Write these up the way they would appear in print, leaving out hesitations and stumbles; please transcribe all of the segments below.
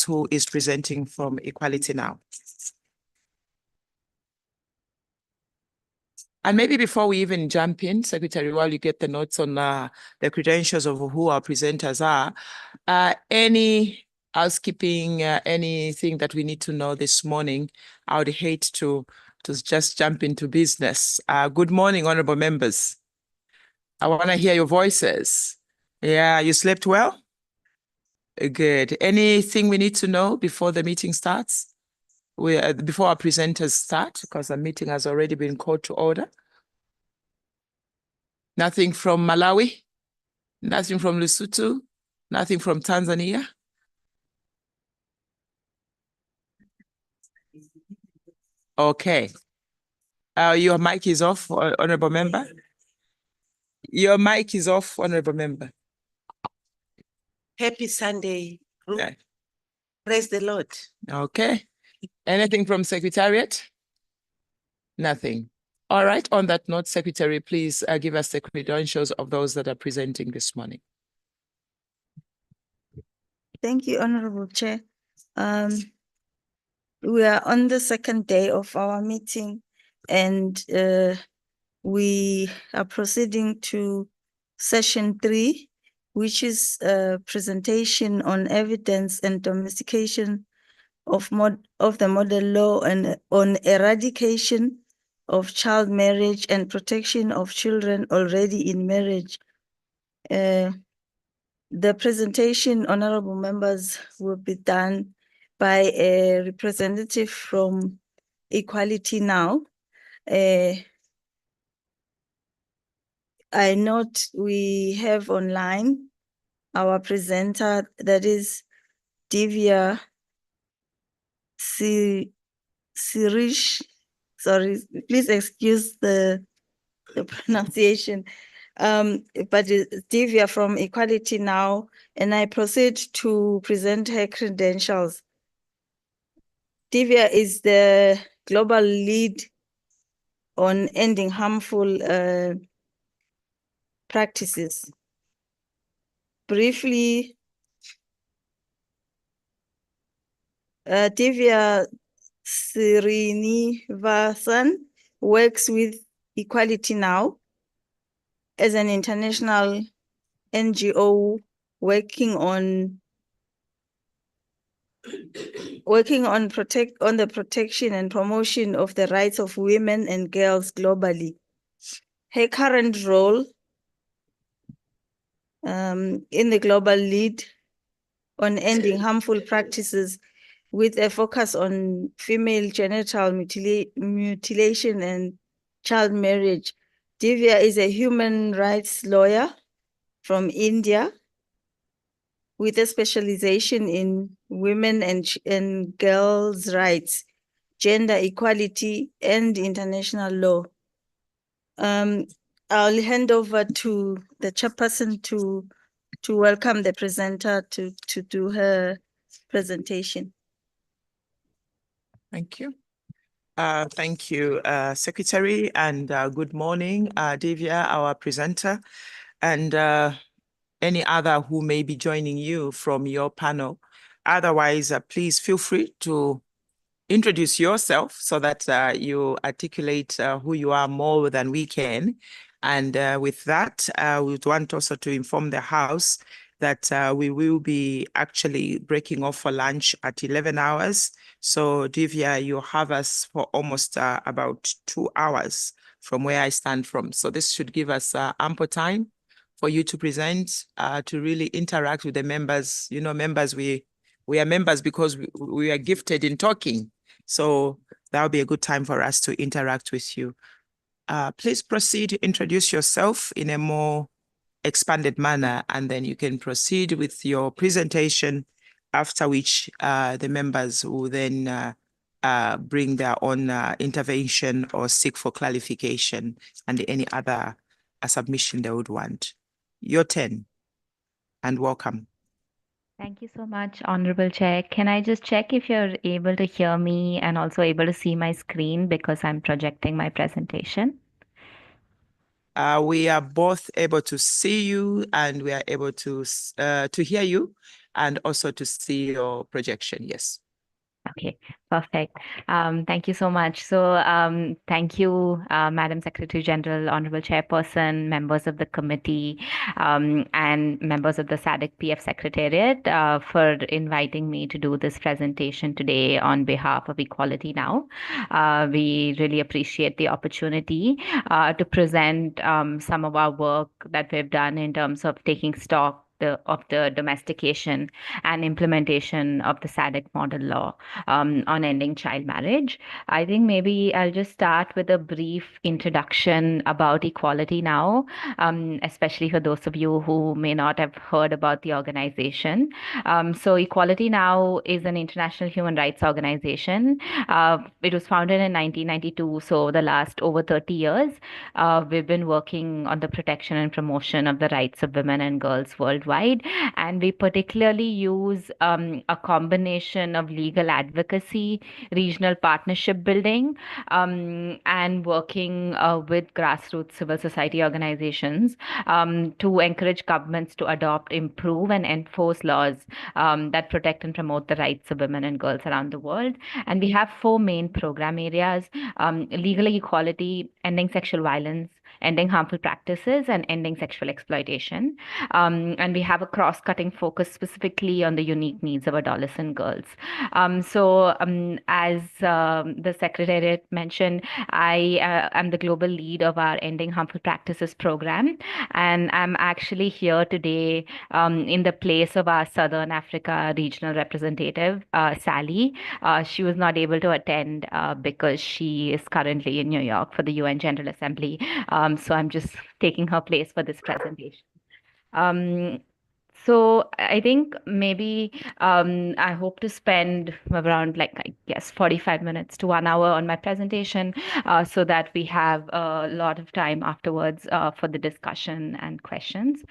us who is presenting from Equality Now. And maybe before we even jump in, Secretary, while you get the notes on the credentials of who our presenters are, any housekeeping, anything that we need to know this morning, I would hate to just jump into business. Good morning, honorable members. I want to hear your voices. Yeah, you slept well? Good. Anything we need to know before the meeting starts? Before our presenters start, because the meeting has already been called to order. Nothing from Malawi, nothing from Lesotho, nothing from Tanzania. Okay. Your mic is off, honorable member. Your mic is off, honorable member. Happy Sunday. Okay. Praise the Lord. Okay. Anything from Secretariat? Nothing. All right. On that note, Secretary, please give us the credentials of those that are presenting this morning. Thank you, Honorable Chair. We are on the second day of our meeting, and we are proceeding to session 3, which is a presentation on evidence and domestication of the model law and on eradication of child marriage and protection of children already in marriage. The presentation, honorable members, will be done by a representative from Equality Now. I note we have online our presenter, that is Divya Sirish. Sorry, please excuse the pronunciation. But Divya from Equality Now, and I proceed to present her credentials. Divya is the global lead on ending harmful practices. Briefly, Divya Srinivasan works with Equality Now as an international NGO working on the protection and promotion of the rights of women and girls globally. Her current role in the global lead on ending harmful practices with a focus on female genital mutilation and child marriage. Divya is a human rights lawyer from India with a specialization in women and girls' rights, gender equality, and international law. I'll hand over to the chairperson to welcome the presenter to do her presentation. Thank you. Thank you, Secretary, and good morning, Divya, our presenter, and any other who may be joining you from your panel. Otherwise, please feel free to introduce yourself so that you articulate who you are more than we can. And with that, we would want also to inform the House that we will be actually breaking off for lunch at 11 hours. So Divya, you have us for almost about 2 hours from where I stand from. So this should give us ample time for you to present, to really interact with the members. You know, members, we are members because we are gifted in talking. So that'll be a good time for us to interact with you. Please proceed, introduce yourself in a more expanded manner, and then you can proceed with your presentation, after which the members will then bring their own intervention or seek for clarification and any other submission they would want. Your turn, and welcome. Thank you so much, Honorable Chair. Can I just check if you're able to hear me and also able to see my screen because I'm projecting my presentation? We are both able to see you and we are able to hear you. and also to see your projection. Yes. Okay, perfect. Thank you so much. So, thank you, Madam Secretary General, Honorable Chairperson, members of the committee, and members of the SADC PF Secretariat for inviting me to do this presentation today on behalf of Equality Now. We really appreciate the opportunity to present some of our work that we've done in terms of taking stock of the domestication and implementation of the SADC model law on ending child marriage. I think maybe I'll just start with a brief introduction about Equality Now, especially for those of you who may not have heard about the organization. So Equality Now is an international human rights organization. It was founded in 1992, so the last over 30 years, we've been working on the protection and promotion of the rights of women and girls worldwide. And we particularly use a combination of legal advocacy, regional partnership building, and working with grassroots civil society organizations to encourage governments to adopt, improve, and enforce laws that protect and promote the rights of women and girls around the world. And we have 4 main program areas: legal equality, ending sexual violence, ending harmful practices, and ending sexual exploitation. And we have a cross-cutting focus specifically on the unique needs of adolescent girls. As the Secretariat mentioned, I am the global lead of our Ending Harmful Practices program, and I'm actually here today in the place of our Southern Africa regional representative, Sally. She was not able to attend because she is currently in New York for the UN General Assembly. So I'm just taking her place for this presentation. So I think maybe I hope to spend around, like, I guess 45 minutes to 1 hour on my presentation so that we have a lot of time afterwards for the discussion and questions.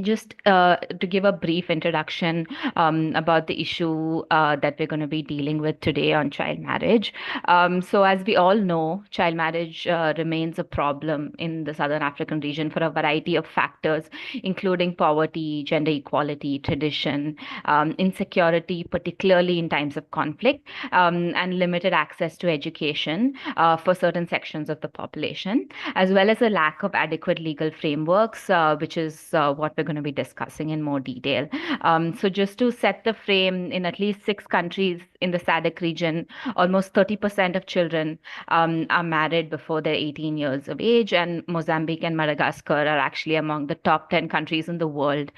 Just to give a brief introduction about the issue that we're going to be dealing with today on child marriage. So as we all know, child marriage remains a problem in the Southern African region for a variety of factors, including poverty, gender equality, tradition, insecurity, particularly in times of conflict, and limited access to education for certain sections of the population, as well as a lack of adequate legal frameworks, which is what we're going to be discussing in more detail. So just to set the frame, in at least 6 countries in the SADC region, almost 30% of children are married before they're 18 years of age, and Mozambique and Madagascar are actually among the top 10 countries in the world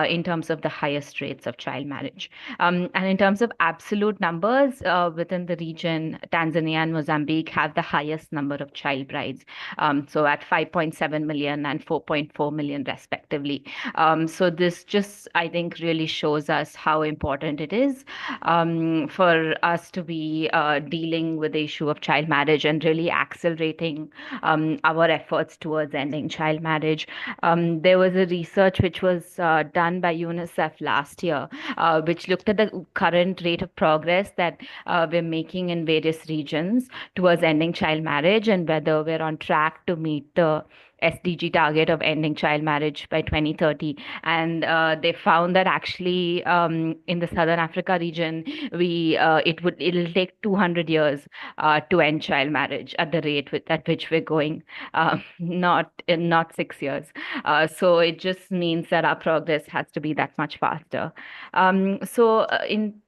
in terms of the highest rates of child marriage. And in terms of absolute numbers, within the region, Tanzania and Mozambique have the highest number of child brides, so at 5.7 million and 4.4 million respectively. So this just, I think, really shows us how important it is for us to be dealing with the issue of child marriage and really accelerating our efforts towards ending child marriage. There was a research which was done by UNICEF last year, which looked at the current rate of progress that we're making in various regions towards ending child marriage and whether we're on track to meet the SDG target of ending child marriage by 2030. And they found that actually in the Southern Africa region, it'll take 200 years to end child marriage at the rate at which we're going, not 6 years. So it just means that our progress has to be that much faster.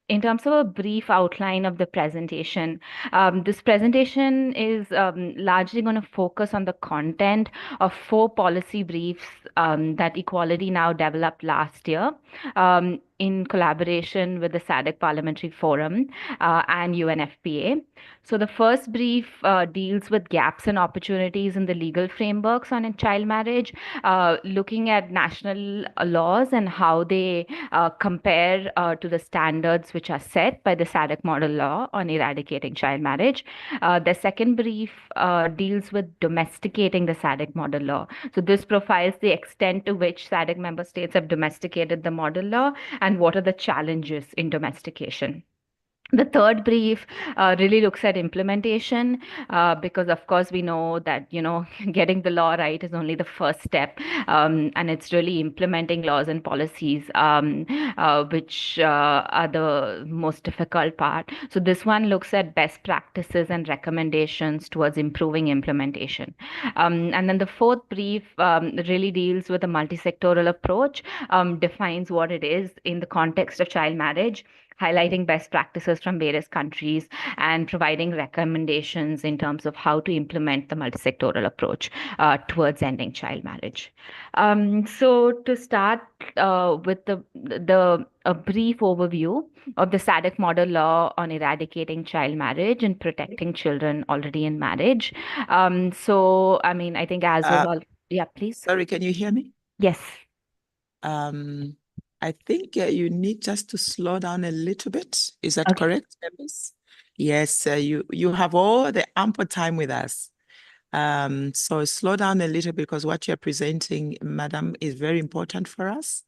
In terms of a brief outline of the presentation, this presentation is largely going to focus on the content of 4 policy briefs that Equality Now developed last year in collaboration with the SADC Parliamentary Forum and UNFPA. So the first brief deals with gaps and opportunities in the legal frameworks on child marriage, looking at national laws and how they compare to the standards which are set by the SADC model law on eradicating child marriage. The second brief deals with domesticating the SADC model law. So this profiles the extent to which SADC member states have domesticated the model law and what are the challenges in domestication. The third brief really looks at implementation because, of course, we know that, getting the law right is only the first step. And it's really implementing laws and policies, which are the most difficult part. So this one looks at best practices and recommendations towards improving implementation. And then the fourth brief really deals with a multi-sectoral approach, defines what it is in the context of child marriage, highlighting best practices from various countries and providing recommendations in terms of how to implement the multi-sectoral approach towards ending child marriage. So to start with a brief overview of the SADC model law on eradicating child marriage and protecting children already in marriage. So, I mean, I think as was all, yeah, please. Sorry, can you hear me? Yes. I think you need just to slow down a little bit. Is that Okay. correct, members? Yes, you have all the ample time with us. So slow down a little bit because what you're presenting, madam, is very important for us.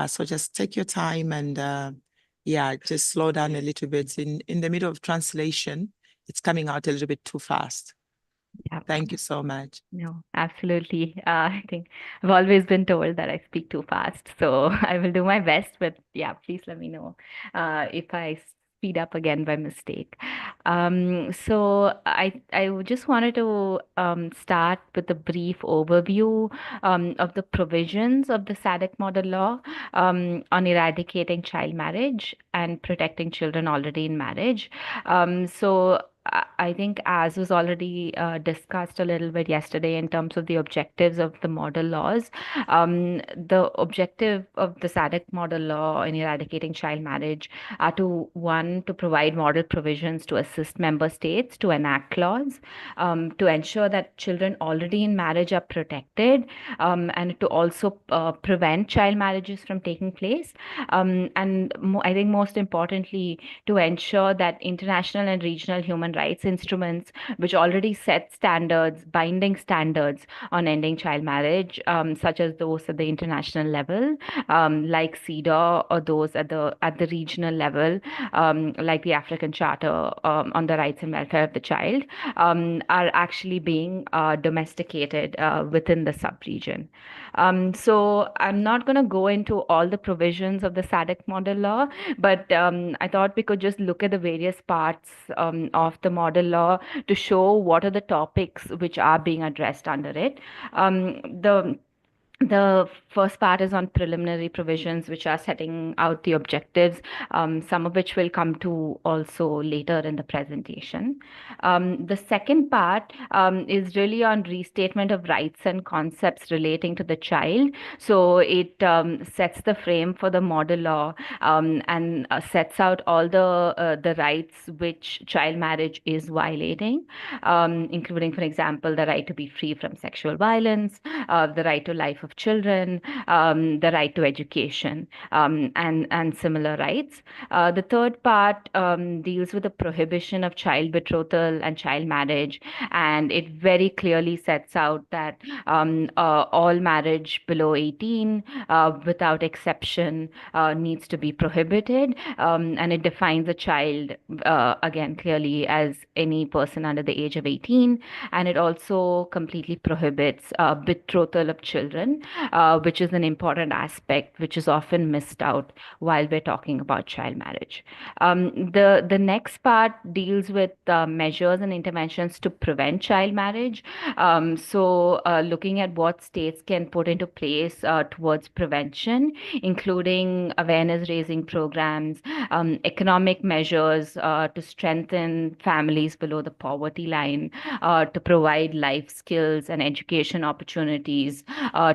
So just take your time and yeah, just slow down a little bit. In the middle of translation, it's coming out a little bit too fast. Yeah. Thank you so much. No, absolutely. I think I've always been told that I speak too fast, so I will do my best. But yeah, please let me know if I speed up again by mistake. So I just wanted to start with a brief overview of the provisions of the SADC model law on eradicating child marriage and protecting children already in marriage. So I think, as was already discussed a little bit yesterday in terms of the objectives of the model laws, the objective of the SADC model law in eradicating child marriage are to provide model provisions to assist member states to enact laws, to ensure that children already in marriage are protected, and to also prevent child marriages from taking place. And I think most importantly, to ensure that international and regional human rights instruments, which already set standards, binding standards on ending child marriage, such as those at the international level, like CEDAW, or those at the regional level, like the African Charter on the Rights and Welfare of the Child, are actually being domesticated within the sub-region. So I'm not going to go into all the provisions of the SADC model law, but I thought we could just look at the various parts of the model law to show what are the topics which are being addressed under it. The first part is on preliminary provisions, which are setting out the objectives, some of which will come to also later in the presentation. The second part is really on restatement of rights and concepts relating to the child. So it sets the frame for the model law and sets out all the rights which child marriage is violating, including, for example, the right to be free from sexual violence, the right to life of children, the right to education, and similar rights. The third part deals with the prohibition of child betrothal and child marriage, and it very clearly sets out that all marriage below 18, without exception, needs to be prohibited, and it defines a child again clearly as any person under the age of 18, and it also completely prohibits betrothal of children, which is an important aspect which is often missed out while we're talking about child marriage. The next part deals with measures and interventions to prevent child marriage. So looking at what states can put into place towards prevention, including awareness raising programs, economic measures to strengthen families below the poverty line, to provide life skills and education opportunities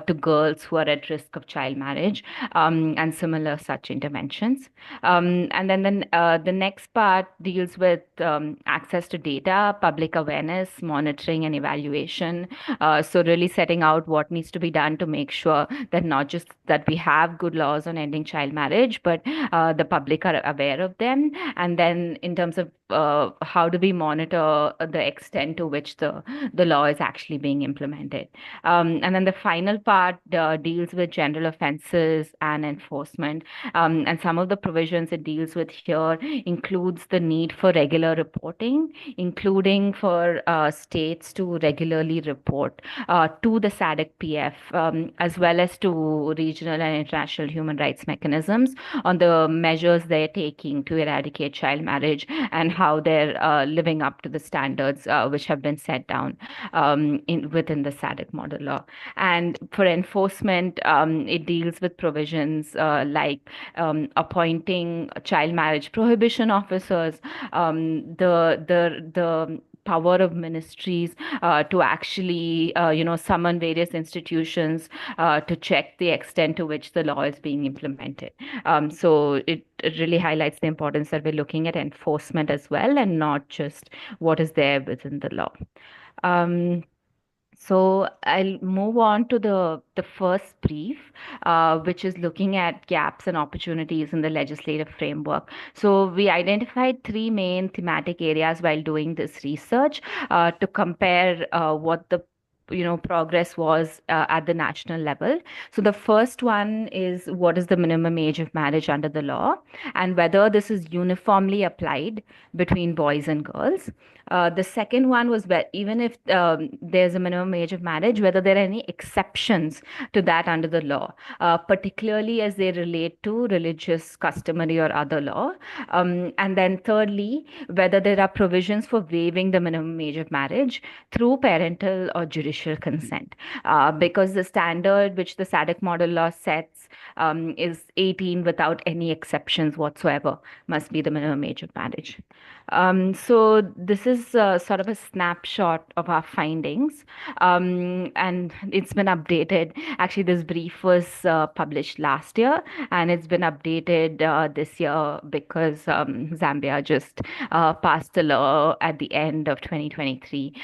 to girls who are at risk of child marriage, and similar such interventions. And then the next part deals with access to data, public awareness, monitoring, and evaluation. So really setting out what needs to be done to make sure that not just that we have good laws on ending child marriage, but the public are aware of them. And then in terms of how do we monitor the extent to which the law is actually being implemented. And then the final part part deals with general offenses and enforcement. And some of the provisions it deals with here includes the need for regular reporting, including for states to regularly report to the SADC-PF, as well as to regional and international human rights mechanisms on the measures they're taking to eradicate child marriage and how they're living up to the standards which have been set down within the SADC model law. And for enforcement, it deals with provisions like appointing child marriage prohibition officers, the power of ministries to actually, summon various institutions to check the extent to which the law is being implemented. So it really highlights the importance that we're looking at enforcement as well, and not just what is there within the law. So I'll move on to the first brief, which is looking at gaps and opportunities in the legislative framework. So we identified three main thematic areas while doing this research to compare what the progress was at the national level. So the first one is, what is the minimum age of marriage under the law, and whether this is uniformly applied between boys and girls. The second one was, even if there's a minimum age of marriage, whether there are any exceptions to that under the law, particularly as they relate to religious, customary, or other law. And then thirdly, whether there are provisions for waiving the minimum age of marriage through parental or judicial consent, because the standard which the SADC model law sets is 18 without any exceptions whatsoever, must be the minimum age of marriage. So this is sort of a snapshot of our findings, and it's been updated. Actually, this brief was published last year, and it's been updated this year because Zambia just passed a law at the end of 2023.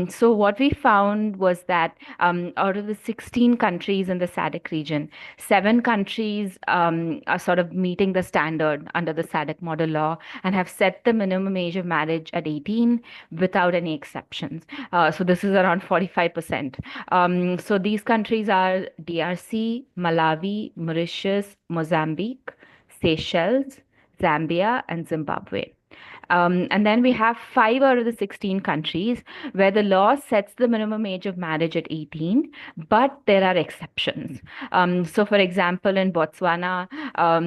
So what we found was that out of the 16 countries in the SADC region, 7 countries are sort of meeting the standard under the SADC model law and have set the minimum age of marriage at 18 without any exceptions. So this is around 45%. So these countries are DRC, Malawi, Mauritius, Mozambique, Seychelles, Zambia, and Zimbabwe. And then we have 5 out of the 16 countries where the law sets the minimum age of marriage at 18, but there are exceptions. So, for example, in Botswana,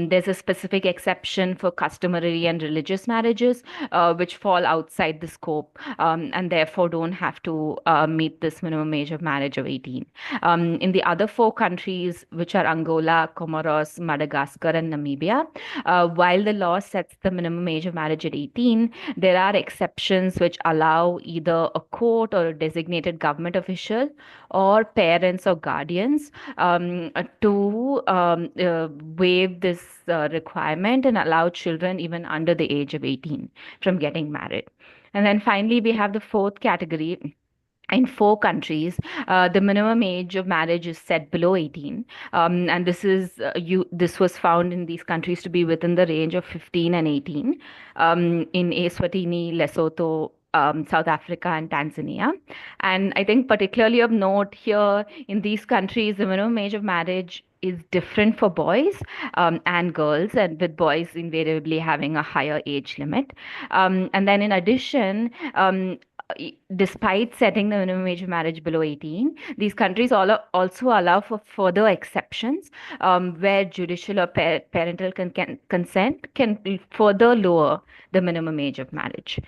there's a specific exception for customary and religious marriages, which fall outside the scope and therefore don't have to meet this minimum age of marriage of 18. In the other 4 countries, which are Angola, Comoros, Madagascar, and Namibia, while the law sets the minimum age of marriage at 18, there are exceptions which allow either a court or a designated government official or parents or guardians to waive this requirement and allow children even under the age of 18 from getting married. And then finally, we have the fourth category. In 4 countries, the minimum age of marriage is set below 18, and this was found in these countries to be within the range of 15 and 18 in Eswatini, Lesotho, South Africa, and Tanzania. And I think particularly of note here, in these countries, the minimum age of marriage is different for boys and girls, and with boys invariably having a higher age limit. And then in addition, despite setting the minimum age of marriage below 18, these countries also allow for further exceptions where judicial or parental consent can further lower the minimum age of marriage.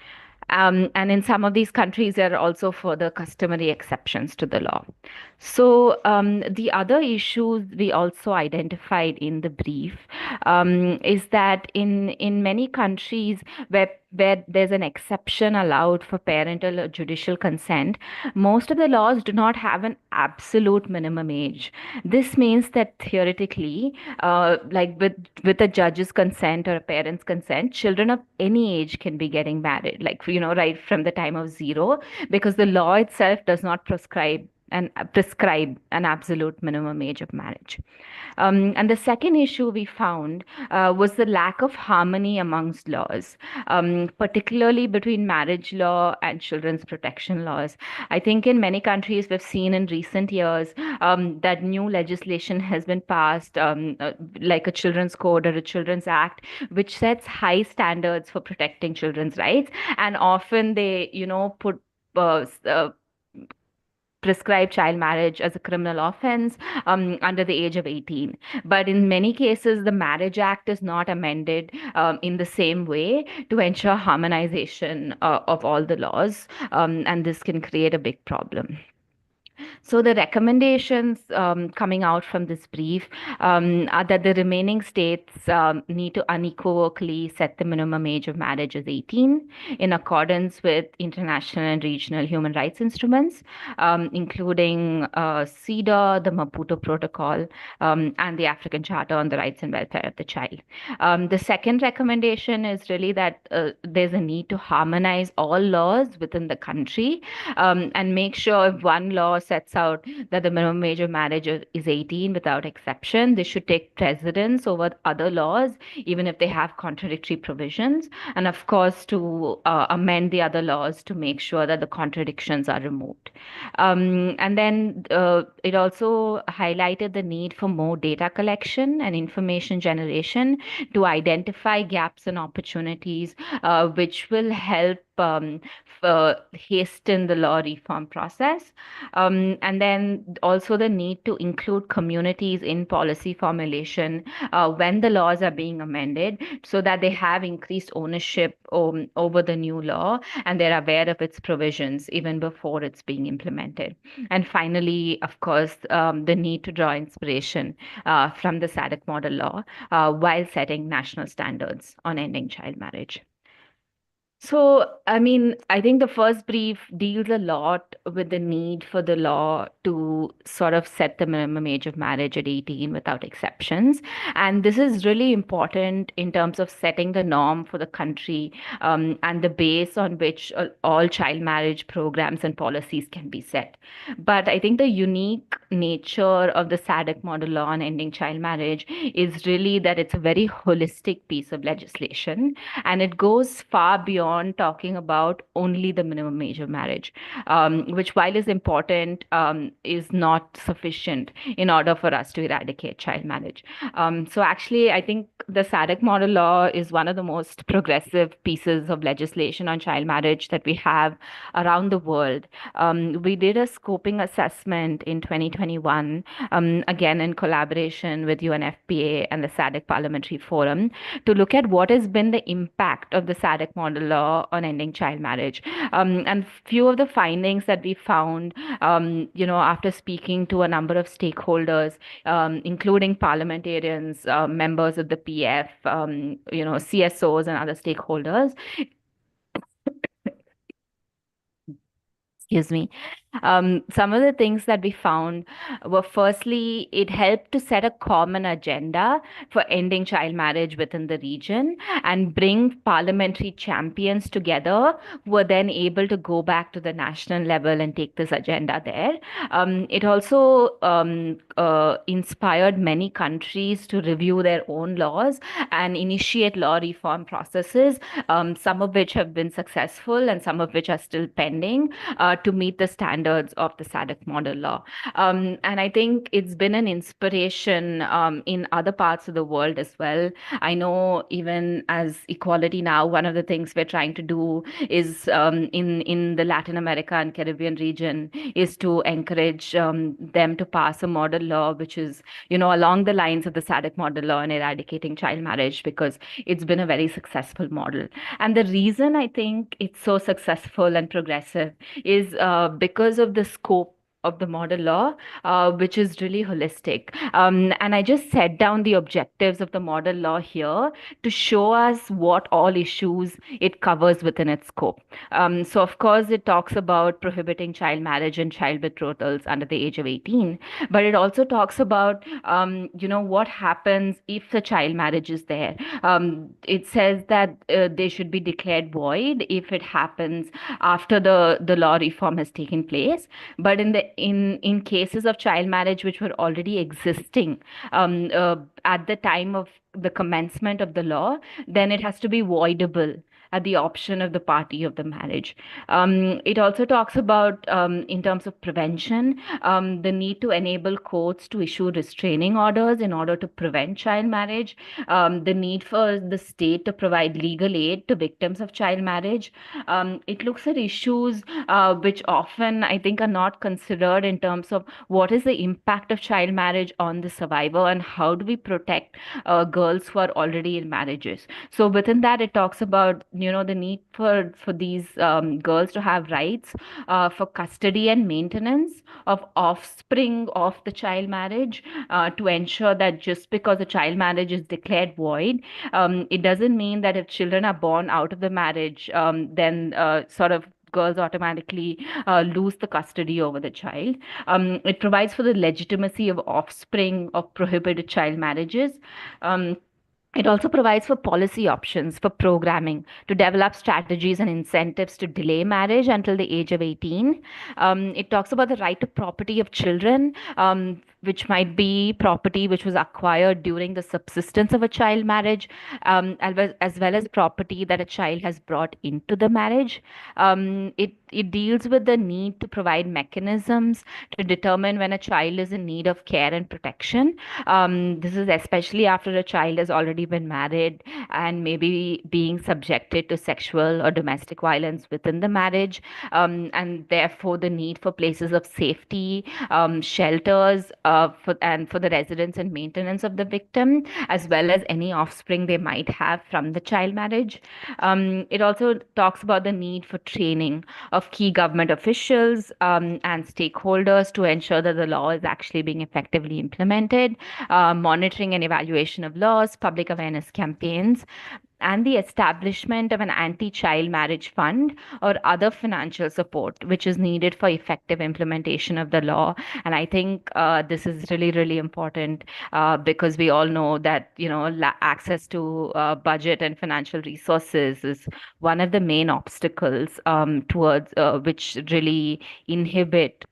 And in some of these countries, there are also further customary exceptions to the law. So the other issues we also identified in the brief is that in many countries where there's an exception allowed for parental or judicial consent, most of the laws do not have an absolute minimum age. This means that theoretically, like with a judge's consent or a parent's consent, children of any age can be getting married, like, right from the time of 0, because the law itself does not prescribe and prescribe an absolute minimum age of marriage. And the second issue we found was the lack of harmony amongst laws, particularly between marriage law and children's protection laws. I think in many countries we've seen in recent years that new legislation has been passed, like a children's code or a children's act, which sets high standards for protecting children's rights. And often they, put prescribe child marriage as a criminal offense under the age of 18. But in many cases, the Marriage Act is not amended in the same way to ensure harmonization of all the laws, and this can create a big problem. So the recommendations coming out from this brief are that the remaining states need to unequivocally set the minimum age of marriage as 18 in accordance with international and regional human rights instruments, including CEDAW, the Maputo Protocol, and the African Charter on the Rights and Welfare of the Child. The second recommendation is really that there's a need to harmonize all laws within the country and make sure if one law sets out that the minimum age of marriage is 18 without exception, this should take precedence over other laws, even if they have contradictory provisions. And of course, to amend the other laws to make sure that the contradictions are removed. And then it also highlighted the need for more data collection and information generation to identify gaps and opportunities, which will help hasten the law reform process. And then also the need to include communities in policy formulation when the laws are being amended so that they have increased ownership over the new law and they're aware of its provisions even before it's being implemented. And finally, of course, the need to draw inspiration from the SADC model law while setting national standards on ending child marriage. So, I mean, I think the first brief deals a lot with the need for the law to sort of set the minimum age of marriage at 18 without exceptions. And this is really important in terms of setting the norm for the country and the base on which all child marriage programs and policies can be set. But I think the unique nature of the SADC model law on ending child marriage is really that it's a very holistic piece of legislation and it goes far beyond talking about only the minimum age of marriage, which while is important, is not sufficient in order for us to eradicate child marriage. So actually, I think the SADC model law is one of the most progressive pieces of legislation on child marriage that we have around the world. We did a scoping assessment in 2021, again in collaboration with UNFPA and the SADC Parliamentary Forum, to look at what has been the impact of the SADC model law on ending child marriage. And few of the findings that we found, after speaking to a number of stakeholders, including parliamentarians, members of the PF, CSOs and other stakeholders, excuse me. Some of the things that we found were firstly, it helped to set a common agenda for ending child marriage within the region and bring parliamentary champions together who were then able to go back to the national level and take this agenda there. It also inspired many countries to review their own laws and initiate law reform processes, some of which have been successful and some of which are still pending to meet the standards of the SADC model law. And I think it's been an inspiration in other parts of the world as well. I know even as Equality Now, one of the things we're trying to do is in the Latin America and Caribbean region is to encourage them to pass a model law which is, along the lines of the SADC model law on eradicating child marriage, because it's been a very successful model. And the reason I think it's so successful and progressive is because of the scope of the model law, which is really holistic. And I just set down the objectives of the model law here to show us what all issues it covers within its scope. So of course, it talks about prohibiting child marriage and child betrothals under the age of 18, but it also talks about, what happens if the child marriage is there. It says that they should be declared void if it happens after the law reform has taken place. But in the in cases of child marriage which were already existing at the time of the commencement of the law, then it has to be voidable at the option of the party of the marriage. It also talks about, in terms of prevention, the need to enable courts to issue restraining orders in order to prevent child marriage, the need for the state to provide legal aid to victims of child marriage. It looks at issues which often, I think, are not considered in terms of what is the impact of child marriage on the survivor and how do we protect girls who are already in marriages. So within that, it talks about, the need for these girls to have rights for custody and maintenance of offspring of the child marriage, to ensure that just because a child marriage is declared void, it doesn't mean that if children are born out of the marriage, then sort of girls automatically lose the custody over the child. It provides for the legitimacy of offspring of prohibited child marriages. It also provides for policy options for programming to develop strategies and incentives to delay marriage until the age of 18. It talks about the right to property of children, which might be property which was acquired during the subsistence of a child marriage, as well as property that a child has brought into the marriage. It deals with the need to provide mechanisms to determine when a child is in need of care and protection. This is especially after a child has already been married and maybe being subjected to sexual or domestic violence within the marriage, and therefore the need for places of safety, shelters, for the residence and maintenance of the victim, as well as any offspring they might have from the child marriage. It also talks about the need for training of key government officials and stakeholders to ensure that the law is actually being effectively implemented, monitoring and evaluation of laws, public awareness campaigns, and the establishment of an anti-child marriage fund or other financial support which is needed for effective implementation of the law. And I think this is really, really important because we all know that access to budget and financial resources is one of the main obstacles towards which really inhibit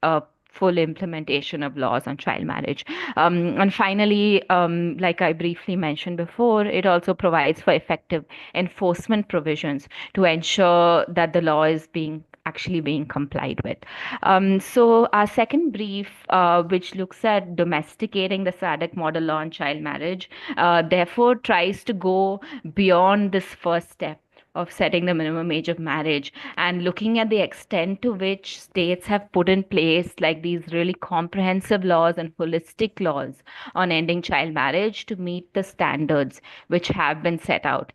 full implementation of laws on child marriage. And finally, like I briefly mentioned before, it also provides for effective enforcement provisions to ensure that the law is actually being complied with. So our second brief, which looks at domesticating the SADC model law on child marriage, therefore tries to go beyond this first step of setting the minimum age of marriage and looking at the extent to which states have put in place like these really comprehensive laws and holistic laws on ending child marriage to meet the standards which have been set out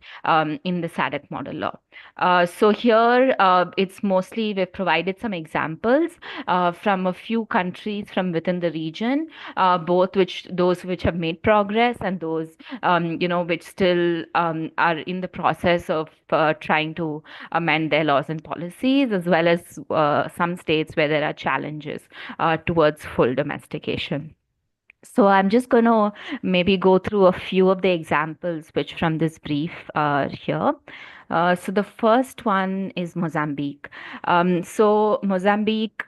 in the SADC model law. So here it's mostly we've provided some examples from a few countries from within the region, both those which have made progress and those which still are in the process of trying to amend their laws and policies, as well as some states where there are challenges towards full domestication. So I'm just going to maybe go through a few of the examples which from this brief here. So the first one is Mozambique. So Mozambique,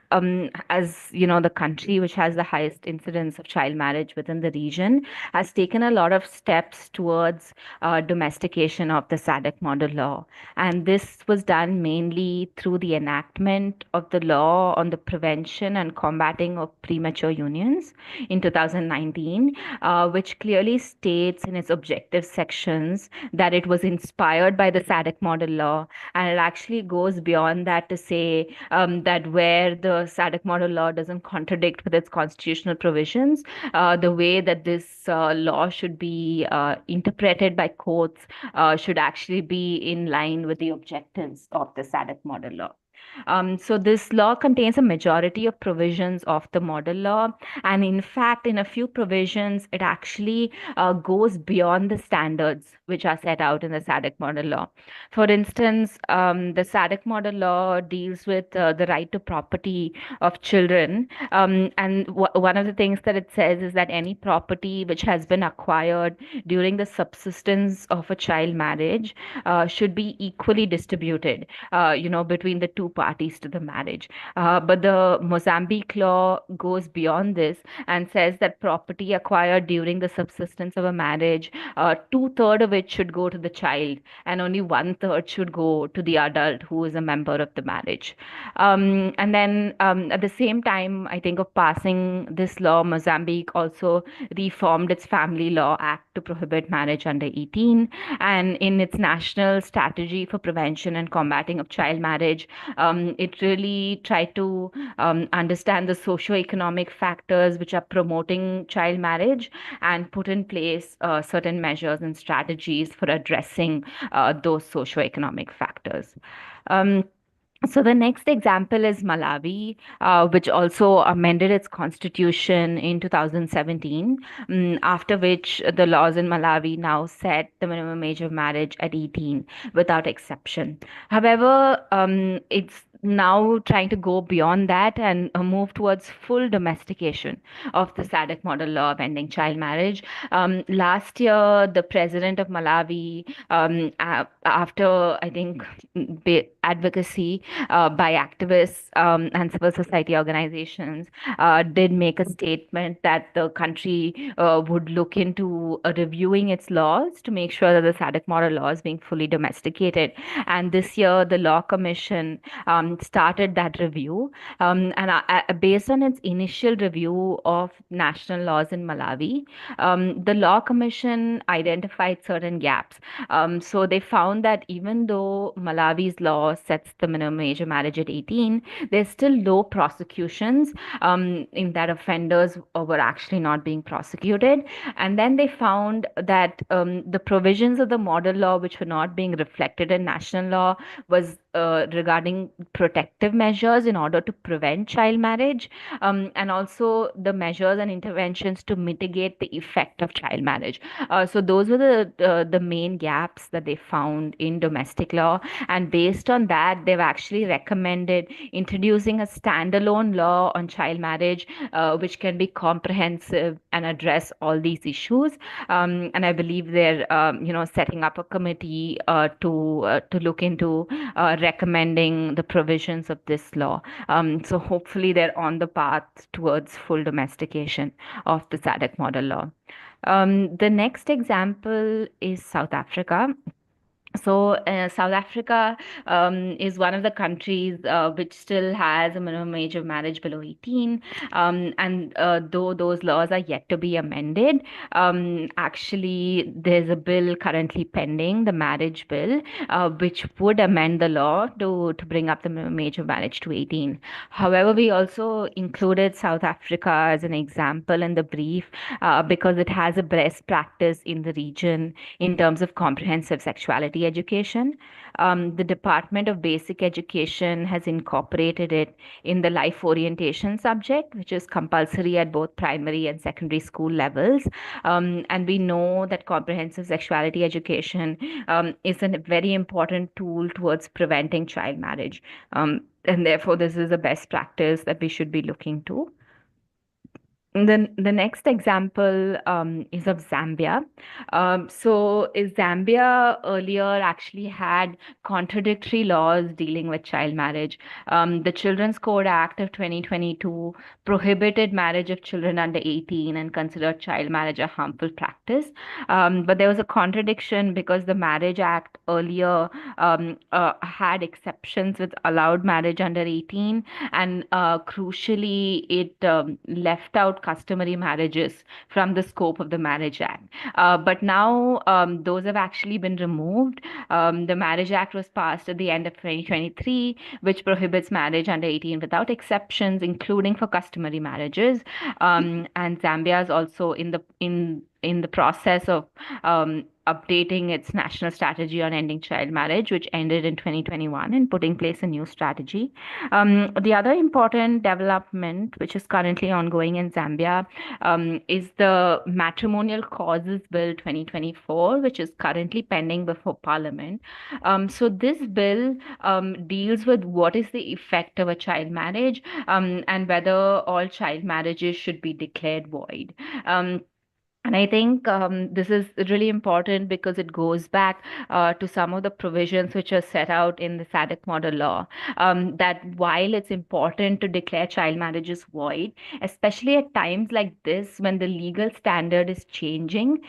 as the country which has the highest incidence of child marriage within the region, has taken a lot of steps towards domestication of the SADC model law. And this was done mainly through the enactment of the law on the prevention and combating of premature unions in 2019, which clearly states in its objective sections that it was inspired by the SADC model law, and it actually goes beyond that to say that where the SADC model law doesn't contradict with its constitutional provisions, the way that this law should be interpreted by courts should actually be in line with the objectives of the SADC model law. So this law contains a majority of provisions of the model law, and in fact, in a few provisions, it actually goes beyond the standards which are set out in the SADC model law. For instance, the SADC model law deals with the right to property of children, and one of the things that it says is that any property which has been acquired during the subsistence of a child marriage should be equally distributed, between the two two parties to the marriage. But the Mozambique law goes beyond this and says that property acquired during the subsistence of a marriage, 2/3 of it should go to the child, and only 1/3 should go to the adult who is a member of the marriage. And then at the same time, I think of passing this law, Mozambique also reformed its Family Law Act to prohibit marriage under 18. And in its national strategy for prevention and combating of child marriage, it really tried to understand the socio-economic factors which are promoting child marriage and put in place certain measures and strategies for addressing those socio-economic factors. So the next example is Malawi, which also amended its constitution in 2017, after which the laws in Malawi now set the minimum age of marriage at 18 without exception. However, it's now trying to go beyond that and move towards full domestication of the SADC model law of ending child marriage. Last year, the president of Malawi, after I think advocacy by activists and civil society organizations, did make a statement that the country would look into reviewing its laws to make sure that the SADC model law is being fully domesticated. And this year, the Law Commission started that review. And based on its initial review of national laws in Malawi, the Law Commission identified certain gaps. So they found that even though Malawi's law sets the minimum age of marriage at 18, there's still low prosecutions in that offenders were actually not being prosecuted. And then they found that the provisions of the model law which were not being reflected in national law was regarding protective measures in order to prevent child marriage, and also the measures and interventions to mitigate the effect of child marriage. So those were the main gaps that they found in domestic law, and based on that, they've actually recommended introducing a standalone law on child marriage, which can be comprehensive and address all these issues. And I believe they're setting up a committee to look into recommending the provisions of this law. So hopefully they're on the path towards full domestication of the SADC model law. The next example is South Africa. So South Africa is one of the countries which still has a minimum age of marriage below 18. And though those laws are yet to be amended, actually there's a bill currently pending, the marriage bill, which would amend the law to bring up the minimum age of marriage to 18. However, we also included South Africa as an example in the brief because it has a best practice in the region in terms of comprehensive sexuality education. The Department of Basic Education has incorporated it in the life orientation subject, which is compulsory at both primary and secondary school levels. And we know that comprehensive sexuality education is a very important tool towards preventing child marriage. And therefore, this is a best practice that we should be looking to. The next example is of Zambia. So Zambia earlier actually had contradictory laws dealing with child marriage. The Children's Code Act of 2022 prohibited marriage of children under 18 and considered child marriage a harmful practice. But there was a contradiction because the Marriage Act earlier had exceptions which allowed marriage under 18, and crucially, it left out customary marriages from the scope of the Marriage Act. But now those have actually been removed. The Marriage Act was passed at the end of 2023, which prohibits marriage under 18 without exceptions, including for customary marriages. And Zambia is also in the process of updating its national strategy on ending child marriage, which ended in 2021, and putting in place a new strategy. The other important development, which is currently ongoing in Zambia, is the Matrimonial Causes Bill 2024, which is currently pending before Parliament. So this bill deals with what is the effect of a child marriage, and whether all child marriages should be declared void. And I think this is really important because it goes back to some of the provisions which are set out in the SADC model law. That while it's important to declare child marriages void, especially at times like this when the legal standard is changing,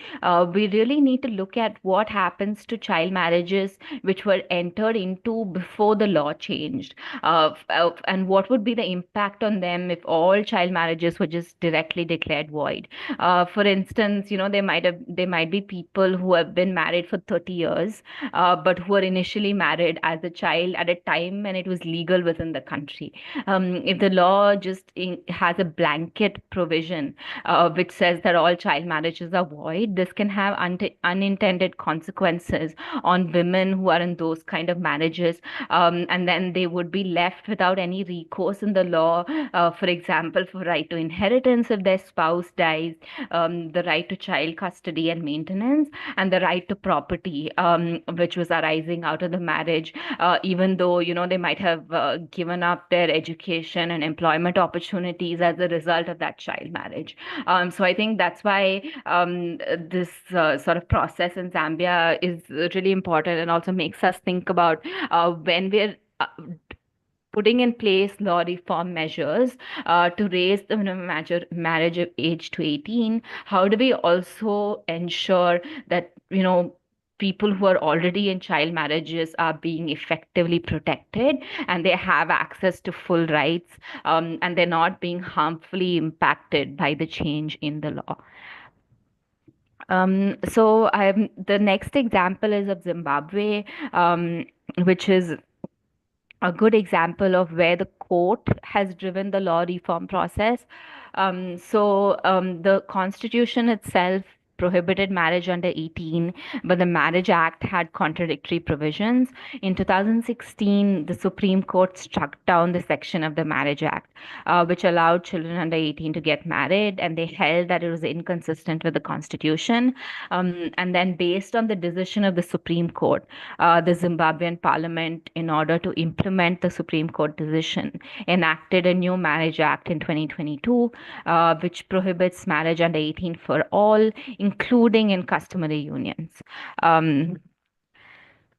we really need to look at what happens to child marriages which were entered into before the law changed, and what would be the impact on them if all child marriages were just directly declared void. For instance, there might be people who have been married for 30 years, but who were initially married as a child at a time when it was legal within the country. If the law just has a blanket provision which says that all child marriages are void, this can have unintended consequences on women who are in those kind of marriages, and then they would be left without any recourse in the law. For example, for right to inheritance if their spouse dies, the right to child custody and maintenance, and the right to property, which was arising out of the marriage, even though, they might have given up their education and employment opportunities as a result of that child marriage. So I think that's why this sort of process in Zambia is really important and also makes us think about when we're putting in place law reform measures to raise the minimum marriage age to 18, how do we also ensure that, people who are already in child marriages are being effectively protected and they have access to full rights, and they're not being harmfully impacted by the change in the law. So the next example is of Zimbabwe, which is a good example of where the court has driven the law reform process. The constitution itself prohibited marriage under 18, but the Marriage Act had contradictory provisions. In 2016, the Supreme Court struck down the section of the Marriage Act which allowed children under 18 to get married, and they held that it was inconsistent with the Constitution. And then, based on the decision of the Supreme Court, the Zimbabwean Parliament, in order to implement the Supreme Court decision, enacted a new Marriage Act in 2022, which prohibits marriage under 18 for all, including in customary unions.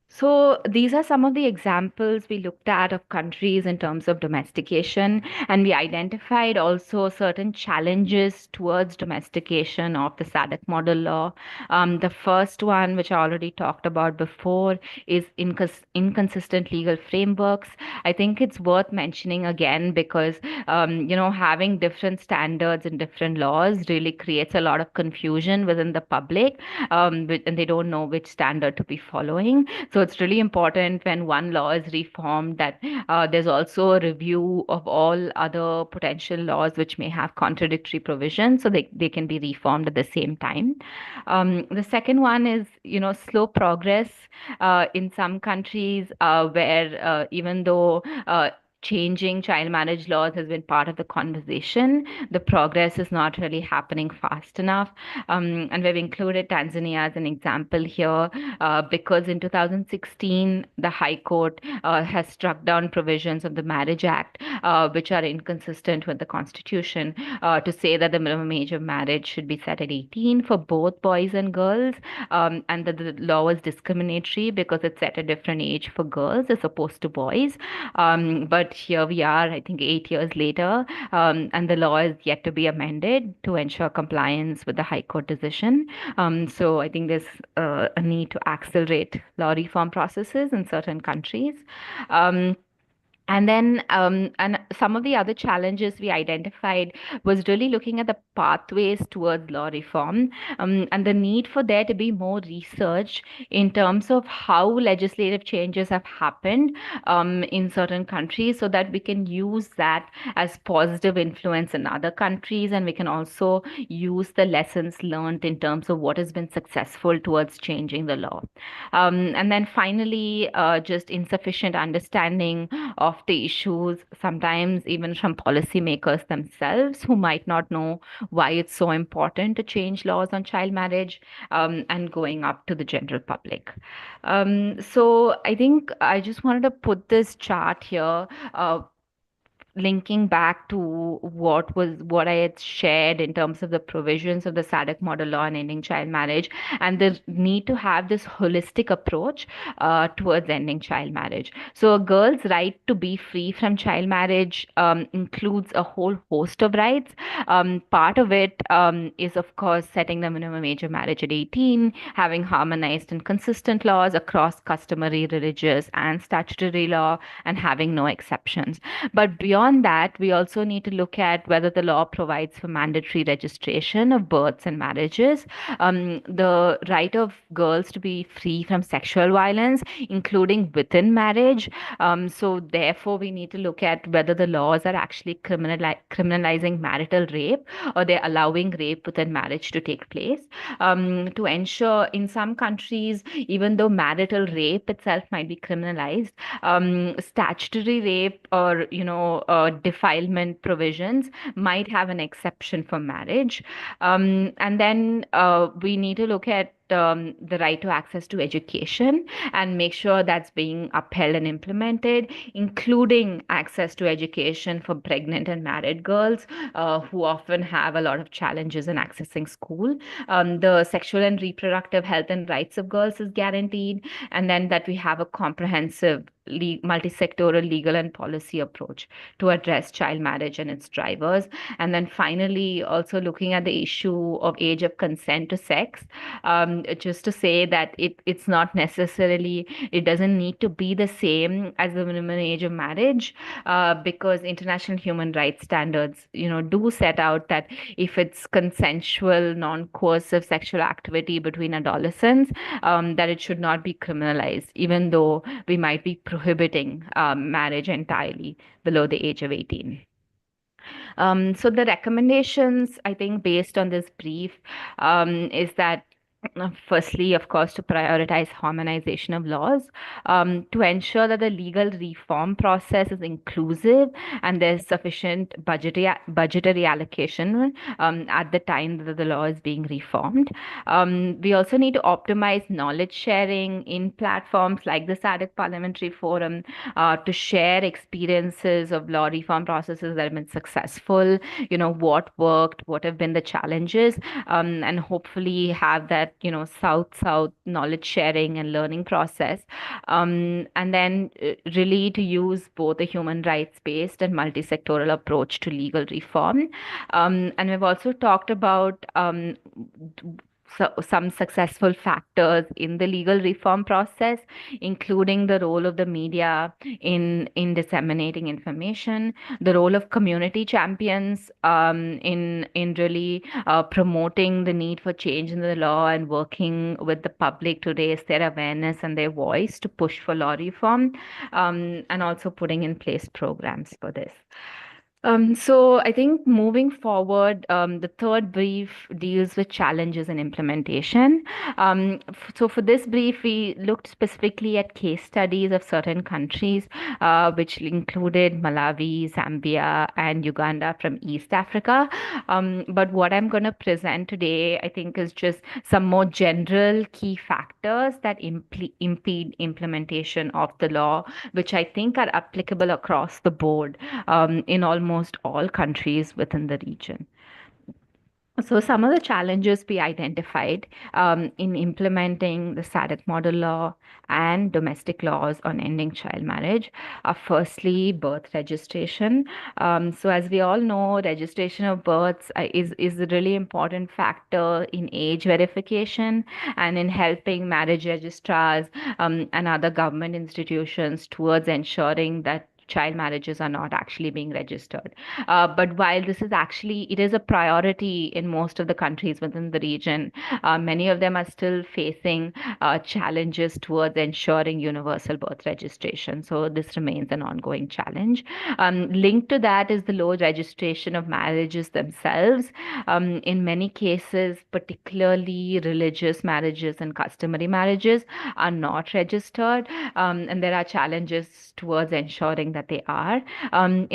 So these are some of the examples we looked at of countries in terms of domestication, and we identified also certain challenges towards domestication of the SADC model law. The first one, which I already talked about before, is inconsistent legal frameworks. I think it's worth mentioning again because, having different standards and different laws really creates a lot of confusion within the public, and they don't know which standard to be following. So it's really important when one law is reformed that there's also a review of all other potential laws which may have contradictory provisions so they can be reformed at the same time. The second one is, slow progress in some countries where even though changing child marriage laws has been part of the conversation, the progress is not really happening fast enough. And we've included Tanzania as an example here because in 2016, the High Court has struck down provisions of the Marriage Act which are inconsistent with the Constitution to say that the minimum age of marriage should be set at 18 for both boys and girls, and that the law is discriminatory because it's set a different age for girls as opposed to boys. But here we are, I think 8 years later, and the law is yet to be amended to ensure compliance with the High Court decision. So I think there's a need to accelerate law reform processes in certain countries. And then, and some of the other challenges we identified was really looking at the pathways towards law reform, and the need for there to be more research in terms of how legislative changes have happened in certain countries so that we can use that as positive influence in other countries, and we can also use the lessons learned in terms of what has been successful towards changing the law. And then finally, just insufficient understanding of the issues, sometimes even from policymakers themselves who might not know why it's so important to change laws on child marriage, and going up to the general public. So I think I just wanted to put this chart here linking back to what I had shared in terms of the provisions of the SADC model law on ending child marriage and the need to have this holistic approach towards ending child marriage. So a girl's right to be free from child marriage includes a whole host of rights. Part of it is, of course, setting the minimum age of marriage at 18, having harmonized and consistent laws across customary, religious, and statutory law, and having no exceptions. But beyond that, we also need to look at whether the law provides for mandatory registration of births and marriages, the right of girls to be free from sexual violence, including within marriage. So therefore, we need to look at whether the laws are actually criminalizing marital rape or they're allowing rape within marriage to take place. To ensure in some countries, even though marital rape itself might be criminalized, statutory rape or defilement provisions might have an exception for marriage. And then we need to look at the right to access to education and make sure that's being upheld and implemented, including access to education for pregnant and married girls who often have a lot of challenges in accessing school. The sexual and reproductive health and rights of girls is guaranteed, and then that we have a comprehensive multi-sectoral legal and policy approach to address child marriage and its drivers. And then finally, also looking at the issue of age of consent to sex, just to say that it's not necessarily, it doesn't need to be the same as the minimum age of marriage, because international human rights standards, do set out that if it's consensual, non-coercive sexual activity between adolescents, that it should not be criminalized, even though we might be prohibiting marriage entirely below the age of 18. So the recommendations, I think, based on this brief, is that firstly, of course, to prioritize harmonization of laws, to ensure that the legal reform process is inclusive and there's sufficient budgetary allocation at the time that the law is being reformed. We also need to optimize knowledge sharing in platforms like the SADC Parliamentary Forum to share experiences of law reform processes that have been successful, what worked, what have been the challenges, and hopefully have that south-south knowledge sharing and learning process, and then really to use both a human rights-based and multi-sectoral approach to legal reform. And we've also talked about some successful factors in the legal reform process, including the role of the media in disseminating information, the role of community champions in really promoting the need for change in the law and working with the public to raise their awareness and their voice to push for law reform, and also putting in place programs for this. So I think moving forward, the third brief deals with challenges in implementation. So for this brief, we looked specifically at case studies of certain countries, which included Malawi, Zambia, and Uganda from East Africa. But what I'm going to present today, I think, is just some more general key factors that impede implementation of the law, which I think are applicable across the board in almost all countries within the region. So some of the challenges we identified in implementing the SADC model law and domestic laws on ending child marriage are firstly birth registration. So as we all know, registration of births is a really important factor in age verification and in helping marriage registrars and other government institutions towards ensuring that child marriages are not actually being registered. But while this is actually, it is a priority in most of the countries within the region, many of them are still facing challenges towards ensuring universal birth registration. So this remains an ongoing challenge. Linked to that is the low registration of marriages themselves. In many cases, particularly religious marriages and customary marriages are not registered. And there are challenges towards ensuring that they are.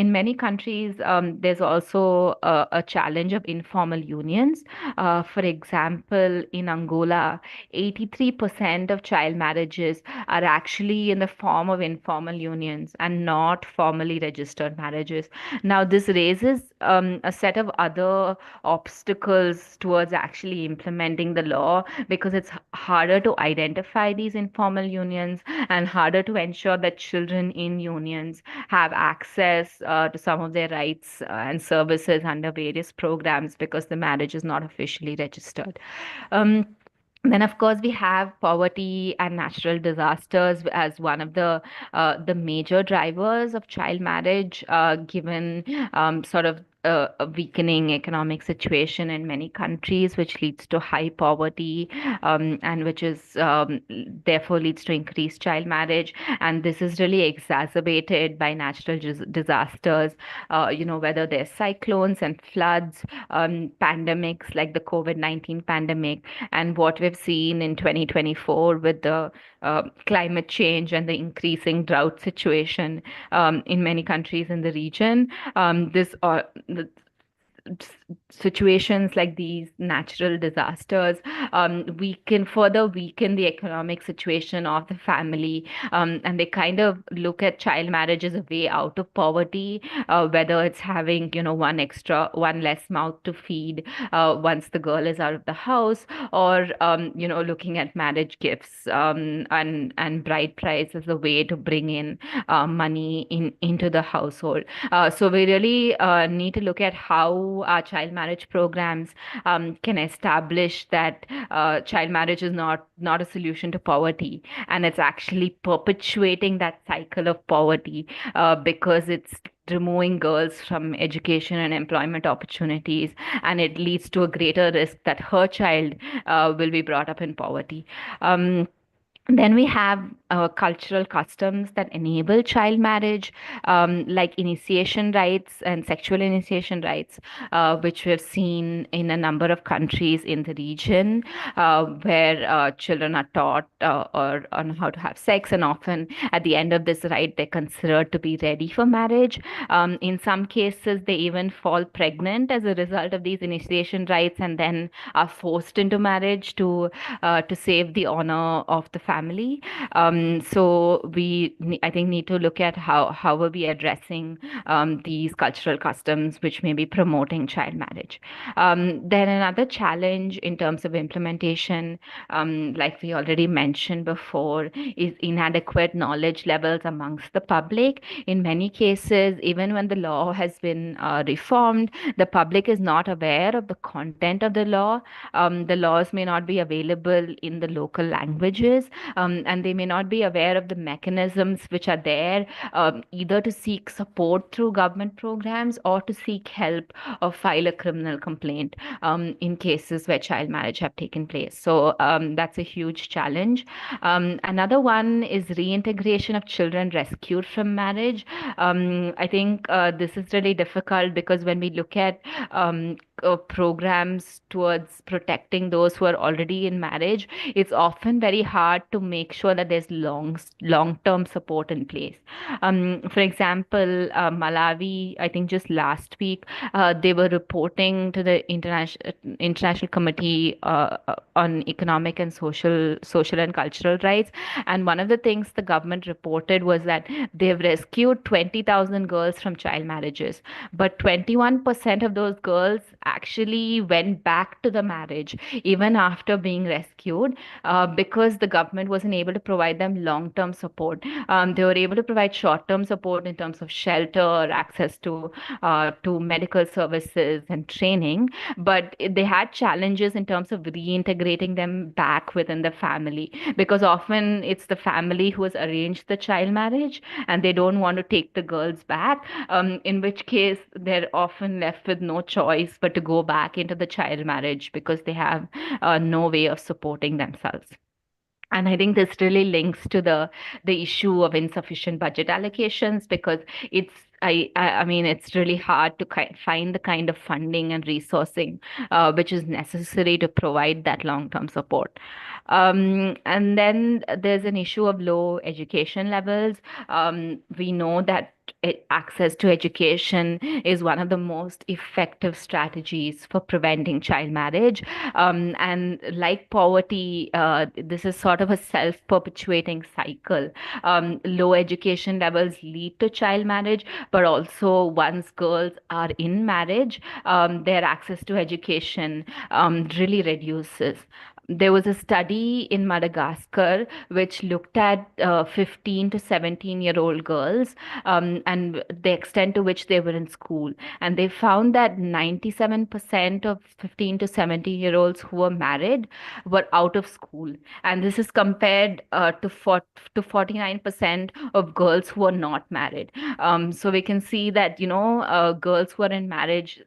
In many countries, there's also a challenge of informal unions. For example, in Angola, 83% of child marriages are actually in the form of informal unions and not formally registered marriages. Now, this raises a set of other obstacles towards actually implementing the law, because it's harder to identify these informal unions and harder to ensure that children in unions have access to some of their rights and services under various programs, because the marriage is not officially registered. Um, then, of course, we have poverty and natural disasters as one of the major drivers of child marriage, given sort of a weakening economic situation in many countries, which leads to high poverty, and which is therefore leads to increased child marriage. And this is really exacerbated by natural disasters, whether they're cyclones and floods, pandemics like the COVID-19 pandemic, and what we've seen in 2024 with the climate change and the increasing drought situation in many countries in the region. The situations like these natural disasters we can further weaken the economic situation of the family, and they kind of look at child marriage as a way out of poverty, whether it's having one less mouth to feed once the girl is out of the house, or looking at marriage gifts and bride price as a way to bring in money into the household. So we really need to look at how our child marriage programs can establish that child marriage is not a solution to poverty, and it's actually perpetuating that cycle of poverty, because it's removing girls from education and employment opportunities, and it leads to a greater risk that her child will be brought up in poverty. Then we have cultural customs that enable child marriage, like initiation rights and sexual initiation rights, which we've seen in a number of countries in the region, where children are taught or on how to have sex, and often at the end of this rite, they're considered to be ready for marriage. In some cases, they even fall pregnant as a result of these initiation rites, and then are forced into marriage to save the honor of the family. So I think, need to look at how are we addressing these cultural customs which may be promoting child marriage. Then another challenge in terms of implementation, like we already mentioned before, is inadequate knowledge levels amongst the public. In many cases, even when the law has been reformed, the public is not aware of the content of the law. The laws may not be available in the local languages, and they may not be aware of the mechanisms which are there, either to seek support through government programs or to seek help or file a criminal complaint in cases where child marriage have taken place. So that's a huge challenge. Another one is reintegration of children rescued from marriage. I think this is really difficult, because when we look at programs towards protecting those who are already in marriage, it's often very hard to make sure that there's long-term support in place. For example, Malawi, I think just last week, they were reporting to the International Committee on Economic and Social and Cultural Rights, and one of the things the government reported was that they've rescued 20,000 girls from child marriages, but 21% of those girls actually went back to the marriage even after being rescued, because the government wasn't able to provide them long-term support. They were able to provide short-term support in terms of shelter, access to medical services and training, but they had challenges in terms of reintegrating them back within the family, because often it's the family who has arranged the child marriage and they don't want to take the girls back, in which case they're often left with no choice but to go back into the child marriage because they have no way of supporting themselves. And I think this really links to the issue of insufficient budget allocations, because I mean, it's really hard to find the kind of funding and resourcing which is necessary to provide that long-term support. And then there's an issue of low education levels. We know that access to education is one of the most effective strategies for preventing child marriage. And like poverty, this is sort of a self-perpetuating cycle. Low education levels lead to child marriage, but also once girls are in marriage, their access to education really reduces. There was a study in Madagascar which looked at 15 to 17-year-old girls and the extent to which they were in school. And they found that 97% of 15 to 17-year-olds who were married were out of school. And this is compared to 49% of girls who are not married. So we can see that, girls who are in marriage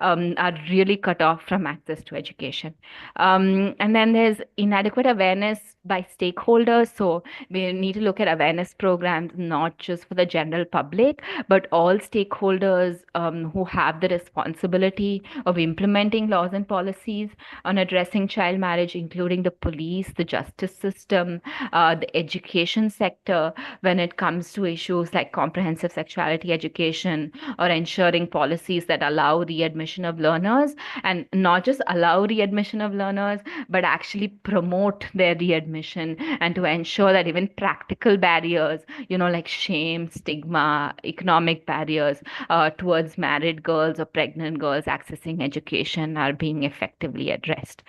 are really cut off from access to education. And then there's inadequate awareness by stakeholders. So we need to look at awareness programs, not just for the general public, but all stakeholders who have the responsibility of implementing laws and policies on addressing child marriage, including the police, the justice system, the education sector, when it comes to issues like comprehensive sexuality education or ensuring policies that allow readmission of learners, and not just allow readmission of learners, but actually promote their readmission, and to ensure that even practical barriers, like shame, stigma, economic barriers towards married girls or pregnant girls accessing education are being effectively addressed.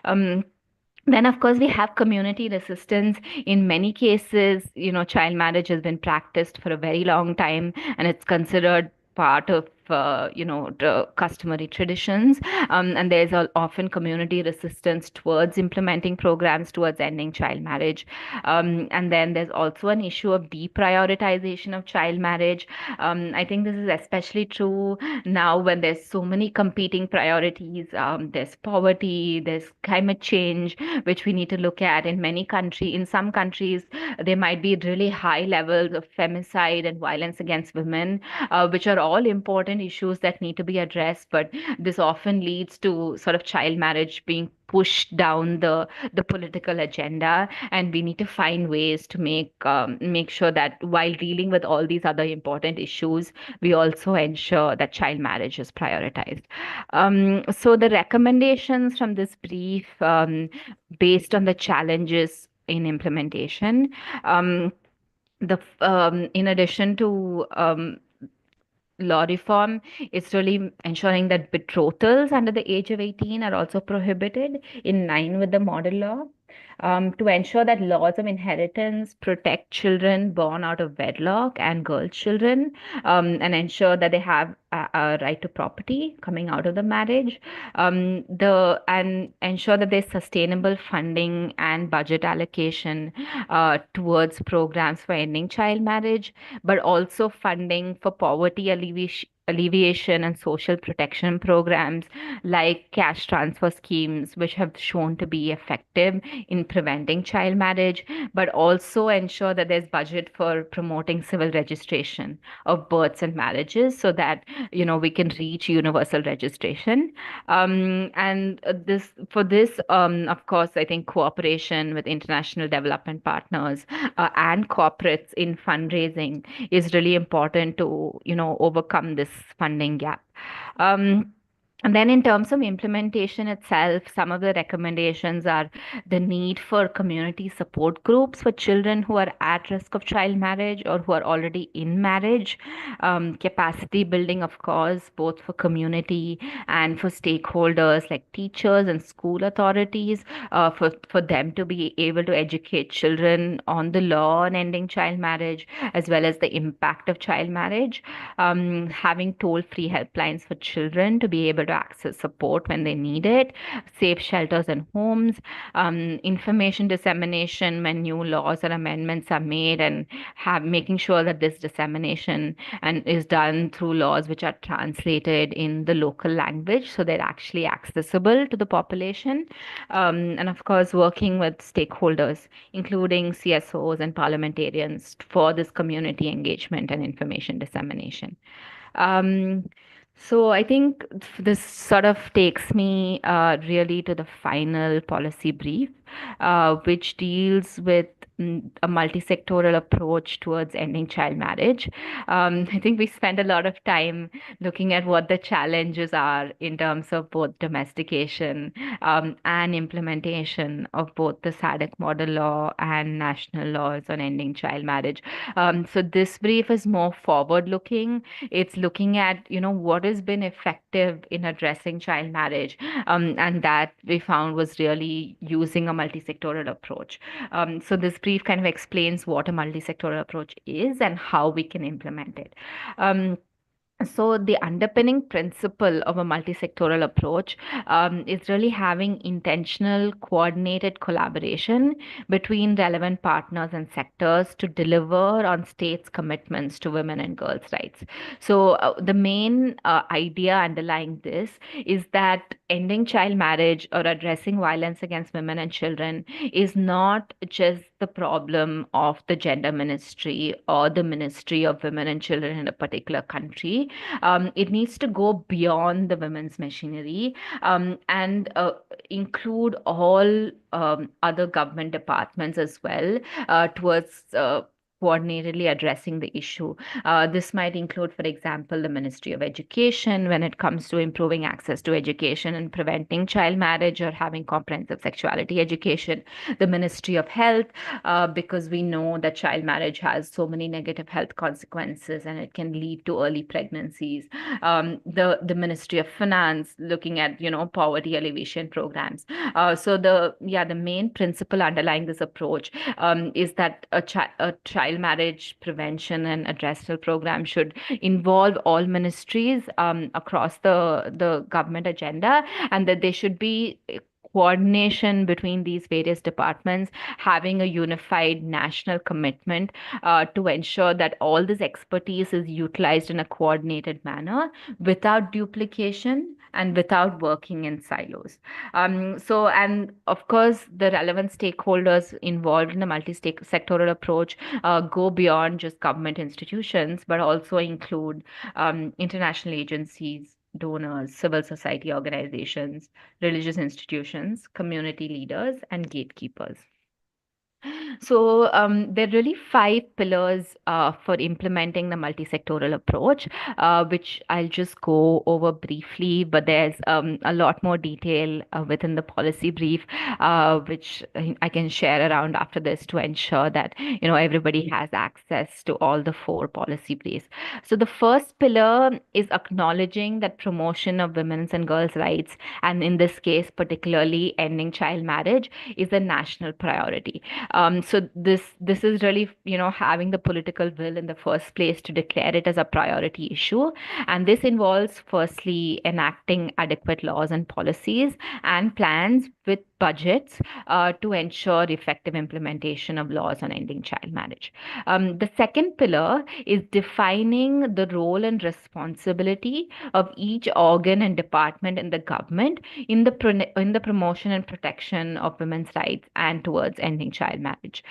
Then, of course, we have community resistance. In many cases, child marriage has been practiced for a very long time, and it's considered part of the customary traditions, and there's often community resistance towards implementing programs towards ending child marriage. And then there's also an issue of deprioritization of child marriage. I think this is especially true now when there's so many competing priorities. There's poverty, there's climate change, which we need to look at. In some countries, there might be really high levels of femicide and violence against women, which are all important issues that need to be addressed. But this often leads to sort of child marriage being pushed down the political agenda, and we need to find ways to make sure that while dealing with all these other important issues, we also ensure that child marriage is prioritized. So the recommendations from this brief, based on the challenges in implementation, in addition to law reform, is really ensuring that betrothals under the age of 18 are also prohibited in line with the model law. To ensure that laws of inheritance protect children born out of wedlock and girl children, and ensure that they have a right to property coming out of the marriage, and ensure that there's sustainable funding and budget allocation towards programs for ending child marriage, but also funding for poverty alleviation and social protection programs like cash transfer schemes, which have shown to be effective in preventing child marriage, but also ensure that there's budget for promoting civil registration of births and marriages so that we can reach universal registration. And of course, I think cooperation with international development partners and corporates in fundraising is really important to overcome this funding gap. And then in terms of implementation itself, some of the recommendations are the need for community support groups for children who are at risk of child marriage or who are already in marriage. Capacity building, of course, both for community and for stakeholders like teachers and school authorities, for them to be able to educate children on the law on ending child marriage, as well as the impact of child marriage. Having toll-free helplines for children to be able to access support when they need it, safe shelters and homes, information dissemination when new laws or amendments are made, and making sure that this dissemination is done through laws which are translated in the local language so they're actually accessible to the population. And of course, working with stakeholders, including CSOs and parliamentarians, for this community engagement and information dissemination. So I think this sort of takes me really to the final policy brief, which deals with a multi-sectoral approach towards ending child marriage. I think we spend a lot of time looking at what the challenges are in terms of both domestication and implementation of both the SADC model law and national laws on ending child marriage. So this brief is more forward-looking. It's looking at, what has been effective in addressing child marriage. And that we found was really using a multi-sectoral approach. So this brief kind of explains what a multi-sectoral approach is and how we can implement it. So the underpinning principle of a multi-sectoral approach is really having intentional, coordinated collaboration between relevant partners and sectors to deliver on states' commitments to women and girls' rights. So the main idea underlying this is that ending child marriage or addressing violence against women and children is not just the problem of the gender ministry or the Ministry of Women and Children in a particular country. It needs to go beyond the women's machinery and include all other government departments as well towards coordinatedly addressing the issue. This might include, for example, the Ministry of Education when it comes to improving access to education and preventing child marriage or having comprehensive sexuality education, the Ministry of Health, because we know that child marriage has so many negative health consequences and it can lead to early pregnancies. The Ministry of Finance, looking at poverty alleviation programs. So the main principle underlying this approach is that a child marriage prevention and addressal program should involve all ministries across the government agenda, and that there should be coordination between these various departments, having a unified national commitment to ensure that all this expertise is utilized in a coordinated manner without duplication and without working in silos. And of course, the relevant stakeholders involved in a multi-sectoral approach go beyond just government institutions, but also include international agencies, donors, civil society organizations, religious institutions, community leaders, and gatekeepers. So there are really 5 pillars for implementing the multi-sectoral approach, which I'll just go over briefly, but there's a lot more detail within the policy brief, which I can share around after this to ensure that everybody has access to all the 4 policy briefs. So the first pillar is acknowledging that promotion of women's and girls' rights, and in this case, particularly ending child marriage, is a national priority. So this is really having the political will in the first place to declare it as a priority issue, and this involves firstly enacting adequate laws and policies and plans with budgets to ensure effective implementation of laws on ending child marriage. The second pillar is defining the role and responsibility of each organ and department in the government in the promotion and protection of women's rights and towards ending child marriage.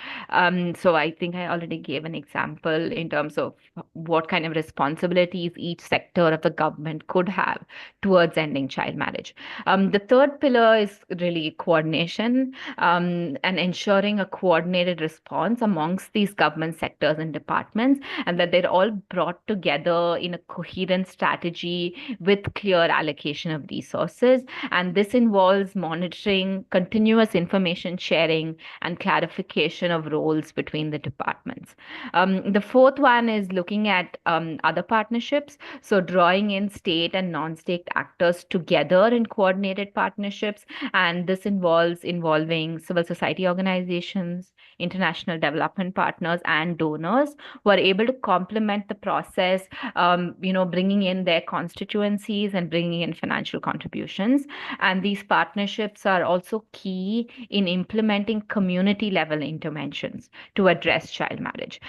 So I think I already gave an example in terms of what kind of responsibilities each sector of the government could have towards ending child marriage. The third pillar is really coordination and ensuring a coordinated response amongst these government sectors and departments, and that they're all brought together in a coherent strategy with clear allocation of resources. And this involves monitoring, continuous information sharing, and clarification of roles between the departments. The fourth one is looking at other partnerships. So drawing in state and non-state actors together in coordinated partnerships. And this involves involving civil society organizations, international development partners, and donors who are able to complement the process, bringing in their constituencies and bringing in financial contributions. And these partnerships are also key in implementing community level interventions to address child marriage,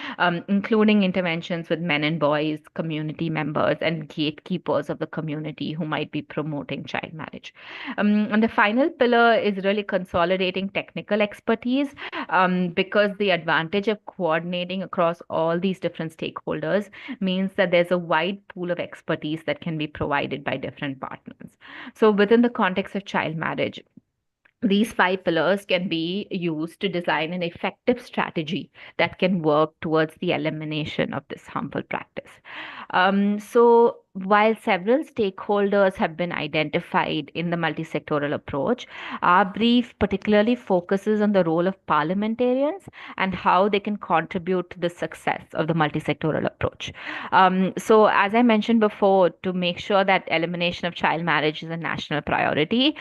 including interventions with men and boys, community members, and gatekeepers of the community who might be promoting child marriage. And the final pillar is really consolidating technical expertise, because the advantage of coordinating across all these different stakeholders means that there's a wide pool of expertise that can be provided by different partners. So within the context of child marriage, these 5 pillars can be used to design an effective strategy that can work towards the elimination of this harmful practice. So, while several stakeholders have been identified in the multi-sectoral approach, our brief particularly focuses on the role of parliamentarians and how they can contribute to the success of the multi-sectoral approach. So, as I mentioned before, to make sure that elimination of child marriage is a national priority,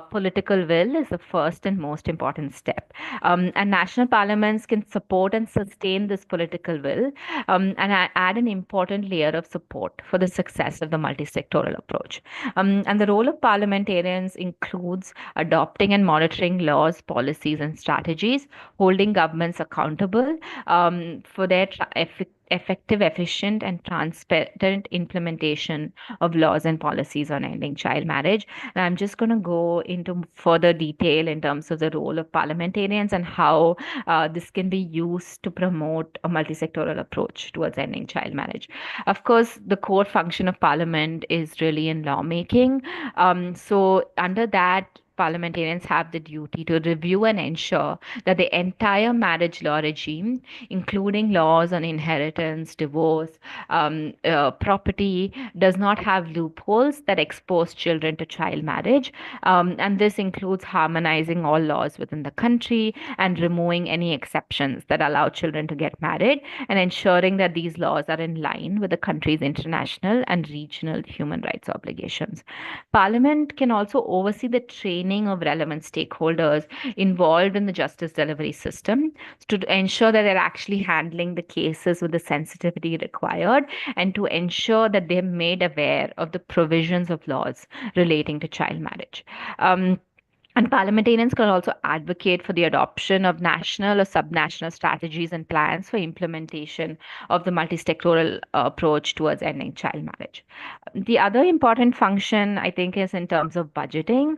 political will is the first and most important step. And national parliaments can support and sustain this political will, and add an important layer of support for the success of the multi-sectoral approach. And the role of parliamentarians includes adopting and monitoring laws, policies, and strategies, holding governments accountable for their effective, efficient, and transparent implementation of laws and policies on ending child marriage. And I'm just going to go into further detail in terms of the role of parliamentarians and how this can be used to promote a multi-sectoral approach towards ending child marriage. Of course, the core function of parliament is really in lawmaking. So under that, parliamentarians have the duty to review and ensure that the entire marriage law regime, including laws on inheritance, divorce, property, does not have loopholes that expose children to child marriage. And this includes harmonizing all laws within the country and removing any exceptions that allow children to get married, and ensuring that these laws are in line with the country's international and regional human rights obligations. Parliament can also oversee the training of relevant stakeholders involved in the justice delivery system to ensure that they're actually handling the cases with the sensitivity required, and to ensure that they're made aware of the provisions of laws relating to child marriage. And parliamentarians can also advocate for the adoption of national or subnational strategies and plans for implementation of the multi-sectoral approach towards ending child marriage. The other important function, I think, is in terms of budgeting,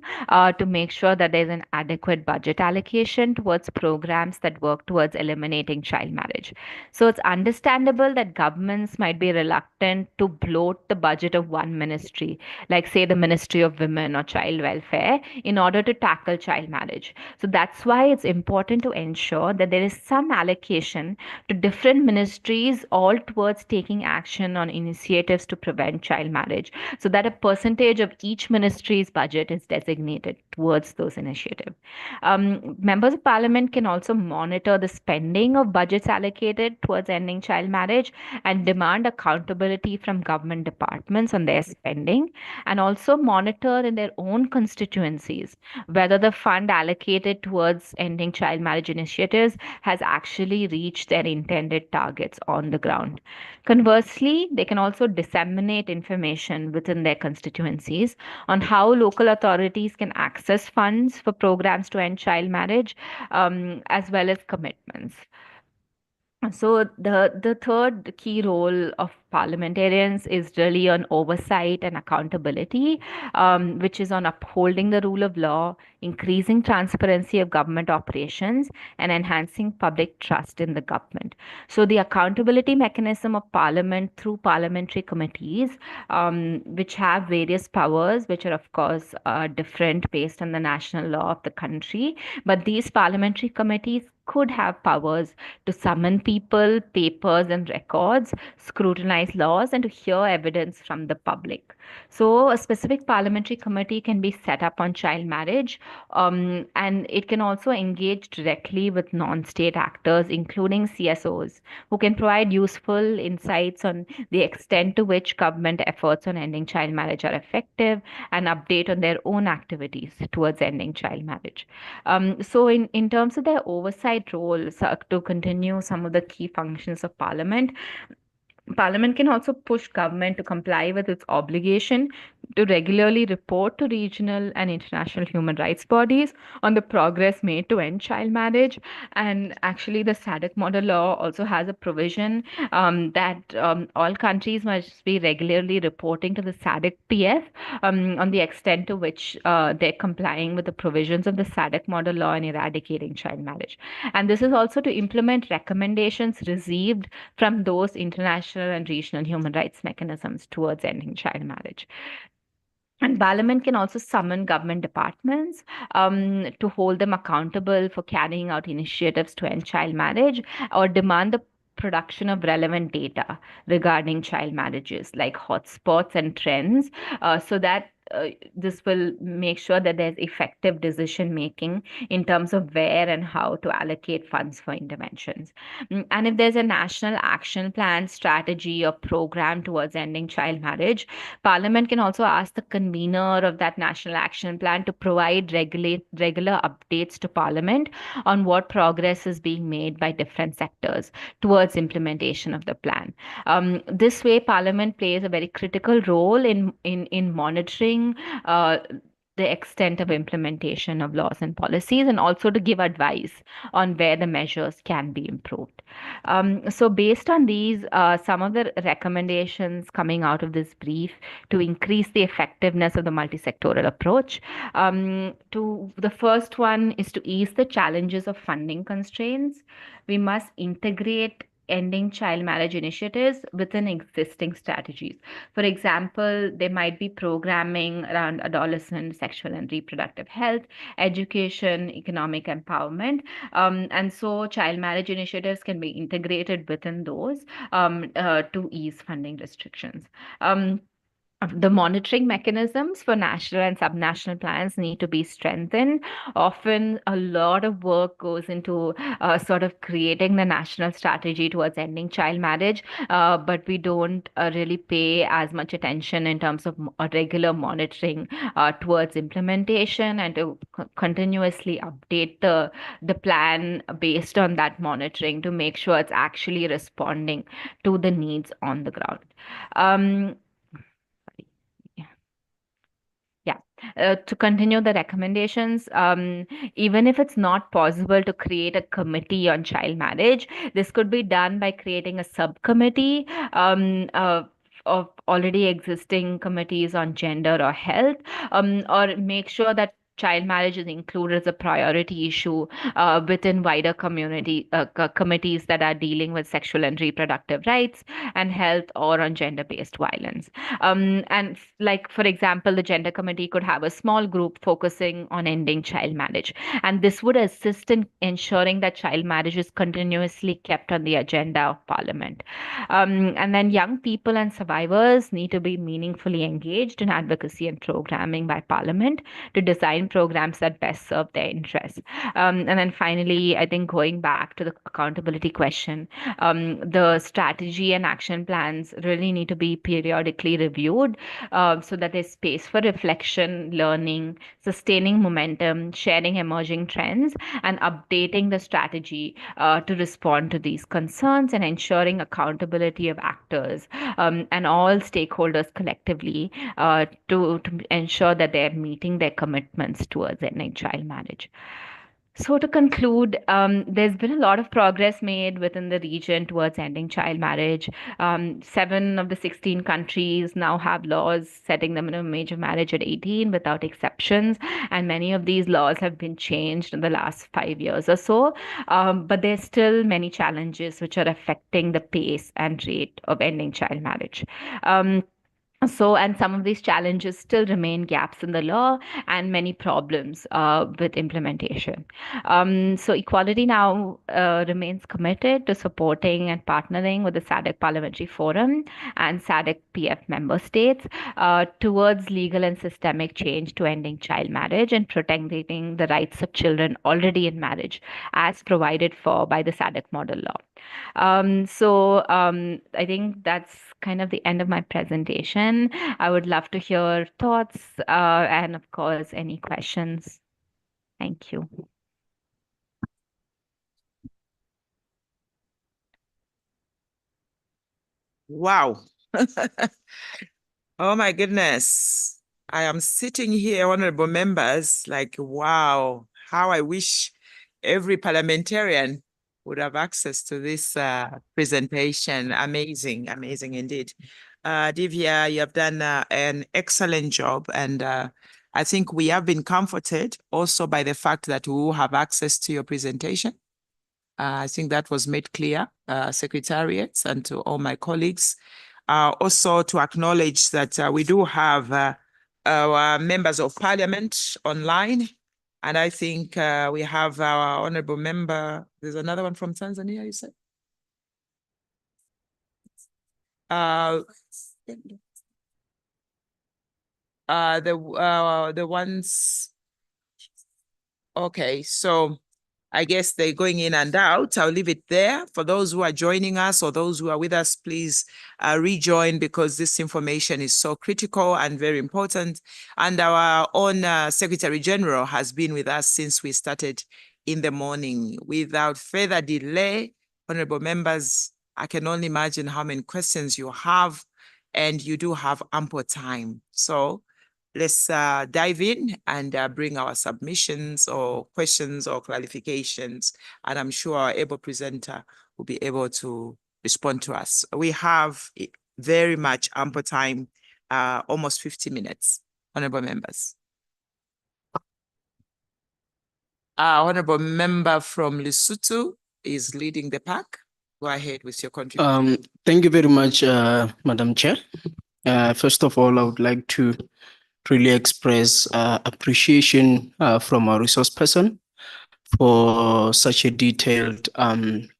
to make sure that there's an adequate budget allocation towards programs that work towards eliminating child marriage. So it's understandable that governments might be reluctant to bloat the budget of one ministry, like, say, the Ministry of Women or Child Welfare, in order to tackle child marriage. So that's why it's important to ensure that there is some allocation to different ministries, all towards taking action on initiatives to prevent child marriage, so that a percentage of each ministry's budget is designated towards those initiatives. Members of parliament can also monitor the spending of budgets allocated towards ending child marriage and demand accountability from government departments on their spending, and also monitor in their own constituencies whether the fund allocated towards ending child marriage initiatives has actually reached their intended targets on the ground. Conversely, they can also disseminate information within their constituencies on how local authorities can access funds for programs to end child marriage, as well as commitments. So the third key role of parliamentarians is really on oversight and accountability, which is on upholding the rule of law, increasing transparency of government operations, and enhancing public trust in the government. So the accountability mechanism of parliament through parliamentary committees, which have various powers, which are of course different based on the national law of the country, but these parliamentary committees could have powers to summon people, papers, and records, scrutinize laws, and to hear evidence from the public. So, a specific parliamentary committee can be set up on child marriage, and it can also engage directly with non-state actors, including CSOs, who can provide useful insights on the extent to which government efforts on ending child marriage are effective, and update on their own activities towards ending child marriage. So, in terms of their oversight role, to continue some of the key functions of parliament, Parliament can also push government to comply with its obligation to regularly report to regional and international human rights bodies on the progress made to end child marriage. And actually, the SADC model law also has a provision that all countries must be regularly reporting to the SADC PF on the extent to which they're complying with the provisions of the SADC model law and eradicating child marriage. And this is also to implement recommendations received from those international and regional human rights mechanisms towards ending child marriage. And Parliament can also summon government departments to hold them accountable for carrying out initiatives to end child marriage or demand the production of relevant data regarding child marriages, like hotspots and trends, so that this will make sure that there's effective decision making in terms of where and how to allocate funds for interventions. And if there's a national action plan, strategy, or program towards ending child marriage, Parliament can also ask the convener of that national action plan to provide regular updates to Parliament on what progress is being made by different sectors towards implementation of the plan. This way, Parliament plays a very critical role in monitoring the extent of implementation of laws and policies, and also to give advice on where the measures can be improved. So based on these, some of the recommendations coming out of this brief to increase the effectiveness of the multi-sectoral approach, the first one is to ease the challenges of funding constraints. We must integrate ending child marriage initiatives within existing strategies. For example, there might be programming around adolescent sexual and reproductive health, education, economic empowerment. And so child marriage initiatives can be integrated within those to ease funding restrictions. The monitoring mechanisms for national and subnational plans need to be strengthened. Often, a lot of work goes into sort of creating the national strategy towards ending child marriage, but we don't really pay as much attention in terms of regular monitoring towards implementation, and to continuously update the plan based on that monitoring to make sure it's actually responding to the needs on the ground. To continue the recommendations, even if it's not possible to create a committee on child marriage, this could be done by creating a subcommittee of already existing committees on gender or health, or make sure that child marriage is included as a priority issue within wider community committees that are dealing with sexual and reproductive rights and health, or on gender-based violence. And like, for example, the gender committee could have a small group focusing on ending child marriage. And this would assist in ensuring that child marriage is continuously kept on the agenda of Parliament. And then young people and survivors need to be meaningfully engaged in advocacy and programming by Parliament to design programs that best serve their interests. And then finally, I think going back to the accountability question, the strategy and action plans really need to be periodically reviewed so that there's space for reflection, learning, sustaining momentum, sharing emerging trends, and updating the strategy to respond to these concerns, and ensuring accountability of actors and all stakeholders collectively to ensure that they're meeting their commitments towards ending child marriage. So to conclude, there's been a lot of progress made within the region towards ending child marriage. 7 of the 16 countries now have laws setting the minimum age of marriage at 18 without exceptions, and many of these laws have been changed in the last 5 years or so. But there's still many challenges which are affecting the pace and rate of ending child marriage. And some of these challenges still remain gaps in the law and many problems with implementation. So Equality Now remains committed to supporting and partnering with the SADC Parliamentary Forum and SADC PF member states towards legal and systemic change to ending child marriage and protecting the rights of children already in marriage as provided for by the SADC model law. I think that's kind of the end of my presentation. I would love to hear thoughts and, of course, any questions. Thank you. Wow. Oh my goodness. I am sitting here, honorable members, like, wow, how I wish every parliamentarian would have access to this presentation. Amazing, amazing indeed. Divya, you have done an excellent job, and I think we have been comforted also by the fact that we will have access to your presentation. I think that was made clear, secretariats and to all my colleagues. Also to acknowledge that we do have our members of parliament online. And I think we have our honorable member. There's another one from Tanzania, you said? The ones, okay, so I guess they're going in and out. I'll leave it there. For those who are joining us or those who are with us, please rejoin, because this information is so critical and very important. And our own Secretary General has been with us since we started in the morning. Without further delay, honorable members, I can only imagine how many questions you have, and you do have ample time. So let's dive in and bring our submissions or questions or clarifications. And I'm sure our able presenter will be able to respond to us. We have very much ample time, almost 50 minutes, honorable members. Honorable member from Lesotho is leading the pack. Go ahead with your contribution. Thank you very much, Madam Chair. First of all, I would like to really express appreciation from our resource person for such a detailed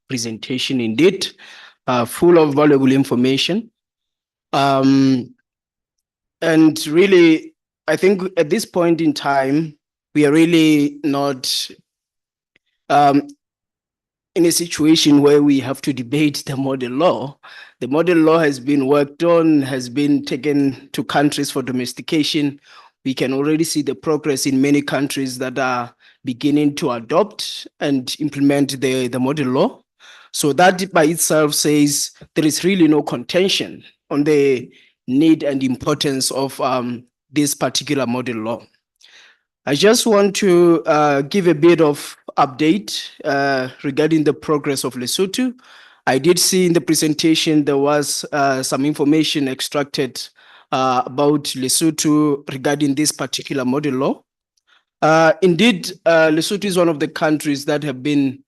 presentation, indeed, full of valuable information. And really, I think at this point in time, we are really not in a situation where we have to debate the model law. The model law has been worked on, has been taken to countries for domestication. We can already see the progress in many countries that are beginning to adopt and implement the model law. So that by itself says there is really no contention on the need and importance of this particular model law. I just want to give a bit of update regarding the progress of Lesotho. I did see in the presentation there was some information extracted about Lesotho regarding this particular model law. Indeed, Lesotho is one of the countries that have been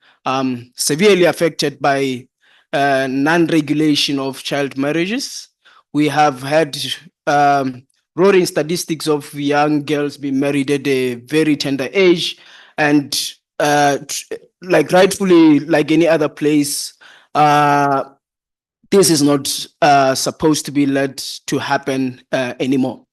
severely affected by non-regulation of child marriages. We have had roaring statistics of young girls being married at a very tender age, and like rightfully, like any other place, this is not supposed to be let to happen anymore.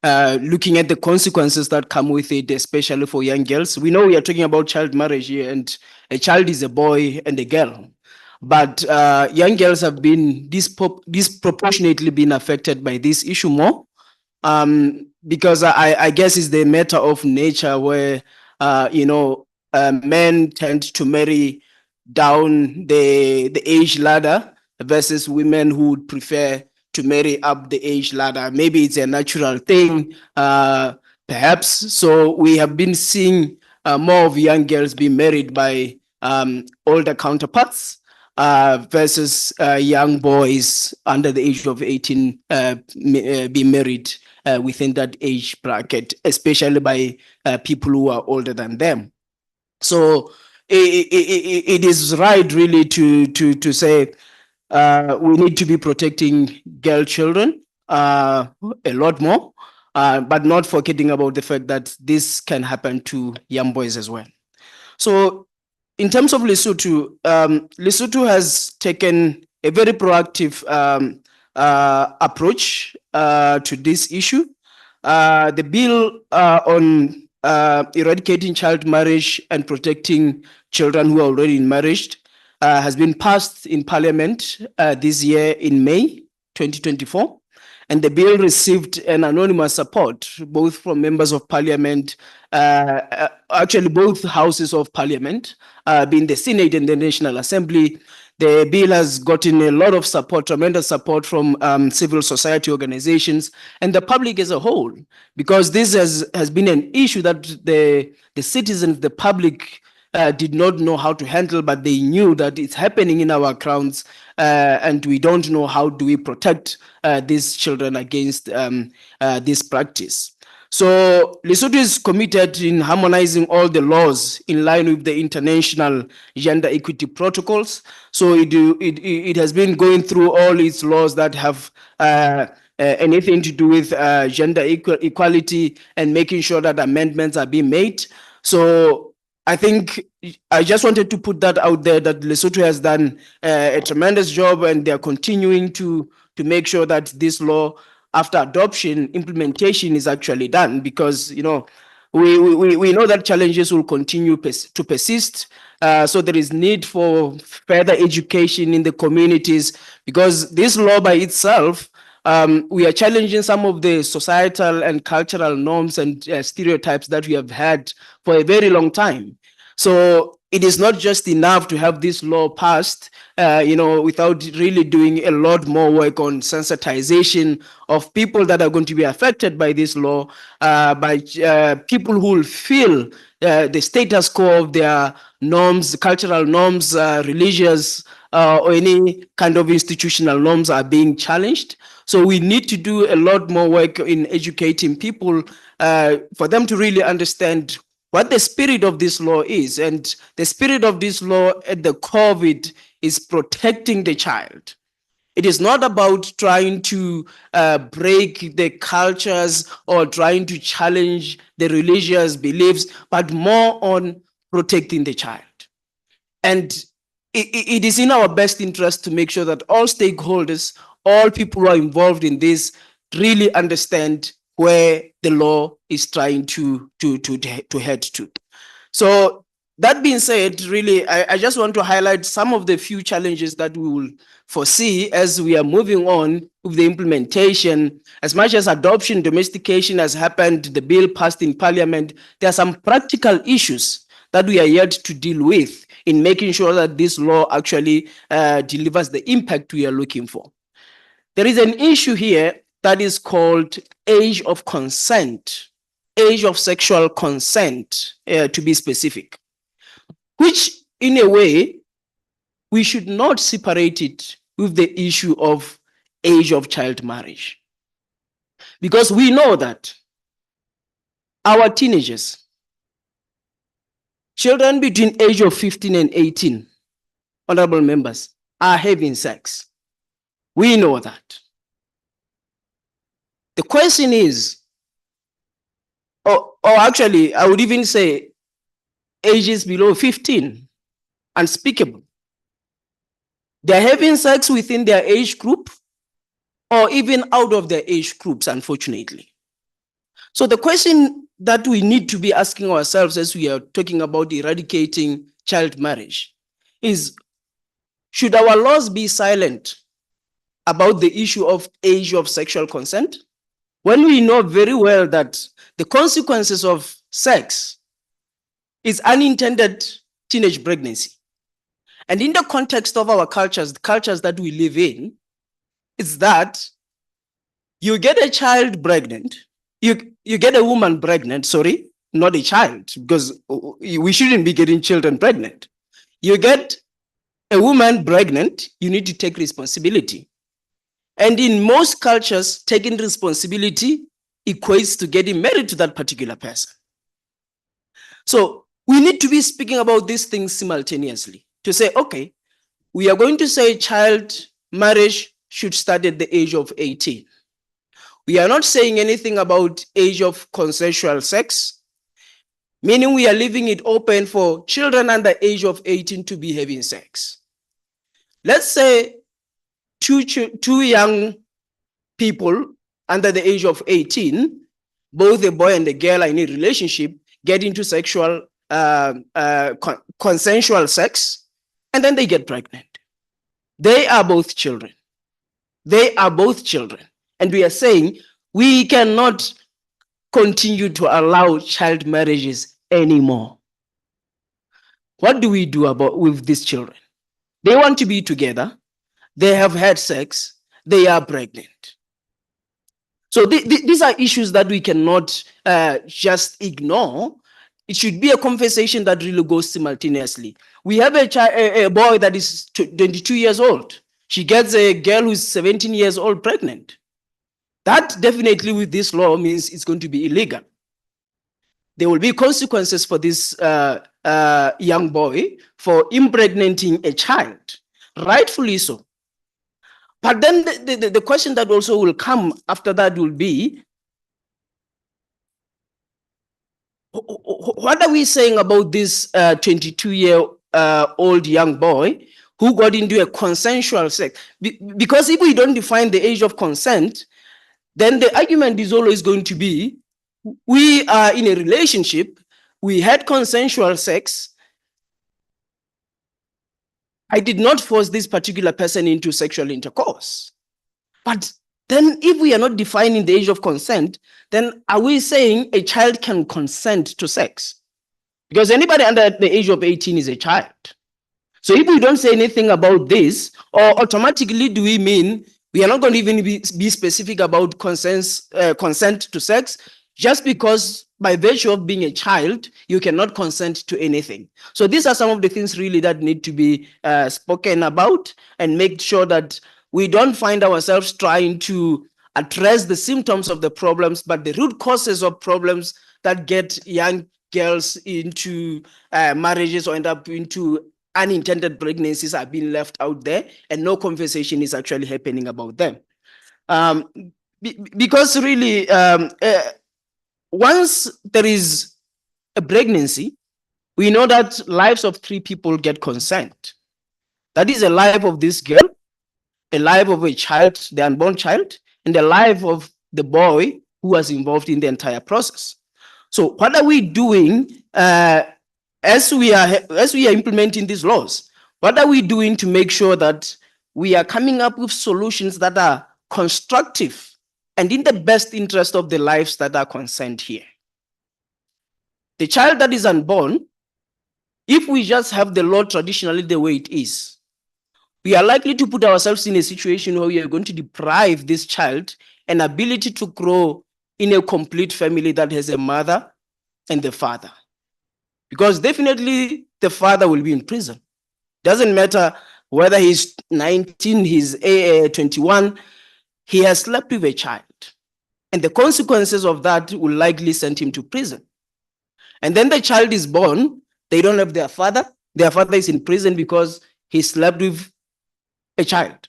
Looking at the consequences that come with it, especially for young girls, we know we are talking about child marriage here, and a child is a boy and a girl. But young girls have been disproportionately been affected by this issue more. Because I guess it's the matter of nature where, men tend to marry down the age ladder versus women who would prefer to marry up the age ladder. Maybe it's a natural thing, perhaps. So we have been seeing more of young girls being married by older counterparts versus young boys under the age of 18 being married within that age bracket, especially by people who are older than them. So it is right really to say we need to be protecting girl children a lot more, but not forgetting about the fact that this can happen to young boys as well. So in terms of Lesotho, Lesotho has taken a very proactive approach to this issue. The bill on eradicating child marriage and protecting children who are already in marriage has been passed in Parliament this year in May 2024. And the bill received an anonymous support, both from members of Parliament, actually both houses of Parliament, being the Senate and the National Assembly. The bill has gotten a lot of support, tremendous support from civil society organizations and the public as a whole, because this has been an issue that the citizens, the public did not know how to handle, but they knew that it's happening in our grounds, and we don't know how do we protect these children against this practice. So Lesotho is committed in harmonizing all the laws in line with the international gender equity protocols. So it has been going through all its laws that have anything to do with gender equality and making sure that amendments are being made. So I think I just wanted to put that out there, that Lesotho has done a tremendous job, and they are continuing to make sure that this law, after adoption, implementation is actually done, because we know that challenges will continue to persist. So there is need for further education in the communities, because this law by itself, we are challenging some of the societal and cultural norms and stereotypes that we have had for a very long time. So it is not just enough to have this law passed, without really doing a lot more work on sensitization of people that are going to be affected by this law, by people who will feel the status quo of their norms, cultural norms, religious, or any kind of institutional norms are being challenged. So we need to do a lot more work in educating people for them to really understand what the spirit of this law is. And the spirit of this law at the core of it is protecting the child. It is not about trying to break the cultures or trying to challenge the religious beliefs, but more on protecting the child. And it is in our best interest to make sure that all stakeholders, all people who are involved in this, really understand where the law is trying to head to. So that being said, really, I just want to highlight some of the few challenges that we will foresee as we are moving on with the implementation. As much as adoption, domestication has happened, the bill passed in Parliament, there are some practical issues that we are yet to deal with in making sure that this law actually delivers the impact we are looking for. There is an issue here that is called age of consent, age of sexual consent, to be specific, which in a way, we should not separate it with the issue of age of child marriage. Because we know that our teenagers, children between age of 15 and 18, honorable members, are having sex. We know that. The question is, or actually, I would even say ages below 15, unspeakable. They're having sex within their age group or even out of their age groups, unfortunately. So the question that we need to be asking ourselves as we are talking about eradicating child marriage is, should our laws be silent about the issue of age of sexual consent, when we know very well that the consequences of sex is unintended teenage pregnancy? And in the context of our cultures, the cultures that we live in, it's that you get a child pregnant, you get a woman pregnant, sorry, not a child, because we shouldn't be getting children pregnant. You get a woman pregnant, you need to take responsibility. And in most cultures, taking responsibility equates to getting married to that particular person. So we need to be speaking about these things simultaneously to say, okay, we are going to say child marriage should start at the age of 18. We are not saying anything about age of consensual sex, meaning we are leaving it open for children under age of 18 to be having sex. Let's say two young people under the age of 18, both a boy and a girl are in a relationship, get into sexual consensual sex, and then they get pregnant. They are both children. They are both children. And we are saying we cannot continue to allow child marriages anymore. What do we do with these children? They want to be together. They have had sex. They are pregnant. So these are issues that we cannot just ignore. It should be a conversation that really goes simultaneously. We have a boy that is 22 years old. She gets a girl who's 17 years old pregnant. That definitely with this law means it's going to be illegal. There will be consequences for this young boy for impregnating a child, rightfully so. But then the question that also will come after that will be, what are we saying about this 22-year-old young boy who got into a consensual sex? Because if we don't define the age of consent, then the argument is always going to be, we are in a relationship, we had consensual sex, I did not force this particular person into sexual intercourse. But then if we are not defining the age of consent, then are we saying a child can consent to sex? Because anybody under the age of 18 is a child. So if we don't say anything about this, or automatically do we mean we are not going to even be specific about consent to sex, just because by virtue of being a child, you cannot consent to anything. So these are some of the things really that need to be spoken about, and make sure that we don't find ourselves trying to address the symptoms of the problems, but the root causes of problems that get young girls into marriages or end up into unintended pregnancies are being left out there, and no conversation is actually happening about them. Because really, once there is a pregnancy, we know that lives of 3 people get consent. That is a life of this girl, a life of a child, the unborn child, and the life of the boy who was involved in the entire process. So what are we doing as we are implementing these laws? What are we doing to make sure that we are coming up with solutions that are constructive and in the best interest of the lives that are concerned here? The child that is unborn, if we just have the law traditionally the way it is, we are likely to put ourselves in a situation where we are going to deprive this child an ability to grow in a complete family that has a mother and the father. Because definitely the father will be in prison. Doesn't matter whether he's 19, he's 21, he has slept with a child. And the consequences of that will likely send him to prison. And then the child is born, they don't have their father is in prison because he slept with a child.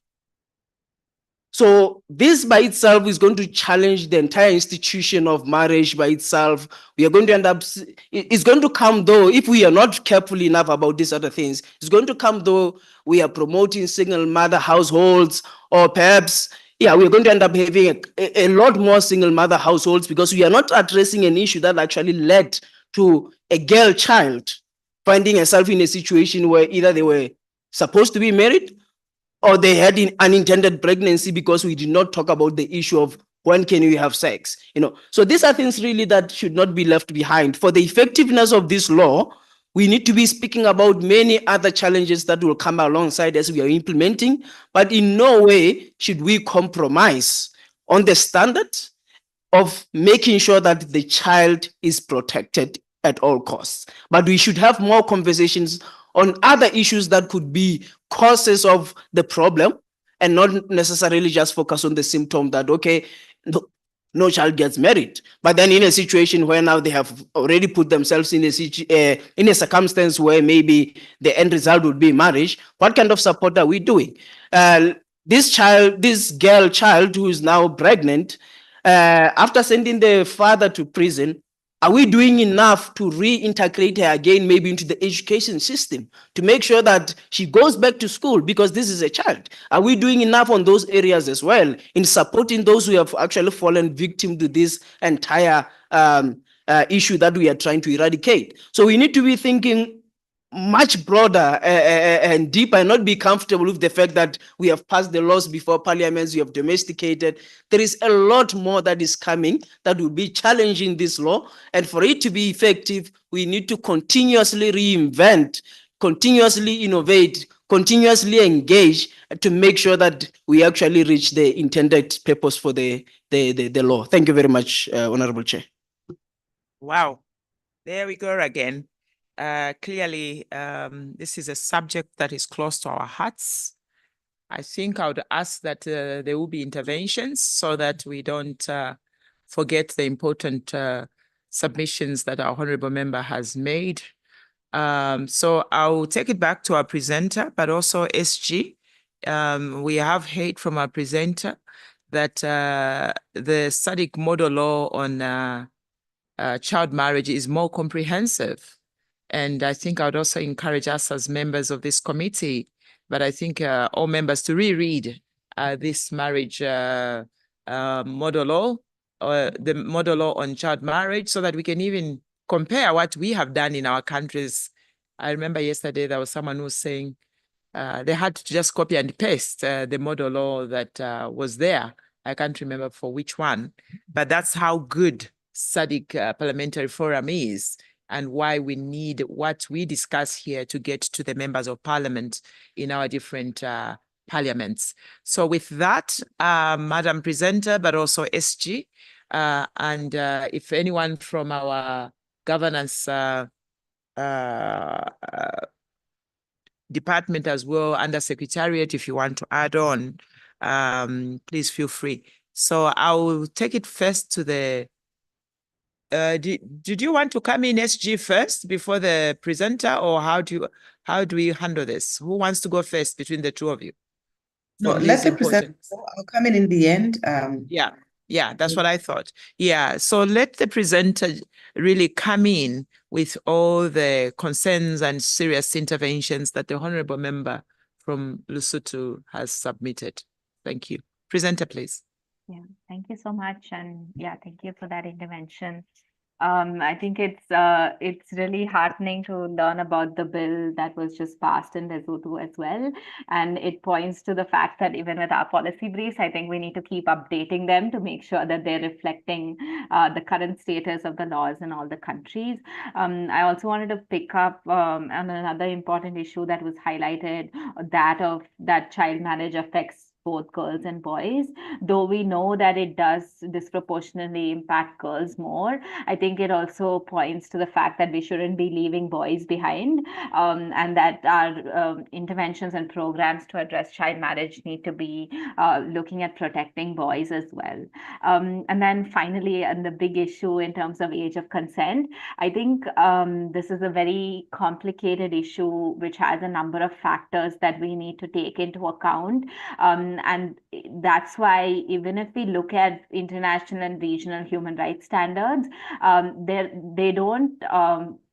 So this by itself is going to challenge the entire institution of marriage by itself. We are going to end up, it's going to come though, if we are not careful enough about these other things, it's going to come though we are promoting single mother households, or perhaps, yeah, we're going to end up having a lot more single mother households, because we are not addressing an issue that actually led to a girl child finding herself in a situation where either they were supposed to be married or they had an unintended pregnancy, because we did not talk about the issue of when can we have sex. So these are things really that should not be left behind. For the effectiveness of this law, we need to be speaking about many other challenges that will come alongside as we are implementing, but in no way should we compromise on the standard of making sure that the child is protected at all costs. But we should have more conversations on other issues that could be causes of the problem, and not necessarily just focus on the symptom that, okay, no child gets married. But then in a situation where now they have already put themselves in a circumstance where maybe the end result would be marriage, what kind of support are we doing? This girl child who is now pregnant, after sending the father to prison, are we doing enough to reintegrate her again, maybe into the education system, to make sure that she goes back to school, because this is a child? Are we doing enough on those areas as well in supporting those who have actually fallen victim to this entire issue that we are trying to eradicate? So we need to be thinking much broader and deeper, and not be comfortable with the fact that we have passed the laws before parliaments, we have domesticated. There is a lot more that is coming that will be challenging this law, and for it to be effective, we need to continuously reinvent, continuously innovate, continuously engage to make sure that we actually reach the intended purpose for the law. Thank you very much, Honorable Chair. Wow, there we go again. Clearly, this is a subject that is close to our hearts. I think I would ask that there will be interventions so that we don't forget the important submissions that our honorable member has made. So I'll take it back to our presenter, but also SG. We have heard from our presenter that the SADC model law on child marriage is more comprehensive. And I think I would also encourage us as members of this committee, but I think all members to reread this marriage model law, or the model law on child marriage, so that we can even compare what we have done in our countries. I remember yesterday there was someone who was saying they had to just copy and paste the model law that was there. I can't remember for which one, but that's how good SADC Parliamentary Forum is, and why we need what we discuss here to get to the members of parliament in our different parliaments. So with that, Madam Presenter, but also SG, and if anyone from our governance department as well, under Secretariat, if you want to add on, please feel free. So I'll take it first to the did you want to come in, SG, first before the presenter, or how do we handle this? Who wants to go first between the two of you? No, let the presenter go. I'll come in the end. Yeah, that's what I thought. Yeah, so let the presenter really come in with all the concerns and serious interventions that the honorable member from Lesotho has submitted. Thank you. Presenter, please. Yeah, thank you so much. And yeah, thank you for that intervention. I think it's really heartening to learn about the bill that was just passed in Lesotho as well. And it points to the fact that even with our policy briefs, I think we need to keep updating them to make sure that they're reflecting the current status of the laws in all the countries. I also wanted to pick up on another important issue that was highlighted, that child marriage affects both girls and boys. Though we know that it does disproportionately impact girls more, I think it also points to the fact that we shouldn't be leaving boys behind, and that our interventions and programs to address child marriage need to be looking at protecting boys as well. And then finally, and the big issue in terms of age of consent, I think this is a very complicated issue which has a number of factors that we need to take into account. And that's why even if we look at international and regional human rights standards, they don't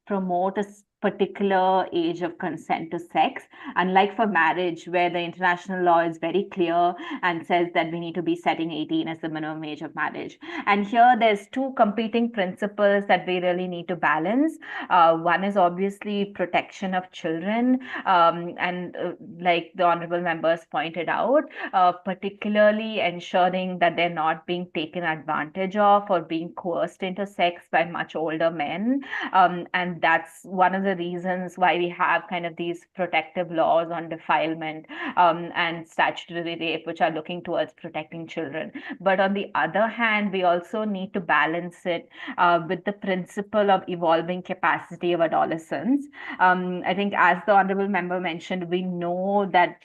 promote a particular age of consent to sex, unlike for marriage, where the international law is very clear and says that we need to be setting 18 as the minimum age of marriage. And here there's two competing principles that we really need to balance. One is obviously protection of children, and like the honorable members pointed out, particularly ensuring that they're not being taken advantage of or being coerced into sex by much older men. And that's one of the reasons why we have kind of these protective laws on defilement and statutory rape, which are looking towards protecting children. But on the other hand, we also need to balance it with the principle of evolving capacity of adolescents. I think, as the honorable member mentioned, we know that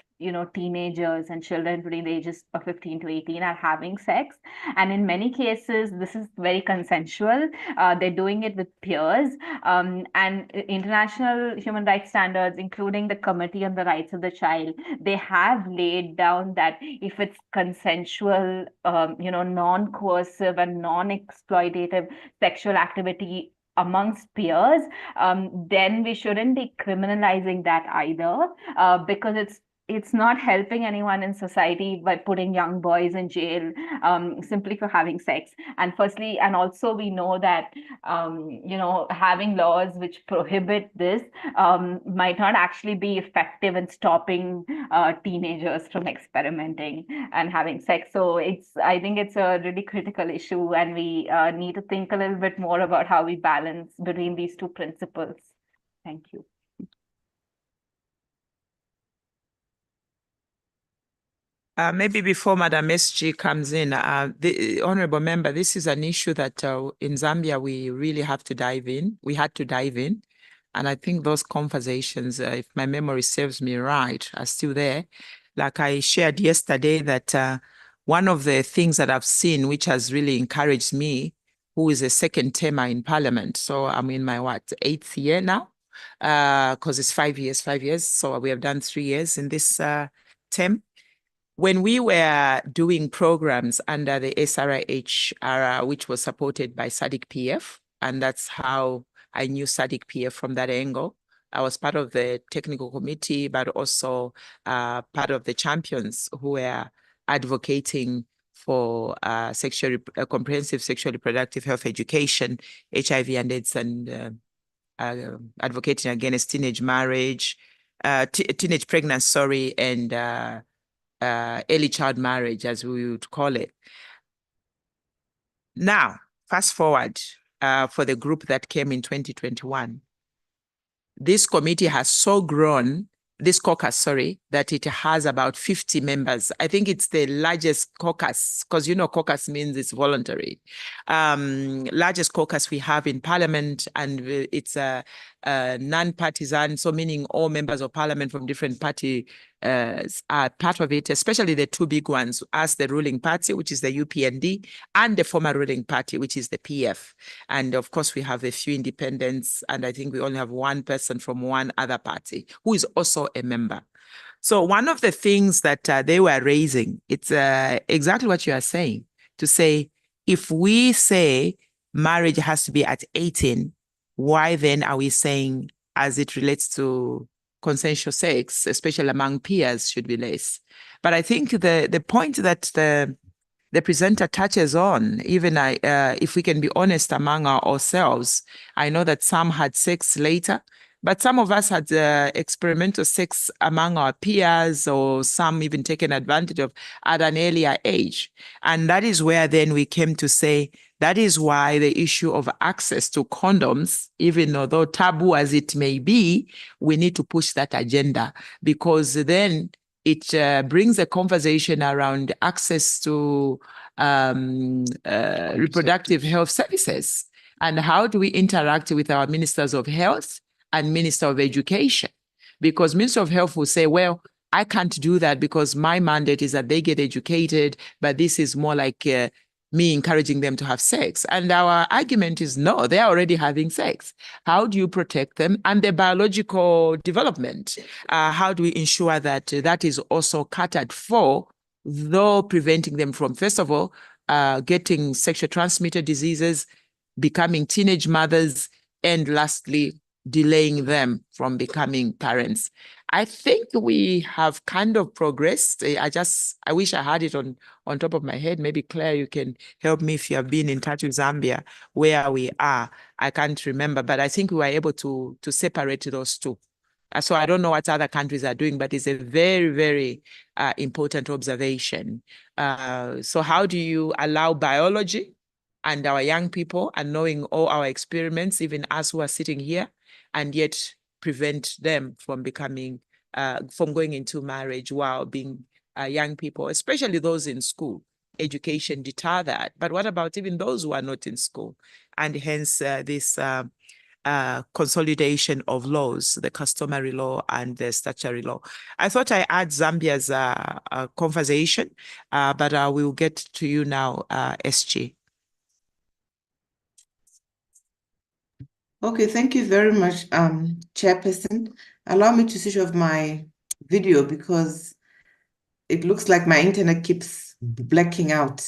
teenagers and children between the ages of 15 to 18 are having sex. And in many cases, this is very consensual. They're doing it with peers. And international human rights standards, including the Committee on the Rights of the Child, they have laid down that if it's consensual, non-coercive and non-exploitative sexual activity amongst peers, then we shouldn't be criminalizing that either, because it's not helping anyone in society by putting young boys in jail simply for having sex. And also we know that having laws which prohibit this might not actually be effective in stopping teenagers from experimenting and having sex. So I think it's a really critical issue, and we need to think a little bit more about how we balance between these two principles. Thank you. Maybe before Madam SG comes in, the honorable member, this is an issue that in Zambia we really have to dive in. We had to dive in. And I think those conversations, if my memory serves me right, are still there. Like I shared yesterday that one of the things that I've seen, which has really encouraged me, who is a second termer in Parliament. So I'm in my, 8th year now? Because it's 5 years. So we have done 3 years in this term. When we were doing programs under the SRIH era, which was supported by SADC PF, and that's how I knew SADC PF from that angle. I was part of the technical committee, but also part of the champions who were advocating for comprehensive sexual reproductive health education, HIV and AIDS, and advocating against teenage marriage, teenage pregnancy, and early child marriage, as we would call it. Now, fast forward for the group that came in 2021. This committee has so grown, this caucus, that it has about 50 members. I think it's the largest caucus, because caucus means it's voluntary. Largest caucus we have in Parliament, and it's a non-partisan, so meaning all members of Parliament from different parties are part of it, especially the two big ones, as the ruling party, which is the UPND, and the former ruling party, which is the PF. And of course, we have a few independents, and I think we only have one person from one other party who is also a member. So one of the things that they were raising, it's exactly what you are saying, to say, if we say marriage has to be at 18, why then are we saying, as it relates to consensual sex, especially among peers, should be less? But I think the point that the presenter touches on, even if we can be honest among ourselves, I know that some had sex later, but some of us had experimental sex among our peers, or some even taken advantage of at an earlier age. And that is where then we came to say, that is why the issue of access to condoms, even although taboo as it may be, we need to push that agenda, because then it brings a conversation around access to reproductive health services. And how do we interact with our ministers of health and Minister of Education? Because Minister of Health will say, well, I can't do that because my mandate is that they get educated, but this is more like me encouraging them to have sex. And our argument is, no, they're already having sex. How do you protect them? And their biological development, how do we ensure that that is also catered for, though preventing them from, first of all, getting sexually transmitted diseases, becoming teenage mothers, and lastly, delaying them from becoming parents. I think we have kind of progressed. I wish I had it on top of my head. Maybe Claire, you can help me if you have been in touch with Zambia, where we are. I can't remember, but I think we were able to separate those two. So I don't know what other countries are doing, but it's a very, very important observation. So how do you allow biology and our young people, and knowing all our experiments, even us who are sitting here, and yet prevent them from becoming, from going into marriage while being young people, especially those in school? Education deter that. But what about even those who are not in school? And hence this consolidation of laws, the customary law and the statutory law. I thought I add Zambia's conversation, but I will get to you now, SG. Okay, thank you very much, Chairperson. Allow me to switch off my video because it looks like my internet keeps blacking out.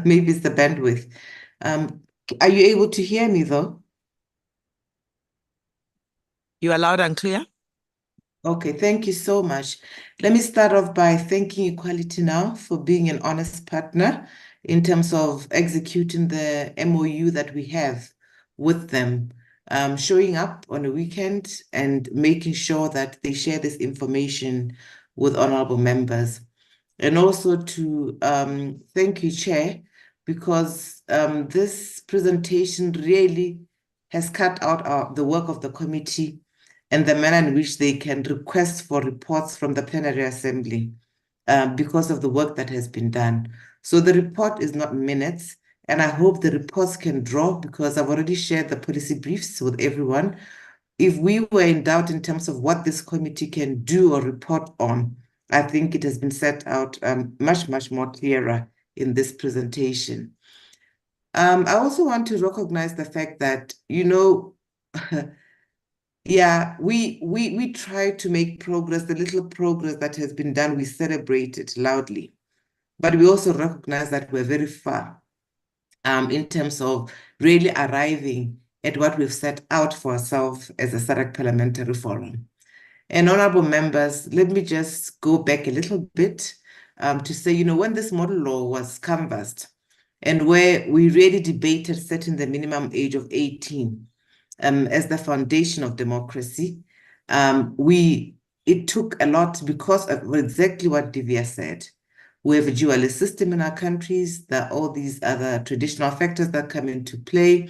Maybe it's the bandwidth. Are you able to hear me though? You are loud and clear? Okay, thank you so much. Let me start off by thanking Equality Now for being an honest partner in terms of executing the MOU that we have with them, showing up on a weekend and making sure that they share this information with honorable members. And also to thank you, Chair, because this presentation really has cut out the work of the committee and the manner in which they can request for reports from the plenary assembly. because of the work that has been done. So the report is not minutes, and I hope the reports can draw, because I've already shared the policy briefs with everyone. If we were in doubt in terms of what this committee can do or report on, I think it has been set out much, much more clearer in this presentation. I also want to recognize the fact that, yeah, we try to make progress. The little progress that has been done, we celebrate it loudly. But we also recognize that we're very far in terms of really arriving at what we've set out for ourselves as a SADC Parliamentary Forum. And honorable members, let me just go back a little bit to say, when this model law was canvassed and where we really debated setting the minimum age of 18 as the foundation of democracy, it took a lot because of exactly what Divya said. We have a dualist system in our countries. There are all these other traditional factors that come into play.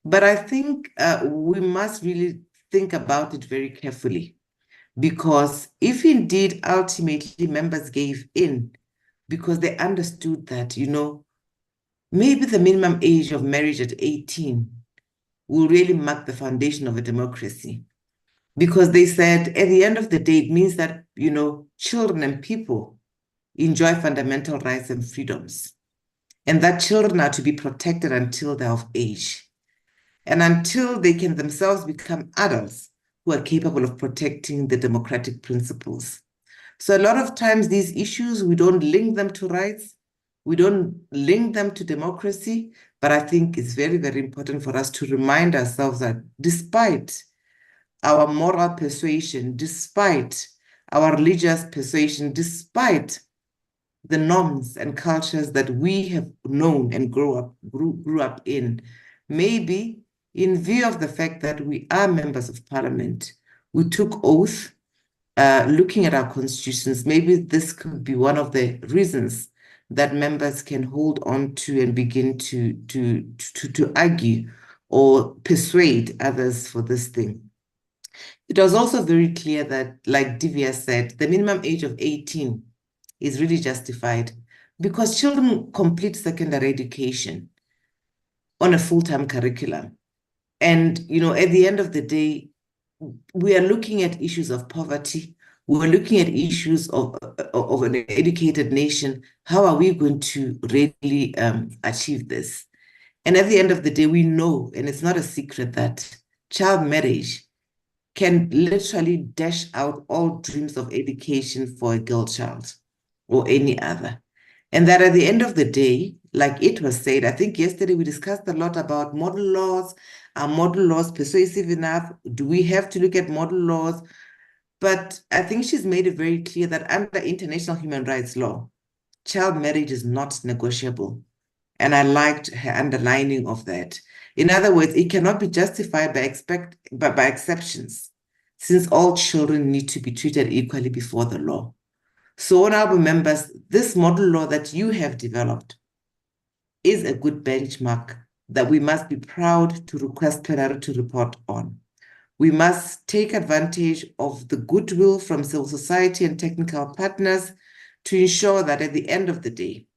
But I think we must really think about it very carefully, because if indeed ultimately members gave in because they understood that, maybe the minimum age of marriage at 18 will really mark the foundation of a democracy. Because they said at the end of the day, it means that, children and people enjoy fundamental rights and freedoms, and that children are to be protected until they're of age, and until they can themselves become adults who are capable of protecting the democratic principles. So a lot of times these issues, we don't link them to rights, we don't link them to democracy, but I think it's very, very important for us to remind ourselves that despite our moral persuasion, despite our religious persuasion, despite the norms and cultures that we have known and grew up in, maybe in view of the fact that we are members of parliament, we took oath, looking at our constitutions, maybe this could be one of the reasons that members can hold on to and begin to argue or persuade others for this thing. It was also very clear that, like Divya said, the minimum age of 18 is really justified because children complete secondary education on a full-time curriculum. And, at the end of the day, we are looking at issues of poverty. We're looking at issues of an educated nation. How are we going to really achieve this? And at the end of the day, we know, and it's not a secret, that child marriage can literally dash out all dreams of education for a girl child or any other. And that at the end of the day, like it was said, I think yesterday we discussed a lot about model laws. Are model laws persuasive enough? Do we have to look at model laws? But I think she's made it very clear that under international human rights law, child marriage is not negotiable. And I liked her underlining of that. In other words, it cannot be justified by exceptions, since all children need to be treated equally before the law. So, honorable members, this model law that you have developed is a good benchmark that we must be proud to request plenary to report on. We must take advantage of the goodwill from civil society and technical partners to ensure that at the end of the day,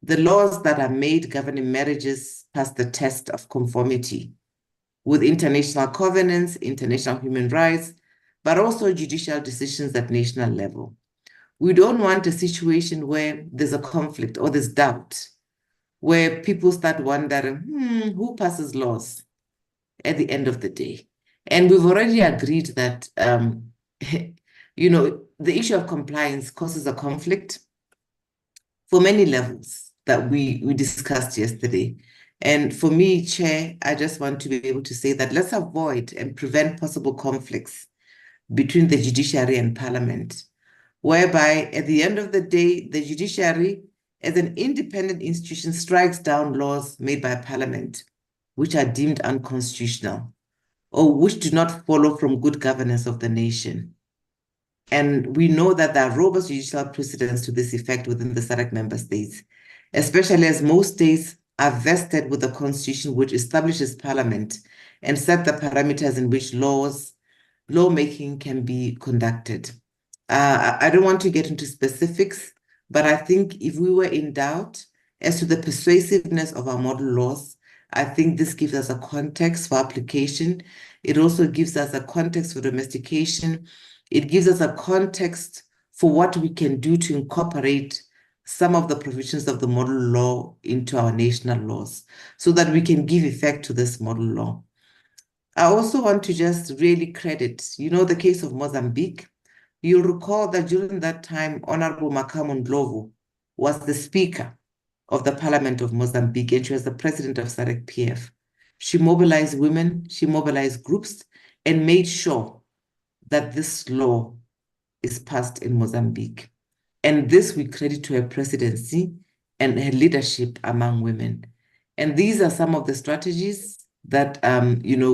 the laws that are made governing marriages pass the test of conformity with international covenants, international human rights, but also judicial decisions at national level. We don't want a situation where there's a conflict or there's doubt, where people start wondering, who passes laws at the end of the day? And we've already agreed that, the issue of compliance causes a conflict for many levels that we discussed yesterday. And for me, Chair, I just want to be able to say that let's avoid and prevent possible conflicts between the judiciary and parliament, whereby at the end of the day, the judiciary as an independent institution strikes down laws made by parliament, which are deemed unconstitutional or which do not follow from good governance of the nation. And we know that there are robust judicial precedents to this effect within the SADC member states, especially as most states are vested with a constitution which establishes parliament and set the parameters in which lawmaking can be conducted. I don't want to get into specifics, But I think if we were in doubt as to the persuasiveness of our model laws, I think this gives us a context for application. It also gives us a context for domestication. It gives us a context for what we can do to incorporate some of the provisions of the model law into our national laws so that we can give effect to this model law. I also want to just really credit, the case of Mozambique. You'll recall that during that time, Honorable Makamo Ndlovu was the Speaker of the Parliament of Mozambique, and she was the president of Rpmloc. She mobilized women, she mobilized groups, and made sure that this law is passed in Mozambique. And this we credit to her presidency and her leadership among women. And these are some of the strategies that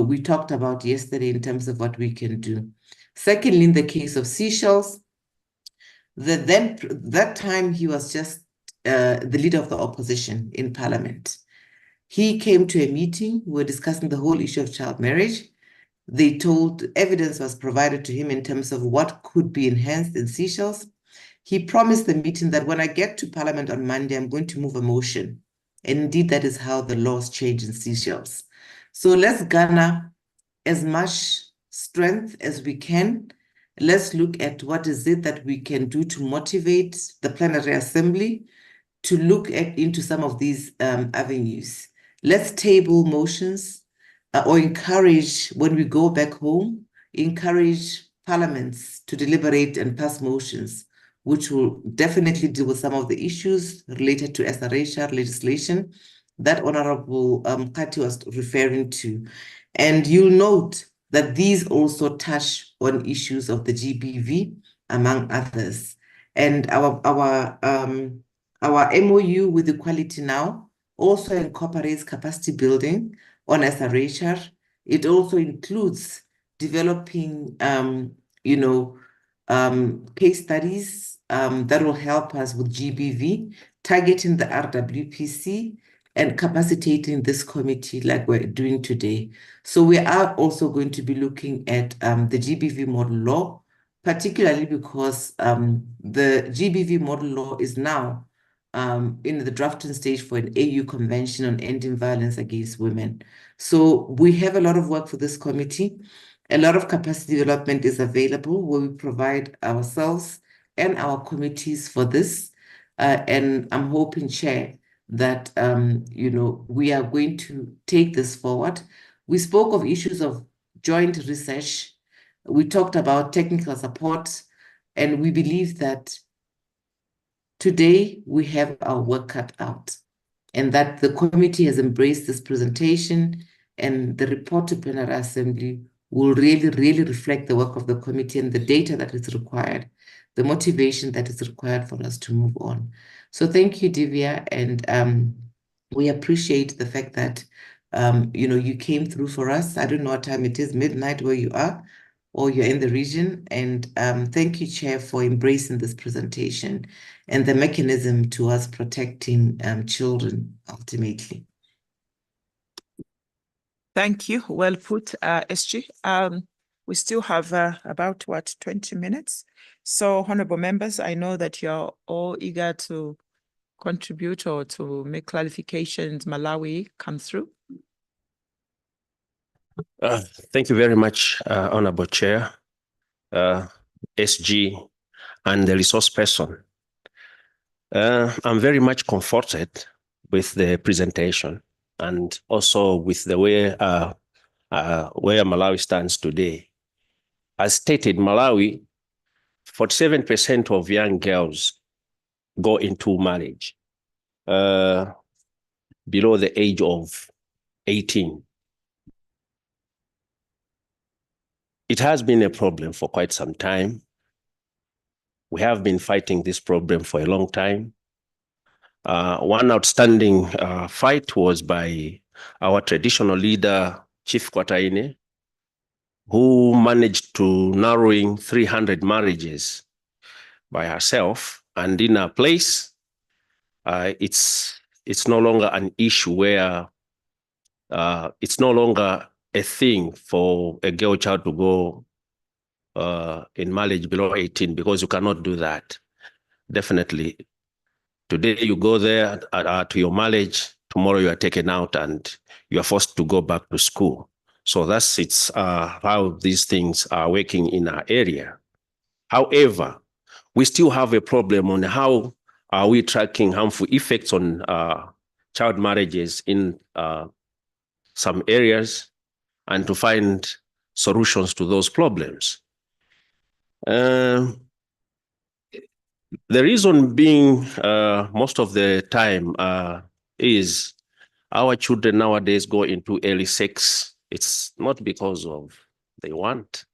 we talked about yesterday in terms of what we can do. Secondly, in the case of Seychelles, that time he was just the leader of the opposition in parliament. He came to a meeting. We were discussing the whole issue of child marriage. Evidence was provided to him in terms of what could be enhanced in Seychelles. He promised the meeting that when I get to parliament on Monday, I'm going to move a motion. And indeed, that is how the laws change in Seychelles. So let's garner as much strength as we can. Let's look at what is it that we can do to motivate the plenary assembly to look into some of these avenues. Let's table motions or encourage, when we go back home, encourage parliaments to deliberate and pass motions, which will definitely deal with some of the issues related to SRHR legislation that Honorable Kati was referring to. And you'll note that these also touch on issues of the GBV, among others. And our MOU with Equality Now also incorporates capacity building on SRHR. It also includes developing, case studies that will help us with GBV, targeting the RWPC, and capacitating this committee like we're doing today. So we are also going to be looking at the GBV model law, particularly because the GBV model law is now in the drafting stage for an AU Convention on Ending Violence Against Women. So we have a lot of work for this committee. A lot of capacity development is available where we provide ourselves and our committees for this. And I'm hoping, Chair, that we are going to take this forward. We spoke of issues of joint research. We talked about technical support, and we believe that today we have our work cut out, and that the committee has embraced this presentation, and the report to plenary assembly will really reflect the work of the committee and the data that is required, the motivation that is required for us to move on. So thank you, Divya, and we appreciate the fact that you came through for us. I don't know what time it is, midnight where you are, or you're in the region. And thank you, Chair, for embracing this presentation and the mechanism to us protecting children ultimately. Thank you. Well put, SG. We still have about 20 minutes. So, honorable members, I know that you're all eager to contribute or to make clarifications. Malawi, come through. Thank you very much, Honorable Chair, SG, and the resource person. I'm very much comforted with the presentation and also with the way where Malawi stands today. As stated, Malawi, 47% of young girls go into marriage below the age of 18. It has been a problem for quite some time. We have been fighting this problem for a long time. One outstanding fight was by our traditional leader, Chief Kwataine, who managed to narrowing 300 marriages by herself. And in her place, it's no longer an issue where it's no longer a thing for a girl child to go in marriage below 18, because you cannot do that. Definitely, Today you go there to your mileage, tomorrow you are taken out and you are forced to go back to school. So it's how these things are working in our area. However, we still have a problem on how are we tracking harmful effects on child marriages in some areas and to find solutions to those problems. The reason being most of the time is our children nowadays go into early sex. It's not because of they want,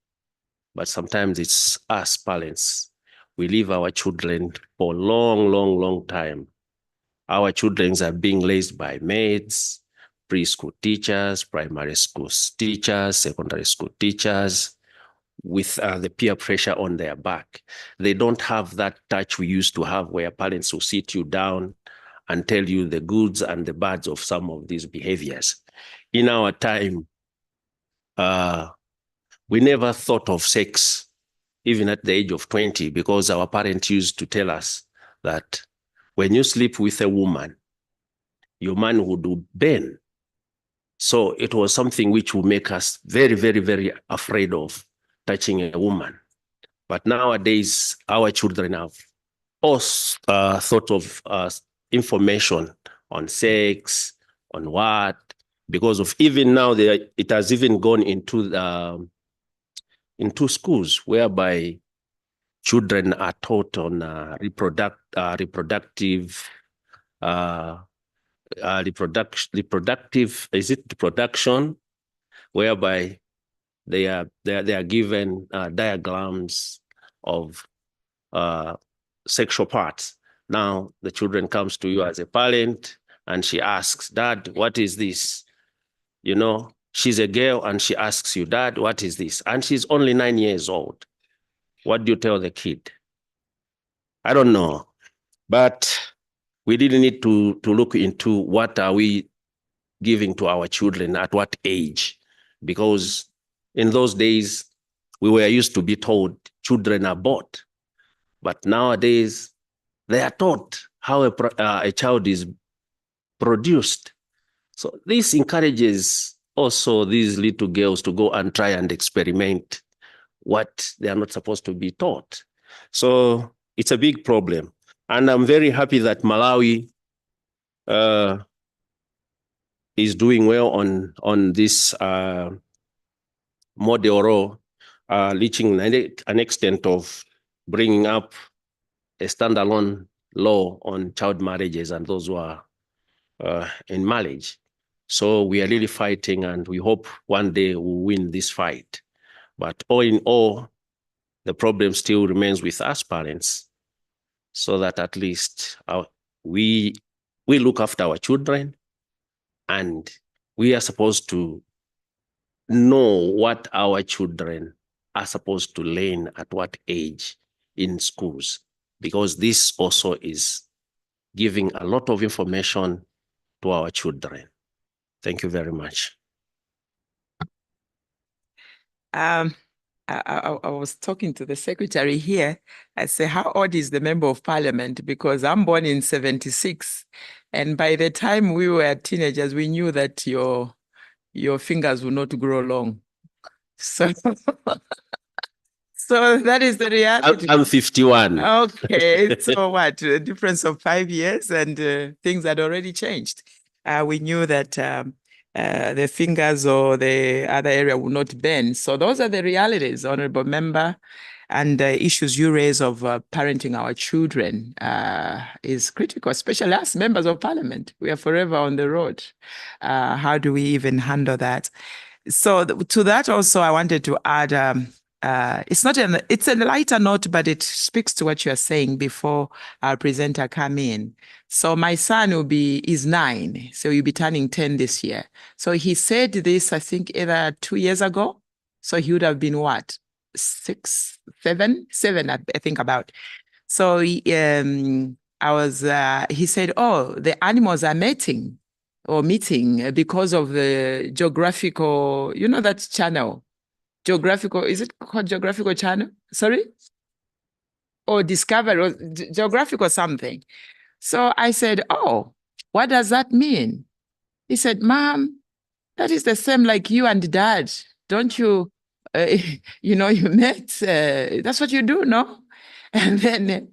but sometimes it's us parents. We leave our children for a long time. Our children are being raised by maids, preschool teachers, primary school teachers, secondary school teachers, with the peer pressure on their back. They don't have that touch we used to have where parents will sit you down and tell you the goods and the bads of some of these behaviors. In our time, we never thought of sex, even at the age of 20, because our parents used to tell us that when you sleep with a woman, your man would burn. So it was something which would make us very afraid of touching a woman. But nowadays, our children have all sort of information on sex, on what, because of even now, it has even gone into schools whereby children are taught on reproductive, is it reproduction, whereby they are given diagrams of sexual parts. Now the children comes to you as a parent and she asks, Dad, what is this? You know, she's a girl and she asks you, Dad, what is this? And she's only 9 years old. What do you tell the kid? I don't know. But we didn't need to look into what are we giving to our children at what age, because in those days we were used to be told children are bought, but nowadays they are taught how a child is produced. So this encourages also these little girls to go and try and experiment what they are not supposed to be taught. So it's a big problem. And I'm very happy that Malawi is doing well on this model law, reaching an extent of bringing up a standalone law on child marriages and those who are in marriage. So we are really fighting and we hope one day we'll win this fight. But all in all, the problem still remains with us parents, so that at least we look after our children and we are supposed to know what our children are supposed to learn at what age in schools, because this also is giving a lot of information to our children. Thank you very much. I was talking to the secretary here. I say, how old is the member of parliament? Because I'm born in 76. And by the time we were teenagers, we knew that your fingers will not grow long. So, so that is the reality. I'm 51. Okay, so what? A difference of 5 years and things had already changed. We knew that the fingers or the other area will not bend. So those are the realities, Honorable Member. And the issues you raise of parenting our children is critical, especially us members of parliament. We are forever on the road. How do we even handle that? So to that also, I wanted to add, it's a lighter note, but it speaks to what you are saying before our presenter come in. So my son is 9, so he'll be turning 10 this year. So he said this, I think, either 2 years ago. So he would have been what? 6, 7, I think about. So he said, oh, the animals are mating or meeting because of the geographical, you know, that channel, geographical, is it called geographical channel? Sorry? Or Discovery or geographical something. So I said, oh, what does that mean? He said, Mom, that is the same like you and Dad. Don't you, you met, that's what you do, no? And then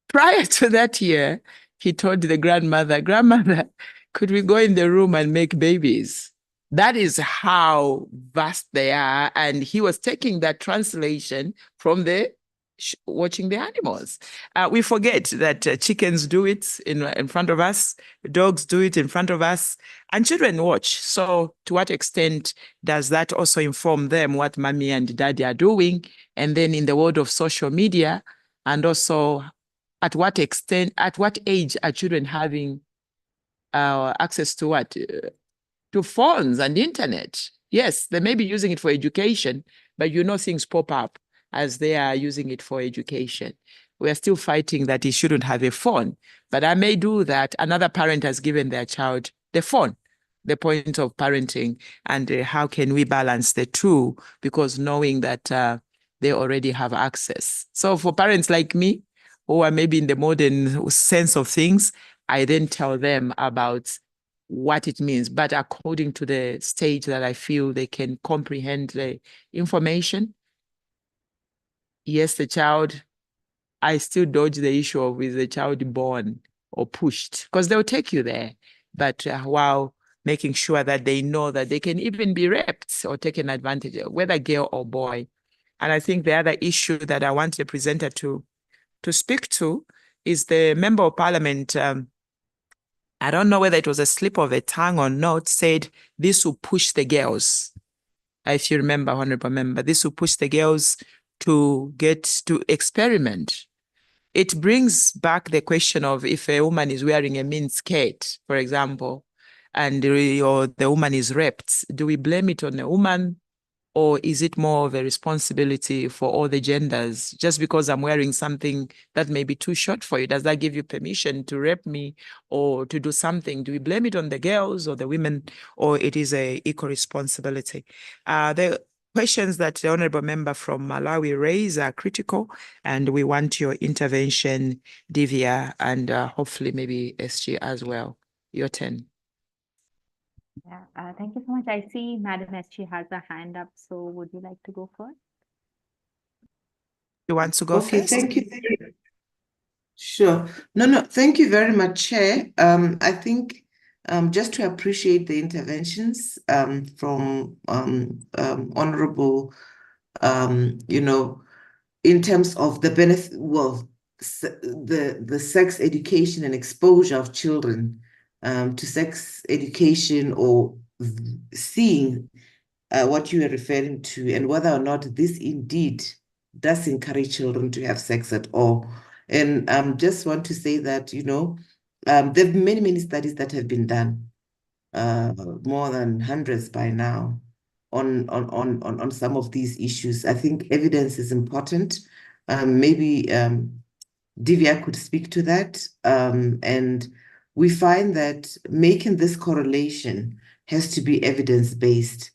prior to that year, he told the grandmother, Grandmother, could we go in the room and make babies? That is how vast they are. And he was taking that translation from the watching the animals. We forget that chickens do it in front of us, dogs do it in front of us, and children watch. So to what extent does that also inform them what mommy and daddy are doing? And then in the world of social media, and also at what extent, at what age are children having access to what? To phones and internet. Yes, they may be using it for education, but things pop up as they are using it for education. We are still fighting that he shouldn't have a phone, but I may do that. Another parent has given their child the phone, the point of parenting, and how can we balance the two? Because knowing that they already have access. So for parents like me, who are maybe in the modern sense of things, I then tell them about what it means, but according to the stage that I feel they can comprehend the information. Yes, I still dodge the issue of is the child born or pushed, because they'll take you there, but while making sure that they know that they can even be raped or taken advantage of, whether girl or boy. And I think the other issue that I want the presenter to speak to is the Member of Parliament, I don't know whether it was a slip of a tongue or not, said this will push the girls. If you remember, Honorable Member, this will push the girls to get to experiment. It brings back the question of if a woman is wearing a mini skirt, for example, and or the woman is raped, do we blame it on the woman? Or is it more of a responsibility for all the genders? Just because I'm wearing something that may be too short for you, does that give you permission to rape me or to do something? Do we blame it on the girls or the women, or it is a equal responsibility? The questions that the Honorable Member from Malawi raised are critical, and we want your intervention, Divya, and hopefully maybe SG as well. Your turn. Yeah, thank you so much. I see Madam SG has a hand up, so would you like to go first? You want to go Okay, first? thank you. Sure. No, thank you very much, Chair. I think just to appreciate the interventions from Honorable, in terms of the benefit, well, the sex education and exposure of children to sex education, or seeing what you are referring to, and whether or not this indeed does encourage children to have sex at all. And just want to say that, there have been many studies that have been done, more than hundreds by now, on some of these issues. I think evidence is important. Maybe Divya could speak to that. And we find that making this correlation has to be evidence-based,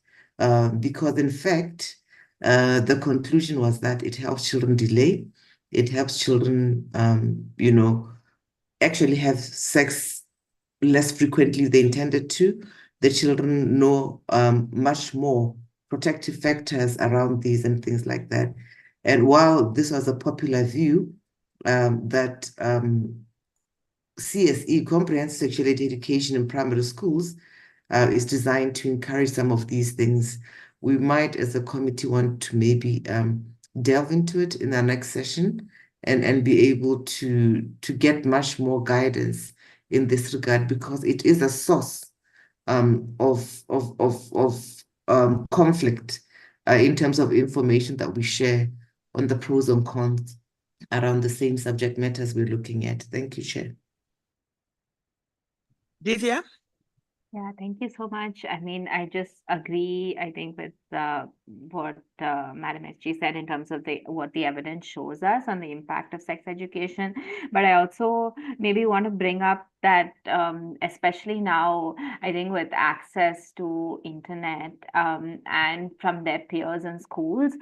because in fact, the conclusion was that it helps children delay, it helps children, actually have sex less frequently they intended to. The children know much more protective factors around these and things like that. And while this was a popular view, that CSE, Comprehensive Sexuality Education in primary schools, is designed to encourage some of these things, we might, as a committee, want to maybe delve into it in our next session and be able to get much more guidance in this regard, because it is a source of conflict in terms of information that we share on the pros and cons around the same subject matters we're looking at. Thank you, Chair. Divya? Yeah, thank you so much. I mean, I just agree, I think, with what Madam SG said in terms of what the evidence shows us on the impact of sex education. But I also maybe want to bring up that especially now, I think with access to internet and from their peers in schools,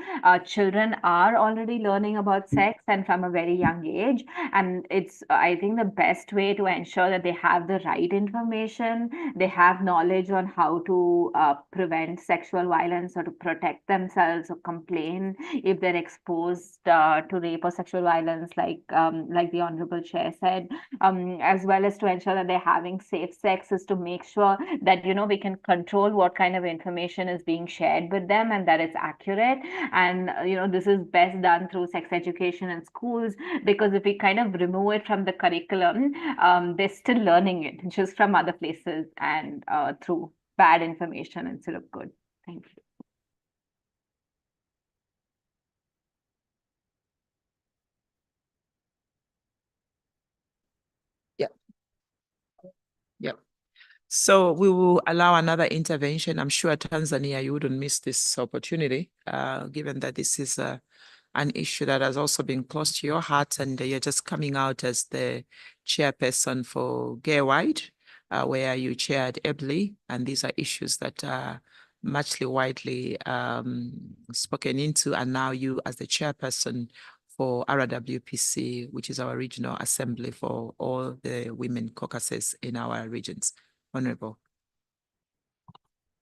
children are already learning about sex and from a very young age. And it's, I think, the best way to ensure that they have the right information, they have knowledge on how to prevent sexual violence or to protect themselves or complain if they're exposed to rape or sexual violence, like the Honorable Chair said, as well as to ensure that they're having safe sex, is to make sure that, you know, we can control what kind of information is being shared with them and that it's accurate. And, you know, this is best done through sex education in schools, because if we kind of remove it from the curriculum, they're still learning it just from other places and through bad information instead of good. Thank you. Yeah. So we will allow another intervention. I'm sure Tanzania, you wouldn't miss this opportunity, given that this is an issue that has also been close to your heart, and you're just coming out as the chairperson for Gay-Wide, where you chaired ably, and these are issues that are muchly widely spoken into, and now you as the chairperson for RWPC, which is our regional assembly for all the women caucuses in our regions. Honorable.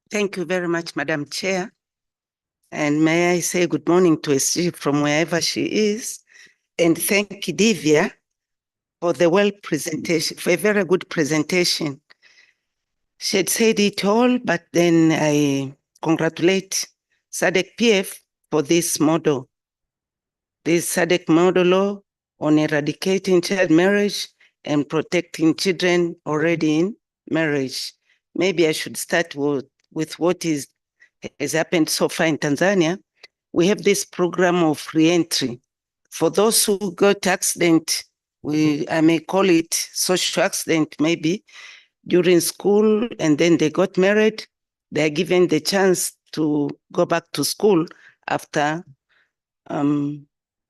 Thank you very much, Madam Chair. And may I say good morning to SG from wherever she is. And thank Divya for the presentation, for a very good presentation. She had said it all, but then I congratulate SADC PF for this model. This SADC model law on eradicating child marriage and protecting children already in marriage. Maybe I should start with what has happened so far in Tanzania. We have this program of re-entry. For those who got accident, I may call it social accident maybe, during school, and then they got married, they are given the chance to go back to school after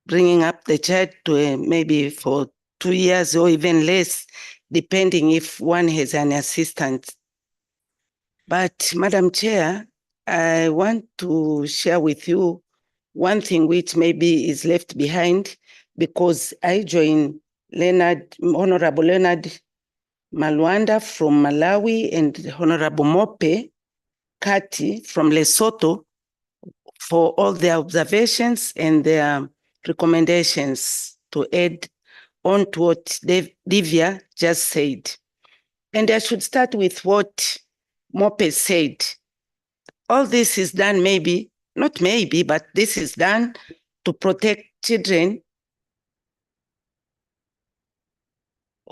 bringing up the child to maybe for 2 years or even less, depending if one has an assistant. But Madam Chair, I want to share with you one thing which maybe is left behind, because I joined Honorable Leonard Malwanda from Malawi and Honorable Mope Kati from Lesotho for all their observations and their recommendations to add on to what Divya just said. And I should start with what Mope said. All this is done not maybe, but this is done to protect children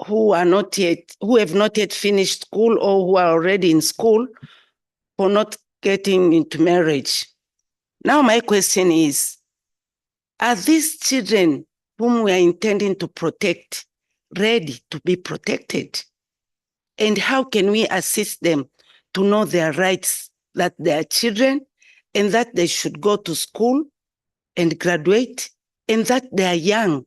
who have not yet finished school or who are already in school for not getting into marriage. Now my question is, are these children whom we are intending to protect ready to be protected? And how can we assist them to know their rights, that they are children and that they should go to school and graduate and that they are young?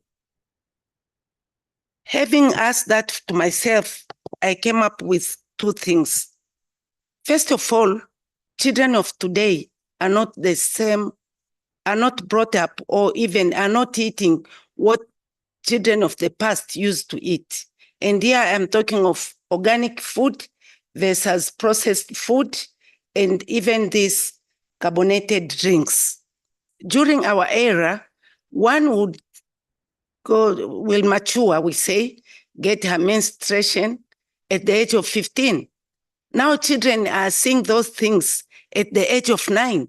Having asked that to myself, I came up with two things. First of all, children of today are not the same, are not brought up or even are not eating what children of the past used to eat. And here I'm talking of organic food versus processed food and even these carbonated drinks. During our era, one will mature, we say, get her menstruation at the age of 15. Now children are seeing those things at the age of 9.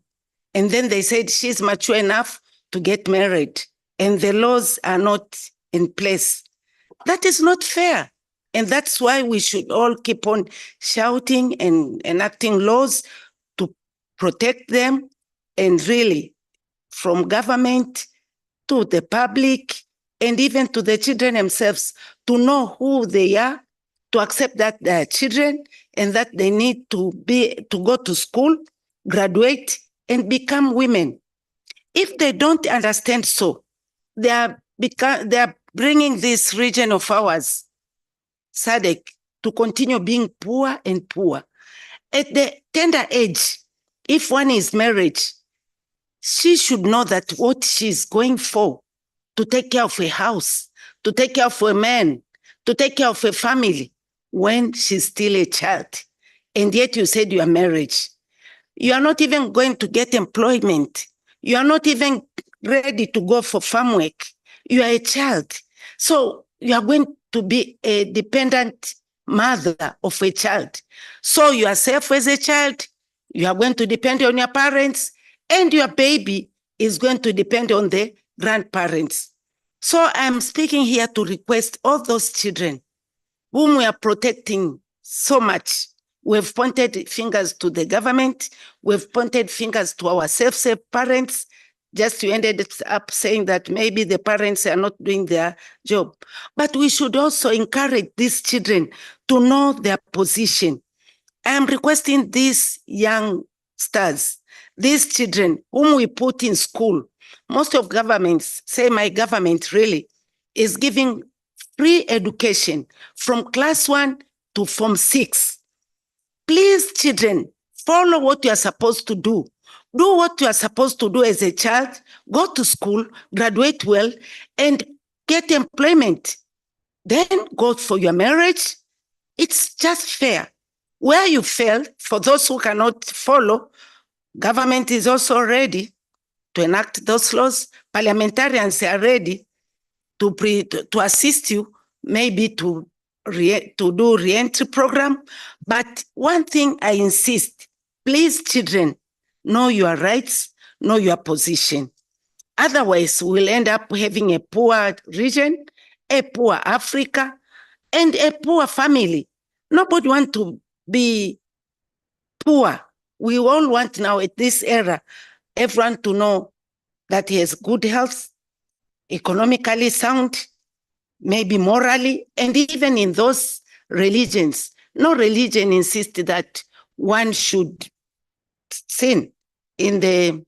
And then they said she's mature enough to get married and the laws are not in place. That is not fair. And that's why we should all keep on shouting and enacting laws to protect them, and really from government to the public and even to the children themselves to know who they are, to accept that they are children and that they need to go to school, graduate, and become women. If they don't understand so, they are bringing this region of ours, SADC, to continue being poor and poor. At the tender age, if one is married, she should know that what she's going for, to take care of a house, to take care of a man, to take care of a family, when she's still a child. And yet you said you are married. You are not even going to get employment. You are not even ready to go for farm work. You are a child. So you are going to be a dependent mother of a child. So yourself as a child, you are going to depend on your parents, and your baby is going to depend on the grandparents. So I'm speaking here to request all those children whom we are protecting so much. We've pointed fingers to the government. We've pointed fingers to ourselves as parents. Just you ended up saying that maybe the parents are not doing their job. But we should also encourage these children to know their position. I am requesting these youngsters, these children whom we put in school. Most of governments, say my government really, is giving free education from class 1 to form 6. Please, children, follow what you are supposed to do. Do what you are supposed to do as a child. Go to school, graduate well, and get employment. Then go for your marriage. It's just fair. Where you fail, for those who cannot follow, government is also ready to enact those laws. Parliamentarians are ready to assist you, maybe to do re-entry program. But one thing I insist, please, children, know your rights, know your position. Otherwise, we'll end up having a poor region, a poor Africa, and a poor family. Nobody wants to be poor. We all want now at this era, everyone to know that he has good health, economically sound, maybe morally, and even in those religions. No religion insists that one should sin. In the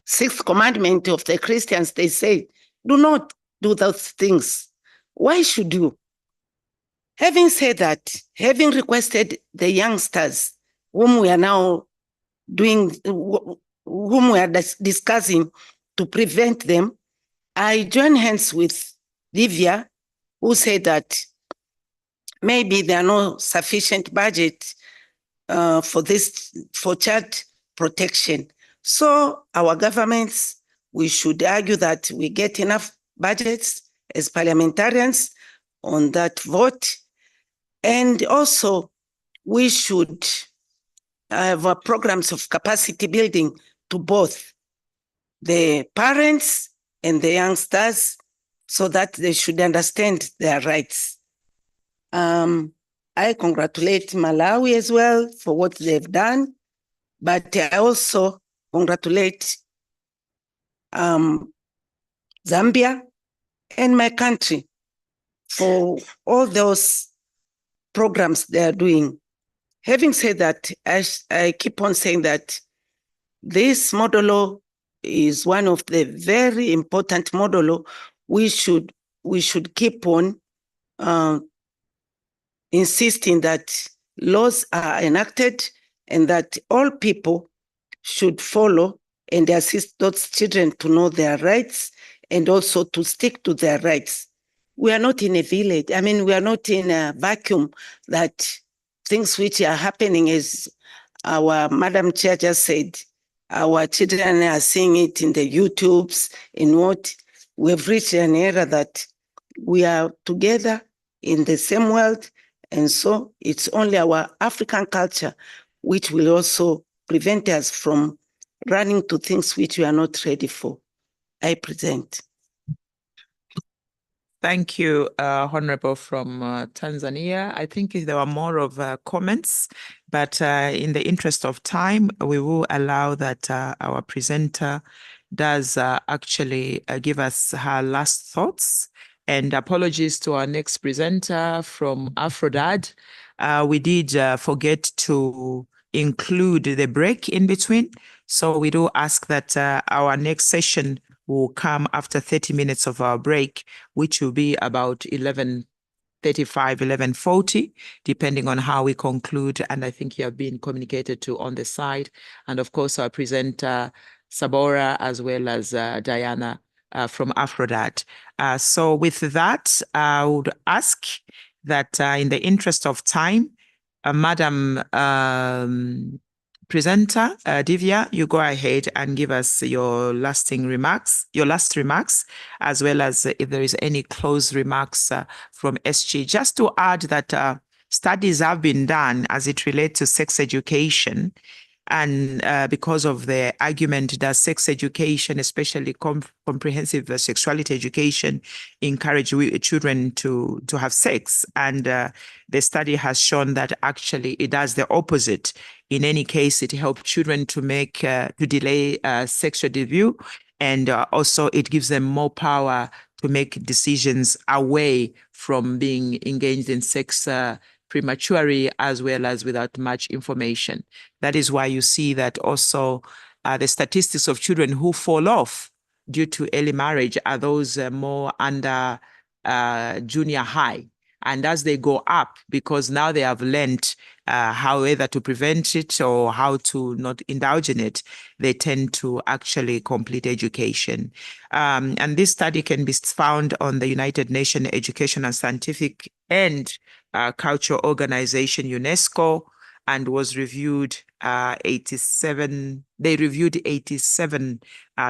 6th commandment of the Christians, they say, do not do those things. Why should you? Having said that, having requested the youngsters whom we are now whom we are discussing to prevent them, I join hands with Divya, who said that maybe there are no sufficient budget for child protection. So our governments, we should argue that we get enough budgets as parliamentarians on that vote. And also we should have programs of capacity building to both the parents and the youngsters so that they should understand their rights. I congratulate Malawi as well for what they've done, but I also congratulate Zambia and my country for all those programs they are doing. Having said that, I keep on saying that this model law is one of the very important model law we should keep on insisting that laws are enacted and that all people should follow and assist those children to know their rights and also to stick to their rights. We are not in a village. I mean, we are not in a vacuum that things which are happening, as our Madam Chair just said, our children are seeing it in the YouTubes, in what we've reached an era that we are together in the same world. And so it's only our African culture which will also prevent us from running to things which we are not ready for. I present. Thank you, Honorable from Tanzania. I think there were more of comments, but in the interest of time, we will allow that our presenter does actually give us her last thoughts. And apologies to our next presenter from Afrodad. We did forget to include the break in between. So we do ask that our next session will come after 30 minutes of our break, which will be about 11:35, 11:40, depending on how we conclude. And I think you have been communicated to on the side. And of course, our presenter, Sabora, as well as Diana from Aphrodite. So with that, I would ask that in the interest of time, Madam Presenter, Divya, you go ahead and give us your last remarks, as well as if there is any close remarks from SG. Just to add that studies have been done as it relates to sex education. And because of the argument that sex education, especially comprehensive sexuality education, encourage children to have sex. And the study has shown that actually it does the opposite. In any case, it helps children to delay sexual debut. And also it gives them more power to make decisions away from being engaged in sex prematurely, as well as without much information. That is why you see that also the statistics of children who fall off due to early marriage are those more under junior high. And as they go up, because now they have learned how either to prevent it or how to not indulge in it, they tend to actually complete education. And this study can be found on the United Nations Education and Scientific and Cultural Organization, UNESCO, and was reviewed 87. They reviewed 87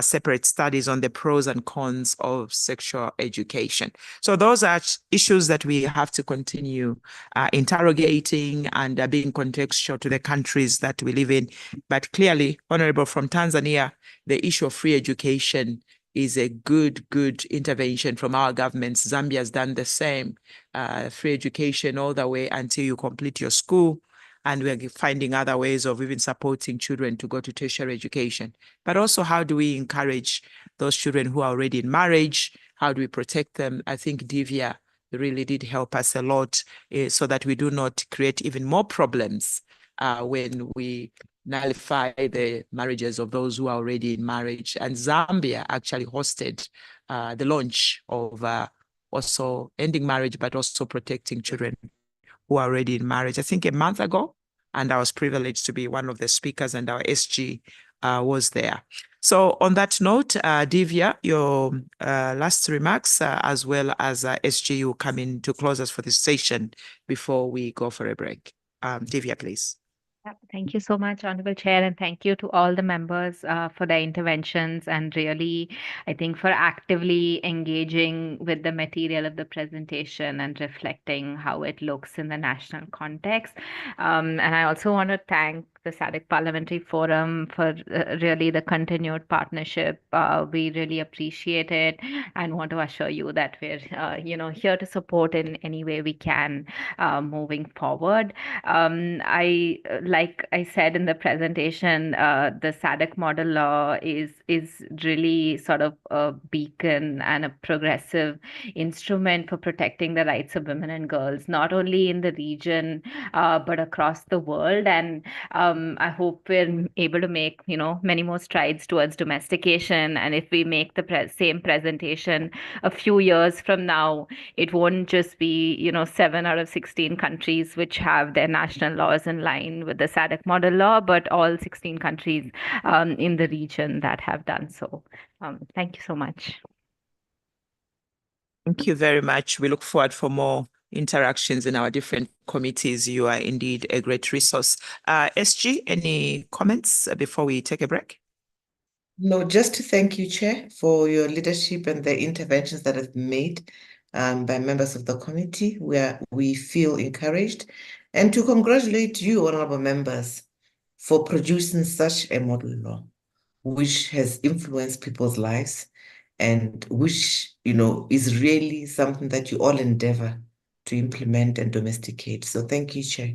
separate studies on the pros and cons of sexual education. So those are issues that we have to continue interrogating and being contextual to the countries that we live in. But clearly, Honorable, from Tanzania, the issue of free education is a good intervention from our governments. Zambia has done the same, free education all the way until you complete your school. And we're finding other ways of even supporting children to go to tertiary education. But also, how do we encourage those children who are already in marriage? How do we protect them? I think Divya really did help us a lot so that we do not create even more problems when we nullify the marriages of those who are already in marriage. And Zambia actually hosted the launch of also ending marriage, but also protecting children who are already in marriage, I think a month ago. And I was privileged to be one of the speakers, and our SG was there. So on that note, Divya, your last remarks, as well as SG, will come in to close us for this session before we go for a break. Divya, please. Thank you so much, Honorable Chair, and thank you to all the members for their interventions, and really, I think, for actively engaging with the material of the presentation and reflecting how it looks in the national context. And I also want to thank the SADC Parliamentary Forum for really the continued partnership. We really appreciate it and want to assure you that we're here to support in any way we can moving forward. Like I said in the presentation, the SADC model law is really sort of a beacon and a progressive instrument for protecting the rights of women and girls, not only in the region but across the world. And I hope we're able to make many more strides towards domestication. And if we make the same presentation a few years from now, it won't just be 7 out of 16 countries which have their national laws in line with the SADC model law, but all 16 countries in the region that have done so. Thank you so much. Thank you very much. We look forward for more interactions in our different committees. You are indeed a great resource. SG, any comments before we take a break? No, just to thank you, Chair, for your leadership and the interventions that have been made by members of the committee, where we feel encouraged, and to congratulate you, honorable members, for producing such a model law, which has influenced people's lives and which, is really something that you all endeavor to implement and domesticate. So thank you, Chair.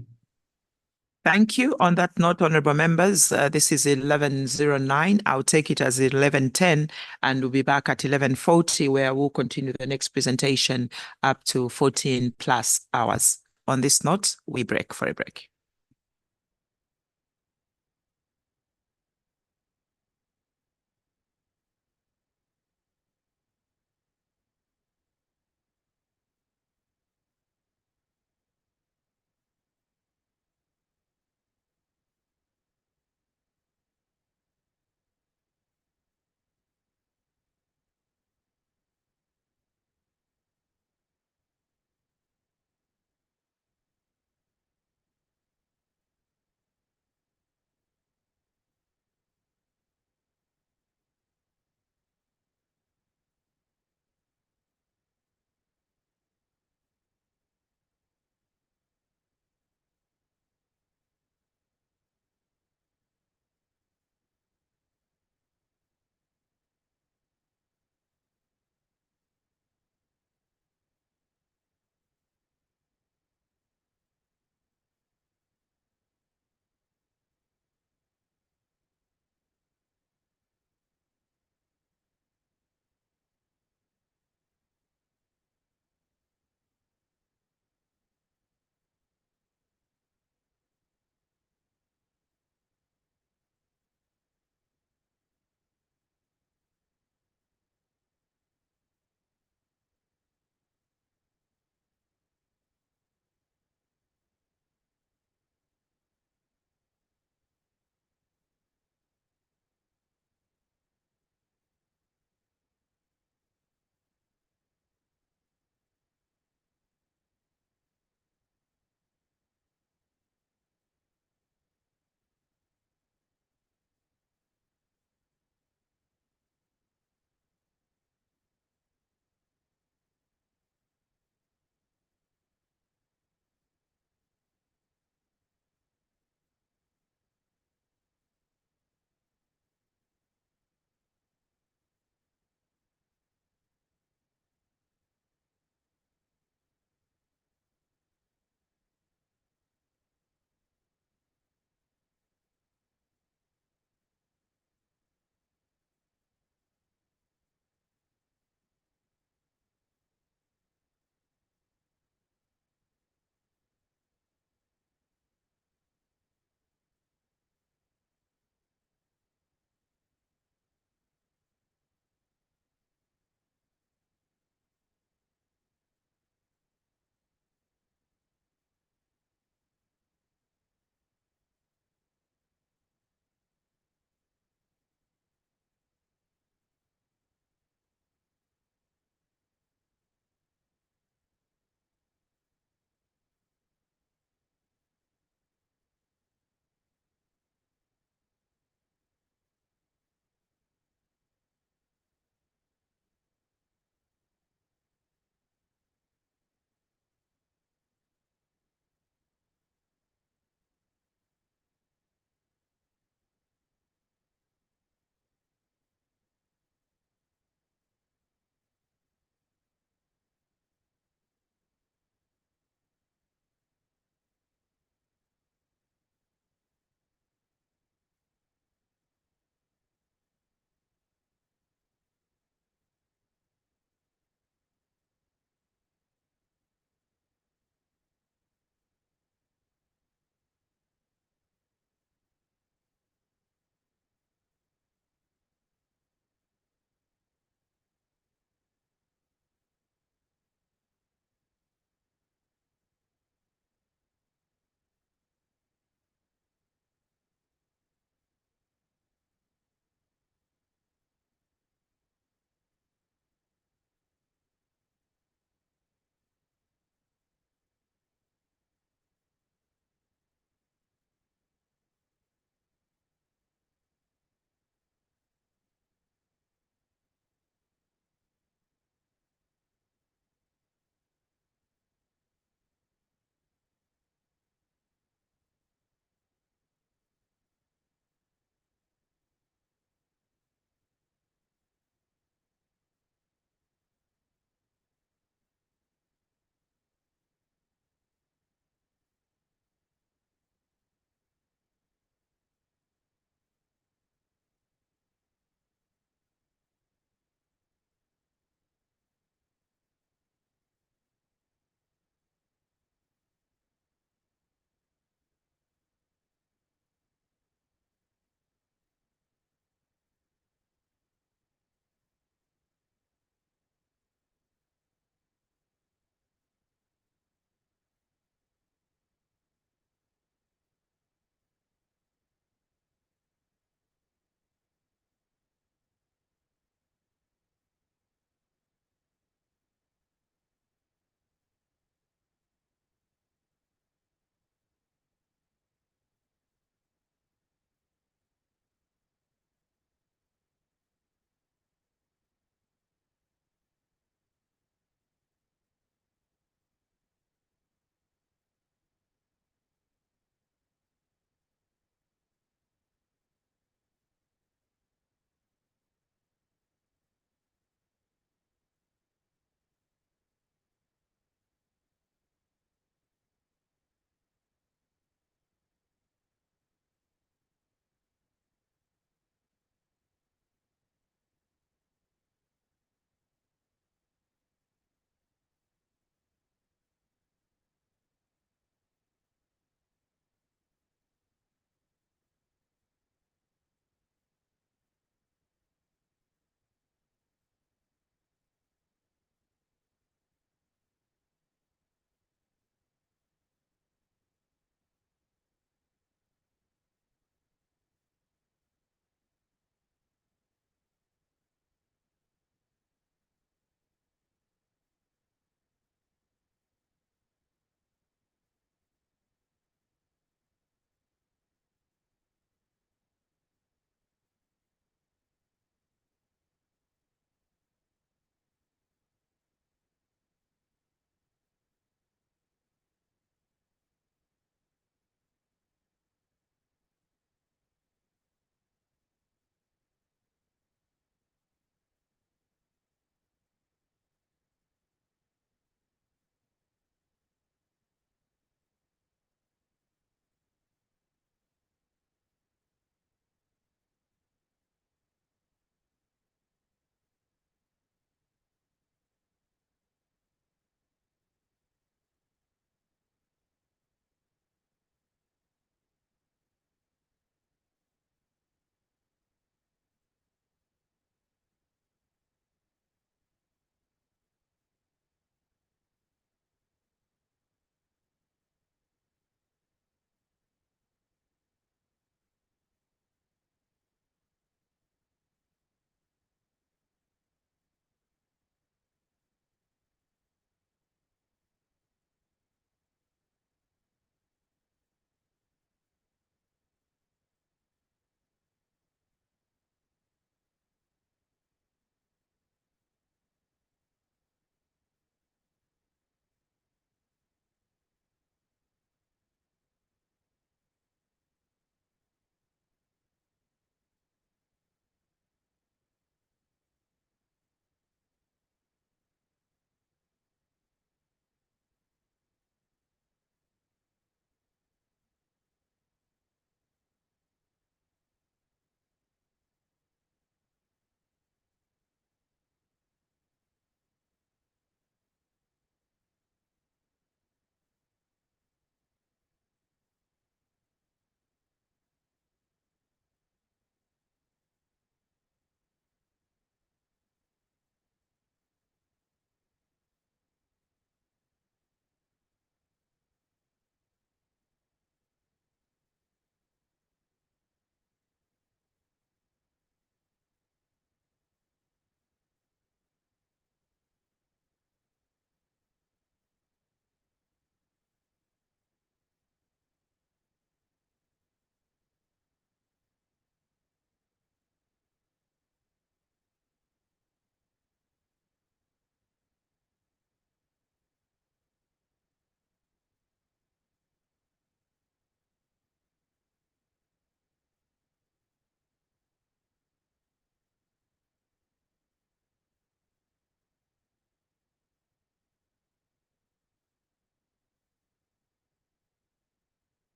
Thank you. On that note, honorable members, this is 11:09. I'll take it as 11:10, and we'll be back at 11:40, where we'll continue the next presentation up to 14 plus hours. On this note, we break for a break.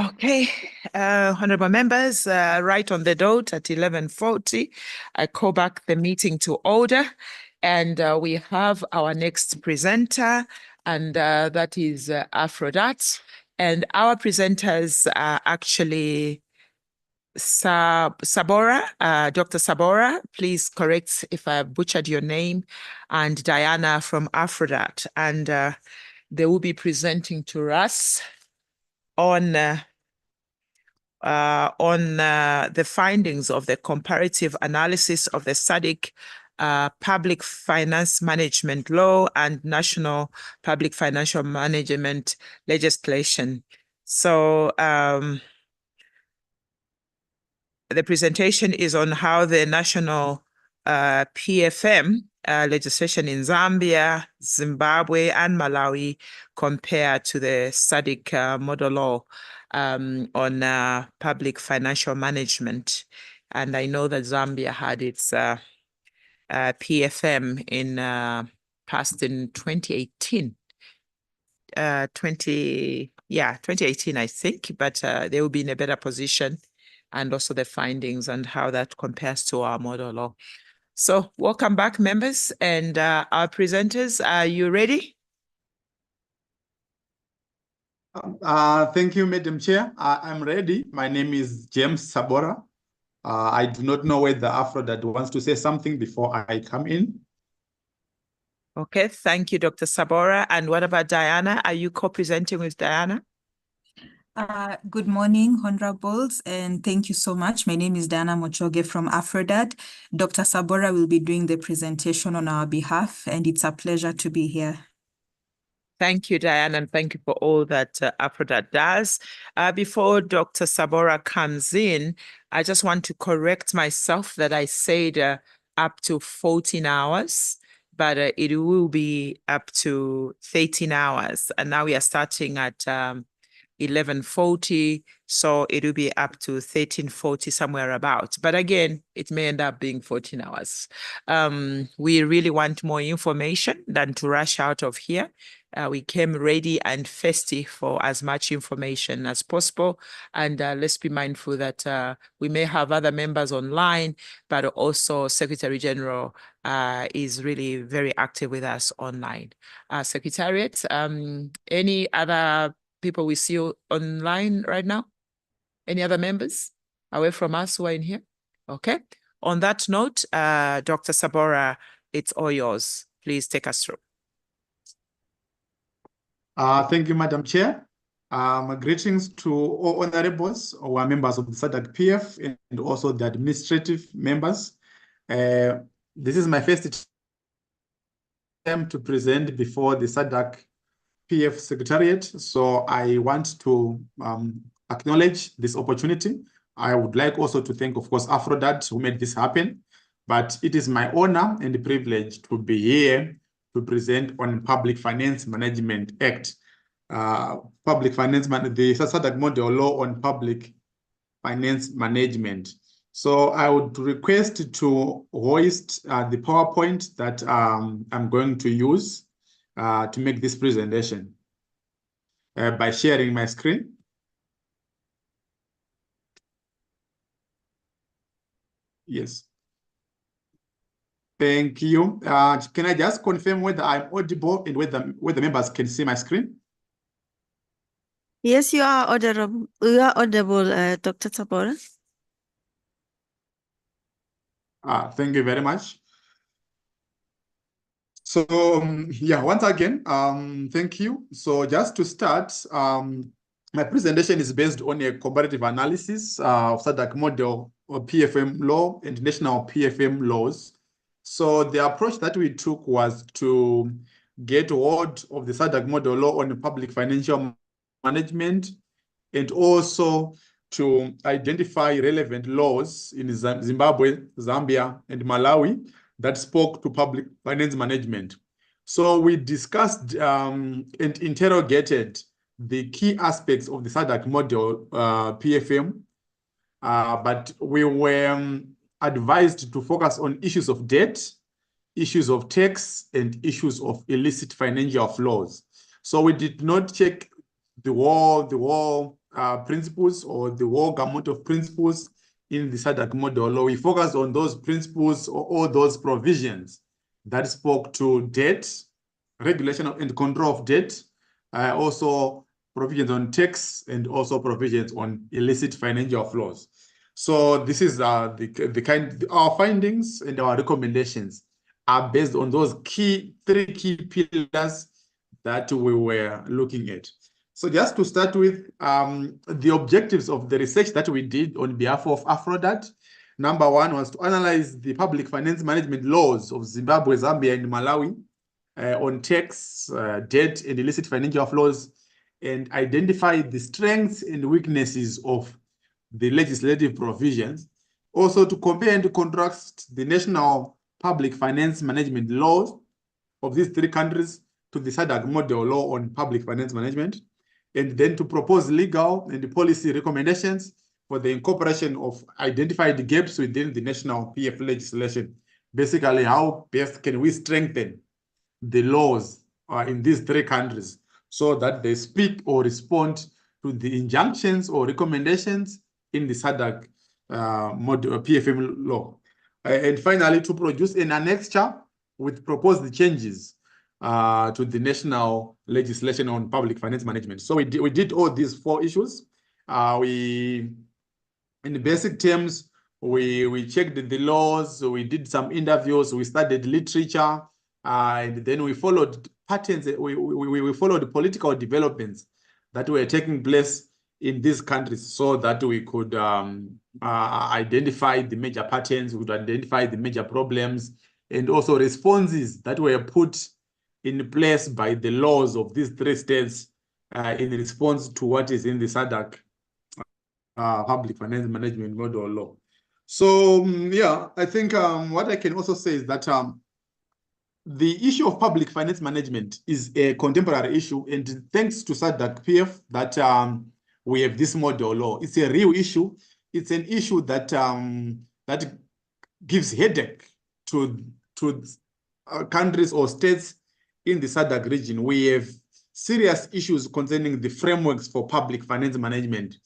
Okay, honorable members, right on the dot at 11:40, I call back the meeting to order, and we have our next presenter, and that is Aphrodite. And our presenters are actually Sabora, Dr. Sabora, please correct if I butchered your name, and Diana from Aphrodite. And they will be presenting to us on the findings of the comparative analysis of the SADC Public Finance Management Law and National Public Financial Management legislation. So the presentation is on how the national PFM legislation in Zambia, Zimbabwe, and Malawi compare to the SADC model law on public financial management. And I know that Zambia had its PFM passed in 2018. 2018, I think, but they will be in a better position, and also the findings and how that compares to our model law. So welcome back, members, and our presenters, are you ready? Thank you, Madam Chair. I'm ready. My name is James Sabora. I do not know whether Aphrodite wants to say something before I come in. Okay, thank you, Dr. Sabora. And what about Diana? Are you co-presenting with Diana? Good morning, honorables, and thank you so much. My name is Diana Mochoge from Aphrodite. Dr. Sabora will be doing the presentation on our behalf, and it's a pleasure to be here. Thank you, Diana, and thank you for all that Aphrodite does. Before Dr. Sabora comes in, I just want to correct myself that I said up to 14 hours, but it will be up to 13 hours. And now we are starting at 11:40, so it will be up to 13:40, somewhere about. But again, it may end up being 14 hours. We really want more information than to rush out of here. We came ready and festive for as much information as possible. And let's be mindful that we may have other members online, but also Secretary General is really very active with us online. Secretariat, any other people we see online right now? Any other members away from us who are in here? Okay. On that note, Dr. Sabora, it's all yours. Please take us through. Thank you, Madam Chair. Greetings to all honorables who are members of the SADC PF and also the administrative members. This is my first time to present before the SADC PF Secretariat, so I want to acknowledge this opportunity. I would like also to thank, of course, Aphrodite who made this happen, but it is my honor and privilege to be here to present on Public Finance Management Act, the SADC model law on public finance management. So I would request to hoist the PowerPoint that I'm going to use to make this presentation by sharing my screen. Yes. Thank you. Can I just confirm whether I'm audible and whether members can see my screen? Yes, you are audible. You are audible, Dr. Sabora. Thank you very much. So yeah, once again, thank you. So just to start, my presentation is based on a comparative analysis of SADC model or PFM law and national PFM laws. So the approach that we took was to get hold of the SADC model law on public financial management and also to identify relevant laws in Zimbabwe, Zambia, and Malawi that spoke to public finance management. So we discussed and interrogated the key aspects of the SADC model PFM, but we were advised to focus on issues of debt, issues of tax, and issues of illicit financial flows. So we did not check the whole principles or the whole gamut of principles in the SADC model law. We focused on those principles or all those provisions that spoke to debt, regulation and control of debt, also provisions on tax, and also provisions on illicit financial flows. So this is our findings and our recommendations are based on those three key pillars that we were looking at. So just to start with, the objectives of the research that we did on behalf of AfroDat, number one was to analyze the public finance management laws of Zimbabwe, Zambia, and Malawi on tax, debt, and illicit financial flows, and identify the strengths and weaknesses of the legislative provisions. Also to compare and to contrast the national public finance management laws of these three countries to the SADC model law on public finance management, and then to propose legal and policy recommendations for the incorporation of identified gaps within the national PF legislation. Basically, how best can we strengthen the laws in these three countries so that they speak or respond to the injunctions or recommendations in the SADC model, PFM law. And finally, to produce an annexure with proposed changes to the national legislation on public finance management. So we did all these four issues. In the basic terms, we checked the laws, we did some interviews, we studied literature, and then we followed patterns, we followed political developments that were taking place in these countries so that we could identify the major patterns, we could identify the major problems, and also responses that were put in place by the laws of these three states in response to what is in the SADC public finance management model law. So yeah, I think what I can also say is that the issue of public finance management is a contemporary issue, and thanks to SADC PF that we have this model law. It's a real issue. It's an issue that that gives headache to countries or states in the SADC region. We have serious issues concerning the frameworks for public finance management.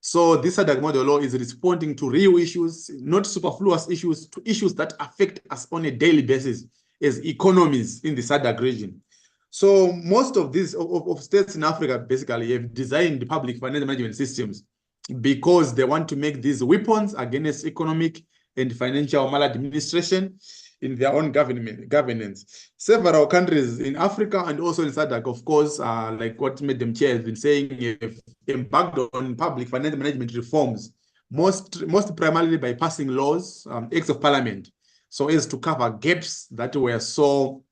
So this SADC model law is responding to real issues, not superfluous issues, to issues that affect us on a daily basis as economies in the SADC region. So most of these of states in Africa basically have designed the public finance management systems because they want to make these weapons against economic and financial maladministration in their own governance. Several countries in Africa and also in SADC, of course, like what Madam Chair has been saying, have embarked on public finance management reforms, most primarily by passing laws, acts of parliament, so as to cover gaps that were so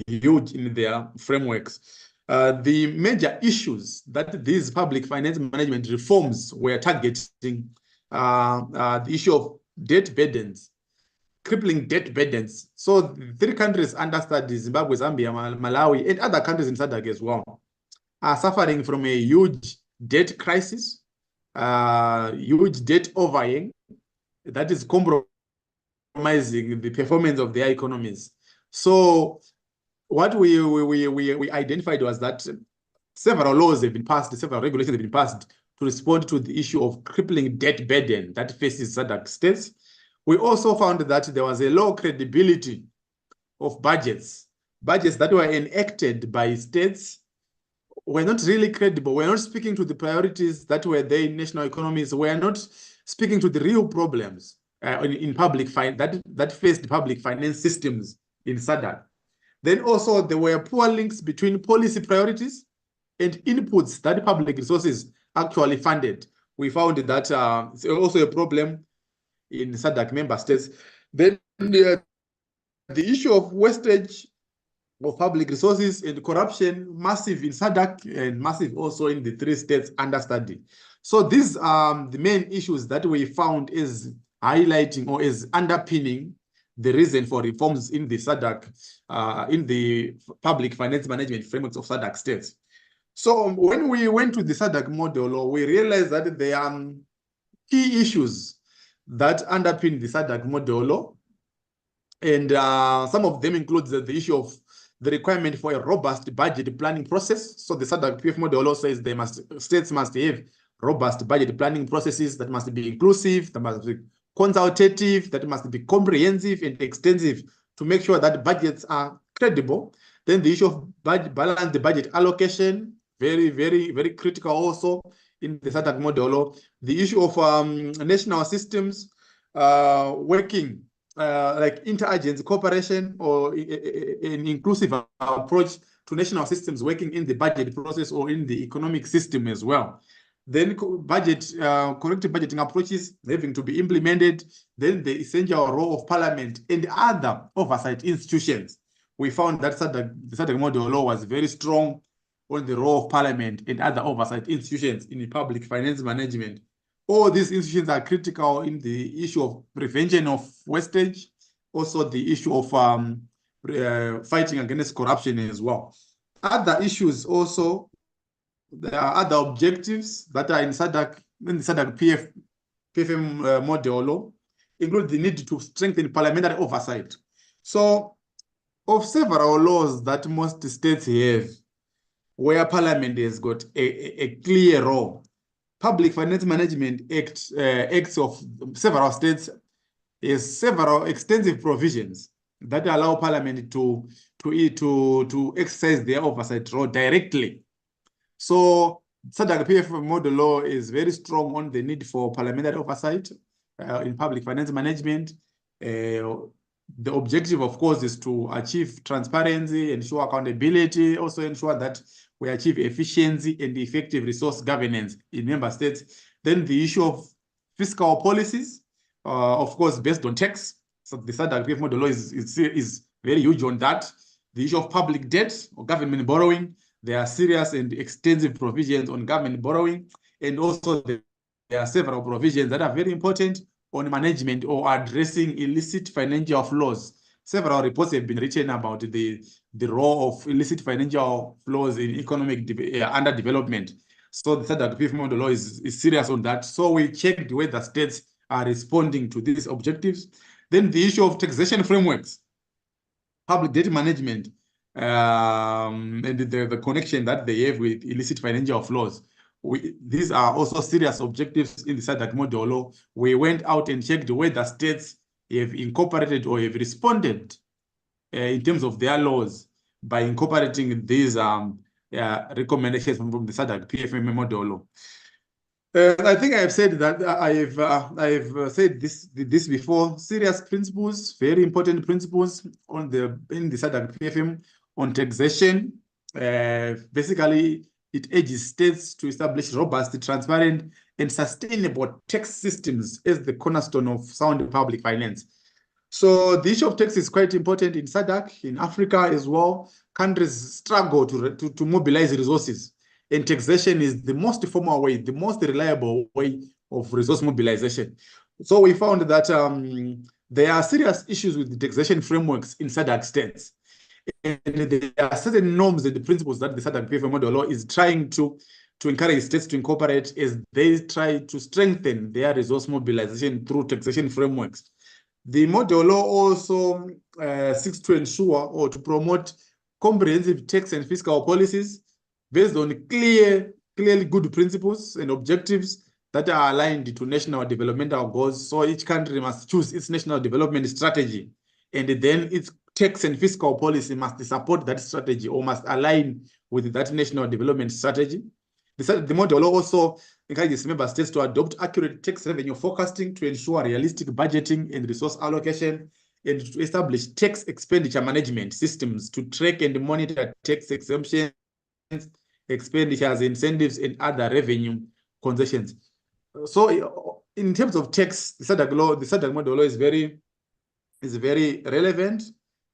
huge in their frameworks. The major issues that these public finance management reforms were targeting, the issue of debt burdens, crippling debt burdens. So the three countries under study, Zimbabwe, Zambia, Malawi, and other countries in SADC as well, are suffering from a huge debt crisis, huge debt overhang that is compromising the performance of their economies. So what we identified was that several laws have been passed, several regulations have been passed to respond to the issue of crippling debt burden that faces SADC states. We also found that there was a low credibility of budgets that were enacted by states were not really credible. We're not speaking to the priorities that were there in national economies. We're not speaking to the real problems in public that faced public finance systems in SADC. Then also there were poor links between policy priorities and inputs that public resources actually funded. We found that it's also a problem in SADC member states. Then the issue of wastage of public resources and corruption, massive in SADC and massive also in the three states under study. So these are the main issues that we found is highlighting or is underpinning the reason for reforms in the SADC, in the public finance management frameworks of SADC states. So when we went to the SADC model, we realized that there are key issues that underpin the SADC model law. And some of them include the issue of the requirement for a robust budget planning process. So the SADC PF model law says states must have robust budget planning processes that must be inclusive, that must be consultative, that must be comprehensive and extensive to make sure that budgets are credible. Then the issue of balance the budget allocation, very, very, very critical also in the SADC model. The issue of national systems working like interagency cooperation or an inclusive approach to national systems working in the budget process or in the economic system as well. Then corrective budgeting approaches having to be implemented. Then the essential role of Parliament and other oversight institutions. We found that the SADC model law was very strong on the role of Parliament and other oversight institutions in the public finance management. All these institutions are critical in the issue of prevention of wastage, also the issue of fighting against corruption as well. Other issues also, there are other objectives that are in the SADC PFM model law, include the need to strengthen parliamentary oversight. So, of several laws that most states have, where Parliament has got a clear role, Public Finance Management Acts of several states has several extensive provisions that allow Parliament to exercise their oversight role directly. So SADC PFM model law is very strong on the need for parliamentary oversight in public finance management. The objective, of course, is to achieve transparency, ensure accountability, also ensure that we achieve efficiency and effective resource governance in member states. Then the issue of fiscal policies, of course, based on tax. So the SADC PFM model law is very huge on that. The issue of public debt or government borrowing. There are serious and extensive provisions on government borrowing. And also there are several provisions that are very important on management or addressing illicit financial flows. Several reports have been written about the role of illicit financial flows in economic underdevelopment. So the SADC PFM model law is serious on that. So we checked whether states are responding to these objectives. Then the issue of taxation frameworks, public debt management, and the connection that they have with illicit financial flows. These are also serious objectives in the SADC model law. We went out and checked whether states have incorporated or have responded in terms of their laws by incorporating these recommendations from the SADC PFM model law. I think I have said that I have said this before. Serious principles, very important principles in the SADC PFM on taxation. Basically, it urges states to establish robust, transparent, and sustainable tax systems as the cornerstone of sound public finance. So the issue of tax is quite important in SADC, in Africa as well. Countries struggle to mobilize resources, and taxation is the most formal way, the most reliable way of resource mobilization. So we found that there are serious issues with the taxation frameworks in SADC states. And there are certain norms and the principles that the SADC PFM model law is trying to encourage states to incorporate as they try to strengthen their resource mobilization through taxation frameworks. The model law also seeks to ensure or to promote comprehensive tax and fiscal policies based on clearly good principles and objectives that are aligned to national developmental goals. So each country must choose its national development strategy, and then its tax and fiscal policy must support that strategy or must align with that national development strategy. The model also encourages member states to adopt accurate tax revenue forecasting to ensure realistic budgeting and resource allocation, and to establish tax expenditure management systems to track and monitor tax exemptions, expenditures, incentives, and other revenue concessions. So in terms of tax, the SADC model law is very relevant.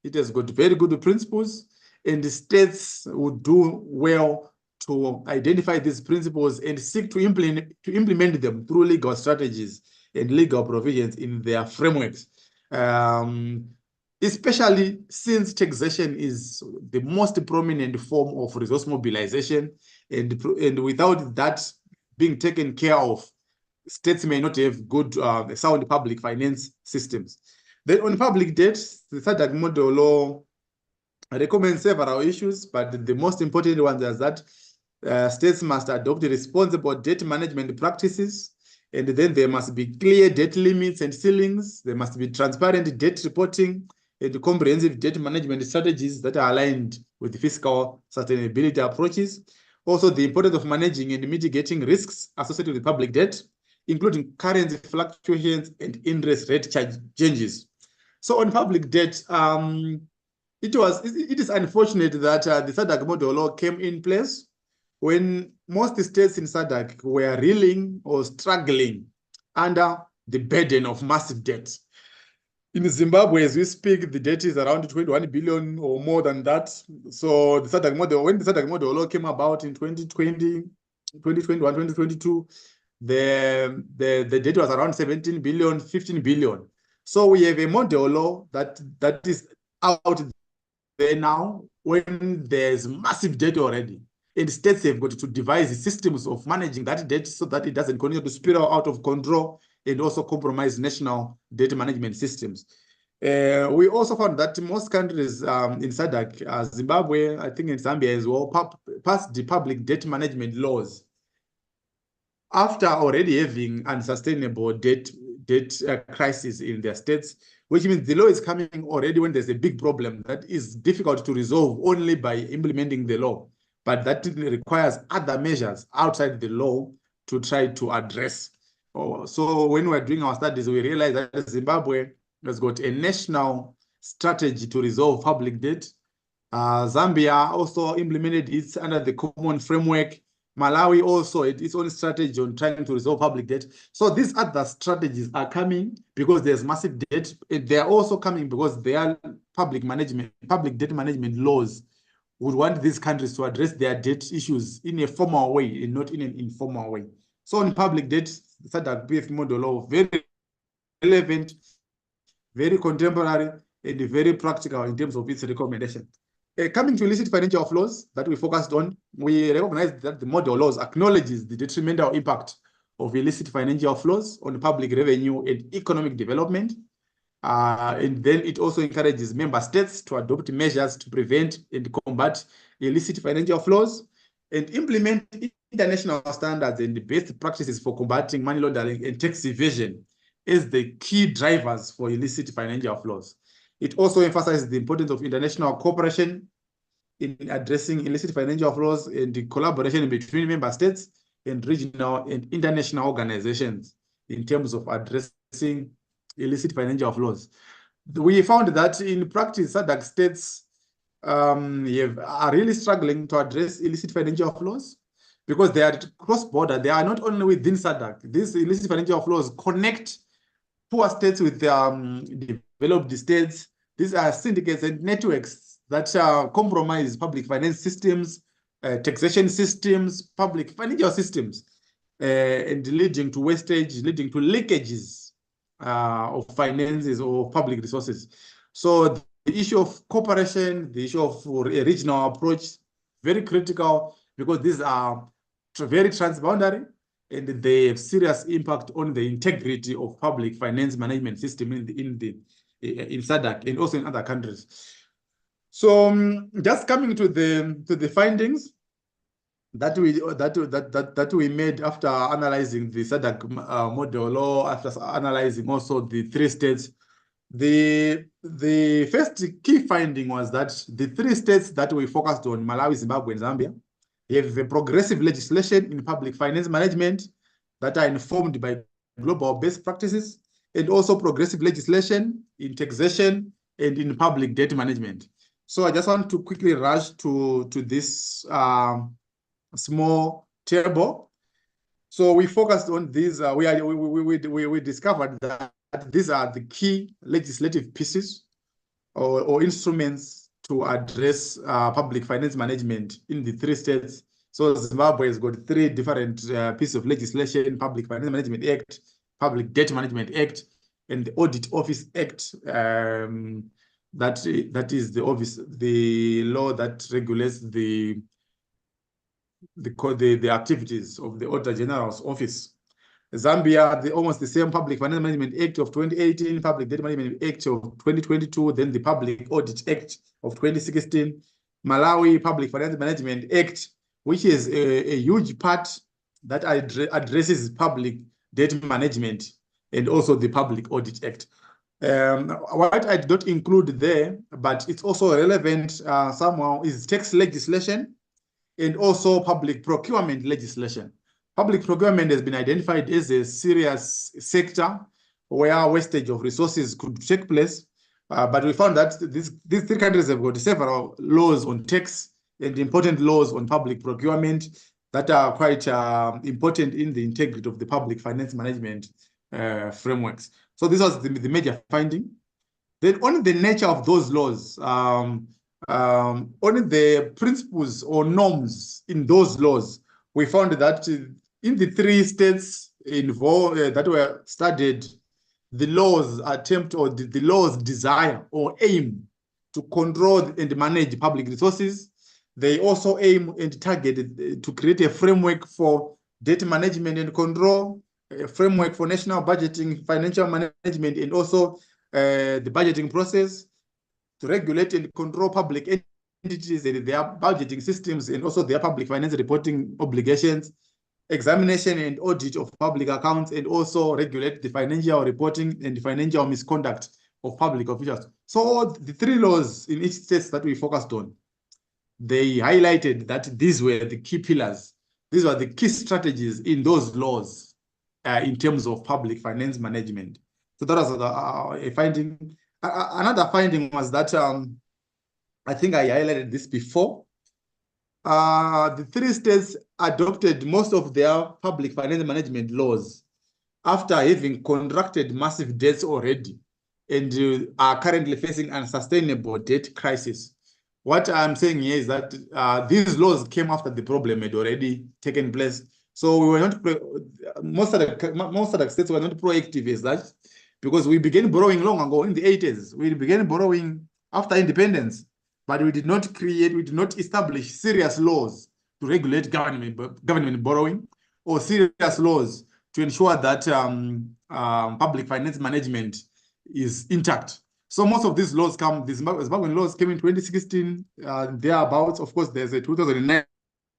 It has got very good principles, and the states would do well to identify these principles and seek to implement them through legal strategies and legal provisions in their frameworks. Especially since taxation is the most prominent form of resource mobilization, and without that being taken care of, states may not have good sound public finance systems. Then on public debt, the SADC model law recommends several issues, but the most important ones are that States must adopt responsible debt management practices, and then there must be clear debt limits and ceilings. There must be transparent debt reporting and comprehensive debt management strategies that are aligned with fiscal sustainability approaches. Also, the importance of managing and mitigating risks associated with public debt, including currency fluctuations and interest rate changes. So on public debt, it is unfortunate that the SADC model law came in place when most states in SADC were reeling or struggling under the burden of massive debt. In Zimbabwe, as we speak, the debt is around 21 billion or more than that. So the SADC model, when the SADC model law came about in 2020, 2021, 2022, the debt was around 17 billion, 15 billion. So we have a model law that is out there now when there's massive debt already. And states have got to devise systems of managing that debt so that it doesn't continue to spiral out of control and also compromise national debt management systems. We also found that most countries in SADC, Zimbabwe, I think in Zambia as well, passed the public debt management laws after already having unsustainable debt crisis in their states, which means the law is coming already when there's a big problem that is difficult to resolve only by implementing the law, but that requires other measures outside the law to try to address. So when we're doing our studies, we realize that Zimbabwe has got a national strategy to resolve public debt. Zambia also implemented it under the common framework. Malawi also had its own strategy on trying to resolve public debt. So these other strategies are coming because there's massive debt. They are also coming because they are public debt management laws would want these countries to address their debt issues in a formal way and not in an informal way. So on public debt, the SADC PF model law, very relevant, very contemporary, and very practical in terms of its recommendation. Coming to illicit financial flows that we focused on, we recognize that the model laws acknowledges the detrimental impact of illicit financial flows on public revenue and economic development. And then it also encourages member states to adopt measures to prevent and combat illicit financial flows and implement international standards and best practices for combating money laundering and tax evasion as the key drivers for illicit financial flows. It also emphasizes the importance of international cooperation in addressing illicit financial flows and the collaboration between member states and regional and international organizations in terms of addressing illicit financial flows. We found that in practice, SADC states are really struggling to address illicit financial flows because they are cross-border. They are not only within SADC. These illicit financial flows connect poor states with developed states. These are syndicates and networks that compromise public finance systems, taxation systems, public financial systems, and leading to wastage, leading to leakages of finances or public resources. So the issue of cooperation, the issue of a regional approach, very critical because these are very transboundary and they have serious impact on the integrity of public finance management system in SADC and also in other countries. So just coming to the findings that we made after analyzing the SADC model law, after analyzing also the 3 states, the first key finding was that the 3 states that we focused on, Malawi, Zimbabwe, and Zambia, have a progressive legislation in public finance management that are informed by global best practices, and also progressive legislation in taxation and in public debt management. So I just want to quickly rush to this small table. So we focused on these. We discovered that these are the key legislative pieces or instruments to address public finance management in the 3 states. So Zimbabwe has got 3 different pieces of legislation: Public Finance Management Act, Public Debt Management Act, and the Audit Office Act. That is the law that regulates the activities of the Auditor General's office. Zambia, almost the same: Public Finance Management Act of 2018, Public Debt Management Act of 2022, then the Public Audit Act of 2016. Malawi, Public Finance Management Act, which is a huge part that addresses public debt management and also the Public Audit Act. What I did not include there, but it's also relevant somehow, is tax legislation and also public procurement legislation. Public procurement has been identified as a serious sector where wastage of resources could take place. But we found that these three countries have got several laws on tax and important laws on public procurement that are quite important in the integrity of the public finance management frameworks. So this was the major finding. Then on the nature of those laws, on the principles or norms in those laws, we found that in the three states involved that were studied, the laws attempt or the laws desire or aim to control and manage public resources. They also aim and target to create a framework for debt management and control, a framework for national budgeting, financial management, and also the budgeting process, to regulate and control public entities and their budgeting systems, and also their public finance reporting obligations, examination and audit of public accounts, and also regulate the financial reporting and the financial misconduct of public officials. So the three laws in each state that we focused on, they highlighted that these were the key pillars. These were the key strategies in those laws in terms of public finance management. So that was a finding. Another finding was that, I think I highlighted this before, the three states adopted most of their public finance management laws after having contracted massive debts already and are currently facing unsustainable debt crisis. What I'm saying here is that these laws came after the problem had already taken place. So we were not, most of the states were not proactive as that, because we began borrowing long ago in the 80s. We began borrowing after independence, but we did not establish serious laws to regulate government borrowing, or serious laws to ensure that public finance management is intact. So most of these laws these Zimbabwean laws came in 2016, thereabouts. Of course, there's a 2009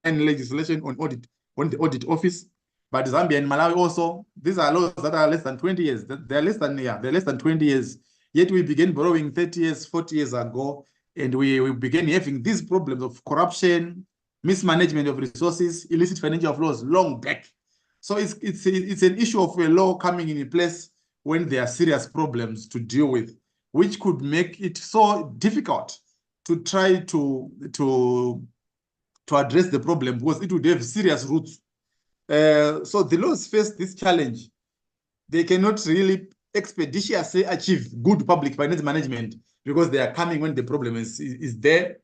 legislation on the audit office, but Zambia and Malawi also, these are laws that are less than 20 years. They're less than 20 years. Yet we began borrowing 30 years, 40 years ago, and we began having these problems of corruption, mismanagement of resources, illicit financial flows long back. So it's an issue of a law coming in place when there are serious problems to deal with, which could make it so difficult to try to address the problem, because it would have serious roots. So the laws face this challenge. They cannot really expeditiously achieve good public finance management because they are coming when the problem is there.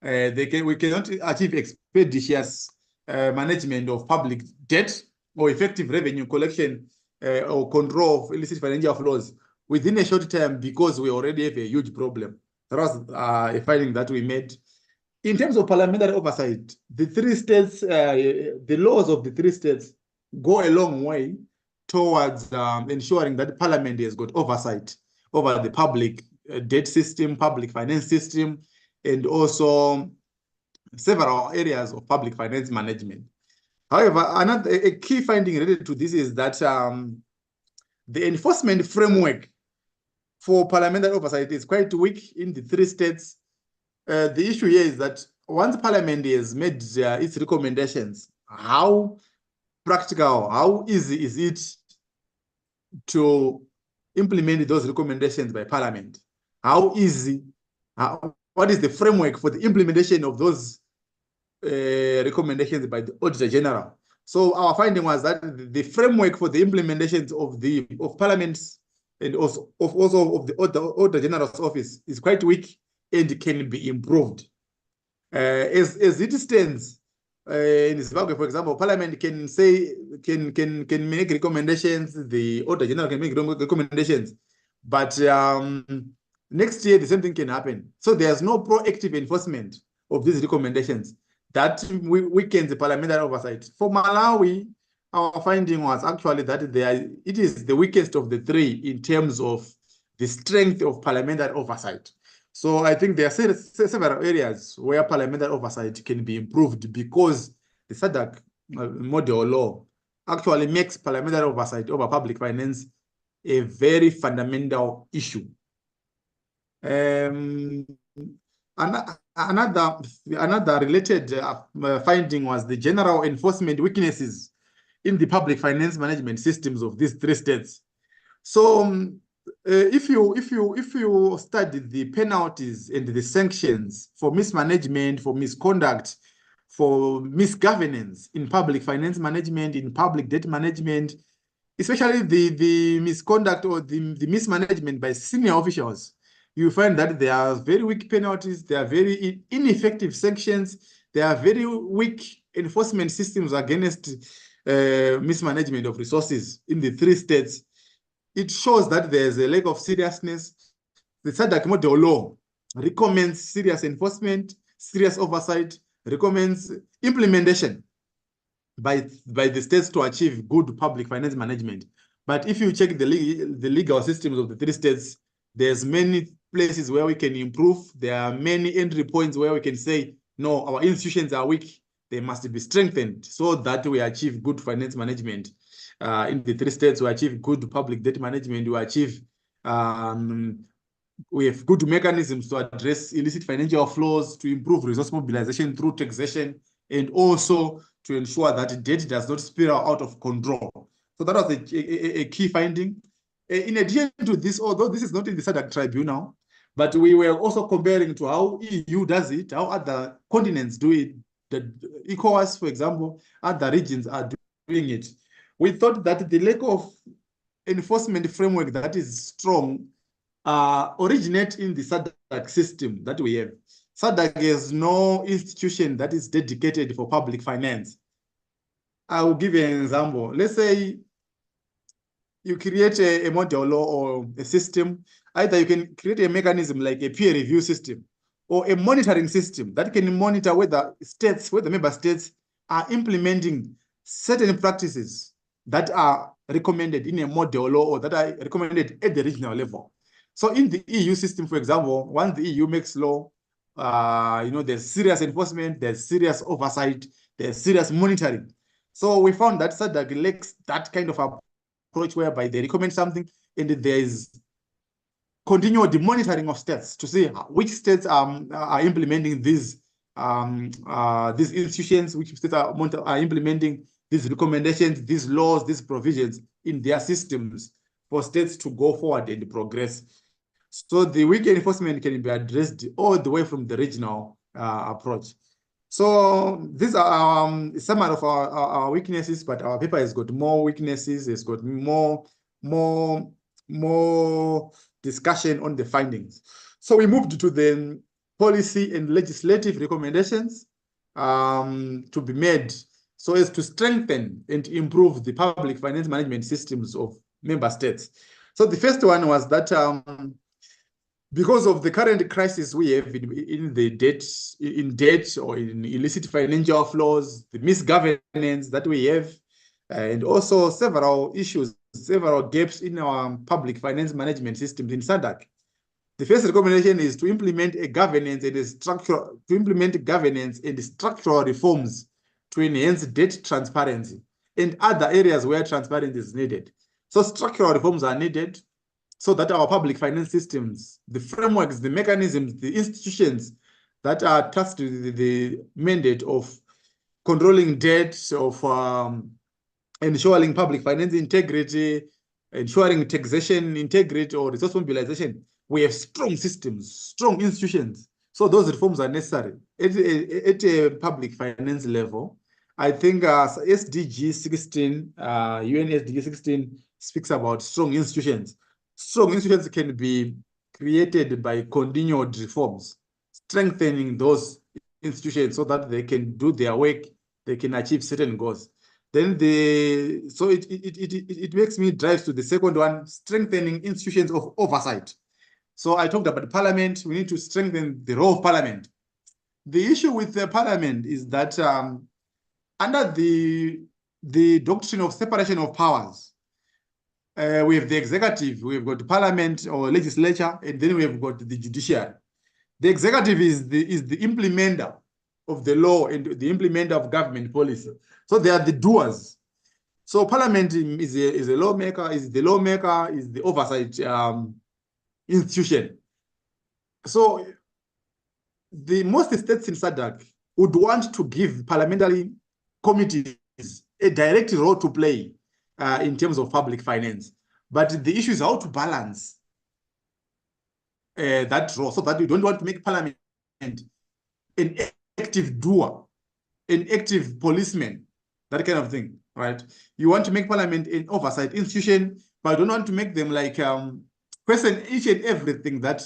We cannot achieve expeditious management of public debt or effective revenue collection or control of illicit financial flows within a short term, because we already have a huge problem. That was a finding that we made. In terms of parliamentary oversight, the three states, the laws of the three states go a long way towards ensuring that Parliament has got oversight over the public debt system, public finance system, and also several areas of public finance management. However, a key finding related to this is that the enforcement framework for parliamentary oversight is quite weak in the three states. The issue here is that once Parliament has made its recommendations, how practical, how easy is it to implement those recommendations by Parliament? How easy, what is the framework for the implementation of those recommendations by the Auditor General? So our finding was that the framework for the implementations of Parliament's and also of the Auditor General's office is quite weak and can be improved. As it stands in Zimbabwe, for example, Parliament can make recommendations, the Auditor General can make recommendations, but next year the same thing can happen. So there's no proactive enforcement of these recommendations that weakens the parliamentary oversight. For Malawi, our finding was actually that it is the weakest of the three in terms of the strength of parliamentary oversight. So I think there are several areas where parliamentary oversight can be improved, because the SADC model law actually makes parliamentary oversight over public finance a very fundamental issue. Another related finding was the general enforcement weaknesses in the public finance management systems of these three states. So if you study the penalties and the sanctions for mismanagement, for misconduct, for misgovernance in public finance management, in public debt management, especially the misconduct or the mismanagement by senior officials, you find that there are very weak penalties, there are very ineffective sanctions, there are very weak enforcement systems against mismanagement of resources in the three states. It shows that there's a lack of seriousness. The SADC model law recommends serious enforcement, serious oversight, recommends implementation by the states to achieve good public finance management. But if you check the legal systems of the three states, there's many places where we can improve. There are many entry points where we can say, no, our institutions are weak. They must be strengthened so that we achieve good finance management. In the three states, we achieve good public debt management. We achieve, we have good mechanisms to address illicit financial flows, to improve resource mobilization through taxation, and also to ensure that debt does not spiral out of control. So that was a key finding. In addition to this, although this is not in the SADC tribunal, but we were also comparing to how EU does it, how other continents do it. The ECOWAS, for example, other regions are doing it. We thought that the lack of enforcement framework that is strong originate in the SADC system that we have. SADC has no institution that is dedicated for public finance. I will give you an example. Let's say you create a model law or a system. Either you can create a mechanism like a peer review system or a monitoring system that can monitor whether member states are implementing certain practices that are recommended in a model law or that are recommended at the regional level. So in the EU system, for example, once the EU makes law, there's serious enforcement, there's serious oversight, there's serious monitoring. So we found that SADC lacks that kind of approach whereby they recommend something and there is continual monitoring of states to see which states are implementing these institutions, which states are implementing these recommendations, these laws, these provisions in their systems for states to go forward and progress. So the weak enforcement can be addressed all the way from the regional approach. So these are some of our weaknesses, but our paper has got more weaknesses, it's got more discussion on the findings. So we moved to the policy and legislative recommendations to be made so as to strengthen and improve the public finance management systems of member states. So the first one was that because of the current crisis we have in debt or in illicit financial flows, the misgovernance that we have, and also several issues, several gaps in our public finance management systems in SADC. The first recommendation is to implement governance and structural reforms to enhance debt transparency and other areas where transparency is needed. So structural reforms are needed so that our public finance systems, the frameworks, the mechanisms, the institutions that are tasked with the mandate of controlling debt, of ensuring public finance integrity, ensuring taxation integrity or resource mobilization, we have strong systems, strong institutions. So those reforms are necessary at a public finance level. I think SDG 16, UN SDG 16 speaks about strong institutions. Strong institutions can be created by continued reforms, strengthening those institutions so that they can do their work, they can achieve certain goals. Then it makes me drive to the second one, strengthening institutions of oversight. So I talked about Parliament. We need to strengthen the role of Parliament. The issue with the Parliament is that under the doctrine of separation of powers, we have the executive, we've got the Parliament or legislature, and then we have got the judiciary. The executive is the implementer of the law and the implementer of government policy. So they are the doers. So Parliament is a lawmaker, is the oversight institution. So most states in SADC would want to give parliamentary committees a direct role to play in terms of public finance. But the issue is how to balance that role, so that you don't want to make Parliament an active doer, an active policeman, that kind of thing, right? You want to make Parliament an oversight institution, but you don't want to make them like question each and everything that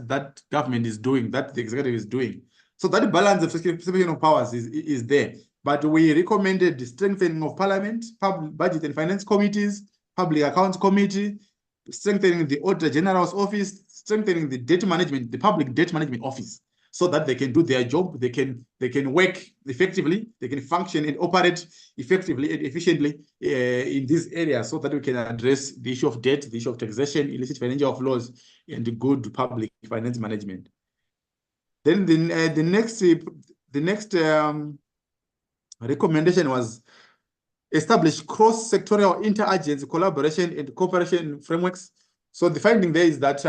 that government is doing, that the executive is doing. So that balance of separation of powers is there. But we recommended the strengthening of Parliament, Budget and Finance Committees, Public Accounts Committee, strengthening the Auditor General's Office, strengthening the debt management, the Public Debt Management Office, so that they can do their job, they can work effectively, they can function and operate effectively and efficiently in these areas, so that we can address the issue of debt, the issue of taxation, illicit financial flows, and the good public finance management. Then the next recommendation was establish cross-sectorial inter-agency collaboration and cooperation frameworks. So the finding there is that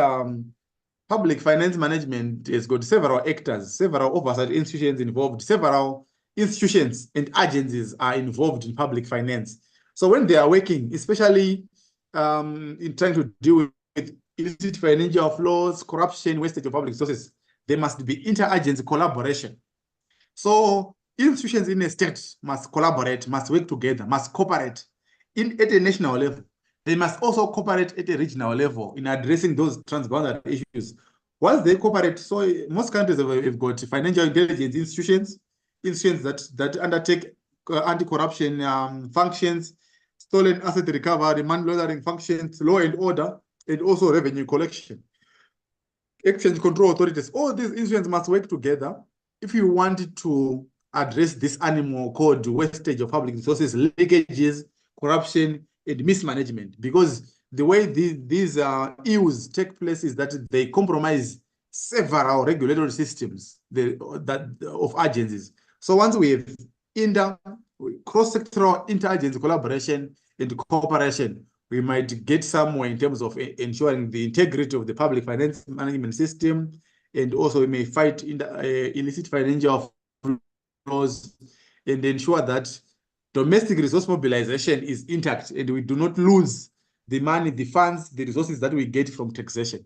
public finance management has got several actors, several oversight institutions involved, several institutions and agencies are involved in public finance. So when they are working, especially in trying to deal with illicit financial flows, corruption, wastage of public resources, there must be inter-agency collaboration. So institutions in a state must collaborate, must work together, must cooperate at a national level. They must also cooperate at a regional level in addressing those transboundary issues. Once they cooperate, so most countries have got financial intelligence institutions that undertake anti-corruption functions, stolen asset recovery, money laundering functions, law and order, and also revenue collection. Exchange control authorities, all these institutions must work together if you want to address this animal called wastage of public resources, leakages, corruption, and mismanagement. Because the way these ills take place is that they compromise several regulatory systems of agencies. So once we have cross-sectoral inter-agency collaboration and cooperation, we might get somewhere in terms of ensuring the integrity of the public finance management system, and also we may fight in the illicit financial flows and ensure that domestic resource mobilization is intact and we do not lose the money, the funds, the resources that we get from taxation.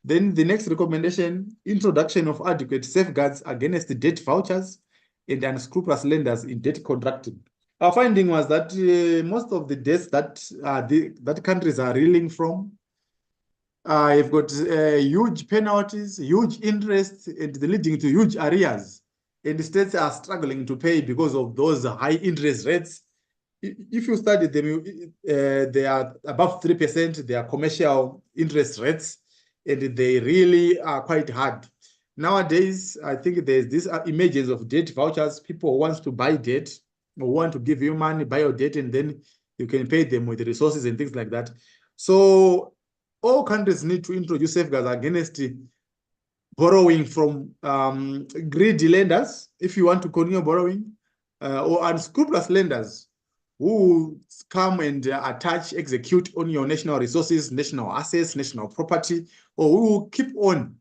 Then the next recommendation, introduction of adequate safeguards against the debt vouchers and unscrupulous lenders in debt contracting. Our finding was that most of the debts that countries are reeling from have got huge penalties, huge interest, and leading to huge arrears. And the states are struggling to pay because of those high interest rates. If you study them, they are above 3%, they are commercial interest rates, and they really are quite hard. Nowadays, I think there's this emergence of debt vouchers. People want to buy debt, or want to give you money, buy your debt, and then you can pay them with the resources and things like that. So all countries need to introduce safeguards against borrowing from greedy lenders, if you want to continue borrowing, or unscrupulous lenders who come and execute on your national resources, national assets, national property, or who keep on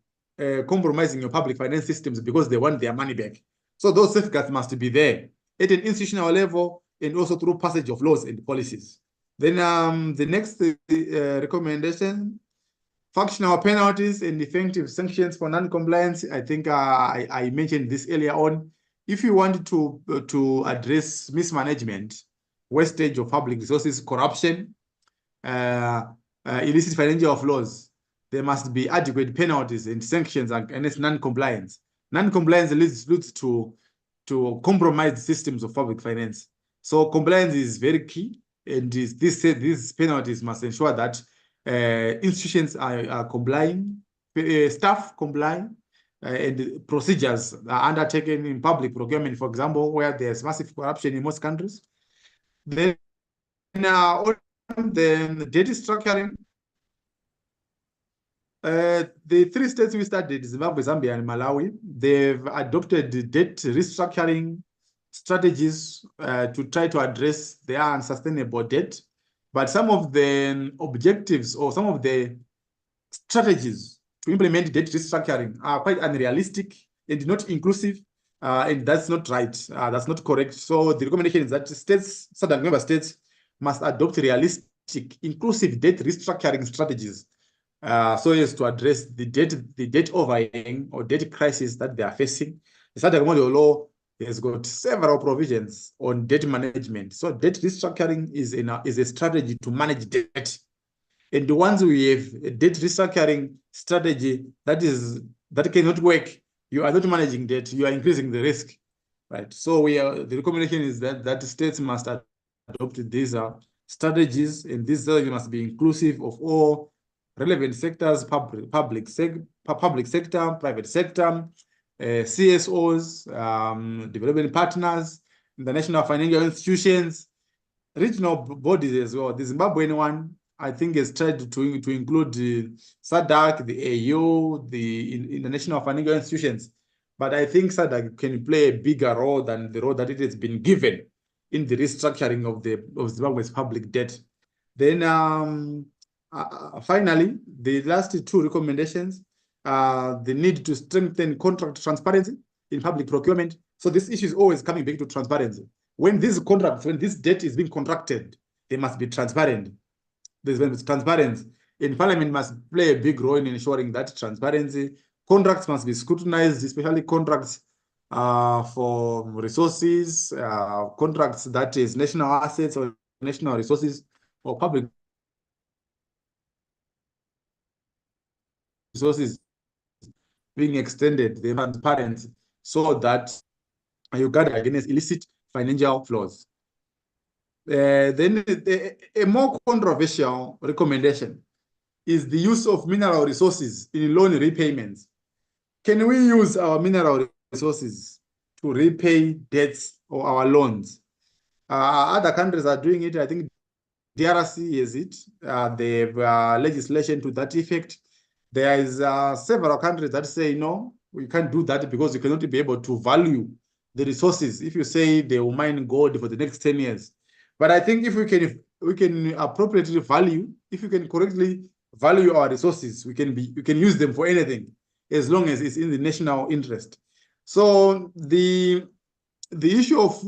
compromising your public finance systems because they want their money back. So those safeguards must be there at an institutional level and also through passage of laws and policies. Then the next recommendation, functional penalties and effective sanctions for non-compliance. I think I mentioned this earlier on. If you want to address mismanagement, wastage of public resources, corruption, illicit financial flows, there must be adequate penalties and sanctions against non-compliance. Non-compliance leads to compromised systems of public finance. So compliance is very key, and these penalties must ensure that institutions are complying, staff complying, and procedures are undertaken in public procurement, for example, where there's massive corruption in most countries. Then on the data structuring, The three states we started, Zimbabwe, Zambia, and Malawi, they've adopted debt restructuring strategies to try to address their unsustainable debt. But some of the objectives or some of the strategies to implement debt restructuring are quite unrealistic and not inclusive, and that's not right. That's not correct. So the recommendation is that states, certain member states, must adopt realistic, inclusive debt restructuring strategies so as to address the debt overhang or debt crisis that they are facing. The SADC model law has got several provisions on debt management. So debt restructuring is a strategy to manage debt. And once we have a debt restructuring strategy that cannot work, you are not managing debt, you are increasing the risk, right? So the recommendation is that states must adopt these strategies, and these strategies must be inclusive of all relevant sectors, public sector, private sector, CSOs, development partners, international financial institutions, regional bodies as well. The Zimbabwean one, I think, has tried to include the SADC, the AU, the international financial institutions. But I think SADC can play a bigger role than the role that it has been given in the restructuring of Zimbabwe's public debt. Then finally, the last two recommendations, the need to strengthen contract transparency in public procurement. So this issue is always coming back to transparency. When these contracts, when this debt is being contracted, they must be transparent. There's transparency. And Parliament must play a big role in ensuring that transparency. Contracts must be scrutinized, especially contracts for resources, contracts that is national assets or national resources or public resources being extended, the transparency, so that you guard against illicit financial flows. Then a more controversial recommendation is the use of mineral resources in loan repayments. Can we use our mineral resources to repay debts or our loans? Other countries are doing it. I think DRC is it. They have legislation to that effect. There is several countries that say, no, we can't do that because you cannot be able to value the resources. If you say they will mine gold for the next 10 years. But I think if we can appropriately value, if you can correctly value our resources, we can use them for anything as long as it's in the national interest. So the issue of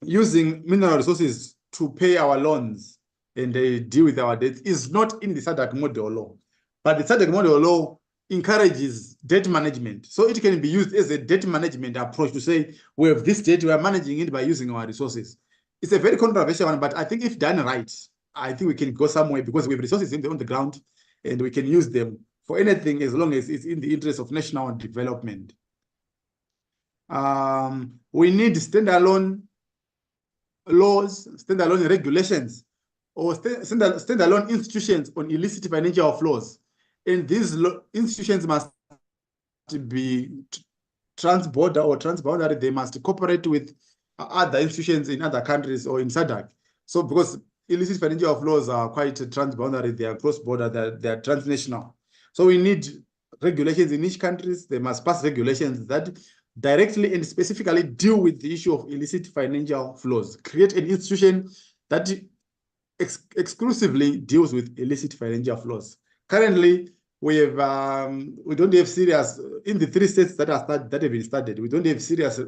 using mineral resources to pay our loans and deal with our debts is not in the SADC model law. But the SADC model law encourages debt management. So it can be used as a debt management approach to say, we have this debt, we are managing it by using our resources. It's a very controversial one, but I think if done right, I think we can go somewhere because we have resources on the ground and we can use them for anything as long as it's in the interest of national development. We need standalone laws, standalone regulations, or standalone institutions on illicit financial flows. And these institutions must be trans-border or transboundary. They must cooperate with other institutions in other countries or in SADC. So because illicit financial flows are quite transboundary, they are cross-border, they are transnational. So we need regulations in each country. They must pass regulations that directly and specifically deal with the issue of illicit financial flows. Create an institution that exclusively deals with illicit financial flows. Currently, we don't have serious in the three states that have been started. We don't have serious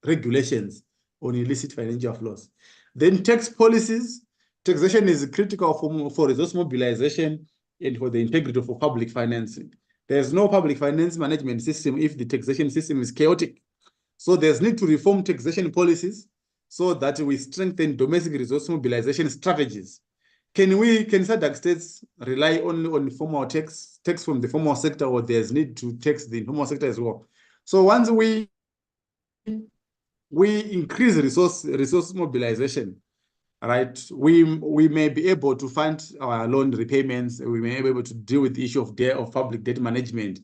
regulations on illicit financial flows. Then tax policies. Taxation is critical for resource mobilization and for the integrity of public financing. There's no public finance management system if the taxation system is chaotic. So there's need to reform taxation policies so that we strengthen domestic resource mobilization strategies. Can SADC states rely only on formal tax from the formal sector, or there's need to tax the informal sector as well? So once we increase resource mobilization, right, we may be able to fund our loan repayments. We may be able to deal with the issue of public debt management,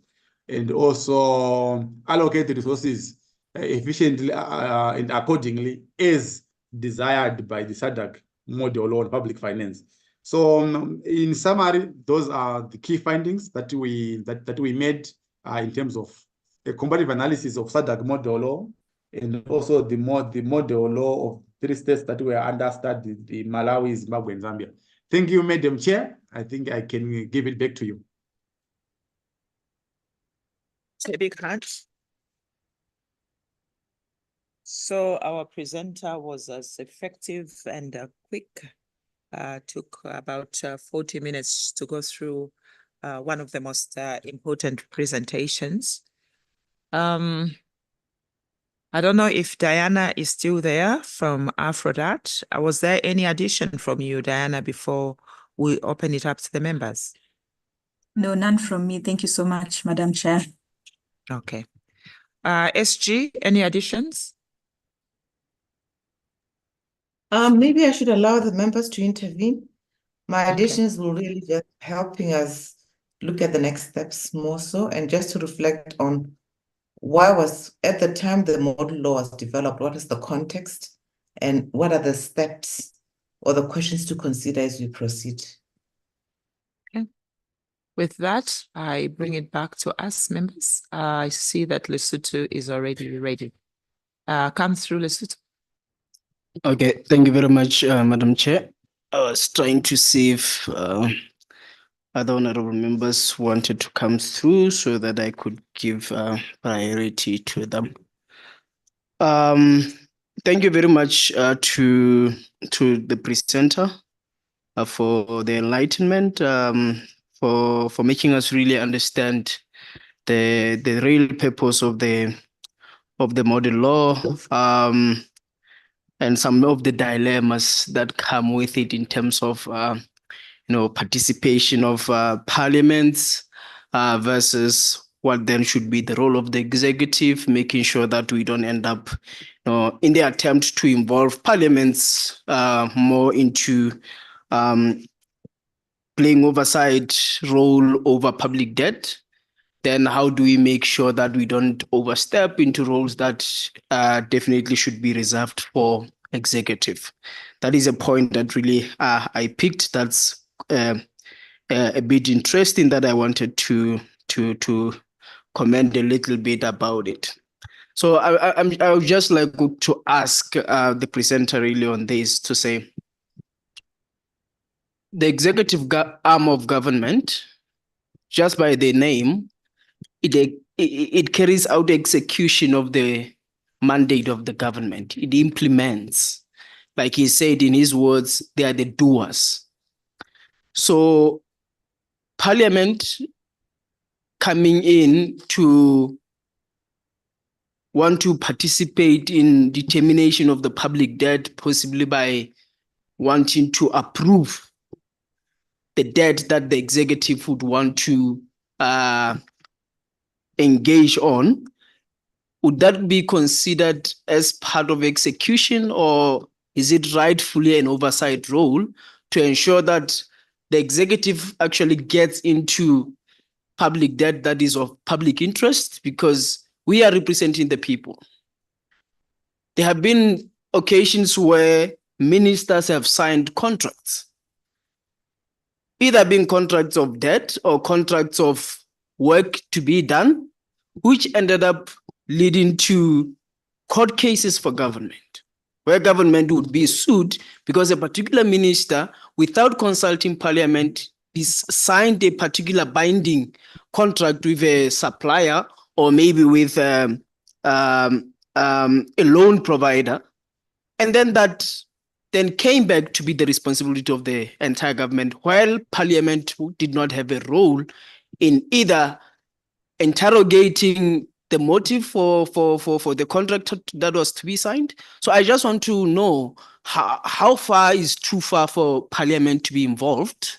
and also allocate the resources efficiently and accordingly as desired by the SADC model on public finance. So in summary, those are the key findings that we made in terms of a comparative analysis of SADC model law, and also the model law of 3 states that were under study, the Malawi, Zimbabwe, and Zambia. Thank you, Madam Chair. I think I can give it back to you. A big hand. So our presenter was as effective and quick. Took about 40 minutes to go through one of the most important presentations. I don't know if Diana is still there from Aphrodite. Was there any addition from you, Diana, before we open it up to the members? No, none from me. Thank you so much, Madam Chair. Okay. SG, any additions? Maybe I should allow the members to intervene. My Okay. additions will really just helping us look at the next steps more so, and just to reflect on why was, at the time the model law was developed, what is the context, and what are the steps or the questions to consider as we proceed. Okay. With that, I bring it back to us members. I see that Lesotho is already ready. Come through, Lesotho. Okay, thank you very much, Madam Chair. I was trying to see if other honorable members wanted to come through so that I could give priority to them. Thank you very much to the presenter for the enlightenment, for making us really understand the real purpose of the model law, and some of the dilemmas that come with it in terms of participation of parliaments versus what then should be the role of the executive, making sure that we don't end up in the attempt to involve parliaments more into playing oversight role over public debt. Then how do we make sure that we don't overstep into roles that definitely should be reserved for executive? That is a point that really I picked. That's a bit interesting that I wanted to comment a little bit about it. So I would just like to ask the presenter really on this, to say the executive arm of government, just by the name, it carries out the execution of the mandate of the government. It implements, like he said in his words, they are the doers. So Parliament coming in to want to participate in determination of the public debt, possibly by wanting to approve the debt that the executive would want to engage on, would that be considered as part of execution, or is it rightfully an oversight role to ensure that the executive actually gets into public debt that is of public interest, because we are representing the people? There have been occasions where ministers have signed contracts, either being contracts of debt or contracts of work to be done, which ended up leading to court cases for government, where government would be sued because a particular minister, without consulting Parliament, is signed a particular binding contract with a supplier, or maybe with a loan provider, and then that then came back to be the responsibility of the entire government, while Parliament did not have a role in either interrogating the motive for the contract that was to be signed. So I just want to know how far is too far for Parliament to be involved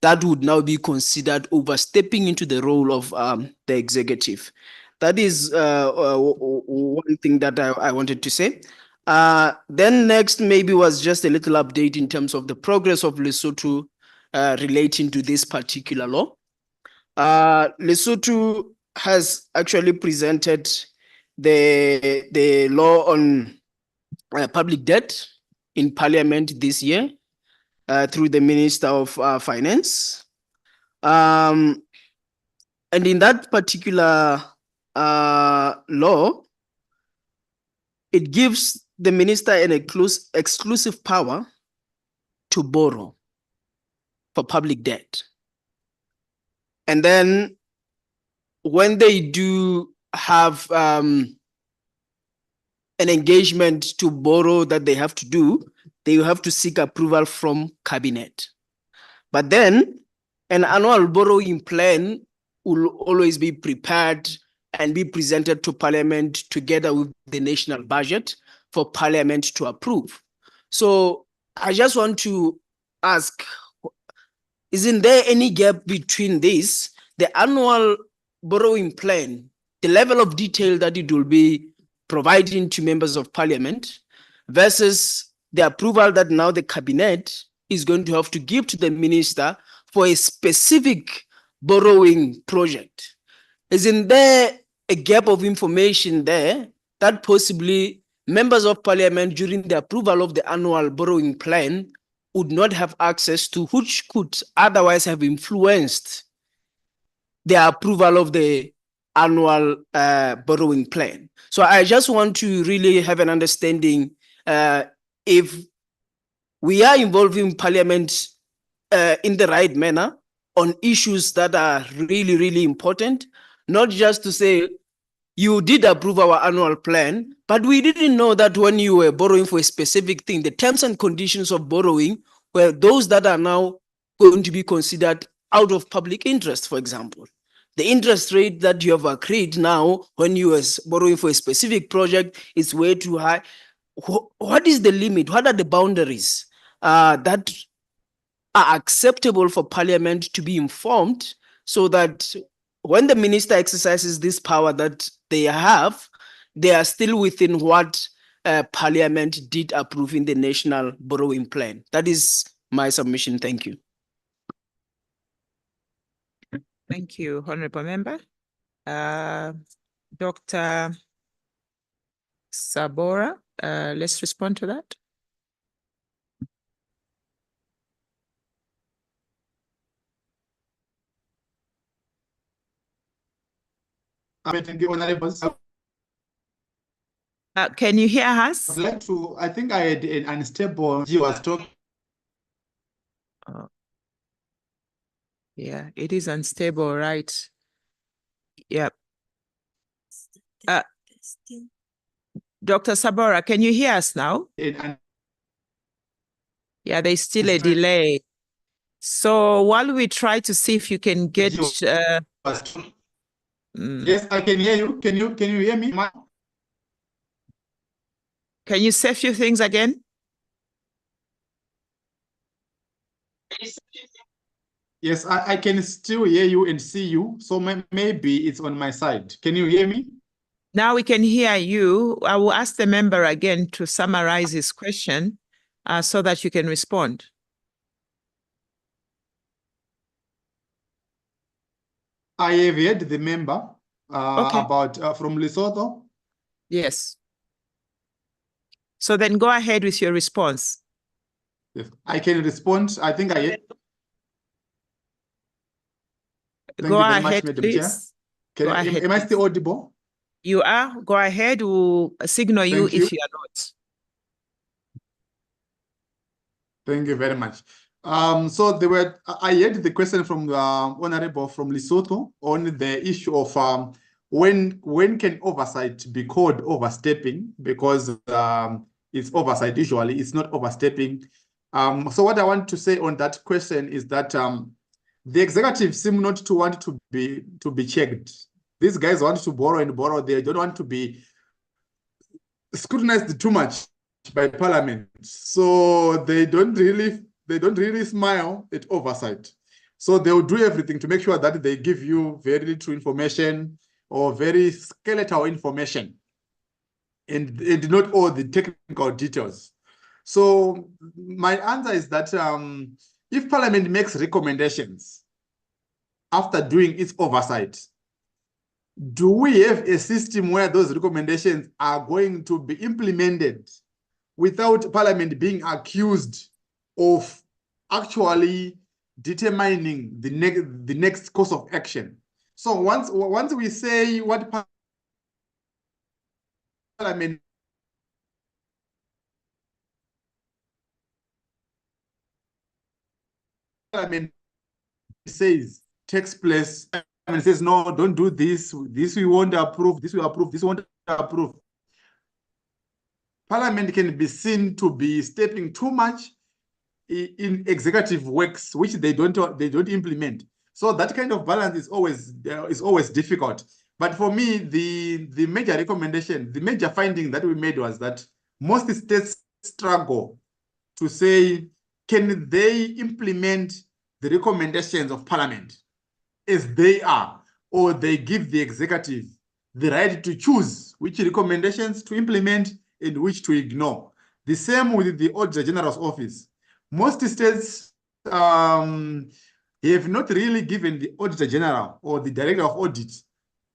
that would now be considered overstepping into the role of the executive. That is one thing that I wanted to say. Then next maybe was just a little update in terms of the progress of Lesotho relating to this particular law. Lesotho has actually presented the law on public debt in Parliament this year. through the Minister of Finance. And in that particular law, it gives the minister an exclusive power to borrow for public debt. And then when they do have an engagement to borrow that they have to do, they will have to seek approval from cabinet. But then an annual borrowing plan will always be prepared and be presented to Parliament together with the national budget for Parliament to approve. So I just want to ask, isn't there any gap between this, the annual borrowing plan, the level of detail that it will be providing to members of Parliament, versus the approval that now the cabinet is going to have to give to the minister for a specific borrowing project? Isn't there a gap of information there that possibly members of Parliament during the approval of the annual borrowing plan would not have access to, which could otherwise have influenced the approval of the annual borrowing plan? So I just want to really have an understanding if we are involving Parliament in the right manner on issues that are really, really important, not just to say, you did approve our annual plan, but we didn't know that when you were borrowing for a specific thing, the terms and conditions of borrowing were those that are now going to be considered out of public interest, for example. The interest rate that you have agreed now when you are borrowing for a specific project is way too high. What is the limit? What are the boundaries that are acceptable for Parliament to be informed, so that when the minister exercises this power that they have, they are still within what Parliament did approve in the national borrowing plan? That is my submission. Thank you. Thank you, Honorable Member. Dr. Sabora, let's respond to that. Thank you, Honorables. Can you hear us? I'd like to, I think I had an unstable, you was talking. Yeah, it is unstable, right? Yep. Dr. Sabora, can you hear us now? Yeah, there's still a delay. So while we try to see if you can get... Yes, I can hear you. Can you hear me? Can you say a few things again? Yes, I can still hear you and see you. So maybe it's on my side. Can you hear me? Now we can hear you. I will ask the member again to summarize his question so that you can respond. I have heard the member about from Lesotho. Yes. So then go ahead with your response. Yes, I can respond. I think I... Thank go you very ahead, much, Madam please. Chair. Am I still audible? You are. Go ahead. We'll signal you if you are not. Thank you very much. So I heard the question from the Honorable from Lesotho on the issue of when can oversight be called overstepping, because it's oversight usually, it's not overstepping. So what I want to say on that question is that the executive seem not to want to be checked. These guys want to borrow and borrow. They don't want to be scrutinized too much by Parliament. So they don't really smile at oversight. So they'll do everything to make sure that they give you very true information or very skeletal information and not all the technical details. So my answer is that if Parliament makes recommendations after doing its oversight, do we have a system where those recommendations are going to be implemented without Parliament being accused of actually determining the next course of action. So once we say what Parliament says takes place, and says no, don't do this. This we won't approve. This we approve. This won't approve. Parliament can be seen to be stepping too much in executive works, which they don't implement. So that kind of balance is always difficult. But for me, the major recommendation, the major finding that we made was that most states struggle to say, can they implement the recommendations of Parliament as they are, or they give the executive the right to choose which recommendations to implement and which to ignore. The same with the Auditor General's office. Most states have not really given the Auditor General or the Director of Audit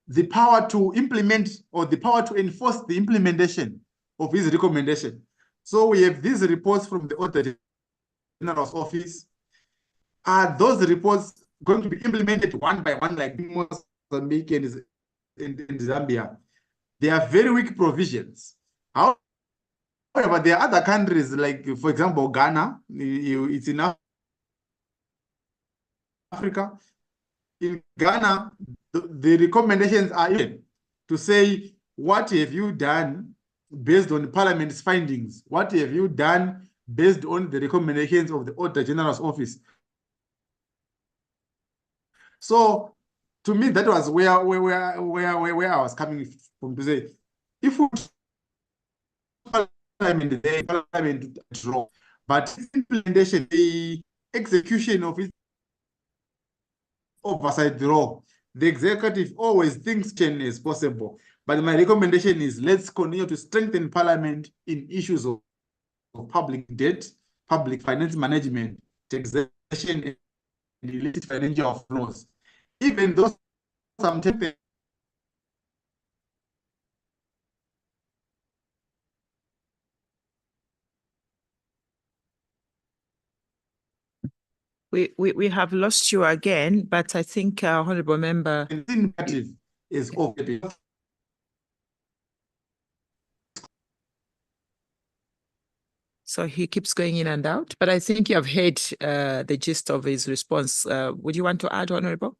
the power to implement or the power to enforce the implementation of his recommendation. So we have these reports from the Auditor General's office. Are those reports going to be implemented one by one like Mozambique and in Zambia? They are very weak provisions. However, there are other countries like, for example, Ghana. It's in Africa. In Ghana, the recommendations are even to say, what have you done based on Parliament's findings? What have you done based on the recommendations of the Auditor General's office? So, to me, that was where I was coming from, to say, if we Parliament draw, but implementation, the execution of its oversight role, the executive always thinks can as possible. But my recommendation is let's continue to strengthen Parliament in issues of public debt, public finance management, taxation, and illicit financial flows. Even though some We have lost you again, but I think Honorable Member is okay. So he keeps going in and out, but I think you have heard the gist of his response. Would you want to add, Honorable?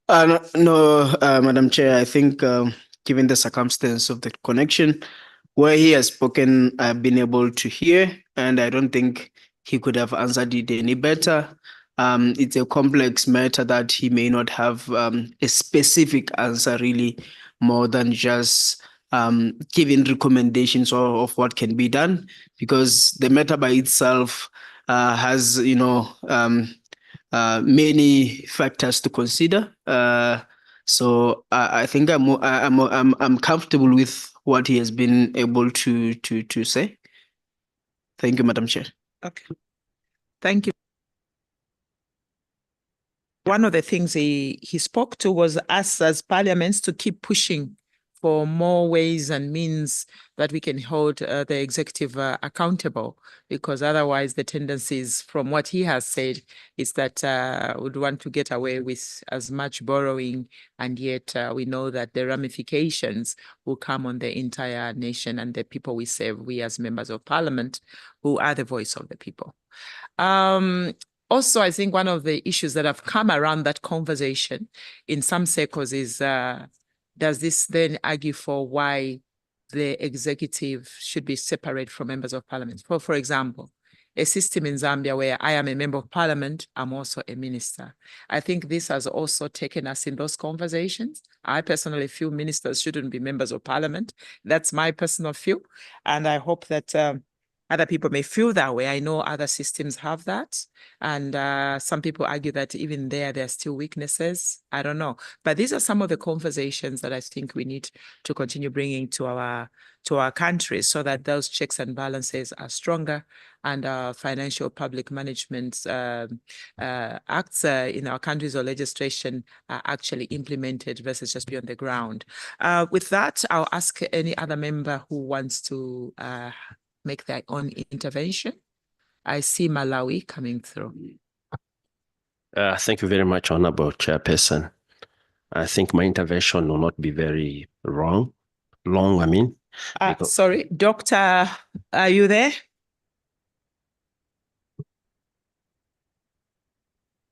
No, Madam Chair, I think given the circumstance of the connection, where he has spoken, I've been able to hear, and I don't think he could have answered it any better. It's a complex matter that he may not have a specific answer really, more than just giving recommendations of what can be done, because the matter by itself has, many factors to consider. So I think I'm comfortable with what he has been able to say. Thank you, Madam Chair. Okay. Thank you. One of the things he spoke to was us as parliaments to keep pushing for more ways and means that we can hold the executive accountable, because otherwise the tendencies from what he has said is that would want to get away with as much borrowing, and yet we know that the ramifications will come on the entire nation and the people we serve, we as members of parliament, who are the voice of the people. Also, I think one of the issues that have come around that conversation in some circles is, does this then argue for why the executive should be separate from members of parliament? For example, a system in Zambia where I am a member of parliament, I'm also a minister. I think this has also taken us in those conversations. I personally feel ministers shouldn't be members of parliament. That's my personal view. And I hope that other people may feel that way. I know other systems have that. And some people argue that even there are still weaknesses. I don't know. But these are some of the conversations that I think we need to continue bringing to our countries, so that those checks and balances are stronger, and financial public management acts in our countries or legislation are actually implemented versus just be on the ground. With that, I'll ask any other member who wants to make their own intervention. I see Malawi coming through. Thank you very much, Honorable Chairperson. I think my intervention will not be very long, I mean. Sorry, Doctor, are you there?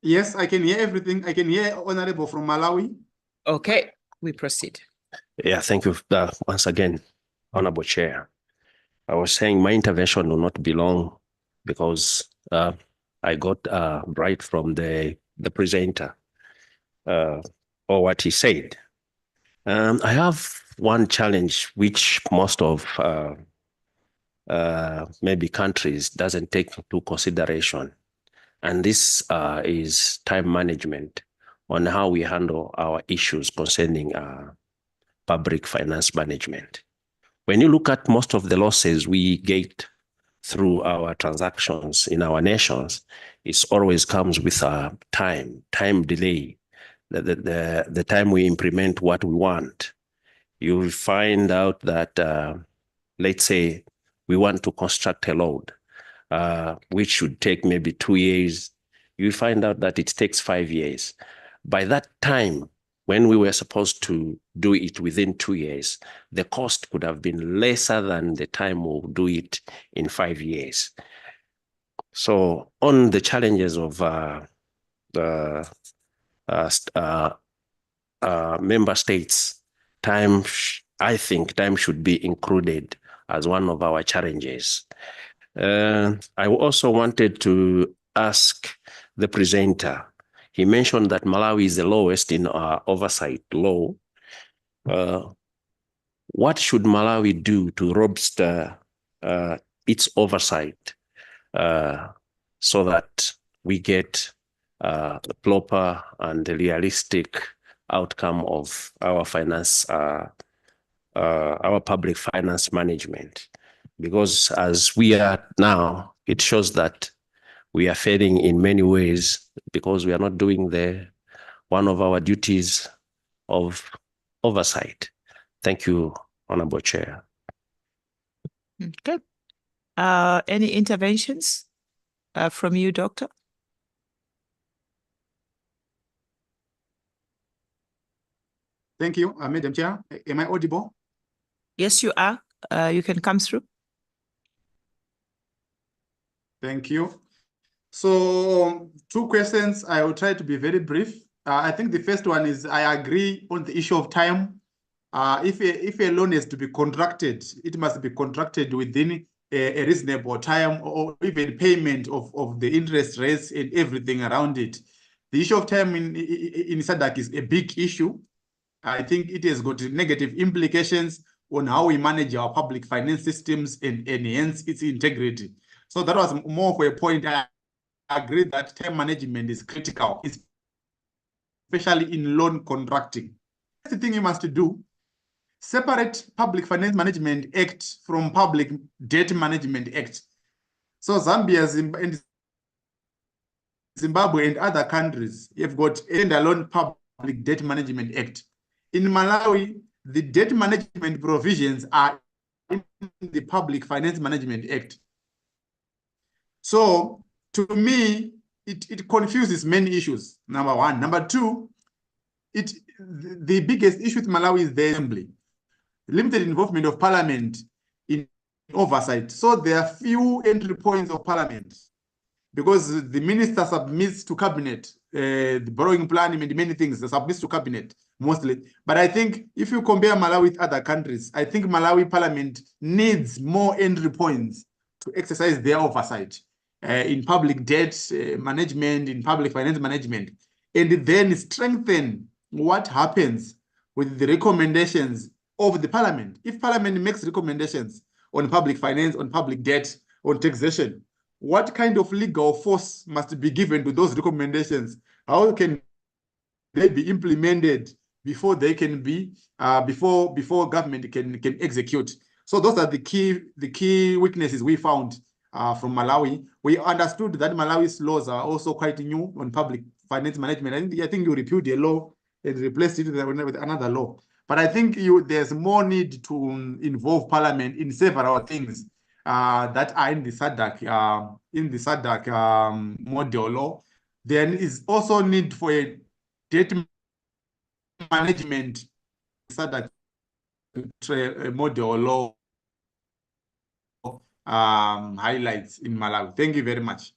Yes, I can hear everything. I can hear Honorable from Malawi. Okay, we proceed. Yeah, thank you once again, Honorable Chair. I was saying my intervention will not be long because I got right from the presenter or what he said. I have one challenge which most of maybe countries doesn't take into consideration. And this is time management on how we handle our issues concerning public finance management. When you look at most of the losses we get through our transactions in our nations, it always comes with a time delay, the time we implement what we want. You'll find out that, let's say, we want to construct a road, which should take maybe 2 years. You'll find out that it takes 5 years. By that time, when we were supposed to do it within 2 years, the cost could have been lesser than the time we'll do it in 5 years. So on the challenges of member states, I think time should be included as one of our challenges. I also wanted to ask the presenter. He mentioned that Malawi is the lowest in our oversight law. What should Malawi do to bolster its oversight so that we get a proper and realistic outcome of our finance, our public finance management? Because as we are now, it shows that we are failing in many ways because we are not doing one of our duties of oversight. Thank you, Honorable Chair. Okay. Any interventions from you, Doctor? Thank you, Madam Chair. Am I audible? Yes, you are. You can come through. Thank you. So 2 questions. I will try to be very brief. I think the first one is I agree on the issue of time. If a loan is to be contracted, it must be contracted within a reasonable time, or even payment of the interest rates and everything around it. The issue of time in SADC is a big issue. I think it has got negative implications on how we manage our public finance systems and enhance its integrity. So that was more for a point. I agree that time management is critical, especially in loan contracting. The thing you must do, separate Public Finance Management Act from Public Debt Management Act. So Zambia and Zimbabwe and other countries have got a standalone Public Debt Management Act. In Malawi, the debt management provisions are in the Public Finance Management Act. So to me, it confuses many issues, number one. Number two, the biggest issue with Malawi is the assembly. Limited involvement of parliament in oversight. So there are few entry points of parliament because the minister submits to cabinet, the borrowing plan and many things, they submits to cabinet mostly. But I think if you compare Malawi with other countries, I think Malawi parliament needs more entry points to exercise their oversight in public debt management, in public finance management, and then strengthen what happens with the recommendations of the parliament. If parliament makes recommendations on public finance, on public debt, on taxation, what kind of legal force must be given to those recommendations? How can they be implemented before they can be before government can execute? So those are the key weaknesses we found from Malawi. We understood that Malawi's laws are also quite new on public finance management. I think you repealed a law and replaced it with another law. But I think there's more need to involve parliament in several things. that are in the SADC model law. There is also need for a debt management SADC model law highlights in Malawi. Thank you very much.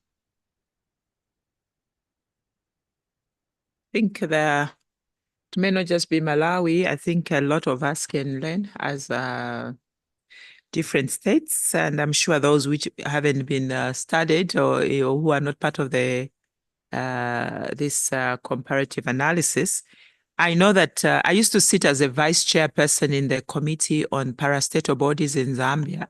I think it may not just be Malawi. I think a lot of us can learn as different states, and I'm sure those which haven't been studied or who are not part of the this comparative analysis. I know that I used to sit as a vice chairperson in the committee on parastatal bodies in Zambia.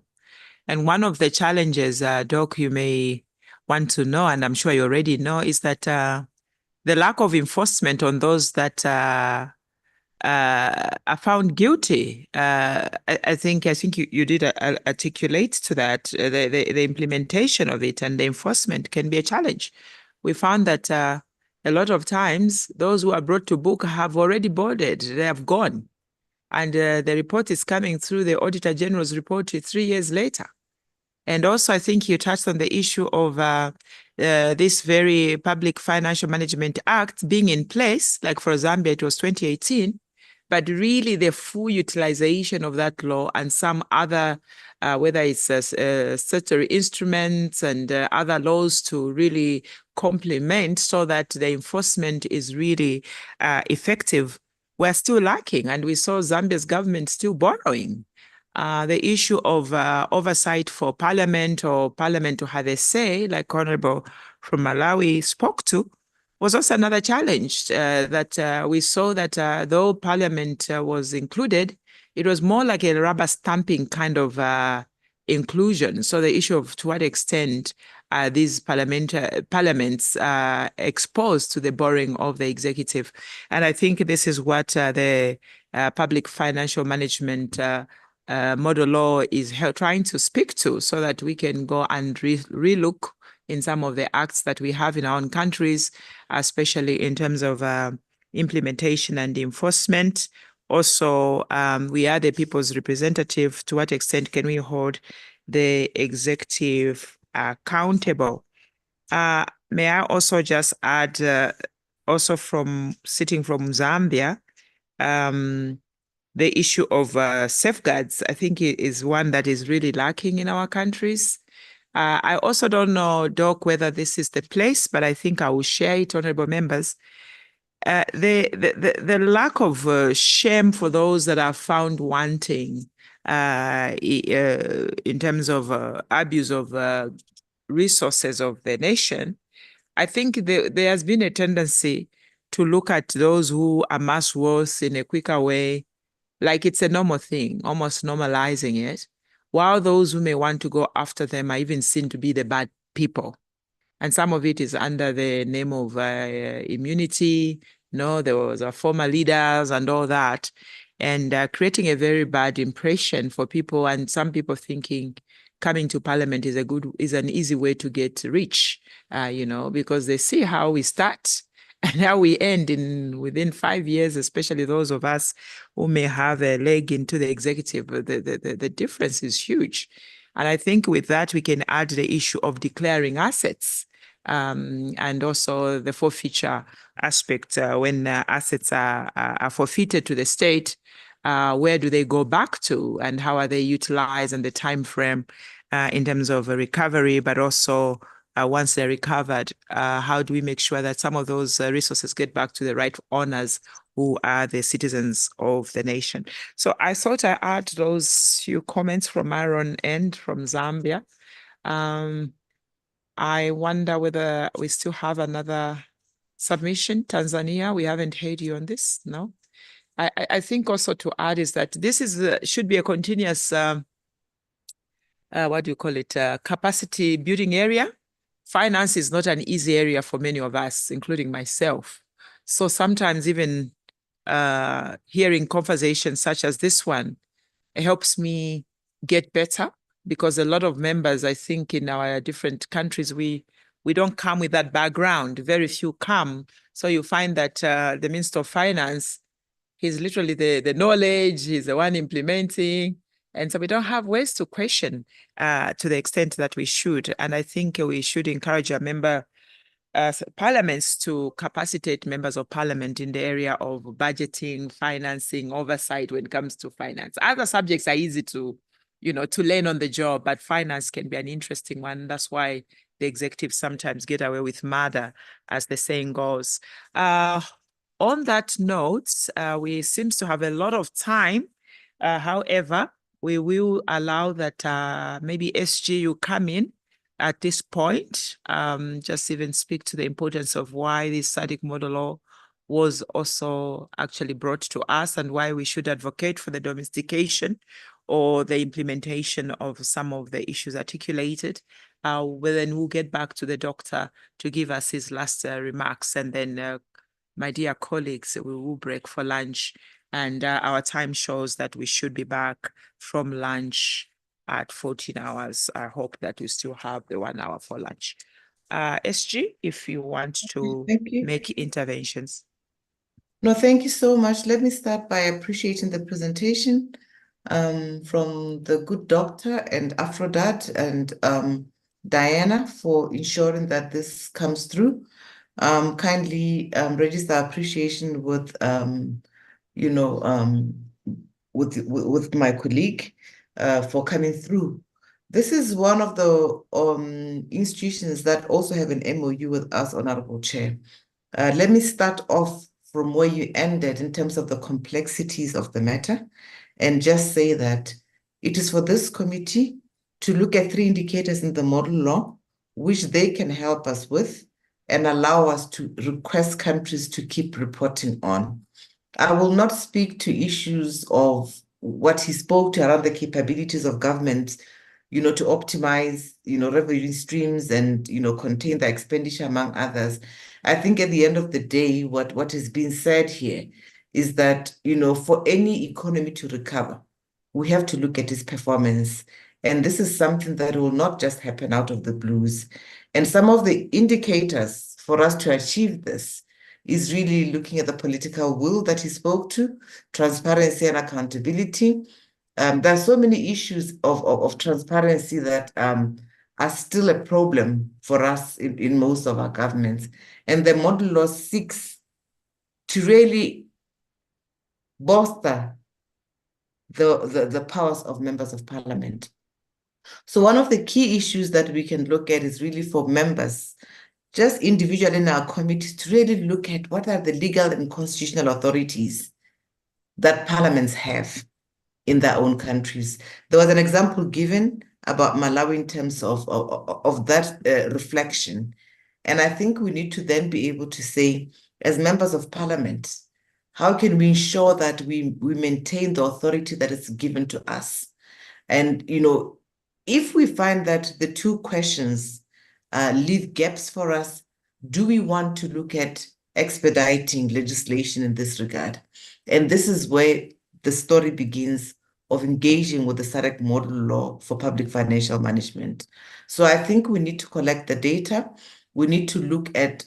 And one of the challenges, Doc, you may want to know, and I'm sure you already know, is that the lack of enforcement on those that are found guilty. I think you did articulate to that. The implementation of it and the enforcement can be a challenge. We found that a lot of times those who are brought to book have already boarded, they have gone. And the report is coming through the Auditor General's report 3 years later. And also, I think you touched on the issue of this very Public Financial Management Act being in place, like for Zambia, it was 2018, but really the full utilization of that law and some other, whether it's statutory instruments and other laws to really complement so that the enforcement is really effective, we're still lacking. And we saw Zambia's government still borrowing. The issue of oversight for Parliament or Parliament to have a say, like Honorable from Malawi spoke to, was also another challenge that we saw that though Parliament was included, it was more like a rubber stamping kind of inclusion. So the issue of to what extent these parliaments are exposed to the borrowing of the executive. And I think this is what the Public Financial Management model law is trying to speak to, so that we can go and relook in some of the acts that we have in our own countries, especially in terms of implementation and enforcement. Also, we are the people's representative. To what extent can we hold the executive accountable? May I also just add, also from sitting from Zambia, the issue of safeguards, I think, is one that is really lacking in our countries. I also don't know, Doc, whether this is the place, but I think I will share it, honorable members. The lack of shame for those that are found wanting in terms of abuse of resources of the nation, I think there has been a tendency to look at those who amass wealth in a quicker way, like it's a normal thing, almost normalizing it, while those who may want to go after them are even seen to be the bad people. And some of it is under the name of immunity. There was former leaders and all that, and creating a very bad impression for people, and some people thinking coming to Parliament is an easy way to get rich, because they see how we start and how we end within 5 years, especially those of us who may have a leg into the executive. The difference is huge. And I think with that, we can add the issue of declaring assets and also the forfeiture aspect. When assets are forfeited to the state, where do they go back to, and how are they utilized, and the time frame in terms of recovery, but also once they're recovered, how do we make sure that some of those resources get back to the right owners who are the citizens of the nation? So I thought I add those few comments from my own end from Zambia. I wonder whether we still have another submission. Tanzania, we haven't heard you on this, no? I think also to add is that this should be a continuous, what do you call it, capacity building area. Finance is not an easy area for many of us, including myself. So sometimes even hearing conversations such as this one, it helps me get better, because a lot of members, I think, in our different countries, we don't come with that background. Very few come. So you find that the Minister of Finance, he's literally the knowledge, he's the one implementing, And so we don't have ways to question to the extent that we should. And I think we should encourage our parliaments to capacitate members of parliament in the area of budgeting, financing, oversight when it comes to finance. Other subjects are easy to, to learn on the job, but finance can be an interesting one. That's why the executives sometimes get away with murder, as the saying goes. On that note, we seems to have a lot of time. However, we will allow that maybe SG you come in at this point, just even speak to the importance of why this SADC model law was also actually brought to us and why we should advocate for the domestication or the implementation of some of the issues articulated. Well, then we'll get back to the doctor to give us his last remarks. And then, my dear colleagues, we will break for lunch. And our time shows that we should be back from lunch at 14 hours. I hope that we still have the 1 hour for lunch. SG, if you want to make interventions. No, thank you so much. Let me start by appreciating the presentation from the good doctor and Aphrodite and Diana for ensuring that this comes through. Kindly register appreciation with with my colleague for coming through. This is one of the institutions that also have an MOU with us, Honorable Chair. Let me start off from where you ended in terms of the complexities of the matter and just say that it is for this committee to look at 3 indicators in the model law, which they can help us with and allow us to request countries to keep reporting on. I will not speak to issues of what he spoke to around the capabilities of government, to optimize, revenue streams and, contain the expenditure among others. I think at the end of the day, what is being said here is that, for any economy to recover, we have to look at its performance. And this is something that will not just happen out of the blues. And some of the indicators for us to achieve this is really looking at the political will that he spoke to, transparency and accountability. There are so many issues of transparency that are still a problem for us in most of our governments. And the model law seeks to really bolster the powers of members of parliament. So one of the key issues that we can look at is really for members, just individually in our committees, to really look at what are the legal and constitutional authorities that parliaments have in their own countries. There was an example given about Malawi in terms of that reflection. And I think we need to then be able to say, as members of parliament, how can we ensure that we maintain the authority that is given to us? And, if we find that the 2 questions leave gaps for us, do we want to look at expediting legislation in this regard? And this is where the story begins of engaging with the SADC model law for public financial management. So I think we need to collect the data. We need to look at,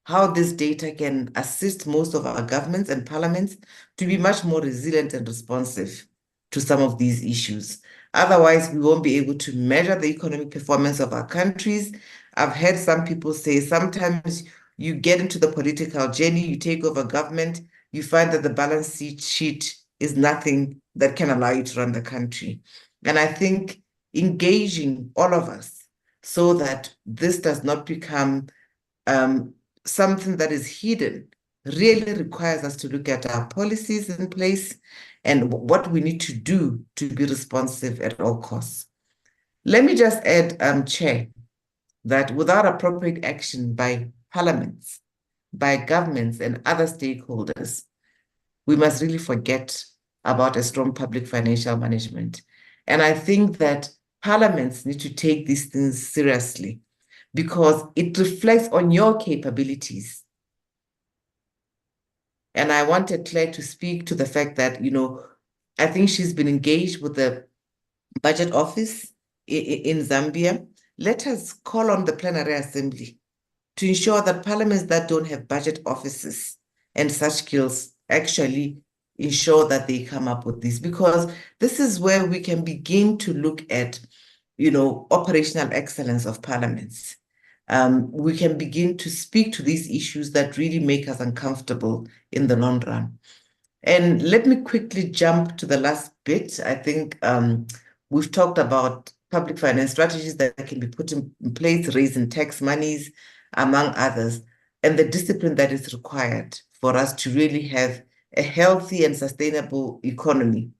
how this data can assist most of our governments and parliaments to be much more resilient and responsive to some of these issues. Otherwise, we won't be able to measure the economic performance of our countries. I've heard some people say sometimes you get into the political journey, you take over government, you find that the balance sheet is nothing that can allow you to run the country. And I think engaging all of us so that this does not become something that is hidden really requires us to look at our policies in place and what we need to do to be responsive at all costs. Let me just add, Chair, that without appropriate action by parliaments, by governments and other stakeholders, we must really forget about a strong public financial management. And I think that parliaments need to take these things seriously because it reflects on your capabilities. And I wanted Claire to speak to the fact that, I think she's been engaged with the budget office in Zambia. Let us call on the plenary assembly to ensure that parliaments that don't have budget offices and such skills actually, ensure that they come up with this, because this is where we can begin to look at, operational excellence of parliaments. We can begin to speak to these issues that really make us uncomfortable in the long run. And let me quickly jump to the last bit. I think we've talked about public finance strategies that can be put in place, raising tax monies, among others, and the discipline that is required for us to really have a healthy and sustainable economy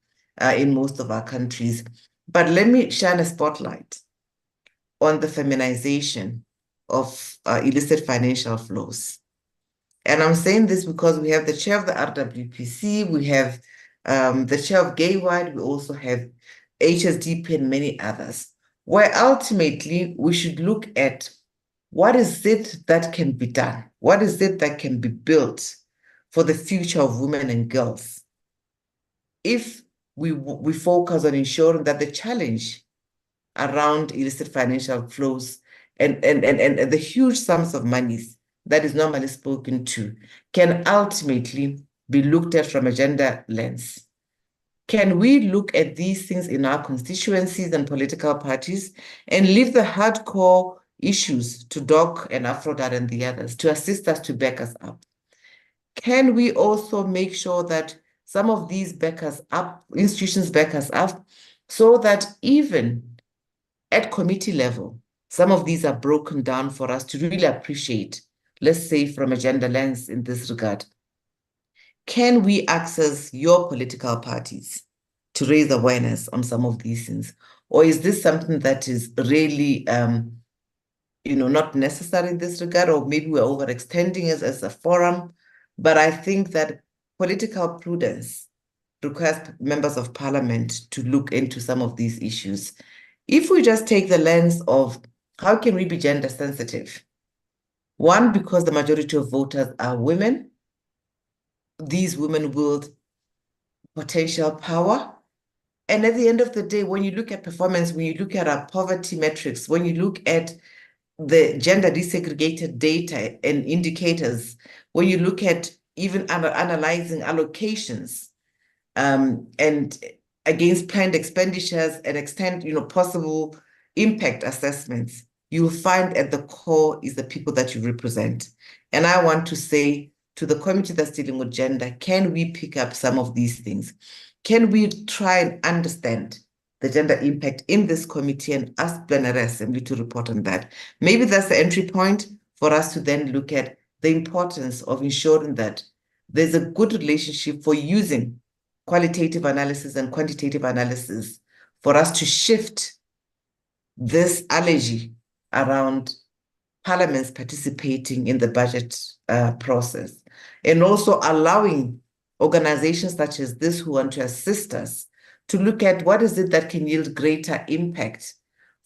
in most of our countries. But let me shine a spotlight on the feminization of illicit financial flows. And I'm saying this because we have the chair of the RWPC, we have the chair of Gaywide, we also have HSDP and many others, where ultimately we should look at what is it that can be done? What is it that can be built for the future of women and girls? If we focus on ensuring that the challenge around illicit financial flows and the huge sums of monies that is normally spoken to can ultimately be looked at from a gender lens. Can we look at these things in our constituencies and political parties and leave the hardcore issues to DOC and Aphrodite and the others to assist us, to back us up? Can we also make sure that some of these institutions back us up, so that even at committee level, some of these are broken down for us to really appreciate, let's say from a gender lens in this regard? Can we access your political parties to raise awareness on some of these things? Or is this something that is really, not necessary in this regard, or maybe we're overextending it as a forum? But I think that political prudence requires members of parliament to look into some of these issues. If we just take the lens of how can we be gender sensitive? One, because the majority of voters are women. These women wield potential power. And at the end of the day, when you look at performance, when you look at our poverty metrics, when you look at the gender desegregated data and indicators, when you look at even analyzing allocations and against planned expenditures and extent, possible impact assessments, you will find at the core is the people that you represent. And I want to say to the committee that's dealing with gender, can we pick up some of these things? Can we try and understand the gender impact in this committee and ask plenary assembly to report on that? Maybe that's the entry point for us to then look at the importance of ensuring that there's a good relationship for using qualitative analysis and quantitative analysis for us to shift this allergy around parliaments participating in the budget process, and also allowing organizations such as this who want to assist us to look at what is it that can yield greater impact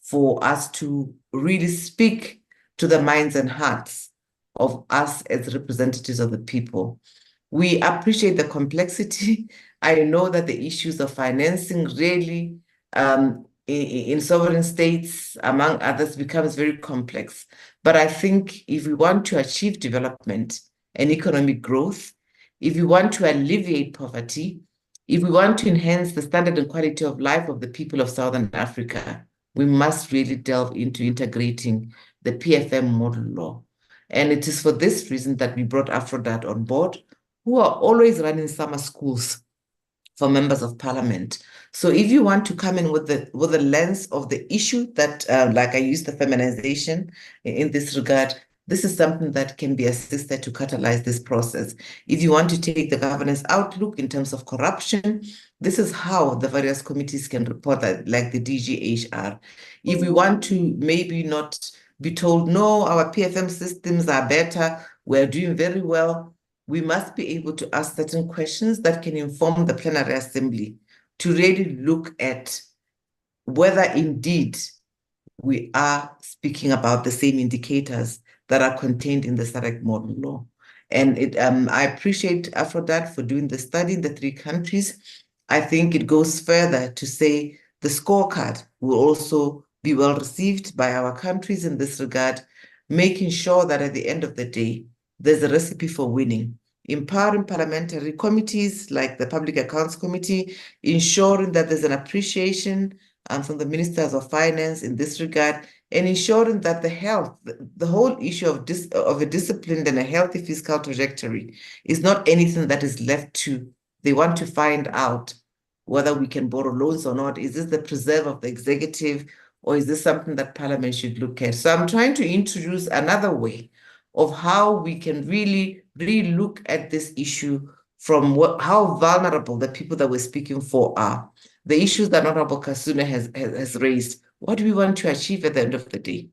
for us to really speak to the minds and hearts of us as representatives of the people. We appreciate the complexity. I know that the issues of financing really in sovereign states, among others, becomes very complex. But I think if we want to achieve development and economic growth, if we want to alleviate poverty, if we want to enhance the standard and quality of life of the people of Southern Africa, we must really delve into integrating the PFM model law. And it is for this reason that we brought Aphrodite on board, who are always running summer schools for members of parliament. So if you want to come in with the lens of the issue that, like I used the feminization in this regard, this is something that can be assisted to catalyze this process. If you want to take the governance outlook in terms of corruption, this is how the various committees can report that, like the DGHR. If we want to maybe not be told, no, our PFM systems are better, we're doing very well, we must be able to ask certain questions that can inform the plenary assembly to really look at whether indeed we are speaking about the same indicators that are contained in the SADC model law. And I appreciate Aphrodite for doing the study in the 3 countries. I think it goes further to say the scorecard will also be well received by our countries in this regard, making sure that at the end of the day, there's a recipe for winning empowering parliamentary committees like the Public Accounts Committee, ensuring that there's an appreciation from the Ministers of Finance in this regard, and ensuring that the whole issue of a disciplined and a healthy fiscal trajectory is not anything that is left to, they want to find out whether we can borrow loans or not. Is this the preserve of the executive, or is this something that Parliament should look at? So I'm trying to introduce another way of how we can really look at this issue from how vulnerable the people that we're speaking for are. The issues that Honorable Kasuna has raised. What do we want to achieve at the end of the day?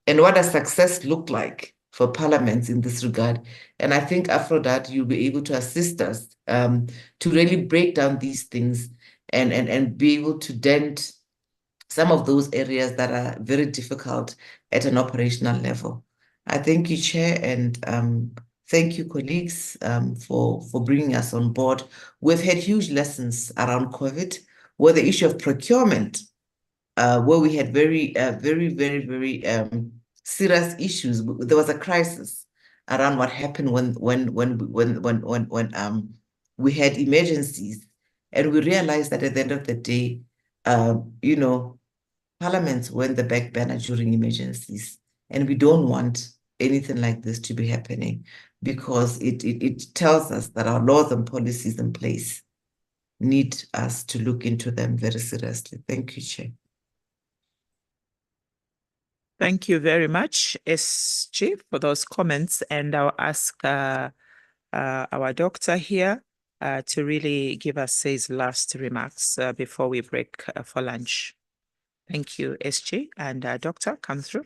And what does success look like for parliaments in this regard? And I think, Aphrodite, you'll be able to assist us to really break down these things and be able to dent some of those areas that are very difficult at an operational level. I thank you, Chair, and thank you, colleagues, for bringing us on board. We've had huge lessons around COVID, where the issue of procurement, where we had very serious issues. There was a crisis around what happened when we had emergencies, and we realized that at the end of the day, parliaments went the back burner during emergencies, and we don't want anything like this to be happening, because it tells us that our laws and policies in place need us to look into them very seriously. Thank you, Chair. Thank you very much, SG, for those comments. And I'll ask our doctor here to really give us his last remarks before we break for lunch. Thank you, SG. And doctor, come through.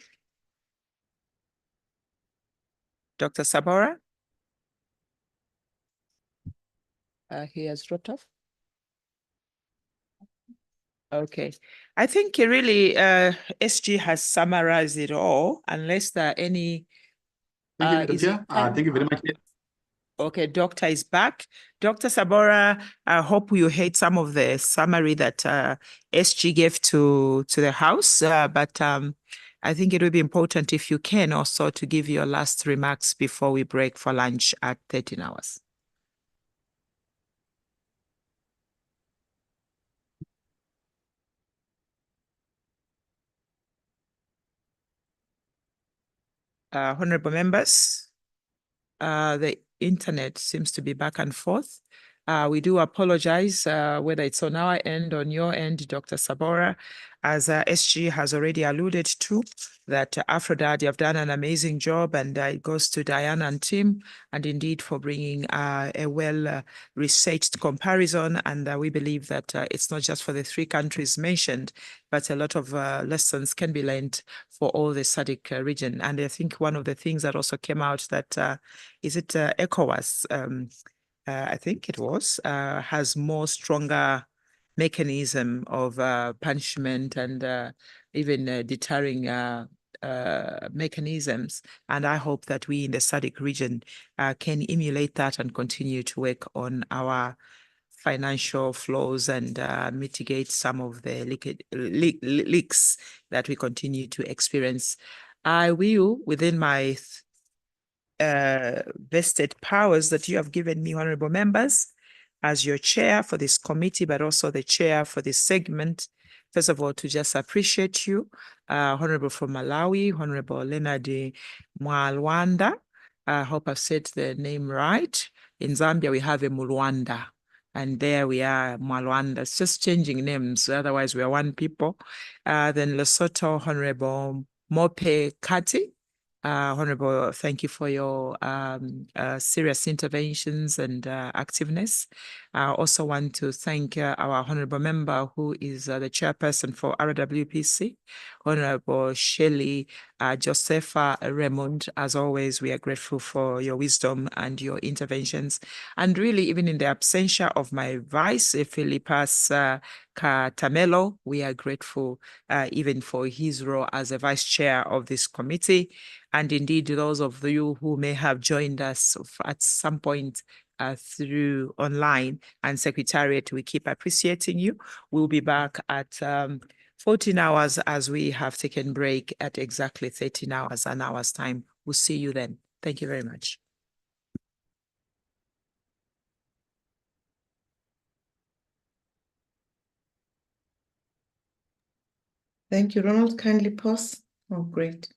Dr. Sabora? He has dropped off. Okay. I think really SG has summarized it all, unless there are any... Thank you, Chair. Thank you very much. Okay, doctor is back. Dr. Sabora, I hope you heard some of the summary that SG gave to the House, but I think it would be important if you can also to give your last remarks before we break for lunch at 13 hours. Honorable members, the internet seems to be back and forth. We do apologize, whether it's on our end, on your end, Dr. Sabora, as SG has already alluded to, that Aphrodite, you have done an amazing job, and it goes to Diana and team, and indeed for bringing a well-researched comparison. And we believe that it's not just for the 3 countries mentioned, but a lot of lessons can be learned for all the SADC region. And I think one of the things that also came out that, is it ECOWAS, I think it was, has more stronger mechanism of punishment and even deterring mechanisms. And I hope that we in the SADC region can emulate that and continue to work on our financial flows and mitigate some of the leaks that we continue to experience. I will, within my vested powers that you have given me, honorable members, as your chair for this committee, but also the chair for this segment, first of all, to just appreciate you, Honorable from Malawi, Honorable Leonard Mwalwanda. I hope I've said the name right. In Zambia, we have a Mulwanda, and there we are, Mwalwanda. It's just changing names, otherwise we are one people. Then Lesotho, Honorable Mope Kati. Honorable, thank you for your serious interventions and activeness. I also want to thank our honorable member who is the chairperson for RWPC, Honorable Shelley Josepha Raymond. As always, we are grateful for your wisdom and your interventions. And really, even in the absentia of my vice, Philippas Katamelo, we are grateful even for his role as a vice chair of this committee. And indeed, those of you who may have joined us at some point through online and Secretariat, we keep appreciating you. We'll be back at 14 hours as we have taken break at exactly 13 hours, an hour's time. We'll see you then. Thank you very much. Thank you. Ronald, kindly pause. Oh, great.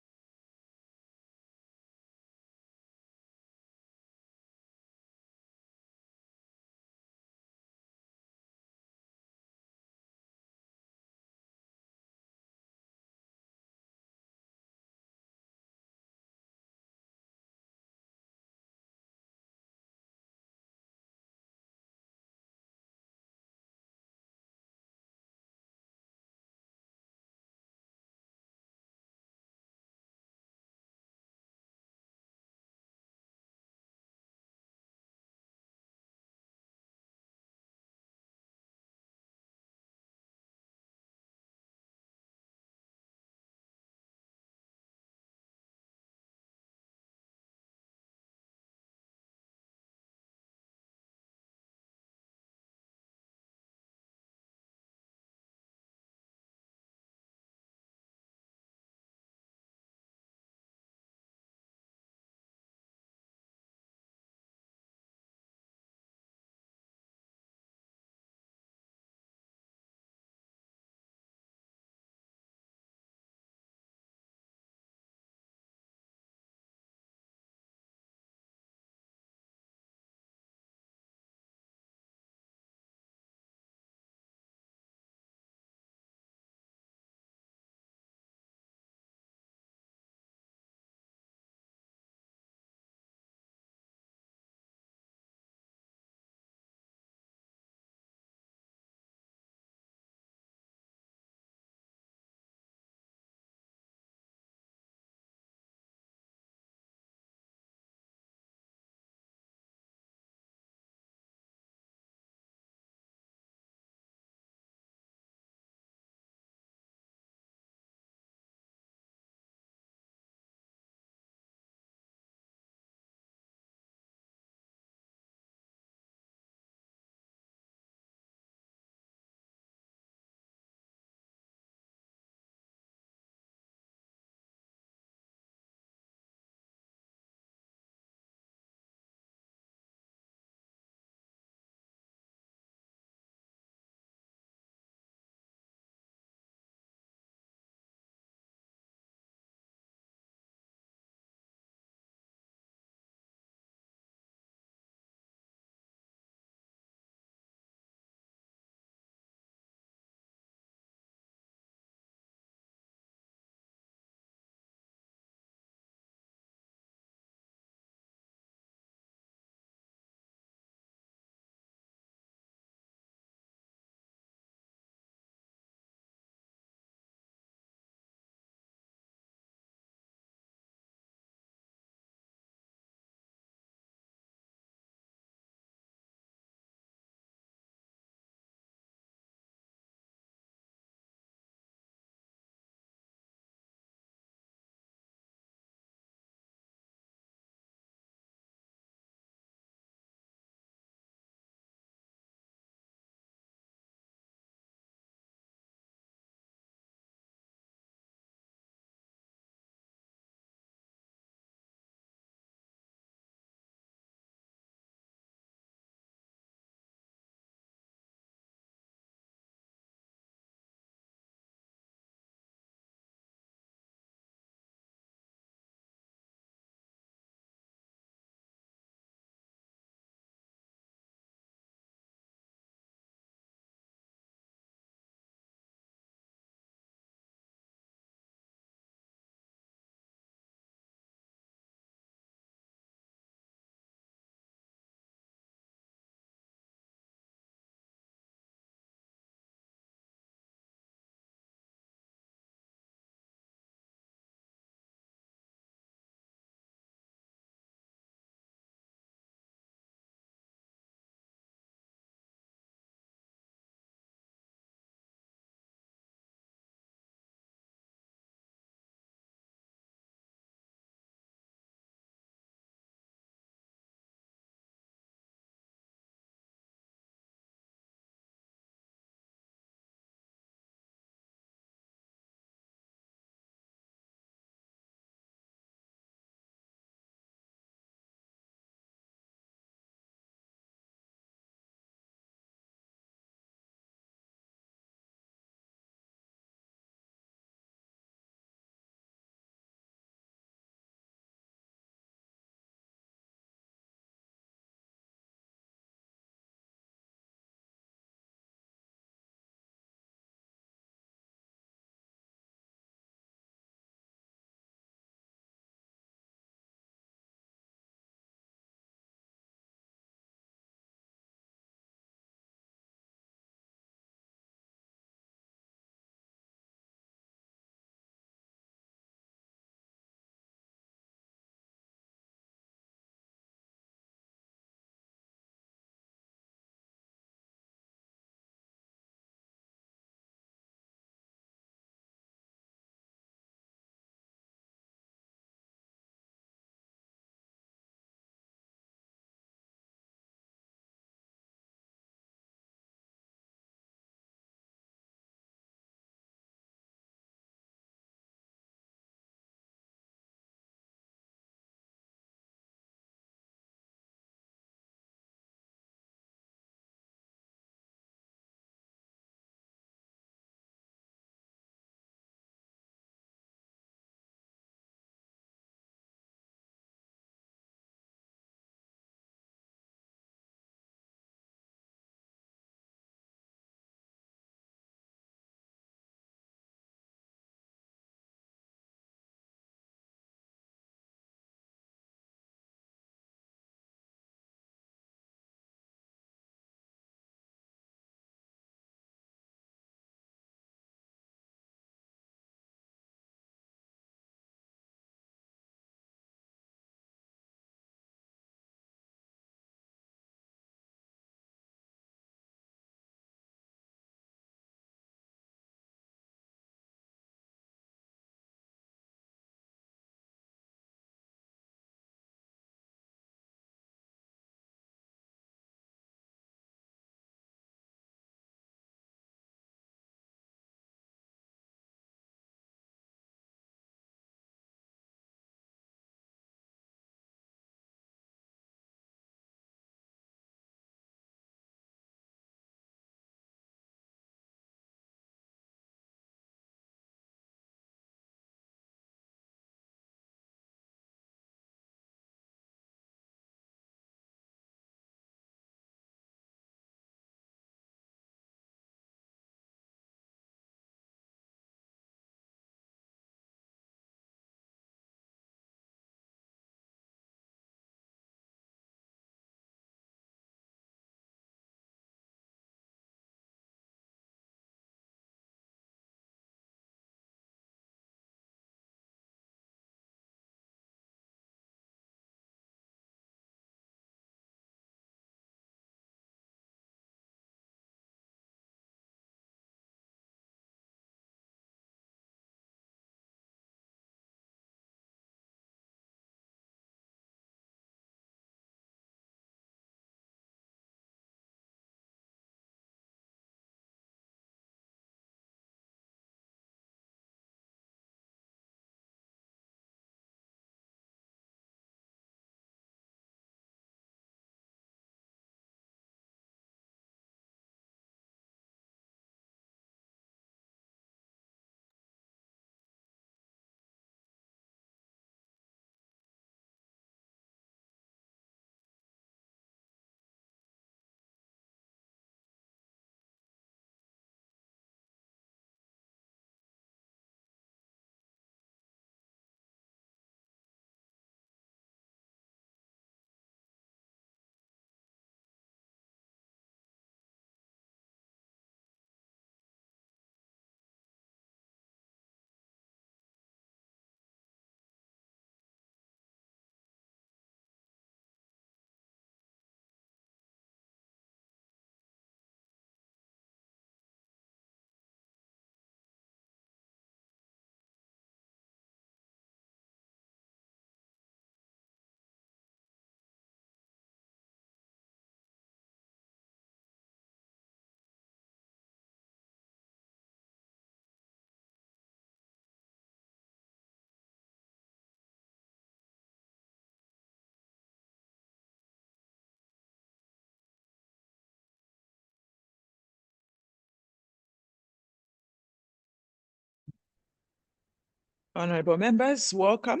Honorable members, welcome.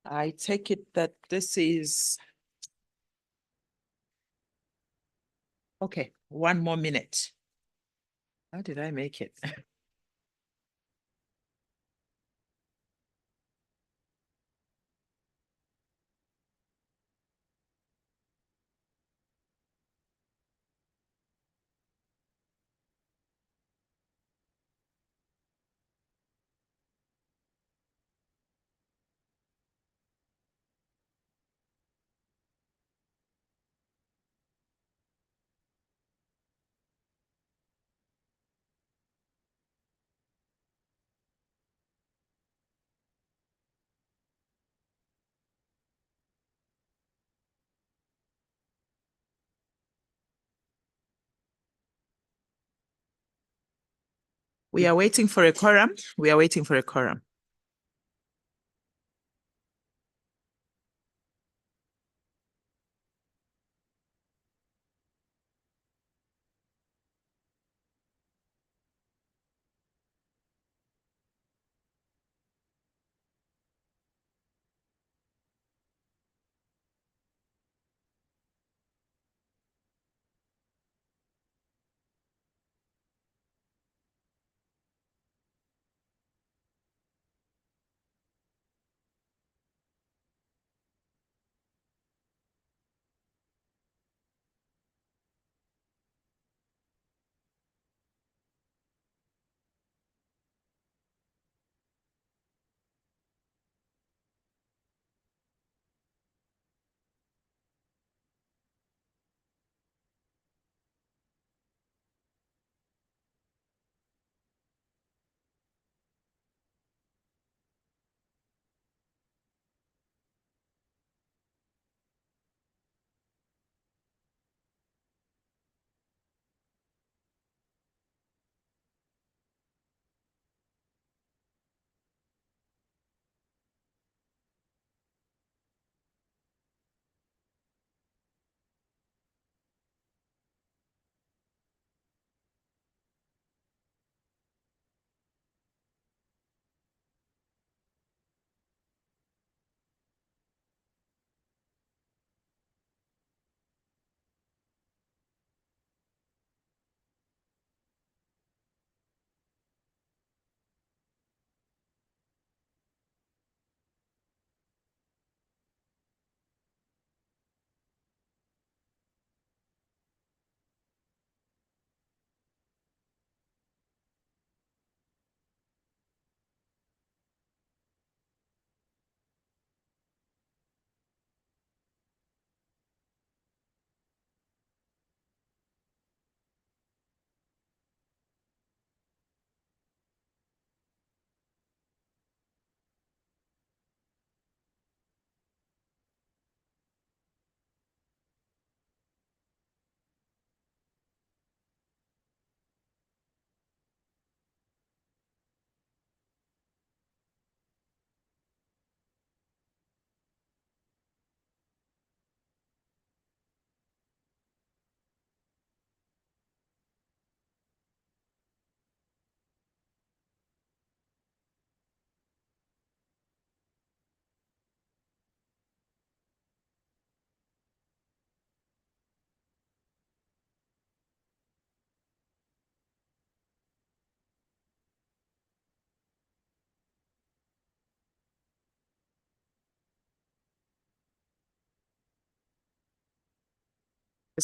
I take it that this is, okay, 1 more minute. How did I make it? We are waiting for a quorum. We are waiting for a quorum.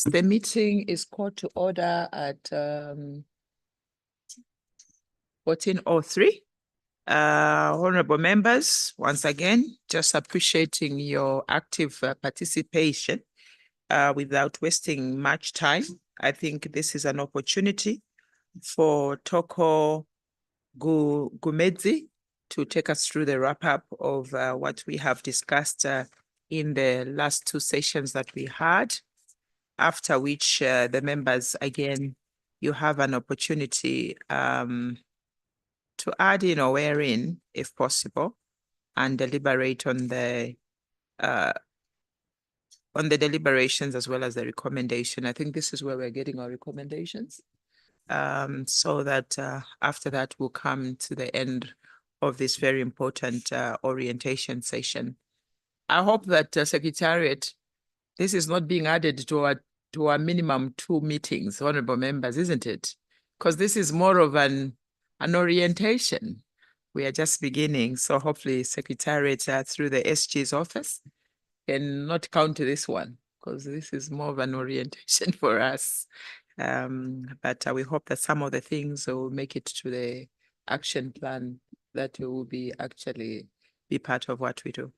The meeting is called to order at 14:03. Honorable members, once again, just appreciating your active participation without wasting much time. I think this is an opportunity for Toko Gumedzi to take us through the wrap-up of what we have discussed in the last two sessions that we had, after which the members, again, you have an opportunity to add in or wear in, if possible, and deliberate on the deliberations as well as the recommendation. I think this is where we're getting our recommendations. So that after that, we'll come to the end of this very important orientation session. I hope that Secretariat, this is not being added to our minimum 2 meetings, honorable members, isn't it? Because this is more of an orientation. We are just beginning, so hopefully Secretariat through the SG's office can not count this one, because this is more of an orientation for us. But we hope that some of the things will make it to the action plan that will be actually be part of what we do.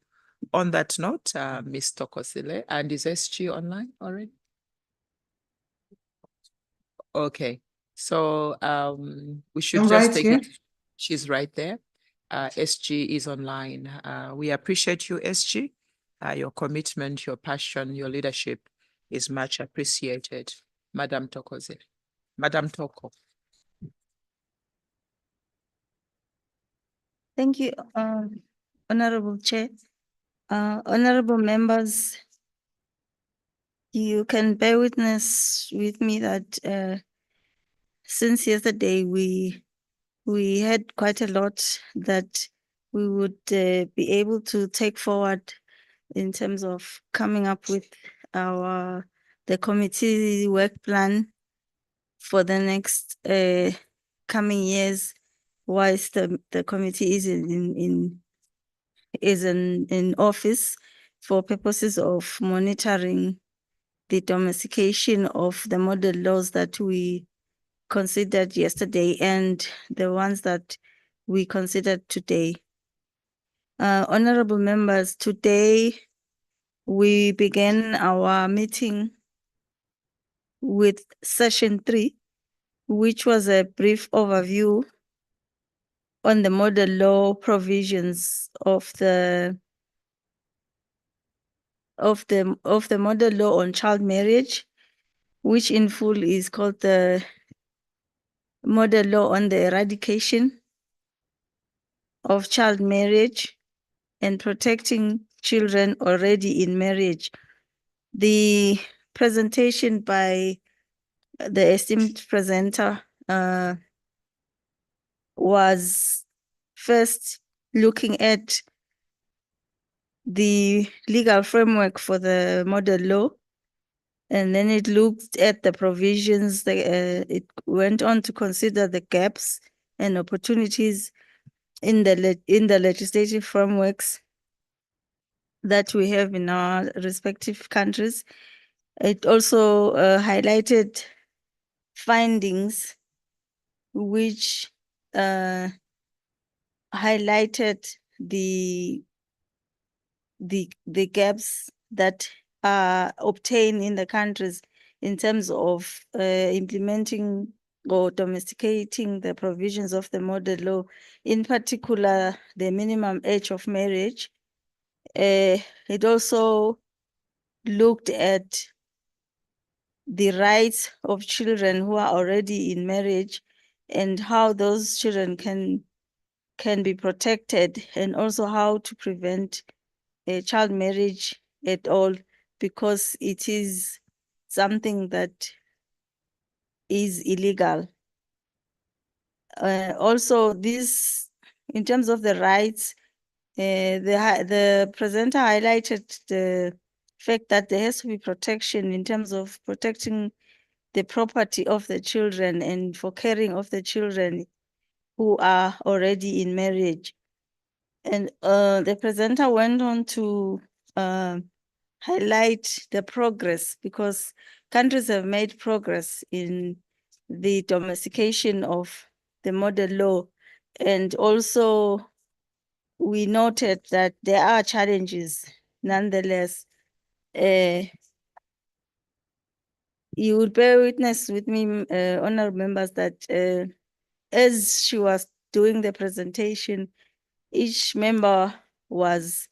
On that note, Ms. Tokosile, and is SG online already? Okay, so we should I'm just right take here. it. She's right there. SG is online. We appreciate you, SG. Your commitment, your passion, your leadership is much appreciated. Madam Tokozile. Madam Toko. Thank you, Honorable Chair. Honorable members, you can bear witness with me that since yesterday we had quite a lot that we would be able to take forward in terms of coming up with the committee work plan for the next coming years, whilst the committee is in office for purposes of monitoring the domestication of the model laws that we considered yesterday and the ones that we considered today. Honorable members, today we began our meeting with session 3, which was a brief overview on the model law provisions of the model law on child marriage, which in full is called the model law on the eradication of child marriage and protecting children already in marriage. The presentation by the esteemed presenter was first looking at the legal framework for the model law, and then it looked at the provisions. It went on to consider the gaps and opportunities in the legislative frameworks that we have in our respective countries. It also highlighted findings which highlighted the gaps that are obtained in the countries in terms of implementing or domesticating the provisions of the model law, in particular the minimum age of marriage. It also looked at the rights of children who are already in marriage and how those children can be protected, and also how to prevent child marriage at all, because it is something that is illegal. Also, this, in terms of the rights, the presenter highlighted the fact that there has to be protection in terms of protecting the property of the children and for caring of the children who are already in marriage. And the presenter went on to highlight the progress, because countries have made progress in the domestication of the model law. And also we noted that there are challenges nonetheless. You would bear witness with me, honorable members, that as she was doing the presentation, each member was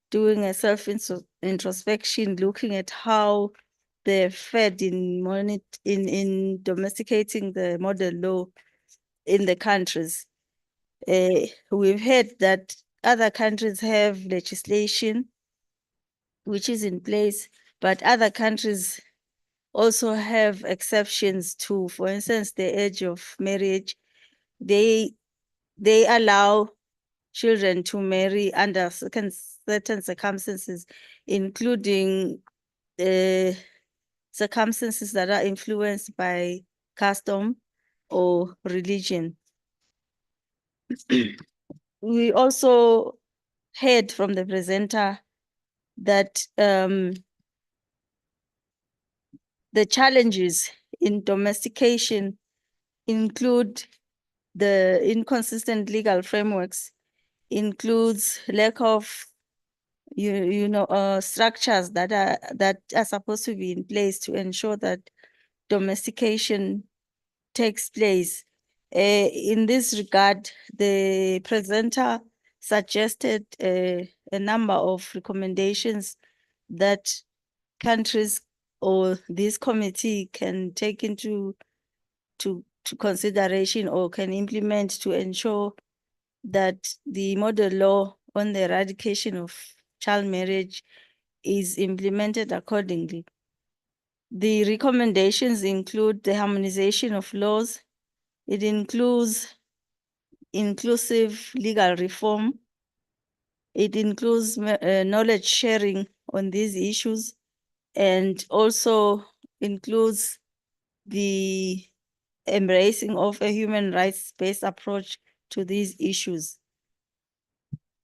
doing a self-introspection, looking at how they fared in domesticating the model law in the countries. We've heard that other countries have legislation which is in place, but other countries also have exceptions to, for instance, the age of marriage. They allow children to marry under certain circumstances, including circumstances that are influenced by custom or religion. We also heard from the presenter that the challenges in domestication include the inconsistent legal frameworks, includes lack of structures that are supposed to be in place to ensure that domestication takes place. In this regard, the presenter suggested a number of recommendations that countries or this committee can take into consideration or can implement to ensure that the model law on the eradication of child marriage is implemented accordingly. The recommendations include the harmonization of laws. It includes inclusive legal reform. It includes knowledge sharing on these issues, and also includes the embracing of a human rights-based approach to these issues.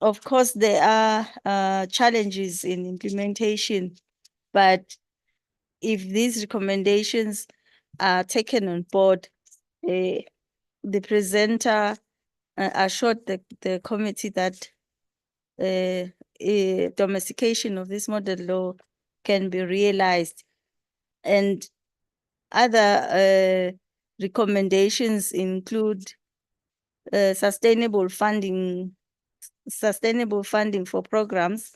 Of course, there are challenges in implementation, but if these recommendations are taken on board, the presenter assured the committee that domestication of this model law can be realized. And other recommendations include sustainable funding for programs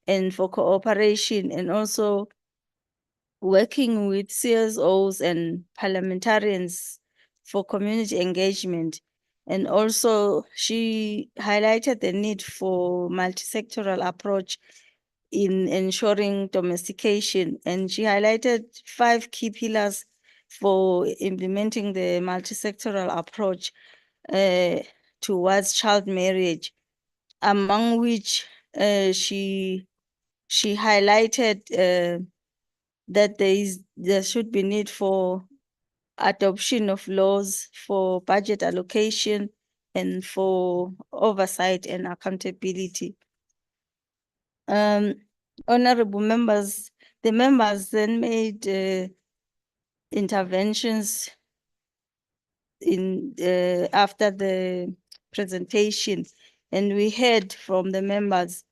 and for cooperation, and also working with CSOs and parliamentarians for community engagement. And also she highlighted the need for multi-sectoral approach in ensuring domestication. And she highlighted 5 key pillars for implementing the multi-sectoral approach towards child marriage, among which she highlighted that there should be need for adoption of laws for budget allocation and for oversight and accountability. Honorable members, the members then made interventions after the presentation, and we heard from the members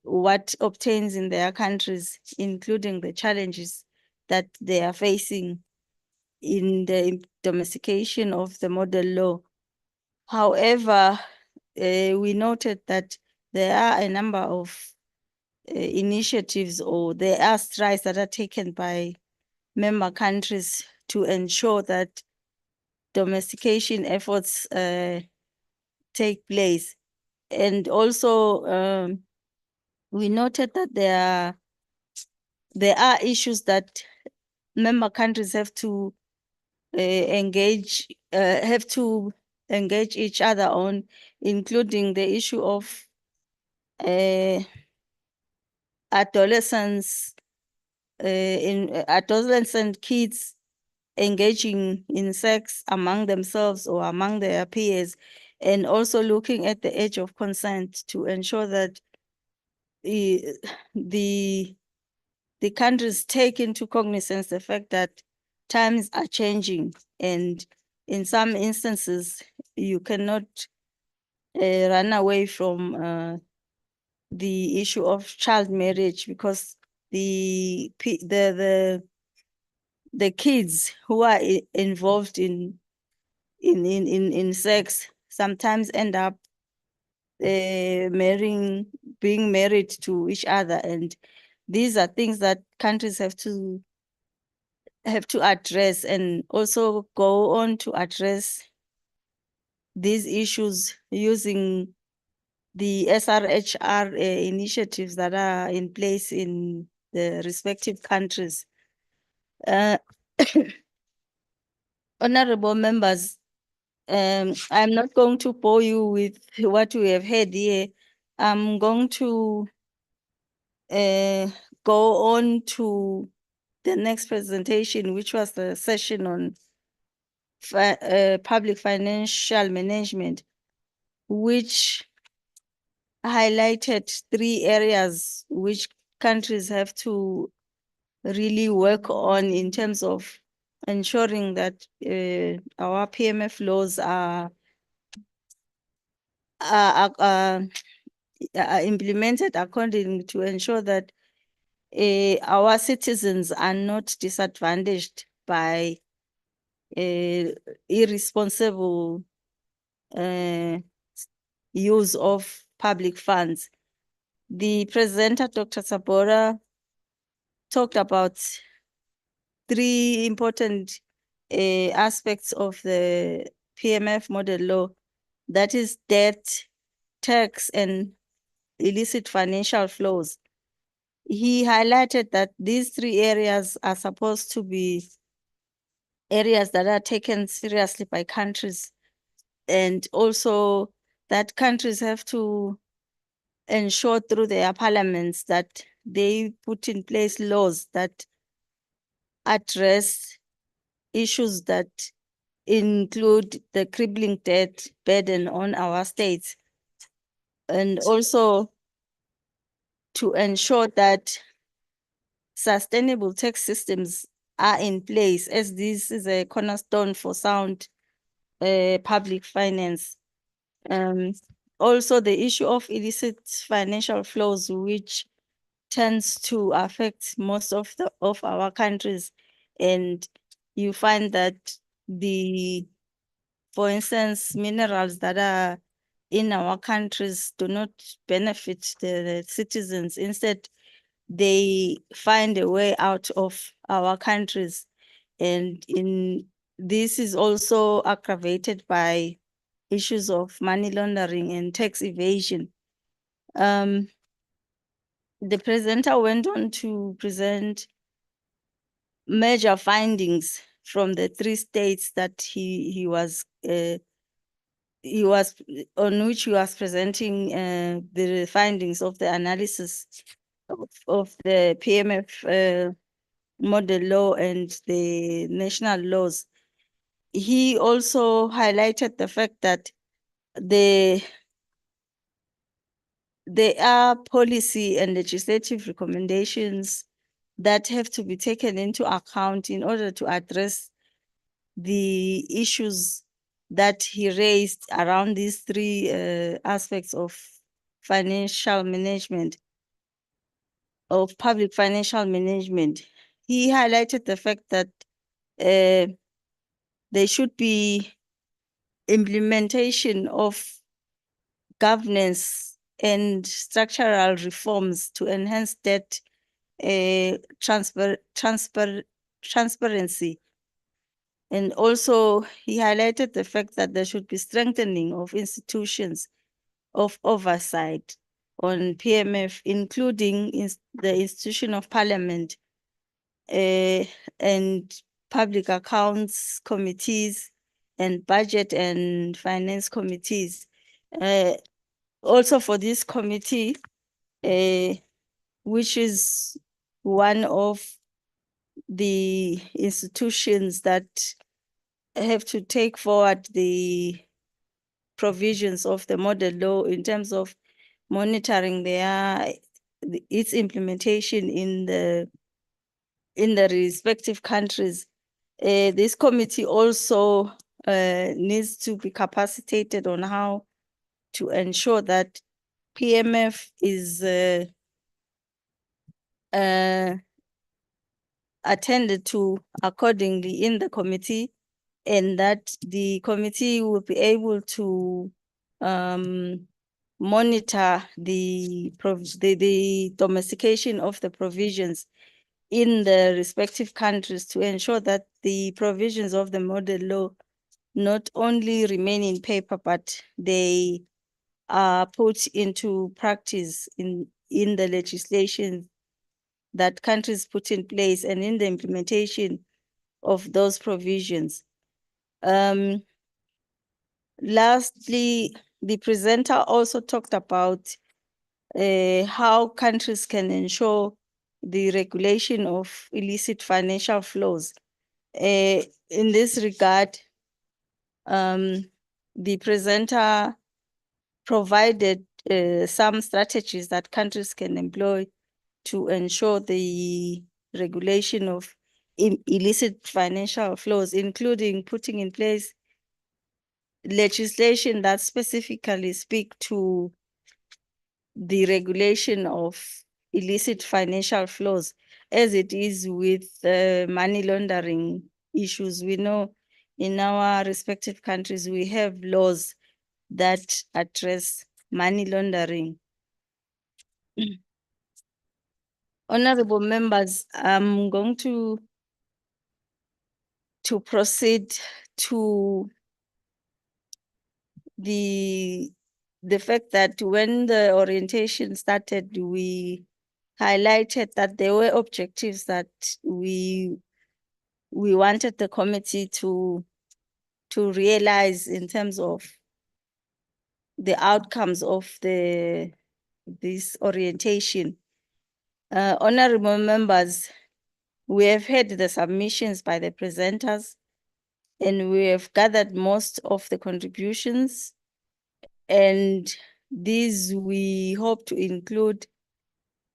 what obtains in their countries, including the challenges that they are facing in the domestication of the model law. However, we noted that there are a number of initiatives, or there are strides that are taken by member countries to ensure that domestication efforts take place. And also we noted that there are issues that member countries have to engage each other on, including the issue of adolescents adolescent kids engaging in sex among themselves or among their peers, and also looking at the age of consent to ensure that the countries take into cognizance the fact that times are changing, and in some instances you cannot run away from the issue of child marriage, because the kids who are involved in sex sometimes end up being married to each other, and these are things that countries have to address, and also go on to address these issues using the SRHR initiatives that are in place in the respective countries. Honorable members, I'm not going to bore you with what we have had here. I'm going to go on to the next presentation, which was the session on public financial management, which highlighted 3 areas which countries have to really work on in terms of ensuring that our PMF laws are implemented according to ensure that our citizens are not disadvantaged by irresponsible use of public funds. The presenter, Dr. Sabora, talked about 3 important aspects of the PMF model law, that is debt, tax, and illicit financial flows. He highlighted that these 3 areas are supposed to be areas that are taken seriously by countries, and also that countries have to ensure through their parliaments that they put in place laws that address issues that include the crippling debt burden on our states, and also to ensure that sustainable tax systems are in place, as this is a cornerstone for sound public finance. Also, the issue of illicit financial flows, which tends to affect most of our countries, and you find that for instance, minerals that are in our countries do not benefit the citizens. Instead, they find a way out of our countries. And this is also aggravated by issues of money laundering and tax evasion. The presenter went on to present major findings from the 3 states that he was on which he was presenting the findings of the analysis of the PMF model law and the national laws. He also highlighted the fact that there are policy and legislative recommendations that have to be taken into account in order to address the issues that he raised around these 3 aspects of financial management, of public financial management. He highlighted the fact that there should be implementation of governance and structural reforms to enhance debt transparency. And also, he highlighted the fact that there should be strengthening of institutions of oversight on PMF, including the institution of parliament and public accounts committees and budget and finance committees. Also for this committee, which is one of the institutions that have to take forward the provisions of the model law in terms of monitoring its implementation in the respective countries. This committee also needs to be capacitated on how to ensure that PMF is attended to accordingly in the committee, and that the committee will be able to monitor the domestication of the provisions in the respective countries to ensure that the provisions of the model law not only remain in paper, but they are put into practice in the legislation that countries put in place and in the implementation of those provisions. lastly, the presenter also talked about how countries can ensure the regulation of illicit financial flows. In this regard, the presenter provided some strategies that countries can employ to ensure the regulation of illicit financial flows, including putting in place legislation that specifically speak to the regulation of illicit financial flows, as it is with money laundering issues. We know in our respective countries, we have laws that address money laundering. Honorable members, I'm going to proceed to the fact that when the orientation started, we highlighted that there were objectives that we wanted the committee to realize in terms of the outcomes of this orientation. Honorable members, we have heard the submissions by the presenters, and we have gathered most of the contributions, and these we hope to include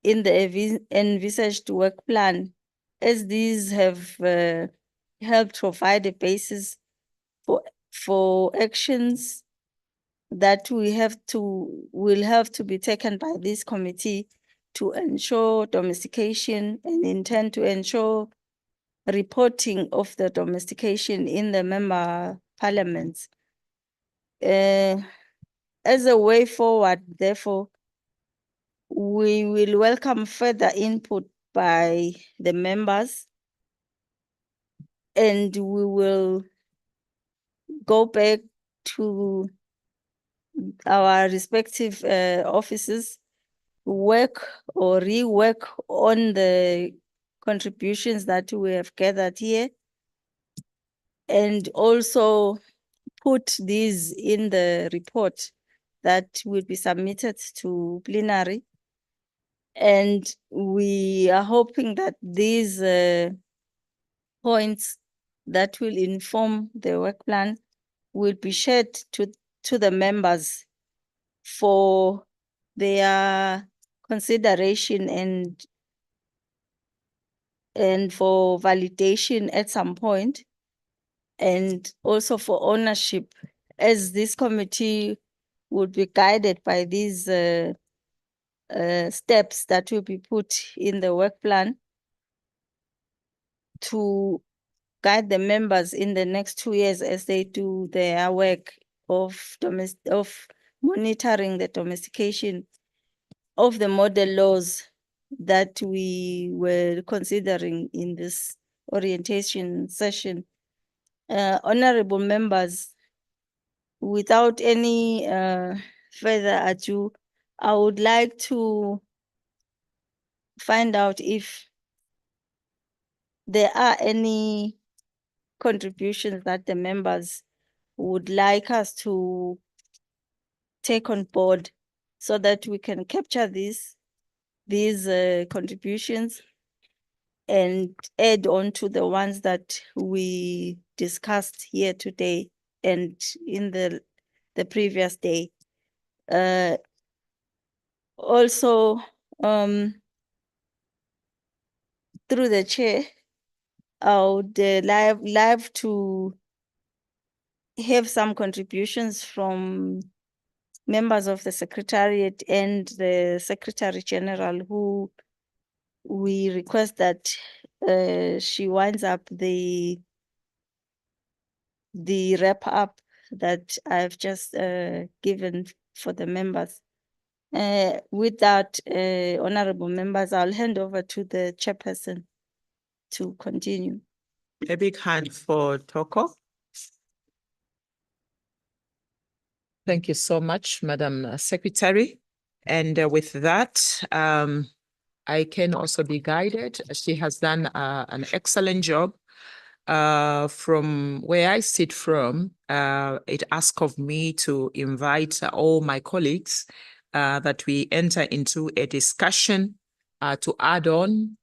in the envisaged work plan, as these have helped provide a basis for actions that will have to be taken by this committee to ensure domestication and intend to ensure reporting of the domestication in the member parliaments. As a way forward, therefore, we will welcome further input by the members, and we will go back to our respective offices, work or rework on the contributions that we have gathered here, and also put these in the report that will be submitted to plenary. And we are hoping that these points that will inform the work plan will be shared to the members for their consideration and for validation at some point, and also for ownership, as this committee would be guided by these steps that will be put in the work plan to guide the members in the next 2 years as they do their work of monitoring the domestication of the model laws that we were considering in this orientation session. Honorable members, without any further ado, I would like to find out if there are any contributions that the members would like us to take on board so that we can capture these contributions and add on to the ones that we discussed here today and in the previous day. Also, through the chair, I would like to have some contributions from members of the Secretariat and the Secretary General, who we request that she winds up the wrap up that I've just given for the members. With that, honorable members, I'll hand over to the chairperson to continue. A big hand for Toko. Thank you so much, Madam Secretary. And with that, I can also be guided. She has done an excellent job From where I sit from, it asks of me to invite all my colleagues that we enter into a discussion to add on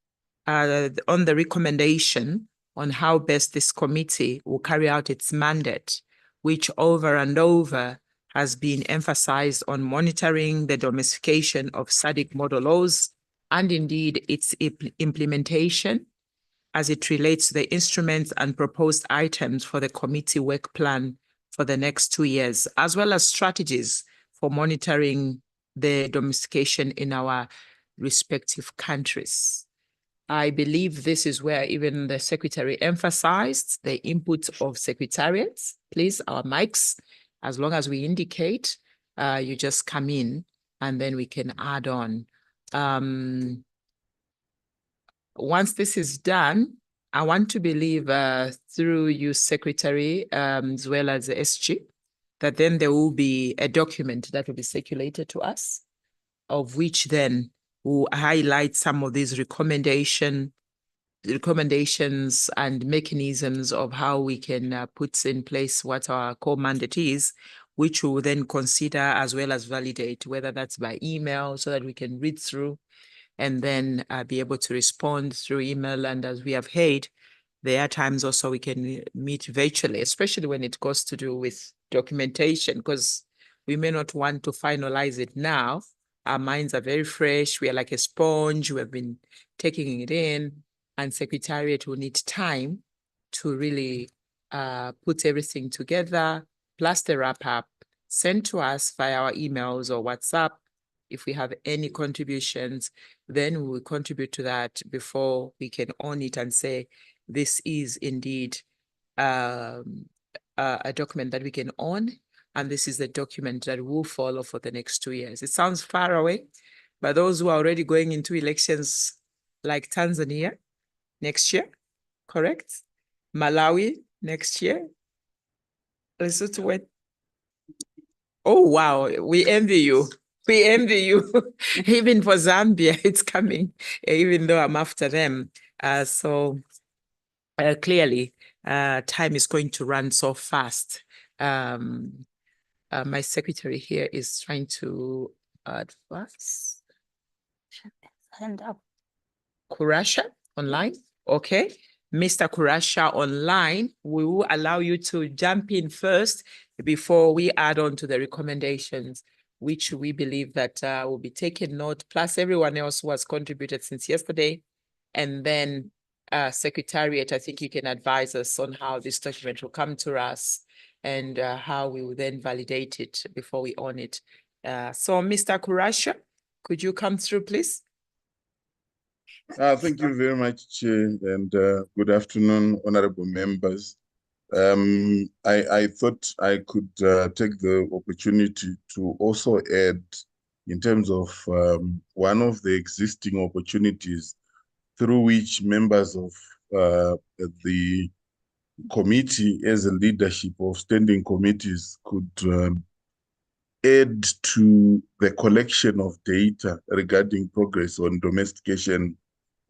the recommendation on how best this committee will carry out its mandate, which over and over has been emphasized on monitoring the domestication of SADC model laws and indeed its implementation as it relates to the instruments and proposed items for the committee work plan for the next 2 years, as well as strategies for monitoring the domestication in our respective countries. I believe this is where even the secretary emphasized the input of secretariats. Please, our mics, as long as we indicate, you just come in and then we can add on. Once this is done, I want to believe through you, Secretary, as well as the SG, that then there will be a document that will be circulated to us, of which then will highlight some of these recommendations and mechanisms of how we can put in place what our core mandate is, which we will then consider as well as validate, whether that's by email so that we can read through and then be able to respond through email. And as we have heard, there are times also we can meet virtually, especially when it goes to do with documentation, because we may not want to finalize it now. Our minds are very fresh. We are like a sponge. We have been taking it in, and Secretariat will need time to really put everything together, plus the wrap-up, sent to us via our emails or WhatsApp. If we have any contributions, then we will contribute to that before we can own it and say, this is indeed a document that we can own, and this is the document that will follow for the next 2 years. It sounds far away, but those who are already going into elections like Tanzania next year, correct? Malawi next year. Lesotho when? Oh, wow, we envy you. We envy you. Even for Zambia, it's coming, even though I'm after them. Clearly, time is going to run so fast. My secretary here is trying to advance. Hand up. Kurasha online. Okay. Mr. Kurasha online, we will allow you to jump in first before we add on to the recommendations, which we believe that will be taken note, plus everyone else who has contributed since yesterday. And then Secretariat, I think you can advise us on how this document will come to us and how we will then validate it before we own it. So Mr. Kurasha, could you come through, please? Thank you very much, Chair, and good afternoon, honorable members. I thought I could take the opportunity to also add in terms of one of the existing opportunities through which members of the committee as a leadership of standing committees could add to the collection of data regarding progress on domestication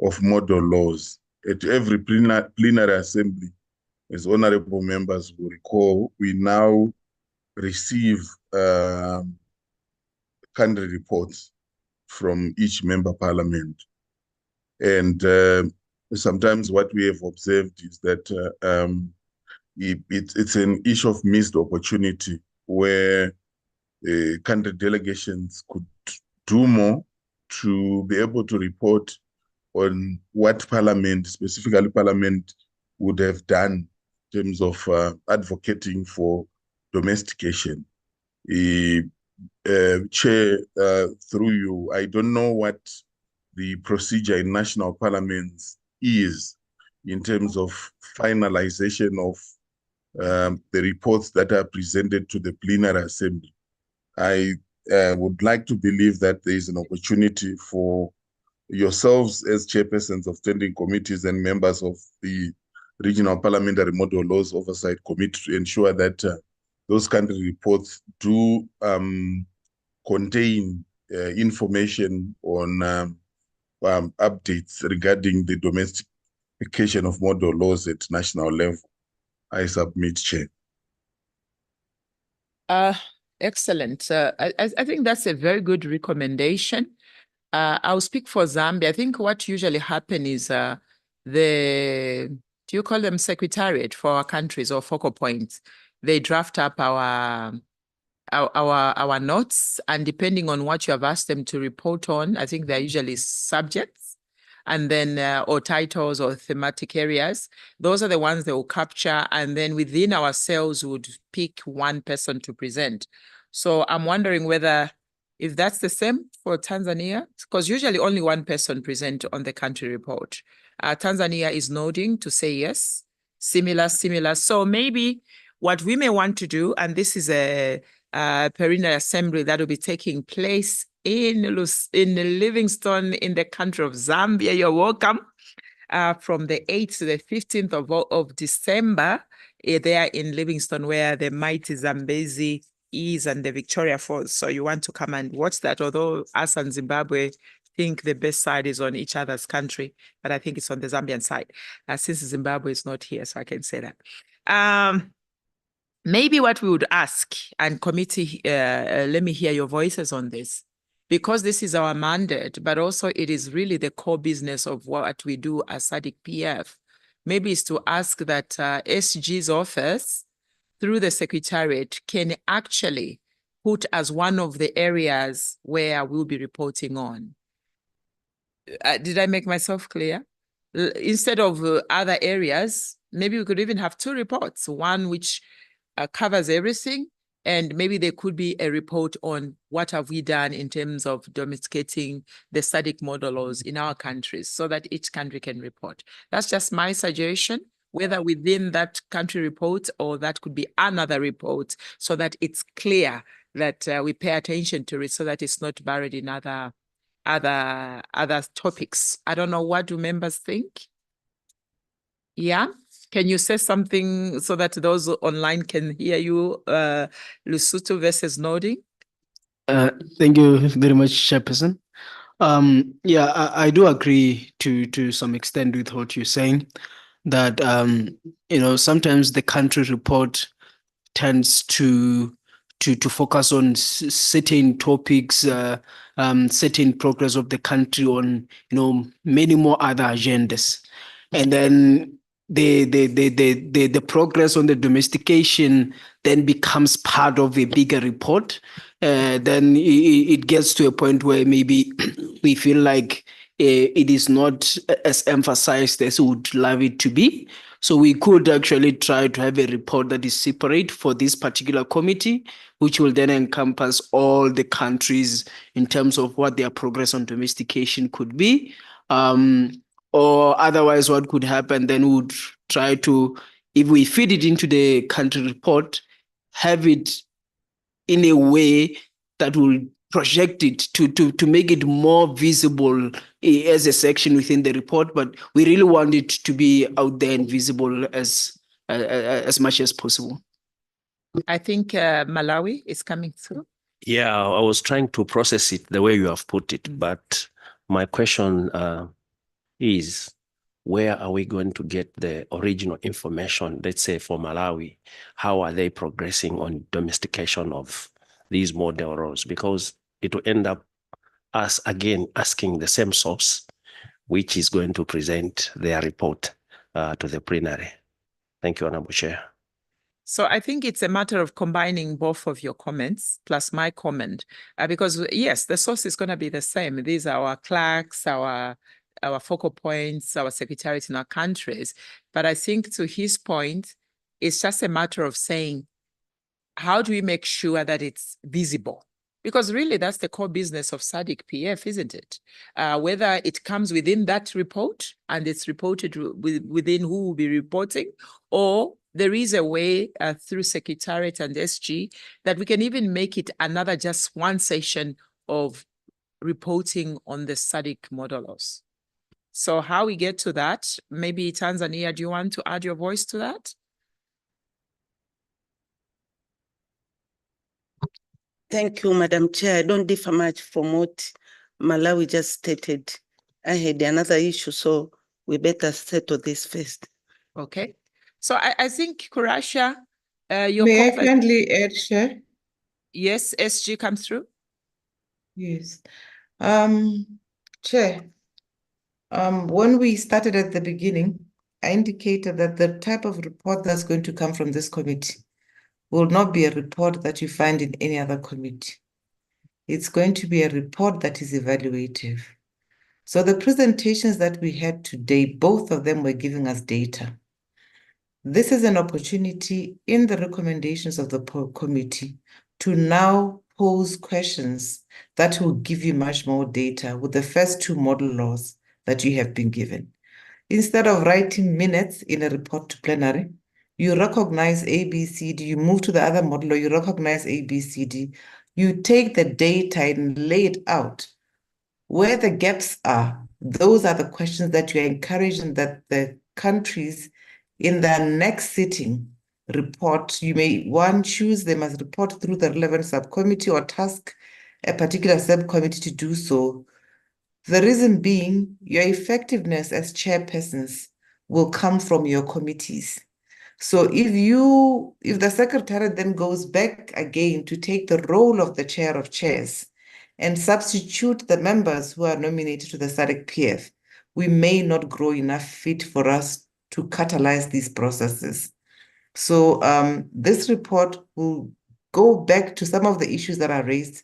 of model laws. At every plenary assembly, as honorable members will recall, we now receive country reports from each member parliament. And sometimes what we have observed is that it's an issue of missed opportunity where country delegations could do more to be able to report on what Parliament, specifically Parliament, would have done in terms of advocating for domestication. Chair, through you, I don't know what the procedure in national parliaments is in terms of finalization of the reports that are presented to the plenary assembly. I would like to believe that there is an opportunity for yourselves as chairpersons of standing committees and members of the Regional Parliamentary Model Laws Oversight Committee to ensure that those country reports do contain information on updates regarding the application of model laws at national level. I submit, Chair. Excellent. I think that's a very good recommendation. I'll speak for Zambia. I think what usually happens is do you call them secretariat for our countries or focal points? They draft up our notes, and depending on what you have asked them to report on, I think they're usually subjects, and then or titles or thematic areas. Those are the ones they will capture, and then within ourselves would pick one person to present. So I'm wondering whether if that's the same for Tanzania, because usually only one person present on the country report. Tanzania is nodding to say yes, similar. So maybe what we may want to do, and this is a perennial assembly that will be taking place in Livingstone in the country of Zambia. You're welcome. From the 8th to the 15th of December, there in Livingstone, where the mighty Zambezi is and the Victoria Falls. So you want to come and watch that, although us and Zimbabwe think the best side is on each other's country, but I think it's on the Zambian side, since Zimbabwe is not here, so I can say that. Maybe what we would ask, and committee, let me hear your voices on this, because this is our mandate, but also it is really the core business of what we do as SADC PF. Maybe is to ask that SG's office, through the Secretariat, can actually put as one of the areas where we'll be reporting on. Did I make myself clear? Instead of other areas, maybe we could even have two reports, one which covers everything, and maybe there could be a report on what have we done in terms of domesticating the SADC model laws in our countries, so that each country can report. That's just my suggestion, whether within that country report or that could be another report, so that it's clear that we pay attention to it, so that it's not buried in other topics. I don't know, what do members think? Yeah. Can you say something so that those online can hear you, Lesotho versus nodding? Thank you very much, Chairperson. Yeah, I do agree to some extent with what you're saying, that sometimes the country report tends to focus on certain topics, certain progress of the country on many more other agendas, and then the progress on the domestication then becomes part of a bigger report. Then it gets to a point where maybe we feel like it is not as emphasized as we would love it to be. So we could actually try to have a report that is separate for this particular committee, which will then encompass all the countries in terms of what their progress on domestication could be. Or otherwise, what could happen, then we would try to, if we feed it into the country report, have it in a way that will project it to make it more visible as a section within the report, but we really want it to be out there and visible as much as possible. I think Malawi is coming through. Yeah, I was trying to process it the way you have put it, but my question is, where are we going to get the original information? Let's say for Malawi, how are they progressing on domestication of these model roles? Because it will end up us again asking the same source, which is going to present their report to the plenary. Thank you, Honorable Chair. So I think it's a matter of combining both of your comments plus my comment, because yes, the source is going to be the same. These are our clerks, our focal points, our secretariats in our countries. But I think to his point, it's just a matter of saying, how do we make sure that it's visible? Because really that's the core business of SADC PF, isn't it? Whether it comes within that report and it's reported within who will be reporting, or there is a way through Secretariat and SG that we can even make it another just one session of reporting on the SADC model laws. So how we get to that, maybe Tanzania, do you want to add your voice to that? Thank you, Madam Chair. I don't differ much from what Malawi just stated. I had another issue, so we better settle this first. Okay. So I think, Kurasha, your May I comment. kindly add, Chair? Yes, SG comes through. Yes. Chair, when we started at the beginning, I indicated that the type of report that's going to come from this committee will not be a report that you find in any other committee. It's going to be a report that is evaluative. So the presentations that we had today, both of them were giving us data. This is an opportunity in the recommendations of the committee to now pose questions that will give you much more data with the first two model laws that you have been given. Instead of writing minutes in a report to plenary, you recognize ABCD, you move to the other model law, you recognize ABCD, you take the data and lay it out. Where the gaps are, those are the questions that you're encouraging that the countries in their next sitting report. You may choose them as report through the relevant subcommittee or task a particular subcommittee to do so. The reason being, your effectiveness as chairpersons will come from your committees. So if the secretary then goes back again to take the role of the chair of chairs and substitute the members who are nominated to the SADC PF, we may not grow enough feet for us to catalyze these processes. So this report will go back to some of the issues that are raised.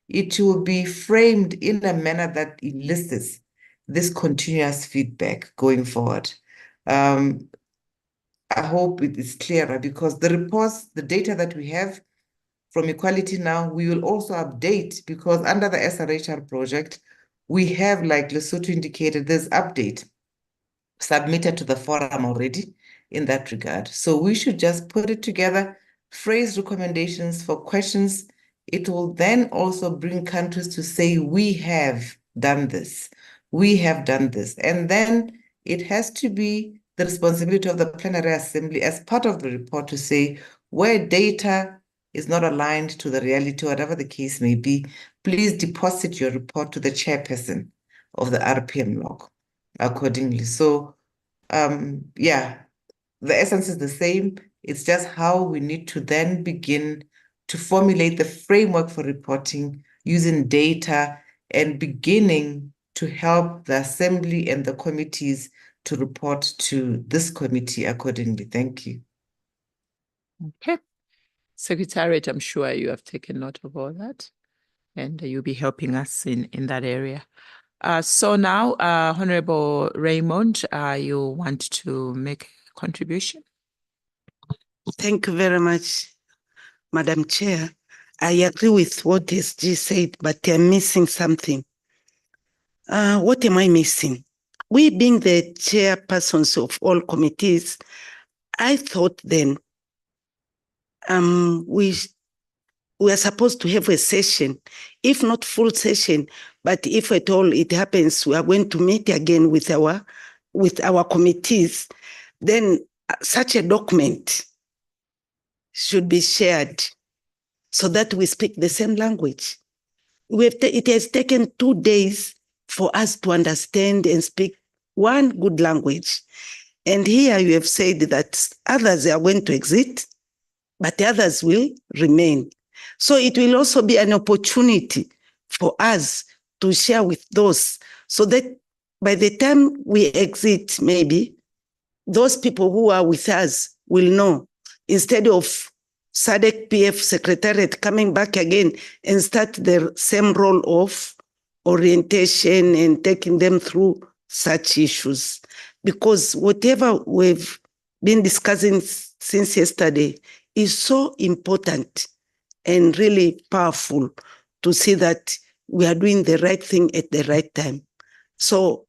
It will be framed in a manner that elicits this continuous feedback going forward. I hope it is clearer because the reports, the data that we have from Equality Now, we will also update because under the SRHR project, we have, like Lesotho indicated, there's update submitted to the forum already in that regard. So we should just put it together, phrase recommendations for questions. It will then also bring countries to say, we have done this, we have done this. And then it has to be the responsibility of the plenary assembly as part of the report to say where data is not aligned to the reality, whatever the case may be, please deposit your report to the chairperson of the Rpmloc accordingly. So yeah, the essence is the same. It's just how we need to then begin to formulate the framework for reporting using data and beginning to help the assembly and the committees to report to this committee accordingly. Thank you. Okay. Secretariat, I'm sure you have taken note of all that and you'll be helping us in that area. So now, Honorable Raymond, you want to make a contribution? Thank you very much, Madam Chair. I agree with what SG said, but I'm missing something. What am I missing? We being the chairpersons of all committees, I thought then we are supposed to have a session, if not full session, but if at all it happens, we are going to meet again with our committees, then such a document should be shared so that we speak the same language. It has taken 2 days for us to understand and speak one good language. And here you have said that others are going to exit, but others will remain. So it will also be an opportunity for us to share with those so that by the time we exit, maybe those people who are with us will know, instead of SADC PF Secretariat coming back again and start the same role of orientation and taking them through such issues. Because whatever we've been discussing since yesterday is so important and really powerful to see that we are doing the right thing at the right time. So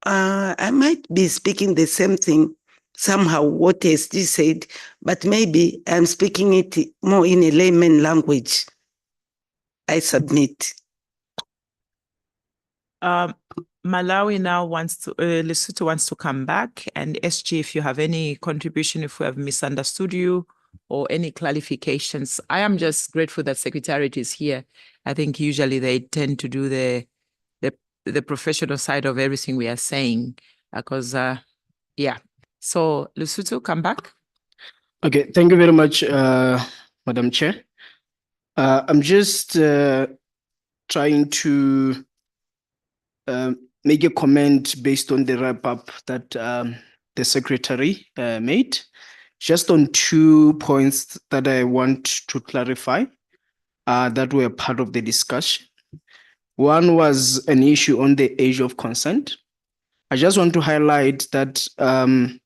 I might be speaking the same thing somehow what SG said, but maybe I'm speaking it more in a layman language. I submit. Malawi now wants to, Lesotho wants to come back, and SG, if you have any contribution, if we have misunderstood you or any clarifications. I am just grateful that Secretariat is here. I think usually they tend to do the professional side of everything we are saying. because yeah. So Lesotho, come back. Okay, thank you very much, Madam Chair. I'm just trying to make a comment based on the wrap up that the Secretary made, just on 2 points that I want to clarify that were part of the discussion. One was an issue on the age of consent. I just want to highlight that the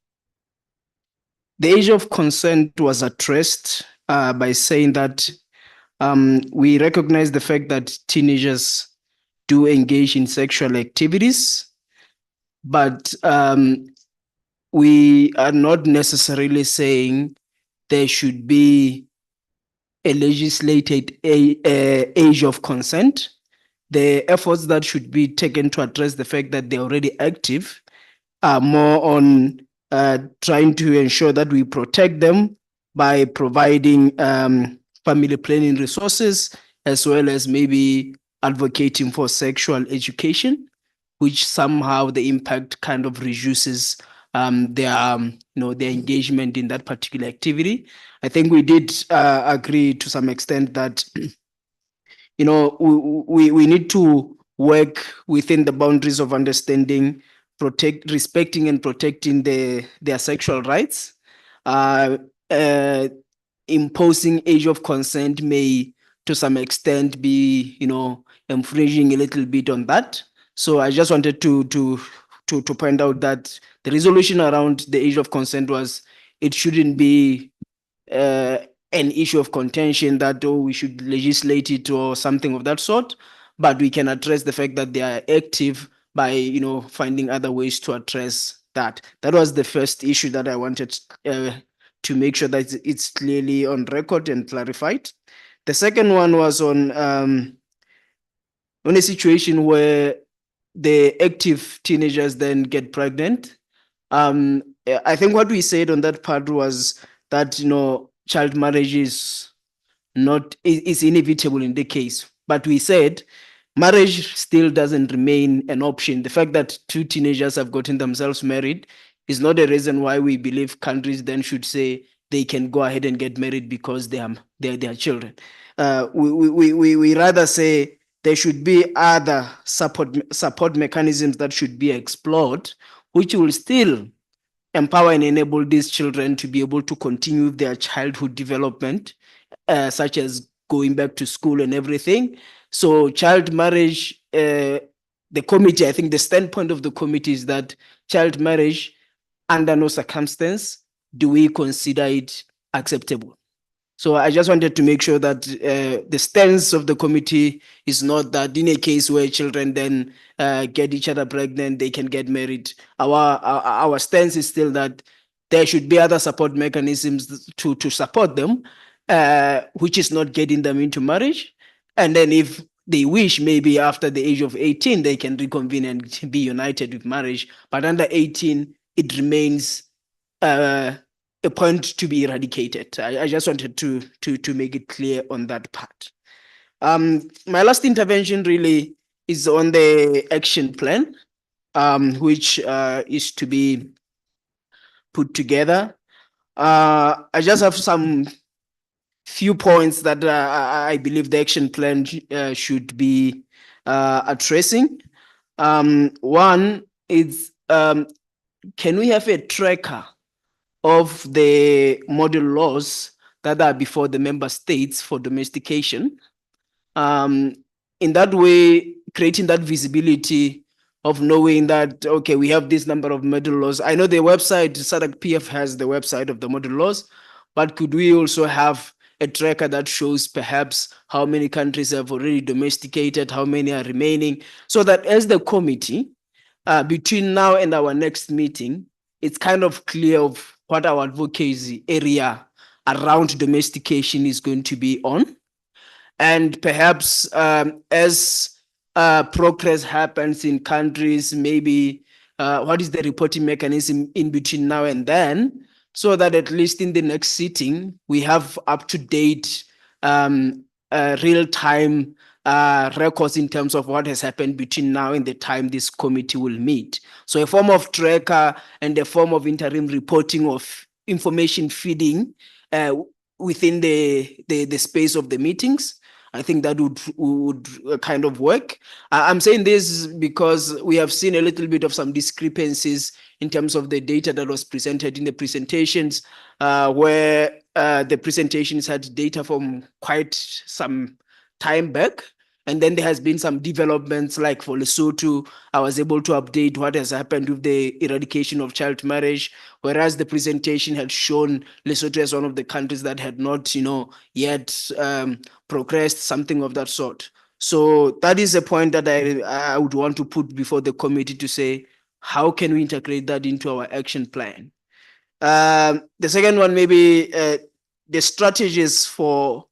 age of consent was addressed by saying that we recognize the fact that teenagers do engage in sexual activities, but we are not necessarily saying there should be a legislated age of consent. The efforts that should be taken to address the fact that they're already active are more on trying to ensure that we protect them by providing family planning resources, as well as maybe advocating for sexual education, which somehow the impact kind of reduces their their engagement in that particular activity. I think we did agree to some extent that we need to work within the boundaries of understanding, respecting and protecting their sexual rights. Imposing age of consent may to some extent be infringing a little bit on that. So I just wanted to point out that the resolution around the age of consent was it shouldn't be an issue of contention that we should legislate it or something of that sort, but we can address the fact that they are active by finding other ways to address that. That was the first issue that I wanted to make sure that it's clearly on record and clarified. The second one was on a situation where the active teenagers then get pregnant. I think what we said on that part was that child marriage is inevitable in the case, but we said marriage still doesn't remain an option. The fact that 2 teenagers have gotten themselves married is not a reason why we believe countries then should say they can go ahead and get married because they are children. We rather say there should be other support mechanisms that should be explored, which will still empower and enable these children to be able to continue their childhood development, such as going back to school and everything. So child marriage, the committee, I think the standpoint of the committee is that child marriage, under no circumstance do we consider it acceptable. So I just wanted to make sure that the stance of the committee is not that in a case where children then get each other pregnant, they can get married. Our stance is still that there should be other support mechanisms to support them, which is not getting them into marriage. And then if they wish, maybe after the age of 18, they can reconvene and be united with marriage. But under 18, it remains a point to be eradicated. I just wanted to make it clear on that part. My last intervention really is on the action plan, which is to be put together. I just have some few points that I believe the action plan should be addressing. One is, can we have a tracker of the model laws that are before the member states for domestication? In that way, creating that visibility of knowing that, okay, we have this number of model laws. I know the website, SADC PF has the website of the model laws, but could we also have a tracker that shows perhaps how many countries have already domesticated, how many are remaining, so that as the committee, between now and our next meeting, it's kind of clear of what our advocacy area around domestication is going to be on. And perhaps as progress happens in countries, maybe what is the reporting mechanism in between now and then, so that at least in the next sitting, we have up-to-date real-time records in terms of what has happened between now and the time this committee will meet. So a form of tracker and a form of interim reporting of information feeding within the space of the meetings. I think that would kind of work. I'm saying this because we have seen a little bit of some discrepancies in terms of the data that was presented in the presentations, where the presentations had data from quite some time back. And then there has been some developments, like for Lesotho, I was able to update what has happened with the eradication of child marriage, whereas the presentation had shown Lesotho as one of the countries that had not, yet progressed, something of that sort. So that is a point that I would want to put before the committee to say, how can we integrate that into our action plan? The second one, maybe the strategies for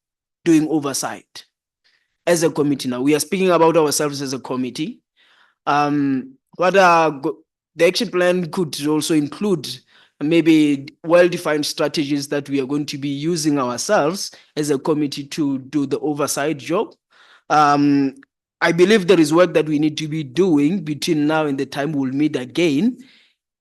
doing oversight. As a committee now, we are speaking about ourselves as a committee. What the action plan could also include maybe well-defined strategies that we are going to be using ourselves as a committee to do the oversight job. I believe there is work that we need to be doing between now and the time we'll meet again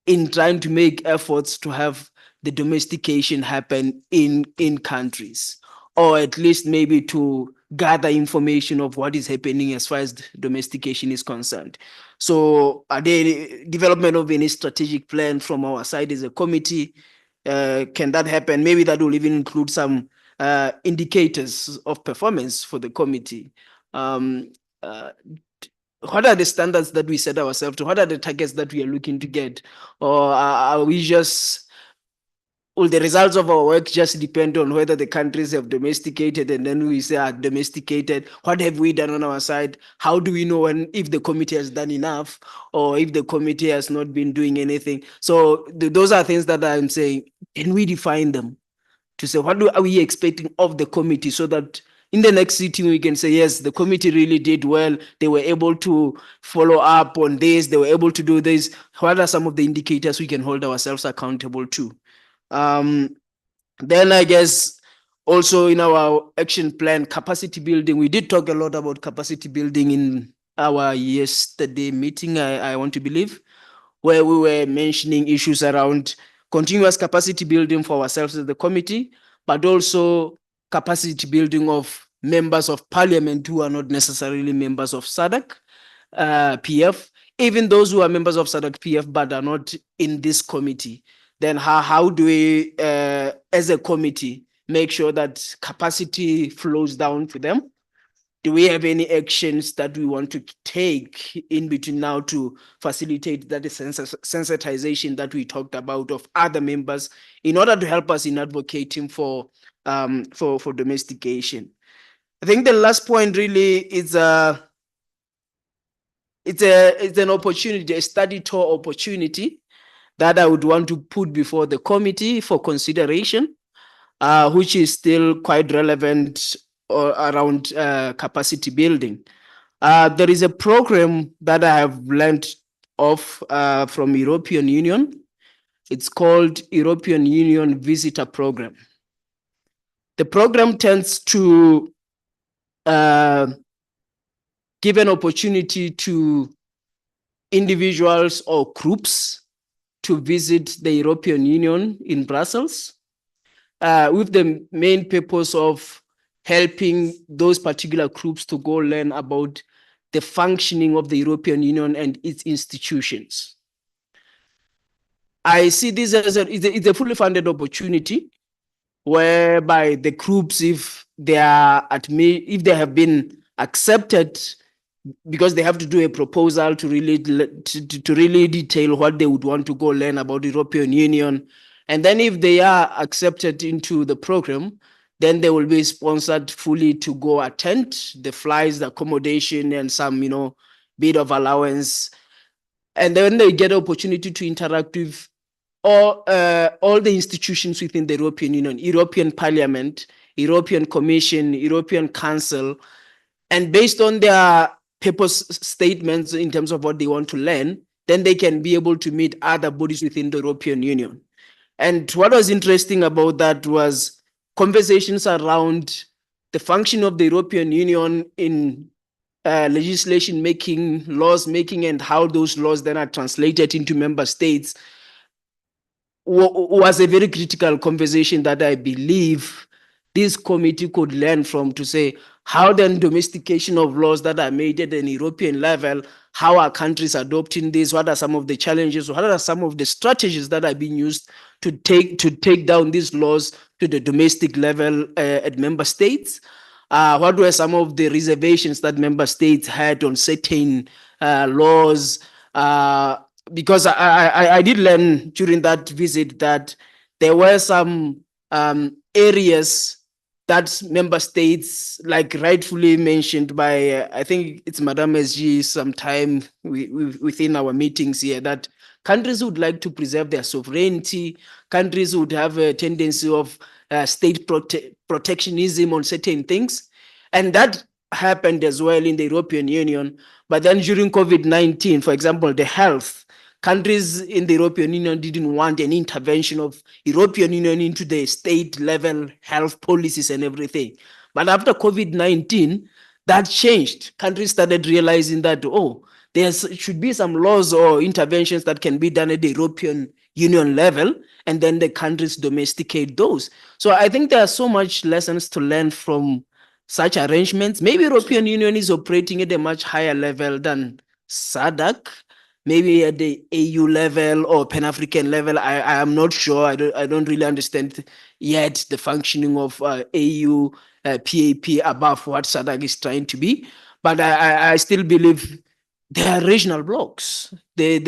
in trying to make efforts to have the domestication happen in countries, or at least maybe to gather information of what is happening as far as domestication is concerned. So are there development of any strategic plan from our side as a committee? Can that happen? Maybe that will even include some indicators of performance for the committee. What are the standards that we set ourselves to? What are the targets that we are looking to get? Or are we just, will the results of our work just depend on whether the countries have domesticated, and then we say are domesticated? What have we done on our side? How do we know if the committee has done enough, or if the committee has not been doing anything? So those are things that I'm saying, can we define them to say, what are we expecting of the committee, so that in the next sitting, we can say, yes, the committee really did well. They were able to follow up on this. They were able to do this. What are some of the indicators we can hold ourselves accountable to? Then I guess also in our action plan, capacity building, we did talk a lot about capacity building in our yesterday meeting, I want to believe, where we were mentioning issues around continuous capacity building for ourselves as the committee, but also capacity building of members of parliament who are not necessarily members of SADC, PF, even those who are members of SADC PF but are not in this committee. Then how do we, as a committee, make sure that capacity flows down to them? Do we have any actions that we want to take in between now to facilitate that sensitization that we talked about of other members in order to help us in advocating for domestication? I think the last point really is it's an opportunity, a study tour opportunity that I would want to put before the committee for consideration, which is still quite relevant around capacity building. There is a program that I have learned of from European Union. It's called European Union Visitor Program. The program tends to give an opportunity to individuals or groups to visit the European Union in Brussels, with the main purpose of helping those particular groups to go learn about the functioning of the European Union and its institutions. I see this as it's a fully funded opportunity, whereby the groups, if they have been accepted, because they have to do a proposal to really detail what they would want to go learn about the European Union. And then if they are accepted into the program, then they will be sponsored fully to go attend the flights, the accommodation, and some, bit of allowance. And then they get the opportunity to interact with all the institutions within the European Union, European Parliament, European Commission, European Council. And based on their purpose statements in terms of what they want to learn, then they can be able to meet other bodies within the European Union. And what was interesting about that was conversations around the function of the European Union in legislation making, laws making, and how those laws then are translated into member states was a very critical conversation that I believe this committee could learn from, to say how then domestication of laws that are made at an European level, how are countries adopting this, what are some of the challenges, what are some of the strategies that are being used to take down these laws to the domestic level at member states. What were some of the reservations that member states had on certain laws? Because I did learn during that visit that there were some areas that member states, like rightfully mentioned by, I think it's Madame SG sometime within our meetings here, that countries would like to preserve their sovereignty, countries would have a tendency of state protectionism on certain things. And that happened as well in the European Union. But then during COVID-19, for example, the health, countries in the European Union didn't want an intervention of European Union into the state level health policies and everything. But after COVID-19, that changed. Countries started realizing that, oh, there should be some laws or interventions that can be done at the European Union level, and then the countries domesticate those. So I think there are so much lessons to learn from such arrangements. Maybe European Union is operating at a much higher level than SADC, maybe at the AU level or Pan-African level. I am not sure. I don't really understand yet the functioning of AU PAP above what SADC is trying to be. But I still believe there are regional blocks. There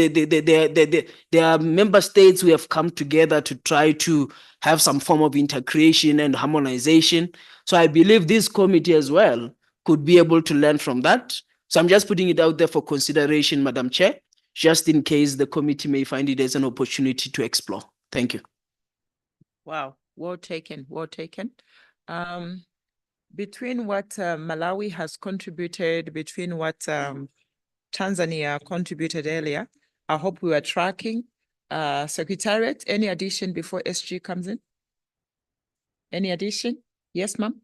are member states who have come together to try to have some form of integration and harmonization. So I believe this committee as well could be able to learn from that. So I'm just putting it out there for consideration, Madam Chair, just in case the committee may find it as an opportunity to explore. Thank you. Wow, well taken, well taken. Between what Malawi has contributed, between what Tanzania contributed earlier, I hope we were tracking. Secretariat, any addition before SG comes in? Any addition? Yes, ma'am.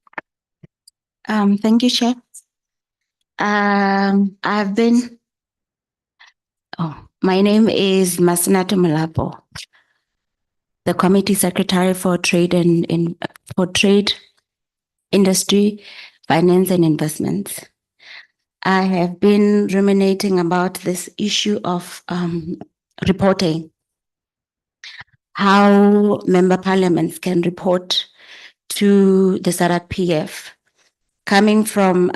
Thank you, Chair. My name is Masinato Malapo, the Committee Secretary for Trade for Trade, Industry, Finance and Investments. I have been ruminating about this issue of reporting, how member parliaments can report to the SADC PF. Coming from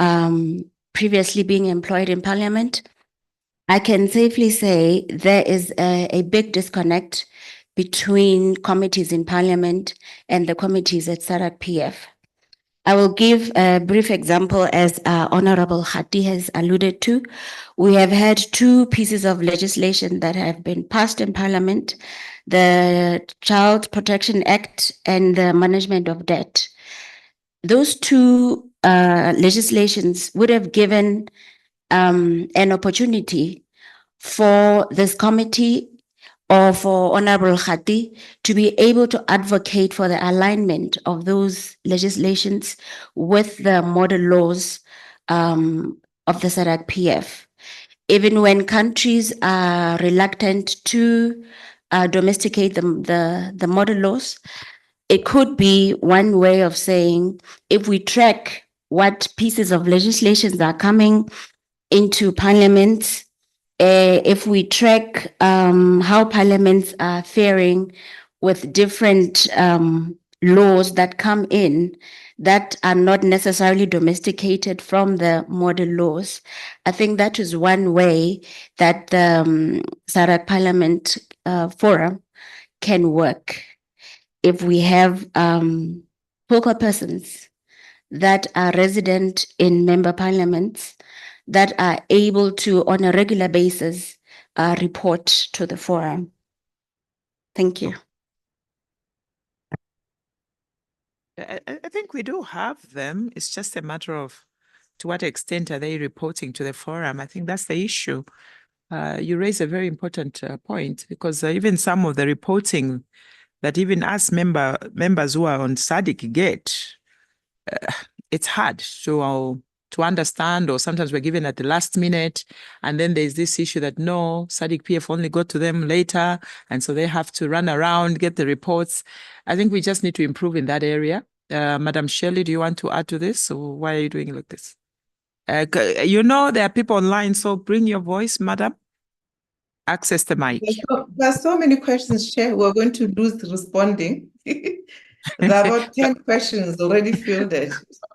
previously being employed in Parliament, I can safely say there is a big disconnect between committees in Parliament and the committees at SADC PF. I will give a brief example, as Honorable Khati has alluded to. We have had two pieces of legislation that have been passed in Parliament, the Child Protection Act and the Management of Debt. Those two legislations would have given an opportunity for this committee or for Honorable Khati to be able to advocate for the alignment of those legislations with the model laws of the SADC PF. Even when countries are reluctant to domesticate the model laws, it could be one way of saying, if we track what pieces of legislation are coming into Parliament, if we track how parliaments are faring with different laws that come in that are not necessarily domesticated from the model laws, I think that is one way that the SADC Parliament Forum can work. If we have focal persons that are resident in member parliaments that are able to, on a regular basis, report to the forum. Thank you. I think we do have them. It's just a matter of to what extent are they reporting to the forum. I think that's the issue. You raise a very important point, because even some of the reporting that even us members who are on SADC get, it's hard to to understand, or sometimes we're given at the last minute. And then there's this issue that no, SADC PF only got to them later. And so they have to run around, get the reports. I think we just need to improve in that area. Madam Shirley, do you want to add to this? Or why are you doing like this? You know, there are people online, so bring your voice, madam. Access the mic. There's so many questions, Chair. We're going to lose responding. There are about 10 questions already fielded.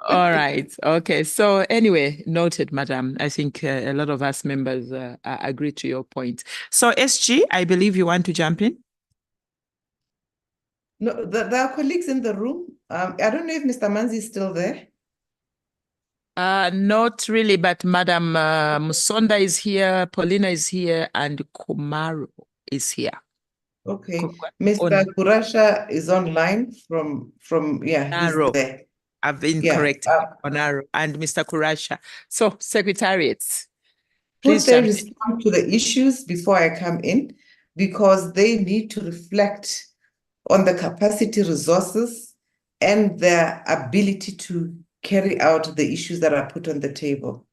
All right. Okay. So anyway, noted, madam. I think a lot of us members agree to your point. So SG, I believe you want to jump in. No, there are colleagues in the room. I don't know if Mr. Manzi is still there. Not really, but Madam Musonda is here, Paulina is here, and Kumaro is here. Okay. Mr. Kurasha is online from he's there. I've been corrected. Onaro and Mr. Kurasha. So, secretariats, please they respond to the issues before I come in, because they need to reflect on the capacity, resources, and their ability to carry out the issues that are put on the table.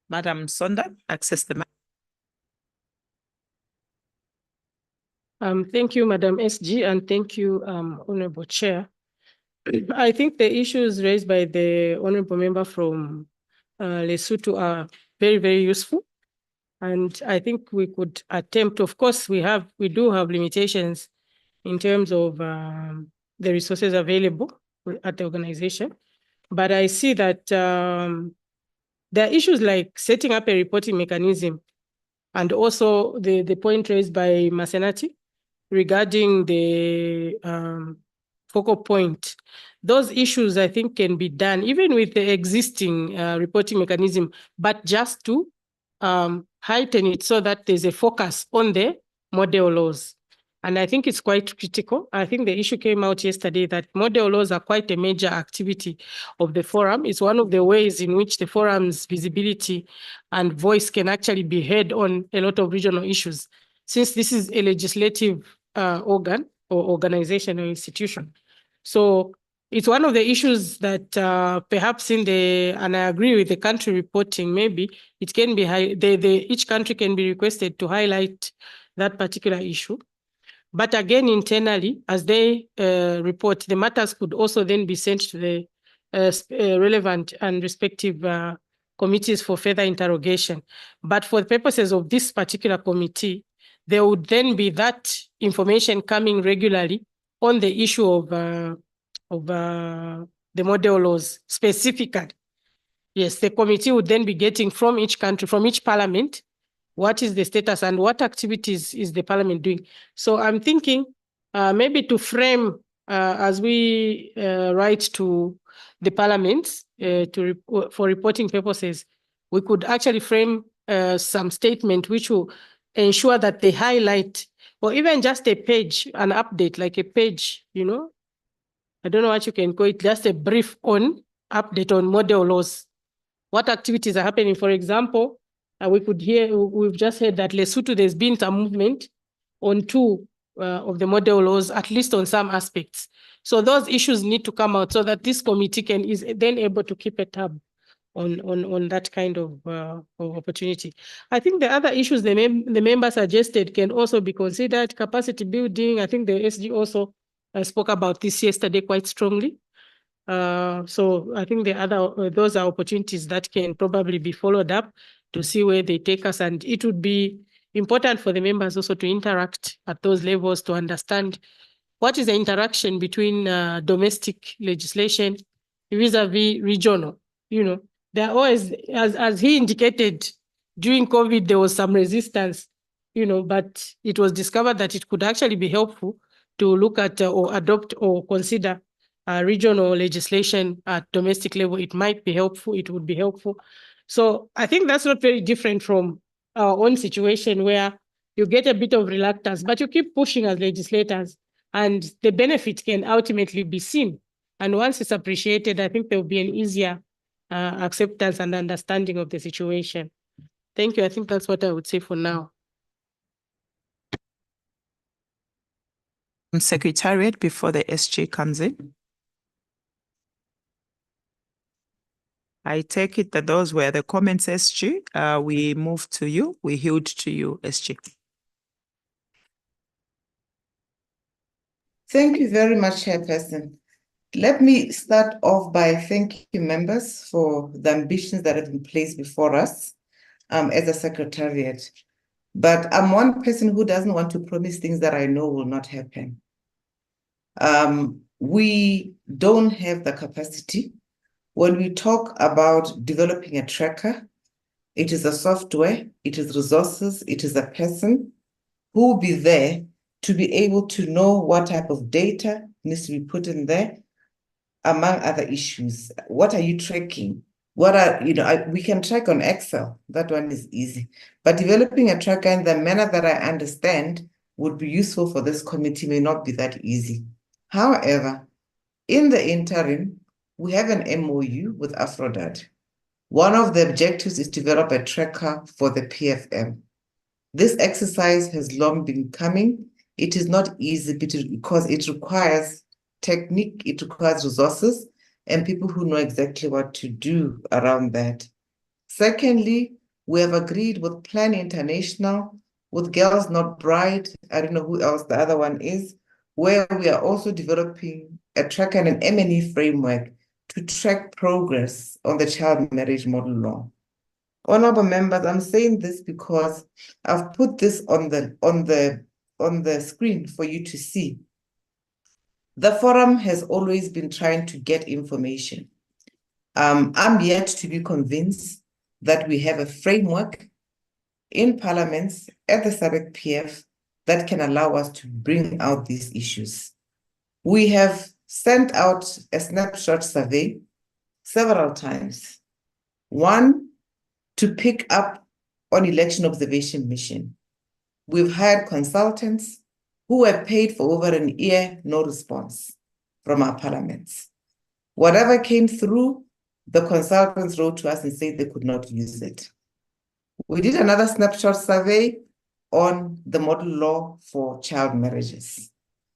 Madam Sonda, access the mic. Thank you, Madam SG, and thank you, Honorable Chair. I think the issues raised by the Honorable Member from Lesotho are very, very useful. And I think we could attempt, of course, we do have limitations in terms of the resources available at the organization. But I see that there are issues like setting up a reporting mechanism, and also the point raised by Masenati regarding the focal point. Those issues, I think, can be done even with the existing reporting mechanism, but just to heighten it so that there's a focus on the model laws. And I think it's quite critical. I think the issue came out yesterday that model laws are quite a major activity of the forum. It's one of the ways in which the forum's visibility and voice can actually be heard on a lot of regional issues, since this is a legislative organ or organization or institution. So it's one of the issues that perhaps and I agree with the country reporting, maybe it can be, each country can be requested to highlight that particular issue. But again, internally, as they report, the matters could also then be sent to the relevant and respective committees for further interrogation. But for the purposes of this particular committee, there would then be that information coming regularly on the issue of the model laws specifically. Yes, the committee would then be getting from each country, from each parliament, what is the status and what activities is the parliament doing. So I'm thinking maybe to frame as we write to the parliaments for reporting purposes, we could actually frame some statement which will ensure that they highlight, or even just a page, an update, like a page, you know, I don't know what you can call it, just a brief on update on model laws. What activities are happening? For example, we've just heard that Lesotho, there's been some movement on 2 of the model laws, at least on some aspects. So those issues need to come out so that this committee is then able to keep a tab on that kind of opportunity. I think the other issues the member suggested can also be considered. Capacity building, I think the SG also spoke about this yesterday quite strongly. So I think those are opportunities that can probably be followed up to see where they take us. And it would be important for the members also to interact at those levels to understand what is the interaction between domestic legislation vis-a-vis regional. You know, there are always, as he indicated, during COVID, there was some resistance, you know, but it was discovered that it could actually be helpful to look at or adopt or consider regional legislation at domestic level. It might be helpful, it would be helpful. So I think that's not very different from our own situation where you get a bit of reluctance, but you keep pushing as legislators and the benefit can ultimately be seen. And once it's appreciated, I think there will be an easier acceptance and understanding of the situation. Thank you. I think that's what I would say for now. Secretariat before the SG comes in. I take it that those were the comments, SG. We move to you. We yield to you, SG. Thank you very much, Chairperson. Let me start off by thanking members for the ambitions that have been placed before us as a secretariat. But I'm one person who doesn't want to promise things that I know will not happen. We don't have the capacity. When we talk about developing a tracker, it is a software, it is resources, it is a person who will be there to be able to know what type of data needs to be put in there, among other issues. What are you tracking? What are, we can track on Excel, that one is easy. But developing a tracker in the manner that I understand would be useful for this committee may not be that easy. However, in the interim, we have an MOU with Aphrodite. One of the objectives is to develop a tracker for the PFM. This exercise has long been coming. It is not easy because it requires technique, it requires resources, and people who know exactly what to do around that. Secondly, we have agreed with Plan International, with Girls Not Bride, I don't know who else the other one is, where we are also developing a tracker and an M&E framework to track progress on the child marriage model law. Honorable members, I'm saying this because I've put this on the screen for you to see. The forum has always been trying to get information. I'm yet to be convinced that we have a framework in parliaments at the SADC PF that can allow us to bring out these issues. We have sent out a snapshot survey several times. One, to pick up on election observation mission. We've hired consultants who were paid for over an year, no response from our parliaments. Whatever came through, the consultants wrote to us and said they could not use it. We did another snapshot survey on the model law for child marriages.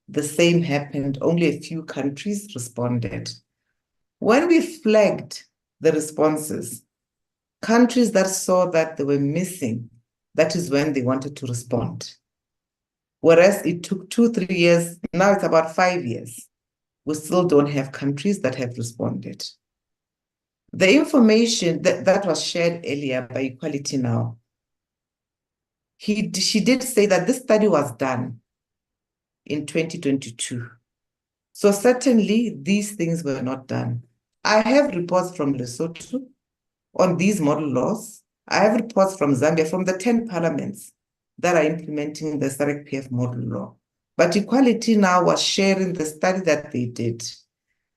The same happened, only a few countries responded. When we flagged the responses, countries that saw that they were missing, that is when they wanted to respond. Whereas it took 2-3 years, now it's about 5 years. We still don't have countries that have responded. The information that was shared earlier by Equality Now, she did say that this study was done in 2022. So certainly these things were not done. I have reports from Lesotho on these model laws. I have reports from Zambia, from the 10 parliaments that are implementing the SADC PF model law. But Equality Now was sharing the study that they did.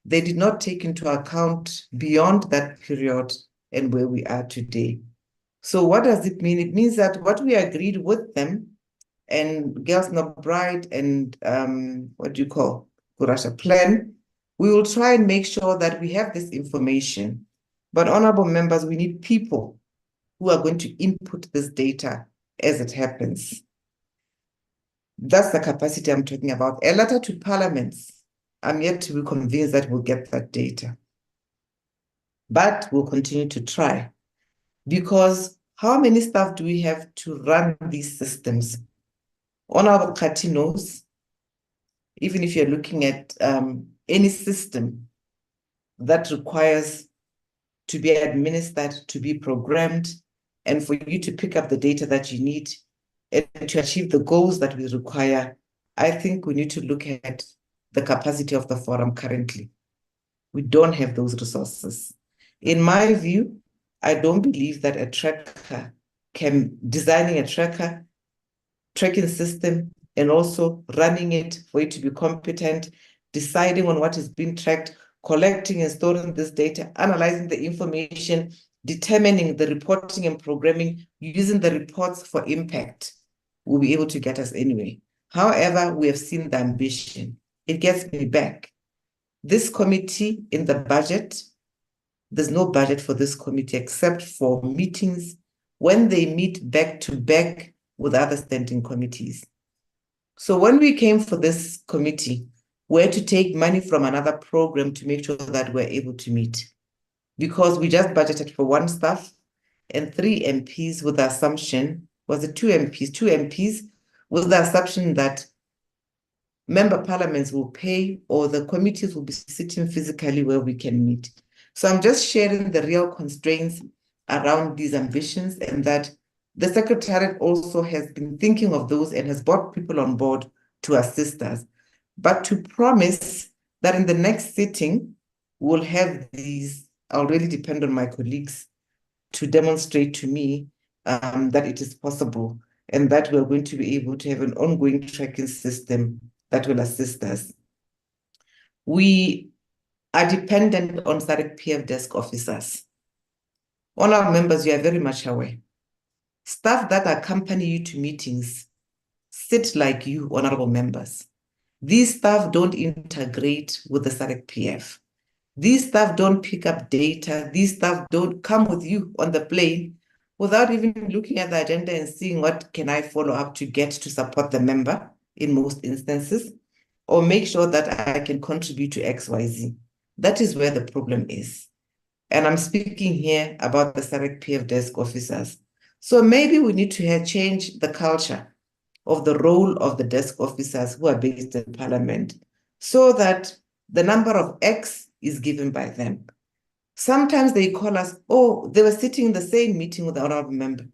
They did not take into account beyond that period and where we are today. So what does it mean? It means that what we agreed with them and Girls Not Bride and what do you call Kurasha Plan, we will try and make sure that we have this information. But honorable members, we need people who are going to input this data as it happens. That's the capacity I'm talking about. A letter to parliaments, I'm yet to be convinced that we'll get that data. But we'll continue to try. Because how many staff do we have to run these systems? Honorable Kati knows, even if you're looking at any system that requires to be administered, to be programmed, and for you to pick up the data that you need and to achieve the goals that we require, I think we need to look at the capacity of the forum currently. We don't have those resources. In my view, I don't believe that a tracker designing a tracking system and also running it for it to be competent, deciding on what is being tracked, collecting and storing this data, analyzing the information, determining the reporting and programming, using the reports for impact, will be able to get us anyway. However, we have seen the ambition. It gets me back. This committee in the budget, there's no budget for this committee except for meetings when they meet back to back with other standing committees. So when we came for this committee, we had to take money from another program to make sure that we're able to meet, because we just budgeted for 1 staff and 3 MPs with the assumption, was it 2 MPs? 2 MPs with the assumption that member parliaments will pay, or the committees will be sitting physically where we can meet. So I'm just sharing the real constraints around these ambitions, and that the Secretariat also has been thinking of those and has brought people on board to assist us. But to promise that in the next sitting, we'll have these, I'll really depend on my colleagues to demonstrate to me that it is possible, and that we're going to be able to have an ongoing tracking system that will assist us. We are dependent on SADC PF desk officers. All our members, you are very much aware. Staff that accompany you to meetings sit like you, honorable members. These staff don't integrate with the SADC PF. These staff don't pick up data. These staff don't come with you on the plane without even looking at the agenda and seeing what can I follow up to get to support the member in most instances, or make sure that I can contribute to XYZ. That is where the problem is. And I'm speaking here about the SADC PF desk officers. So maybe we need to change the culture of the role of the desk officers who are based in Parliament, so that the number of X is given by them. Sometimes they call us, oh, they were sitting in the same meeting with the honorable member.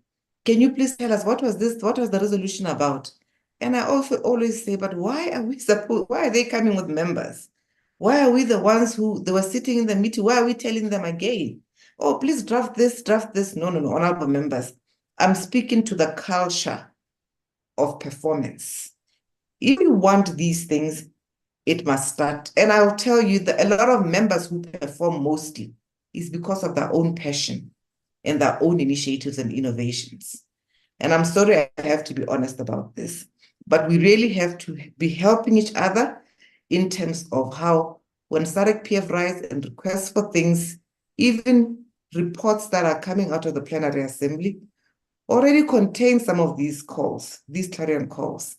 Can you please tell us, what was this? What was the resolution about? And I also always say, but why are they coming with members? Why are we the ones who, they were sitting in the meeting? Why are we telling them again? Oh, please draft this, draft this. No, honorable members. I'm speaking to the culture of performance. If you want these things, it must start. And I'll tell you that a lot of members who perform mostly is because of their own passion and their own initiatives and innovations. And I'm sorry, I have to be honest about this, but we really have to be helping each other in terms of how, when SADC PF writes and requests for things, even reports that are coming out of the plenary assembly already contain some of these calls, these clarion calls.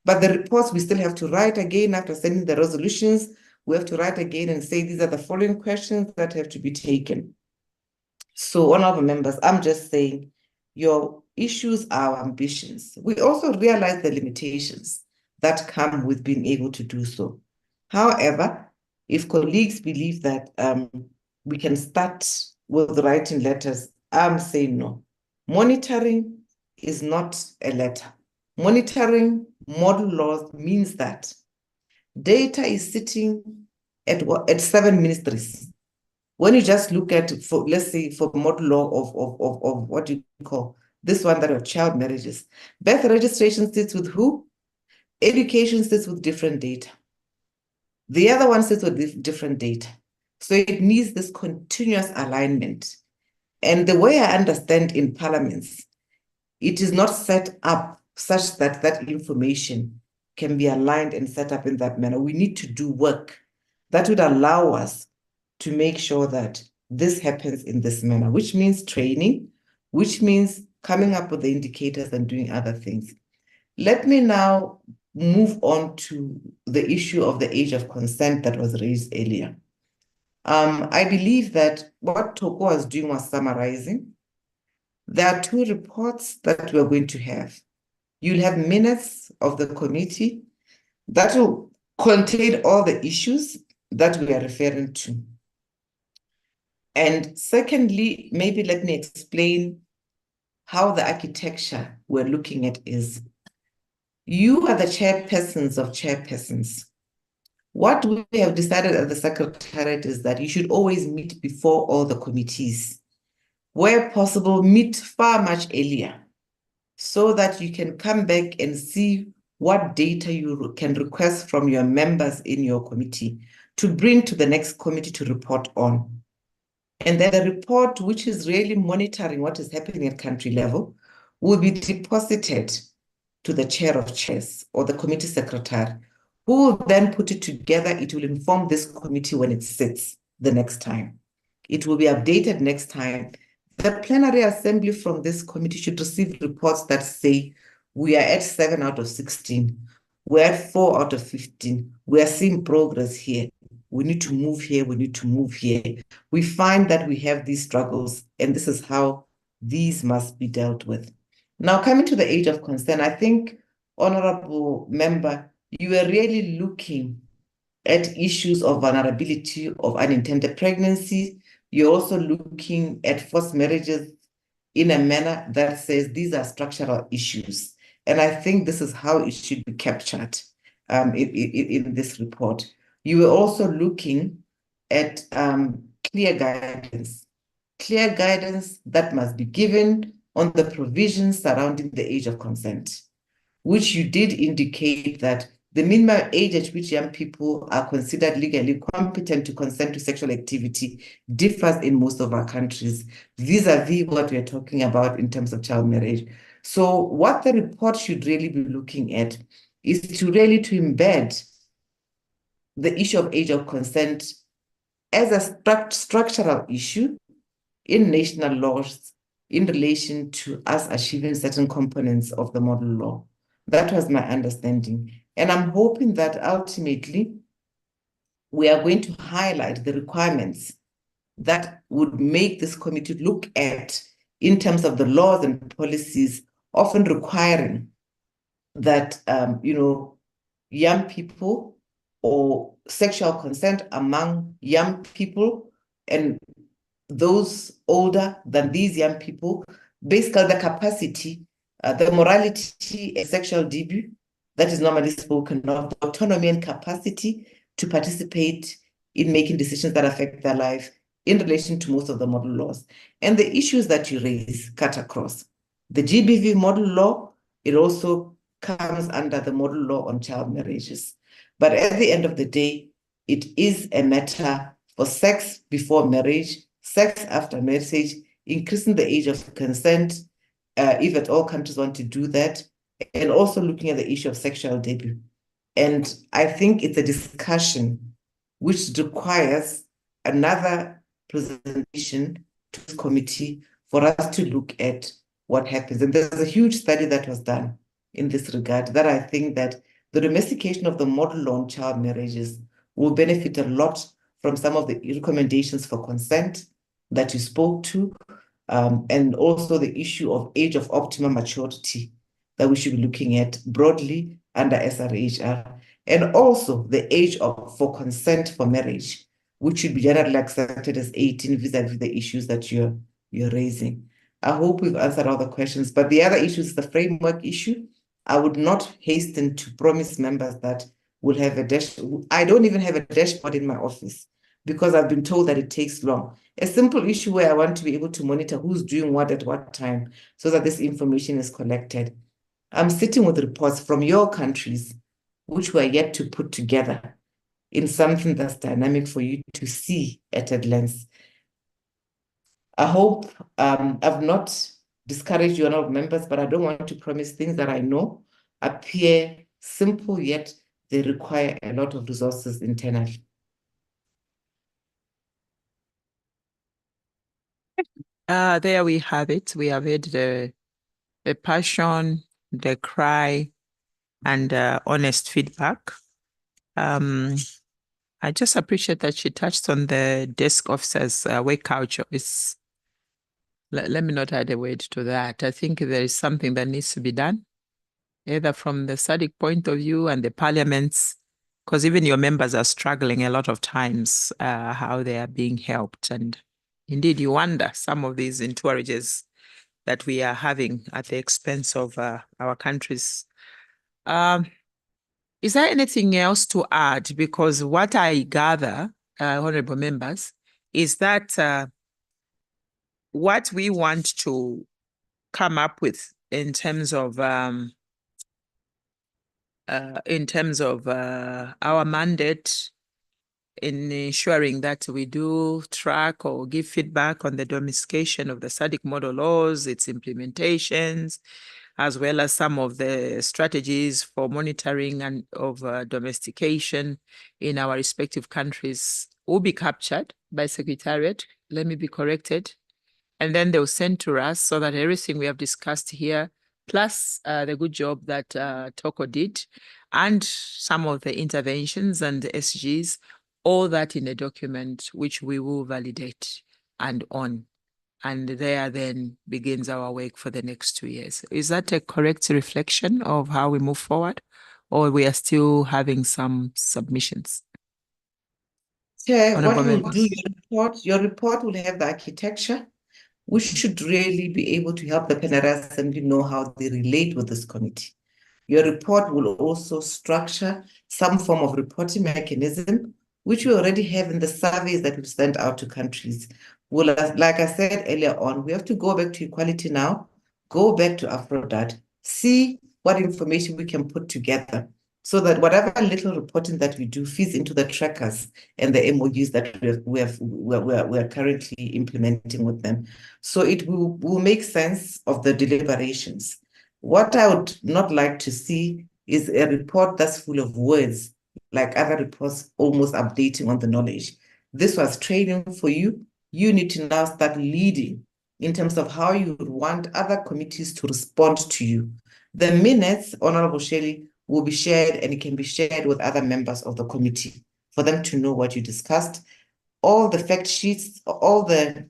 But the reports, we still have to write again after sending the resolutions. We have to write again and say, these are the following questions that have to be taken. So, honorable members, I'm just saying, your issues are ambitions. We also realize the limitations that come with being able to do so. However, if colleagues believe that we can start with writing letters, I'm saying no. Monitoring is not a letter. Monitoring model laws means that data is sitting at 7 ministries. When you just look at, let's say, for model law of what you call this one, that are child marriages, birth registration sits with who? Education sits with different data. The other one sits with different data. So it needs this continuous alignment. And the way I understand in parliaments, it is not set up such that that information can be aligned and set up in that manner. We need to do work that would allow us to make sure that this happens in this manner, which means training, which means coming up with the indicators and doing other things. Let me now move on to the issue of the age of consent that was raised earlier. I believe that what Toko was doing was summarizing. There are 2 reports that we're going to have. You'll have minutes of the committee that will contain all the issues that we are referring to. And secondly, maybe let me explain how the architecture we're looking at is. You are the chairpersons of chairpersons. What we have decided at the Secretariat is that you should always meet before all the committees. Where possible, meet far much earlier, so that you can come back and see what data you can request from your members in your committee to bring to the next committee to report on. And then the report, which is really monitoring what is happening at country level, will be deposited to the chair of chairs or the committee secretary, who will then put it together. It will inform this committee when it sits the next time. It will be updated next time. The plenary assembly from this committee should receive reports that say we are at 7 out of 16. We're at 4 out of 15. We are seeing progress here. We need to move here. We need to move here. We find that we have these struggles, and this is how these must be dealt with. Now, coming to the age of consent, I think, Honorable Member, you were really looking at issues of vulnerability of unintended pregnancy. You're also looking at forced marriages in a manner that says these are structural issues. And I think this is how it should be captured in this report. You were also looking at clear guidance that must be given on the provisions surrounding the age of consent, which you did indicate that the minimum age at which young people are considered legally competent to consent to sexual activity differs in most of our countries, vis-a-vis what we're talking about in terms of child marriage. So what the report should really be looking at is to embed the issue of age of consent as a structural issue in national laws in relation to us achieving certain components of the model law. That was my understanding. And I'm hoping that ultimately we are going to highlight the requirements that would make this committee look at in terms of the laws and policies, often requiring that, young people or sexual consent among young people and those older than these young people, basically the capacity, the morality and sexual debut that is normally spoken of, the autonomy and capacity to participate in making decisions that affect their life in relation to most of the model laws. And the issues that you raise cut across. The GBV model law, it also comes under the model law on child marriages. But at the end of the day, it is a matter for sex before marriage, sex after marriage, increasing the age of consent, if at all countries want to do that, and also looking at the issue of sexual debut. And I think it's a discussion which requires another presentation to this committee for us to look at what happens. And there's a huge study that was done in this regard that I think that the domestication of the model law on child marriages will benefit a lot from some of the recommendations for consent that you spoke to, and also the issue of age of optimum maturity that we should be looking at broadly under SRHR, and also the age for consent for marriage, which should be generally accepted as 18 vis-a-vis the issues that you're raising. I hope we've answered all the questions, but the other issue is the framework issue. I would not hasten to promise members that we'll have I don't even have a dashboard in my office because I've been told that it takes long. A simple issue where I want to be able to monitor who's doing what at what time so that this information is collected. I'm sitting with reports from your countries, which were yet to put together in something that's dynamic for you to see at a glance. I hope I've not discouraged you, honorable members, but I don't want to promise things that I know appear simple, yet they require a lot of resources internally. There we have it. We have heard the passion, the cry, and honest feedback. I just appreciate that she touched on the desk officers' work culture. Let me not add a word to that. I think there is something that needs to be done, either from the SADC point of view and the parliaments, because even your members are struggling a lot of times how they are being helped. And indeed, you wonder some of these entourages that we are having at the expense of our countries. Is there anything else to add? Because what I gather, honorable members, is that what we want to come up with in terms of our mandate in ensuring that we do track or give feedback on the domestication of the SADC model laws, its implementations, as well as some of the strategies for monitoring and of domestication in our respective countries will be captured by Secretariat. Let me be corrected. And then they'll send to us so that everything we have discussed here plus the good job that Toko did, and some of the interventions and the SGs, all that in a document which we will validate and on. And there then begins our work for the next 2 years. Is that a correct reflection of how we move forward, or we are still having some submissions? Chair, what Honourable we'll do, members. your report will have the architecture. We should really be able to help the plenary assembly know how they relate with this committee. Your report will also structure some form of reporting mechanism, which we already have in the surveys that we've sent out to countries. Well, like I said earlier on, we have to go back to Equality Now, go back to Aphrodite, see what information we can put together so that whatever little reporting that we do feeds into the trackers and the MOUs that we're currently implementing with them. So it will make sense of the deliberations. What I would not like to see is a report that's full of words, like other reports almost updating on the knowledge. This was training for you. You need to now start leading in terms of how you would want other committees to respond to you. The minutes, Honorable Shelley, will be shared, and it can be shared with other members of the committee for them to know what you discussed. All the fact sheets, all the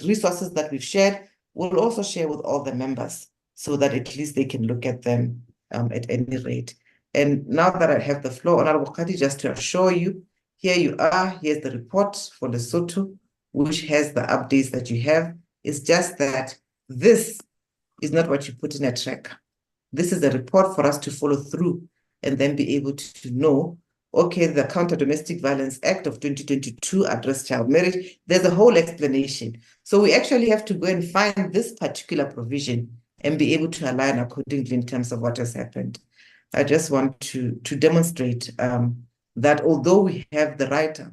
resources that we've shared, we'll also share with all the members so that at least they can look at them at any rate. And now that I have the floor, Honorable Kati, just to assure you, here you are, here's the report for Lesotho, which has the updates that you have. It's just that this is not what you put in a tracker. This is a report for us to follow through and then be able to know, okay, the Counter Domestic Violence Act of 2022 addressed child marriage. There's a whole explanation. So we actually have to go and find this particular provision and be able to align accordingly in terms of what has happened. I just want to demonstrate that although we have the write-up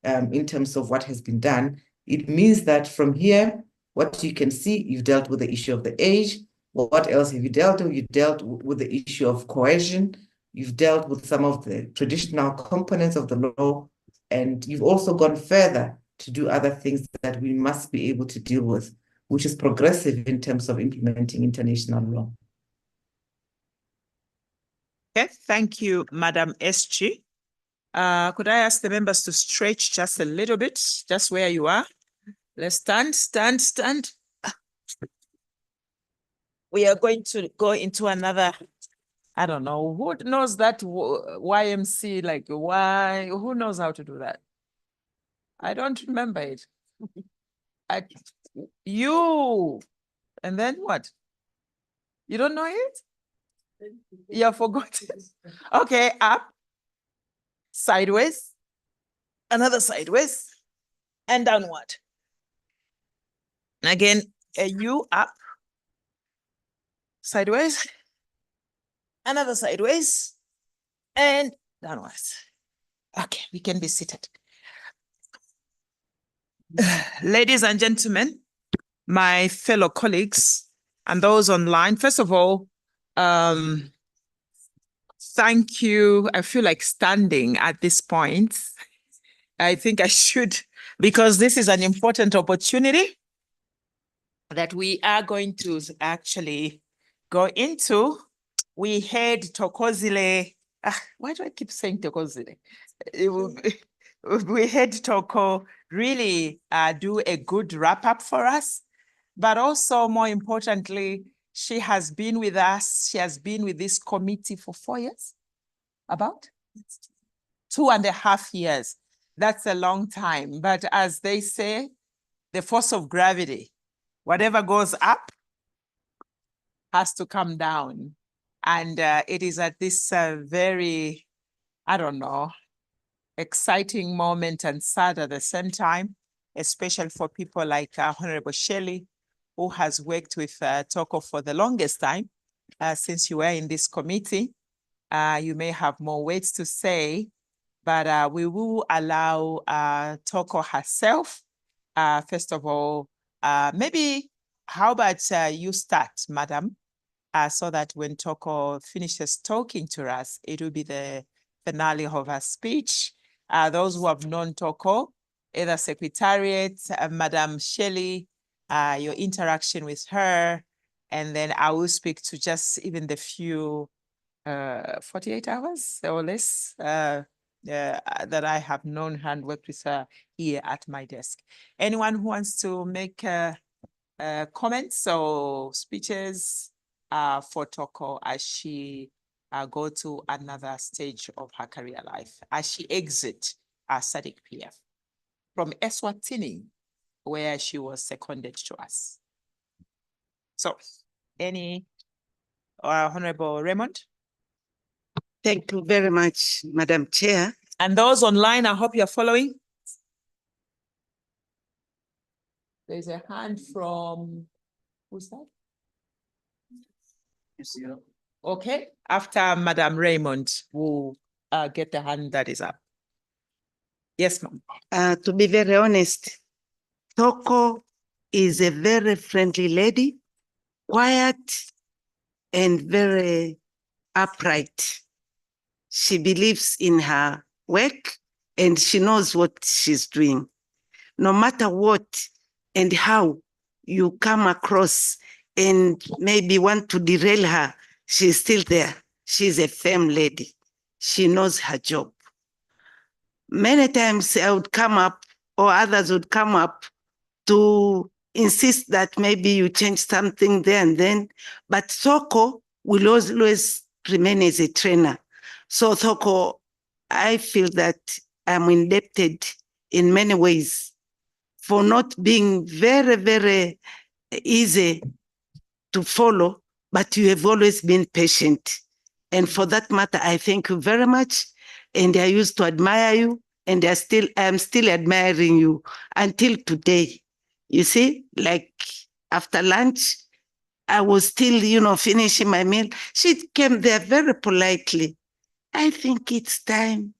in terms of what has been done, it means that from here, what you can see, you've dealt with the issue of the age. Well, what else have you dealt with? You dealt with the issue of coercion. You've dealt with some of the traditional components of the law, and you've also gone further to do other things that we must be able to deal with, which is progressive in terms of implementing international law. Okay, thank you, Madam SG. Could I ask the members to stretch just a little bit, just where you are? Let's stand. We are going to go into another, I don't know, who knows that YMC, like why, who knows how to do that? I don't remember it. You, and then what? You don't know it? You forgot it. Okay, up, sideways, another sideways, and downward. Again, you up, sideways, another sideways, and downwards. Okay, we can be seated. Ladies and gentlemen, my fellow colleagues and those online, first of all, thank you. I feel like standing at this point. I think I should, because this is an important opportunity that we are going to actually go into. We had Thokozile. Why do I keep saying Thokozile? We had Toko really do a good wrap up for us, but also more importantly, she has been with us. She has been with this committee for 4 years, about 2.5 years. That's a long time. But as they say, the force of gravity, whatever goes up has to come down. And it is at this very, I don't know, exciting moment and sad at the same time, especially for people like Honorable Shelley, who has worked with Toko for the longest time. Since you were in this committee, you may have more words to say, but we will allow Toko herself. First of all, maybe how about you start, Madam, so that when Toko finishes talking to us, it will be the finale of her speech. Those who have known Toko, either Secretariat, Madam Shelley, your interaction with her, And then I will speak to just even the few 48 hours or less that I have known her and worked with her here at my desk. Anyone who wants to make comments or speeches for Toko as she go to another stage of her career life, as she exit SADC PF from Eswatini, where she was seconded to us. So, any Honorable Raymond? Thank you very much, Madam Chair. And those online, I hope you're following. There's a hand from, who's that? Okay, after Madam Raymond, we'll get the hand that is up. Yes, ma'am. To be very honest, Toko is a very friendly lady, quiet and very upright. She believes in her work and she knows what she's doing. No matter what and how you come across and maybe want to derail her, she's still there. She's a firm lady. She knows her job. Many times I would come up or others would come up to insist that maybe you change something there and then, but Toko will always remain as a trainer. So Toko, I feel that I'm indebted in many ways for not being very, very easy to follow, but you have always been patient. And for that matter, I thank you very much. And I used to admire you, and I'm still admiring you until today. You see, like after lunch, I was still, finishing my meal. She came there very politely. I think it's time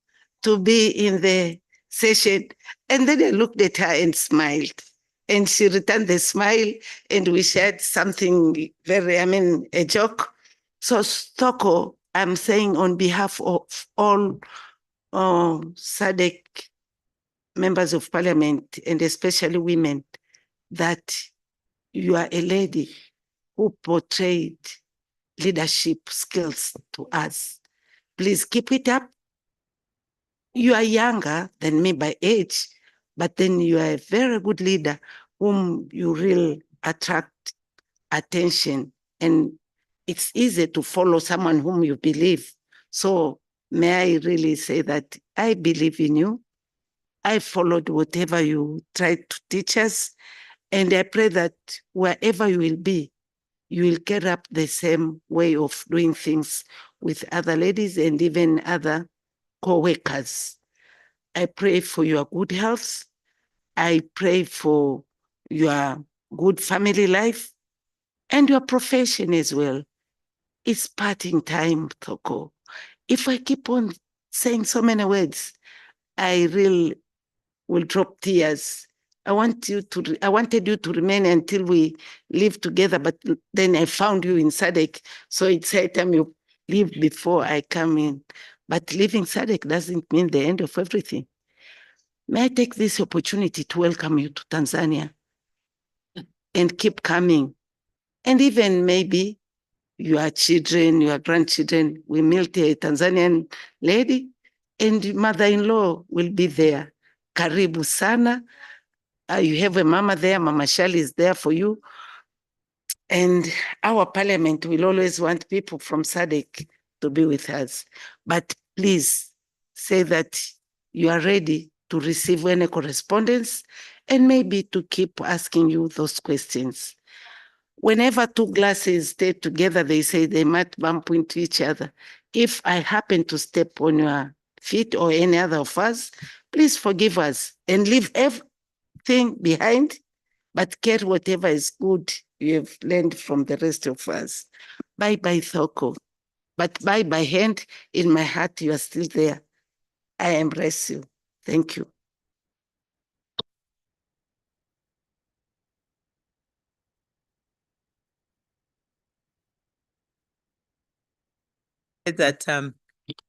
to be in the session. And then I looked at her and smiled. And she returned the smile and we shared something a joke. So Toko, I'm saying on behalf of all SADC members of parliament and especially women, that you are a lady who portrayed leadership skills to us. Please keep it up. You are younger than me by age, but then you are a very good leader whom you really attract attention. And it's easy to follow someone whom you believe. So may I really say that I believe in you. I followed whatever you tried to teach us. And I pray that wherever you will be, you will get up the same way of doing things with other ladies and even other co-workers. I pray for your good health. I pray for your good family life and your profession as well. It's parting time, Toko. If I keep on saying so many words, I really will drop tears. I wanted you to remain until we live together, but then I found you in SADC. So it's high time you leave before I come in. But leaving SADC doesn't mean the end of everything. May I take this opportunity to welcome you to Tanzania and keep coming. And even maybe your children, your grandchildren will meet a Tanzanian lady and mother-in-law will be there. Karibu sana. You have a mama there, Mama Shali is there for you. And our parliament will always want people from SADC to be with us. But please say that you are ready to receive any correspondence and maybe to keep asking you those questions. Whenever two glasses stay together, they say they might bump into each other. If I happen to step on your feet or any other of us, please forgive us and leave everything behind, but carry whatever is good you have learned from the rest of us. Bye-bye, Toko. But bye-bye hand, in my heart, you are still there. I embrace you. Thank you. That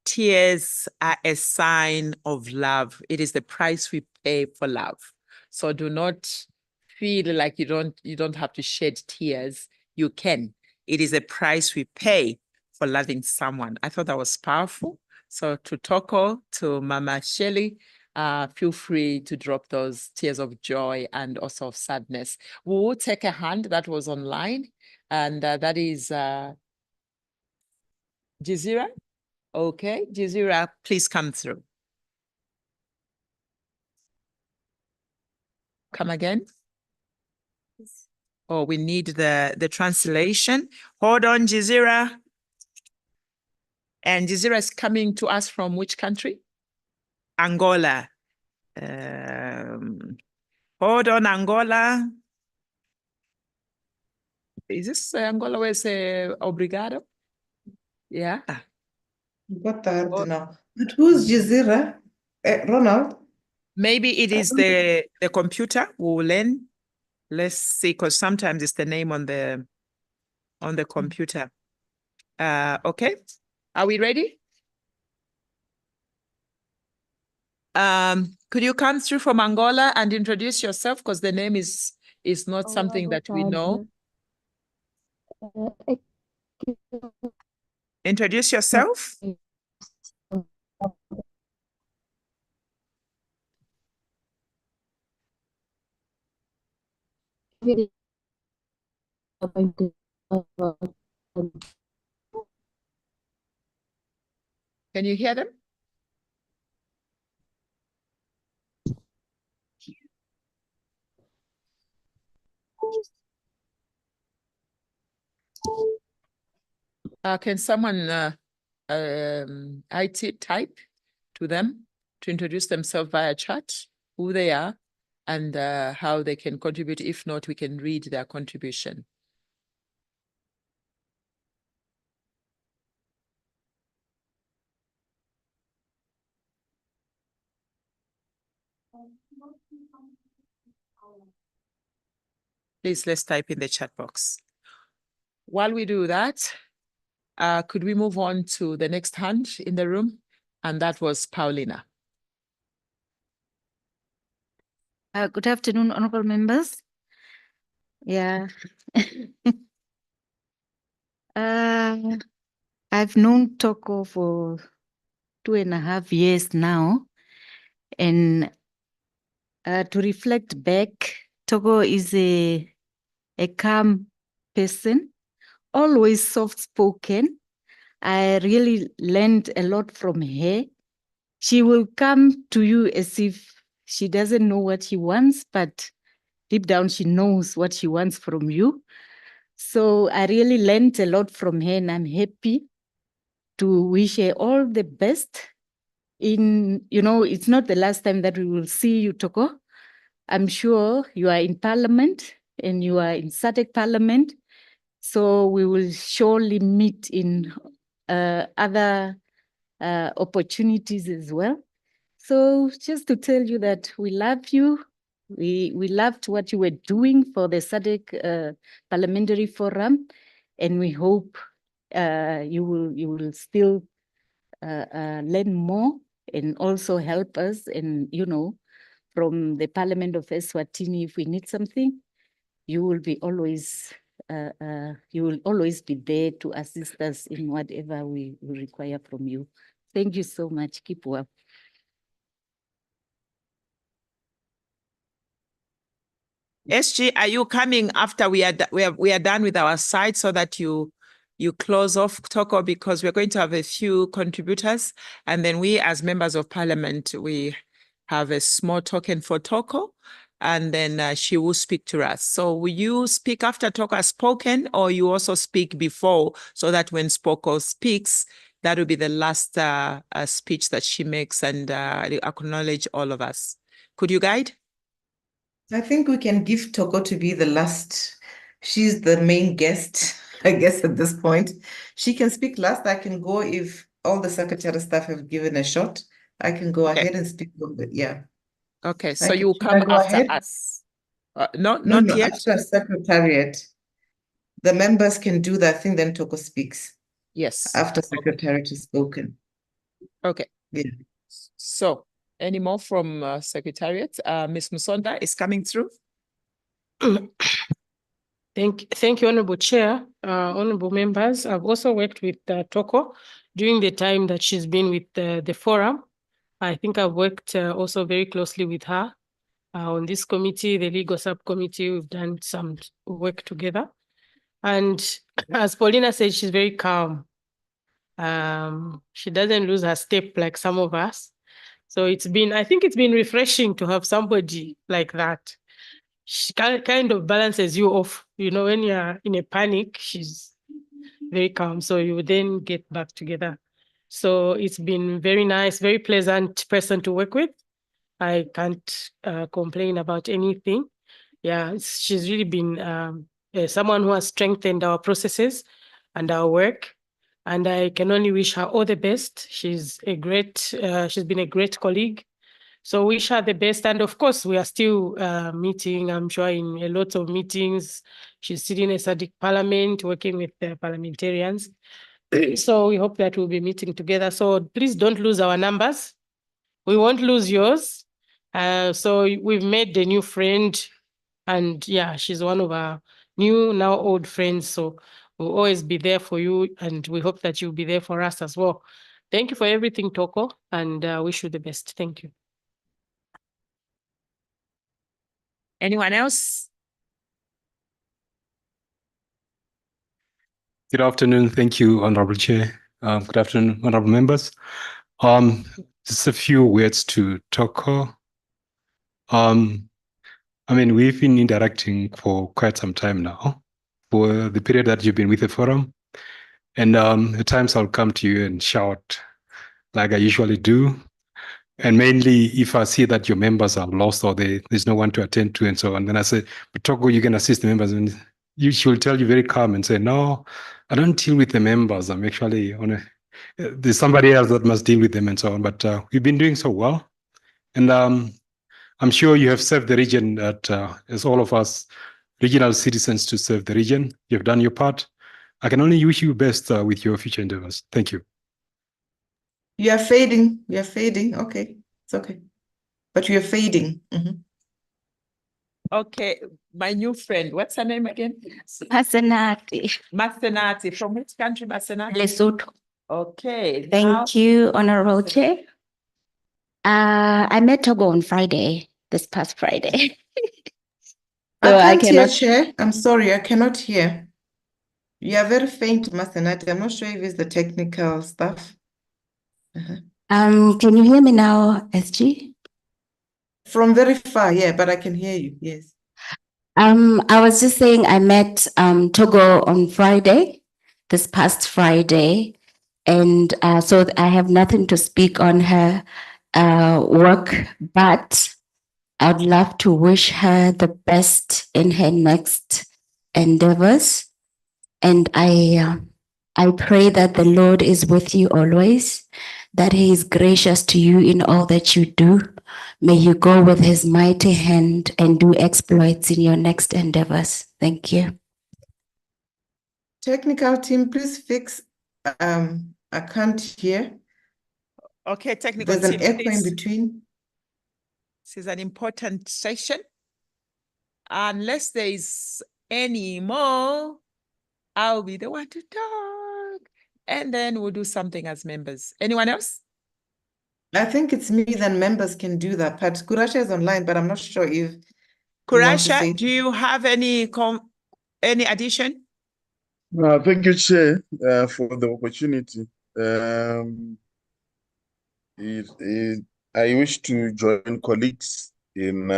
tears are a sign of love. It is the price we pay for love. So do not feel like you don't have to shed tears. You can. it is a price we pay for loving someone. I thought that was powerful. So to Toko, to Mama Shelley, feel free to drop those tears of joy and also of sadness. We will take a hand that was online, and that is Jazira. Okay, Jazira, please come through. Come again. Oh, we need the translation. Hold on, Jazira. And Jazira is coming to us from which country? Angola. Hold on, Angola. Is this Angola where it's obrigado? Yeah. Got that now. But who's Jazira? Ronald? Maybe it is the computer. We'll learn. Let's see, because sometimes it's the name on the computer. Okay. Are we ready? Could you come through from Angola and introduce yourself, because the name is not something that we know. Introduce yourself. Can you hear them? Can someone IT type to them to introduce themselves via chat, who they are and how they can contribute? If not, we can read their contribution. Please, let's type in the chat box. While we do that, could we move on to the next hand in the room? And that was Paulina. Good afternoon, honorable members. Yeah. I've known Toko for 2.5 years now. And to reflect back, Toko is a calm person, always soft-spoken. I really learned a lot from her. She will come to you as if she doesn't know what she wants, but deep down she knows what she wants from you. So I really learned a lot from her, and I'm happy to wish her all the best. It's not the last time that we will see you, Toko. I'm sure you are in Parliament and you are in SADC Parliament. So we will surely meet in other opportunities as well. So just to tell you that we love you. We loved what you were doing for the SADC Parliamentary Forum, and we hope you will still learn more and also help us. And from the Parliament of Eswatini, if we need something, you will always be there to assist us in whatever we require from you. Thank you so much. Keep well. SG, are you coming after we are done with our side, so that you close off Toko, because we're going to have a few contributors, and then we as members of Parliament, we have a small token for Toko, and then she will speak to us. So will you speak after Toko has spoken, or you also speak before, so that when Toko speaks, that will be the last speech that she makes, and acknowledge all of us. Could you guide? I think we can give Toko to be the last. She's the main guest, I guess, at this point. She can speak last. I can go if all the secretary staff have given a shot. I can go ahead and speak a little bit. Yeah. Okay, so you will come after us. Not yet? After secretariat. The members can do that thing, then Toko speaks. Yes. After secretariat has spoken. Okay. Yeah. So, any more from Secretariat? Ms. Musonda is coming through. Thank you, Honorable Chair, honorable members. I've also worked with Toko during the time that she's been with the forum. I think I've worked also very closely with her on this committee, the legal subcommittee. We've done some work together. And as Paulina said, she's very calm. She doesn't lose her step like some of us. So I think it's been refreshing to have somebody like that. She kind of balances you off. You know, when you're in a panic, she's very calm. So you then get back together. So it's been very nice, very pleasant person to work with. I can't complain about anything. Yeah, she's really been someone who has strengthened our processes and our work. And I can only wish her all the best. She's been a great colleague. So wish her the best. And of course, we are still meeting, I'm sure, in a lot of meetings. She's sitting in a SADC parliament, working with the parliamentarians. So we hope that we'll be meeting together. So please don't lose our numbers. We won't lose yours. So we've made a new friend. And yeah, she's one of our new, now old friends. So we'll always be there for you. And we hope that you'll be there for us as well. Thank you for everything, Toko, and wish you the best. Thank you. Anyone else? Good afternoon. Thank you, Honorable Chair. Good afternoon, honorable members. Just a few words to Toko. I mean, we've been interacting for quite some time now, for the period that you've been with the forum. And at times I'll come to you and shout like I usually do. And mainly if I see that your members are lost or there's no one to attend to and so on, then I say, but Toko, you can assist the members. And she will tell you very calm and say, no, I don't deal with the members. I'm actually there's somebody else that must deal with them and so on. But we've been doing so well. And I'm sure you have served the region as all of us regional citizens to serve the region. You've done your part. I can only wish you best with your future endeavors. Thank you. You are fading. You are fading. Okay, it's okay. But you're fading. Okay, my new friend. What's her name again? Masenati. Masenati. From which country, Masenati? Lesotho. Okay. Thank you, Honorable Chair. I met Togo on Friday, this past Friday. So I can't hear, cannot. Chair. I'm sorry, I cannot hear. You are very faint, Masenati. I'm not sure if it's the technical stuff. Can you hear me now, SG? From very far, yeah, but I can hear you, yes. I was just saying I met Togo on Friday, this past Friday, and so I have nothing to speak on her work, but I'd love to wish her the best in her next endeavors. And I pray that the Lord is with you always, that He is gracious to you in all that you do. May you go with His mighty hand and do exploits in your next endeavors. Thank you. Technical team, please fix. I can't hear. Okay, technical There's team, an echo in please. between. This is an important session. Unless there is any more, I'll be the one to talk. And then we'll do something as members. Anyone else? I think it's me, then members can do that part. Kurasha is online, but I'm not sure if you want to Kurasha, say. do you have any addition? Thank you, Chair, for the opportunity. I wish to join colleagues in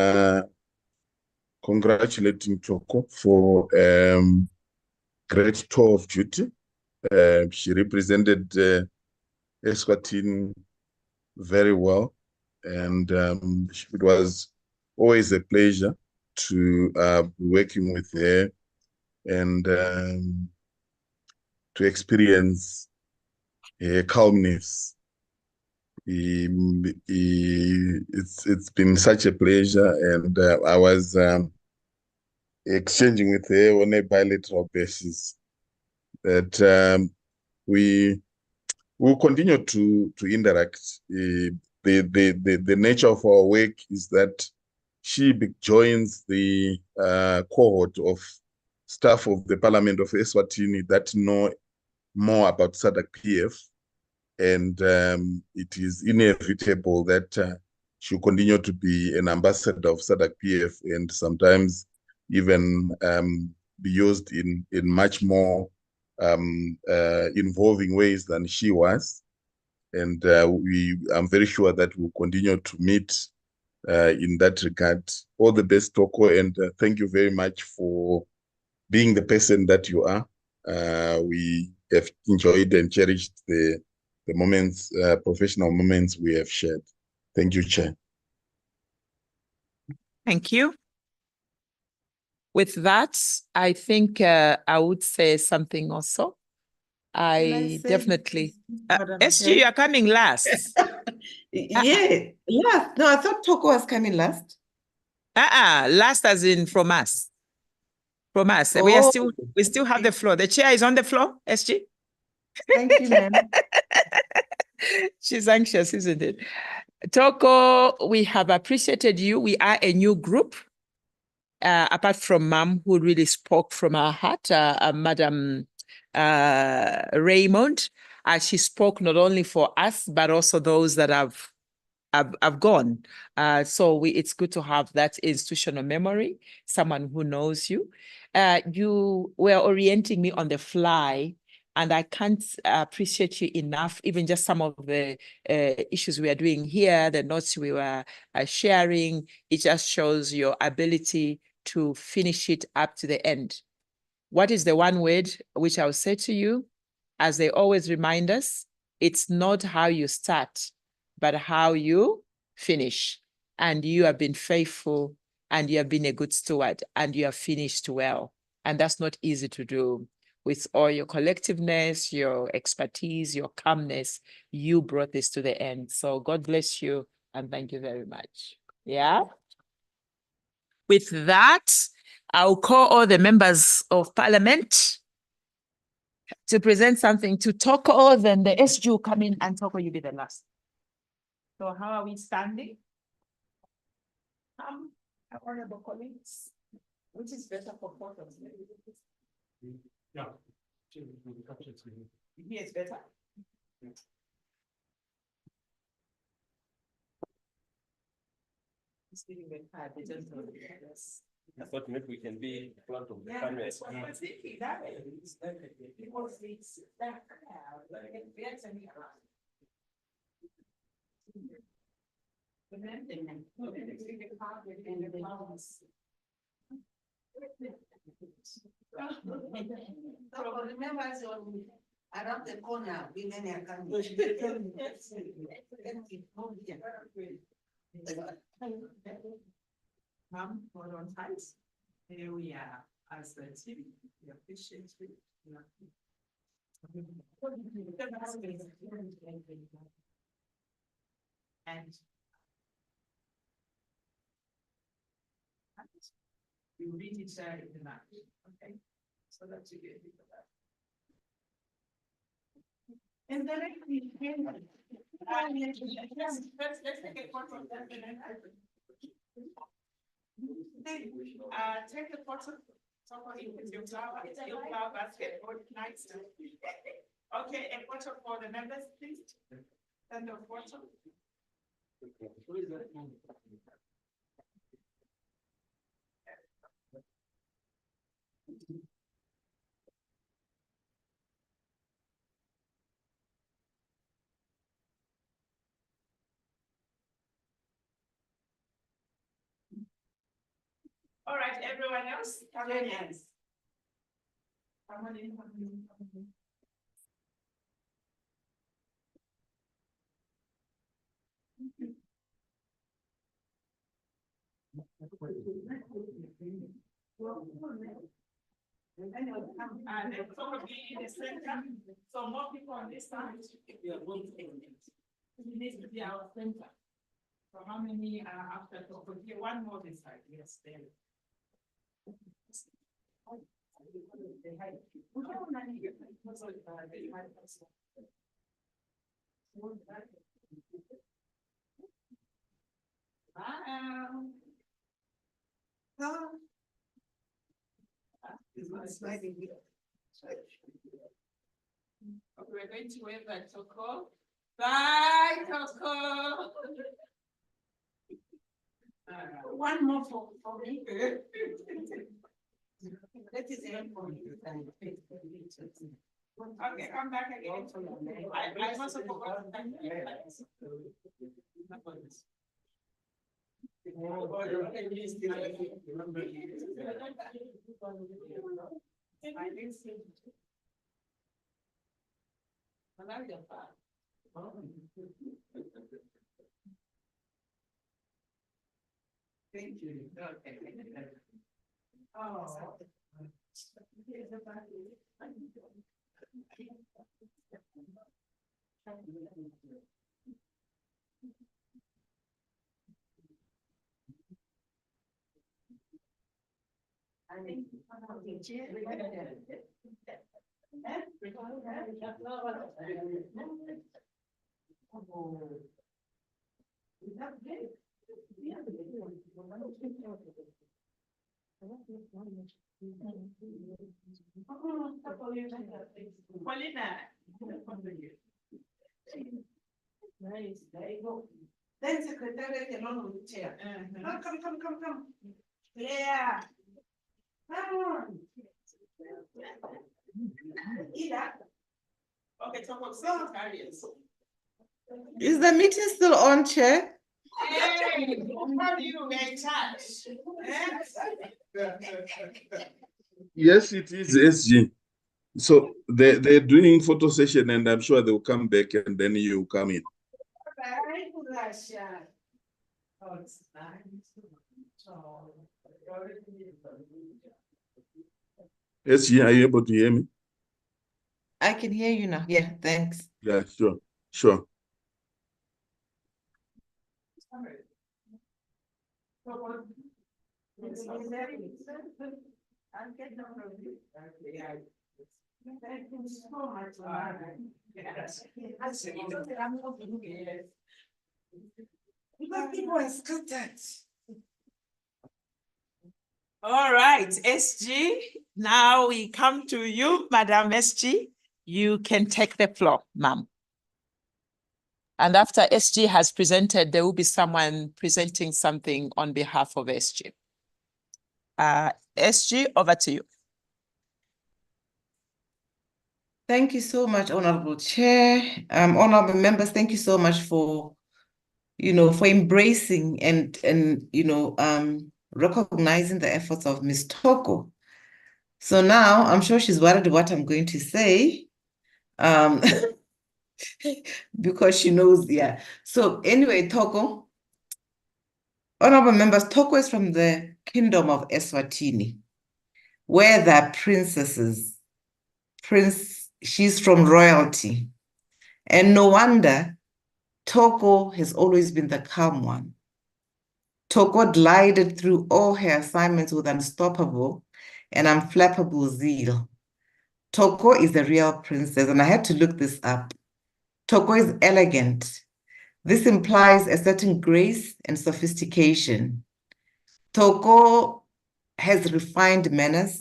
congratulating Toko for great tour of duty. She represented Eswatini very well, and it was always a pleasure to be working with her and to experience her calmness. It's been such a pleasure, and I was exchanging with her on a bilateral basis that we will continue to interact. The nature of our work is that she joins the cohort of staff of the Parliament of Eswatini that know more about SADC-PF, and it is inevitable that she'll continue to be an ambassador of SADC-PF and sometimes even be used in much more involving ways than she was. And I'm very sure that we'll continue to meet in that regard. All the best, Toko, and thank you very much for being the person that you are. We have enjoyed and cherished the moments, professional moments we have shared. Thank you, Chair. Thank you. With that, I think I would say something also. I definitely. SG, you are coming last. Yeah, last. No, I thought Toko was coming last. Last as in from us. From us. Oh. We still have the floor. The chair is on the floor, SG. Thank you, ma'am. She's anxious, isn't it? Toko, we have appreciated you. We are a new group. Apart from Mom, who really spoke from her heart, Madam Raymond, she spoke not only for us, but also those that have gone. So it's good to have that institutional memory, someone who knows you. You were orienting me on the fly, and I can't appreciate you enough, even just some of the issues we are doing here, the notes we were sharing. It just shows your ability to finish it up to the end. What is the one word which I'll say to you? As they always remind us, it's not how you start, but how you finish. And you have been faithful, and you have been a good steward, and you have finished well. And that's not easy to do. With all your collectiveness, your expertise, your calmness, you brought this to the end. So God bless you, and thank you very much. Yeah. With that, I'll call all the members of Parliament to present something to Toko. Then the SG will come in, and Toko, you be the last. So how are we standing? Honorable colleagues, which is better for photos? Yeah. Here is better. It's giving me card. They just don't yes. I thought maybe we can be in front of the camera. That's what we're thinking. That way. Because it's that crowd. We are turning around. Around the corner, women are coming. Hold on tight. Here we are as the team. We appreciate you. And you read it in the map. Okay. So that's a good thing for that. And then let's take a photo of that. Take the photo. With your flower basket or nice. Okay, a photo for the members, please. Send a photo. All right, everyone else, come in. Come on in, come in, come in. And then probably in the center, so more people on this side. It needs to be our center. So how many after Toko? Here, one more this side. Yes, there. We're going to wave at Toko. Bye, Toko. One more for me. That is even for you. Okay, come back again. I also forgot to thank you. Thank you. Okay. Oh. Nice, there you go. Then secretary along with the chair. Come. Yeah. Come on. Okay, so Is the meeting still on, Chair? hey, how do you get in touch? Yes, it is SG. So they're doing photo session, and I'm sure they'll come back, and then you come in. SG, are you able to hear me? I can hear you now. Yeah, thanks. Yeah, sure. Thank you so much. All right, SG. Now we come to you, Madam SG. You can take the floor, ma'am. And after SG has presented, there will be someone presenting something on behalf of SG. SG, over to you. Thank you so much, Honorable Chair. Honorable members, thank you so much for, for embracing and recognizing the efforts of Ms. Toko. So now I'm sure she's worried what I'm going to say. Because she knows, yeah. So anyway, Toko, honorable members, Toko is from the Kingdom of Eswatini, where there are princesses. She's from royalty. And no wonder Toko has always been the calm one. Toko glided through all her assignments with unstoppable and unflappable zeal. Toko is a real princess, and I had to look this up. Toko is elegant. This implies a certain grace and sophistication. Toko has refined manners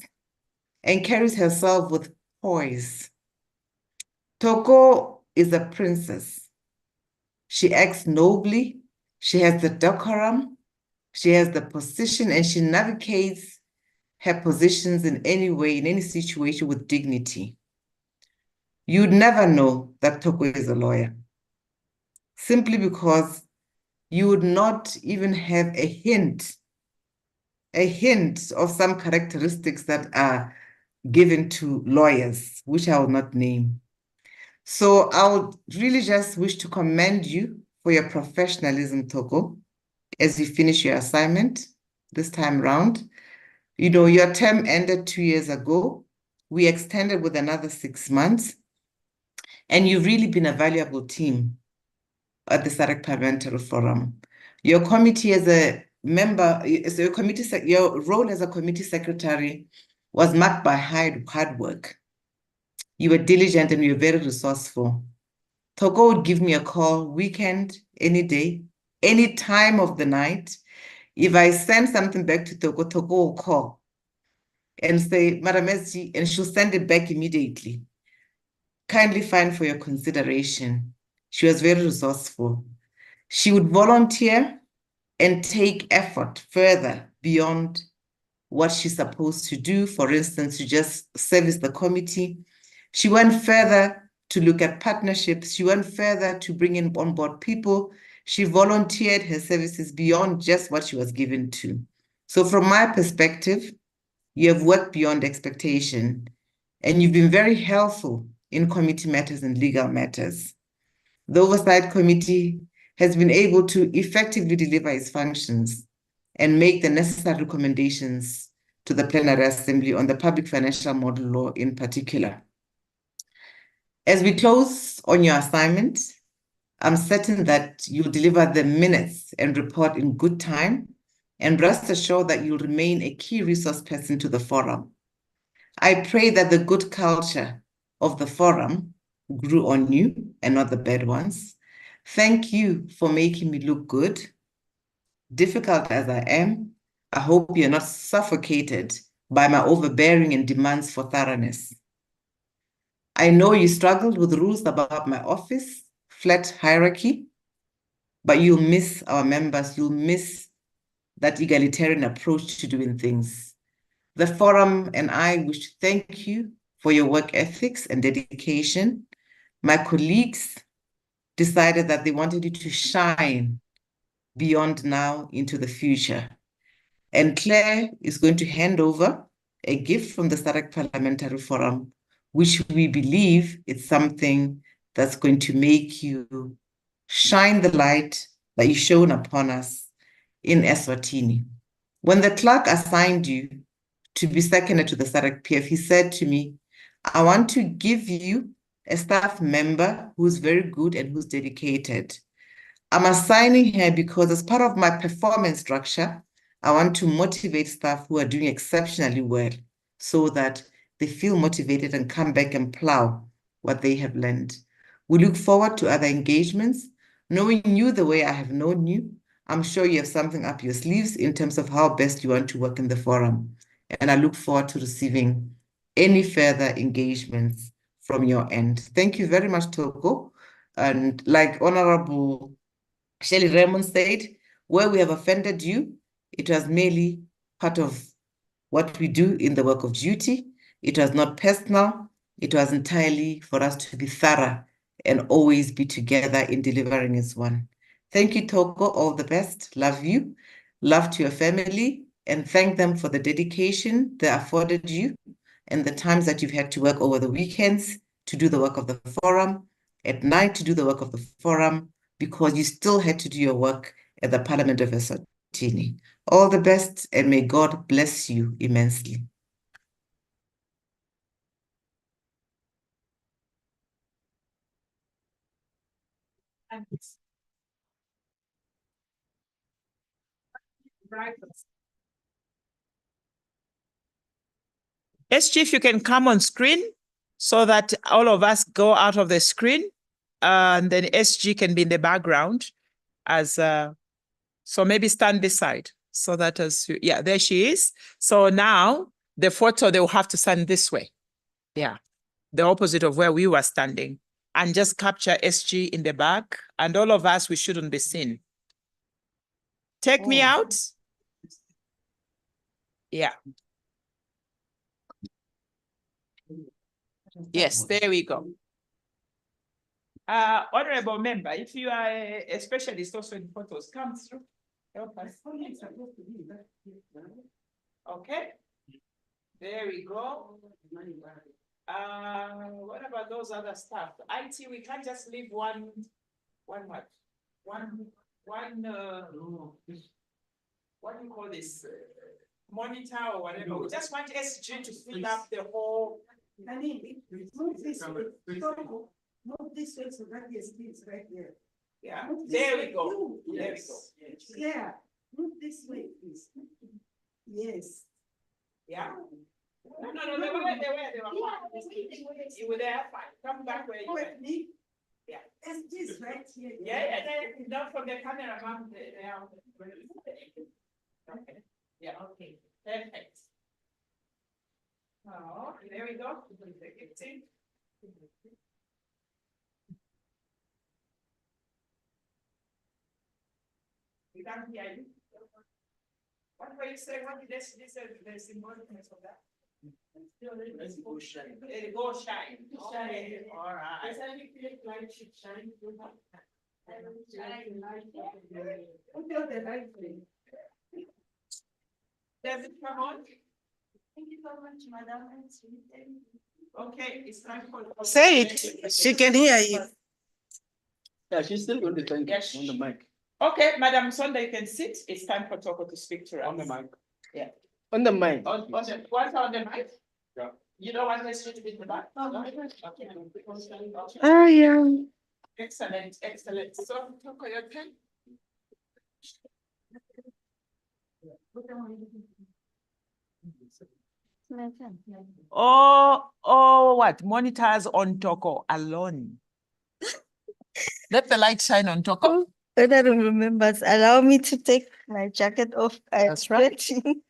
and carries herself with poise. Toko is a princess. She acts nobly, she has the decorum, she has the position, and she navigates her positions in any way, in any situation with dignity. You'd never know that Toko is a lawyer, simply because you would not even have a hint of some characteristics that are given to lawyers, which I will not name. So I would really just wish to commend you for your professionalism, Toko, as you finish your assignment this time around. Your term ended 2 years ago. We extended with another 6 months. And you've really been a valuable team at the SADC Parliamentary Forum. Your committee as a member, your role as a committee secretary was marked by hard work. You were diligent and you were very resourceful. Toko would give me a call weekend, any day, any time of the night. If I send something back to Toko, Toko will call. and say, Madam SG, and she'll send it back immediately. Kindly find for your consideration. She was very resourceful. She would volunteer and take effort further beyond what she's supposed to do. For instance, to just service the committee. She went further to look at partnerships. She went further to bring in on board people. She volunteered her services beyond just what she was given to. So from my perspective, you have worked beyond expectation, and you've been very helpful in committee matters and legal matters. The Oversight Committee has been able to effectively deliver its functions and make the necessary recommendations to the Plenary Assembly on the Public Financial Model Law in particular. As we close on your assignment, I'm certain that you'll deliver the minutes and report in good time, and rest assured that you'll remain a key resource person to the forum. I pray that the good culture of the forum grew on you and not the bad ones. Thank you for making me look good. Difficult as I am, I hope you're not suffocated by my overbearing and demands for thoroughness. I know you struggled with rules about my office, flat hierarchy, but you'll miss our members, you'll miss that egalitarian approach to doing things. The forum and I wish to thank you for your work ethics and dedication. My colleagues decided that they wanted you to shine beyond now into the future. And Claire is going to hand over a gift from the SADC Parliamentary Forum, which we believe is something that's going to make you shine the light that you shone upon us in Eswatini. When the clerk assigned you to be seconded to the SADC PF, he said to me, I want to give you a staff member who's very good and who's dedicated. I'm assigning her because as part of my performance structure, I want to motivate staff who are doing exceptionally well so that they feel motivated and come back and plow what they have learned. We look forward to other engagements. Knowing you the way I have known you, I'm sure you have something up your sleeves in terms of how best you want to work in the forum. And I look forward to receiving any further engagements from your end. Thank you very much, Togo. And like Honorable Shelley Raymond said, where we have offended you, it was merely part of what we do in the work of duty. It was not personal. It was entirely for us to be thorough and always be together in delivering as one. Thank you, Togo. All the best. Love you. Love to your family, and thank them for the dedication they afforded you and the times that you've had to work over the weekends to do the work of the forum, at night to do the work of the forum, because you still had to do your work at the Parliament of Eswatini. All the best, and may God bless you immensely. SG, if you can come on screen so that all of us go out of the screen, and then SG can be in the background as so maybe stand beside so that yeah, there she is. So now the photo, they will have to stand this way. Yeah, the opposite of where we were standing, and just capture SG in the back, and all of us, we shouldn't be seen. Take me out. Yeah. Yes, there we go. Honorable member, if you are a specialist also in photos, come through. Help us. Okay. There we go. What about those other stuff? IT, we can't just leave one what? What do you call this? Monitor or whatever. We just want SG to fill up the whole. Move this way. Move this way so that the screen is right there. Yeah, there we go. There we go. Yeah, move this way, please. Yes. Yeah. No, they were. You were there, fine. Come back where you were. Yeah. It's this right here. Yeah, not from the camera, mom. Okay. Yeah, okay. Perfect. There we go. We can't hear you. What were you saying? What did they say the symbolicness of that? Go shine. Go shine. Okay. All right. Light should shine through that. Does it come on? Thank you so much, Madam. Okay, it's time for. Say it. She can hear you. Yeah, she's still going to thank Yes. on the mic. Okay, Madam Sonda, you can sit. It's time for Toko to speak to us. On the mic. Yeah. On the mic. What's on the mic? Yeah. You don't want us to be in the back? Oh, yeah. Excellent, excellent. So, Toko, your turn. Oh, what? Monitors on Toko alone. Let the light shine on Toko. Honorable members, allow me to take my jacket off. I'm That's right. sweating.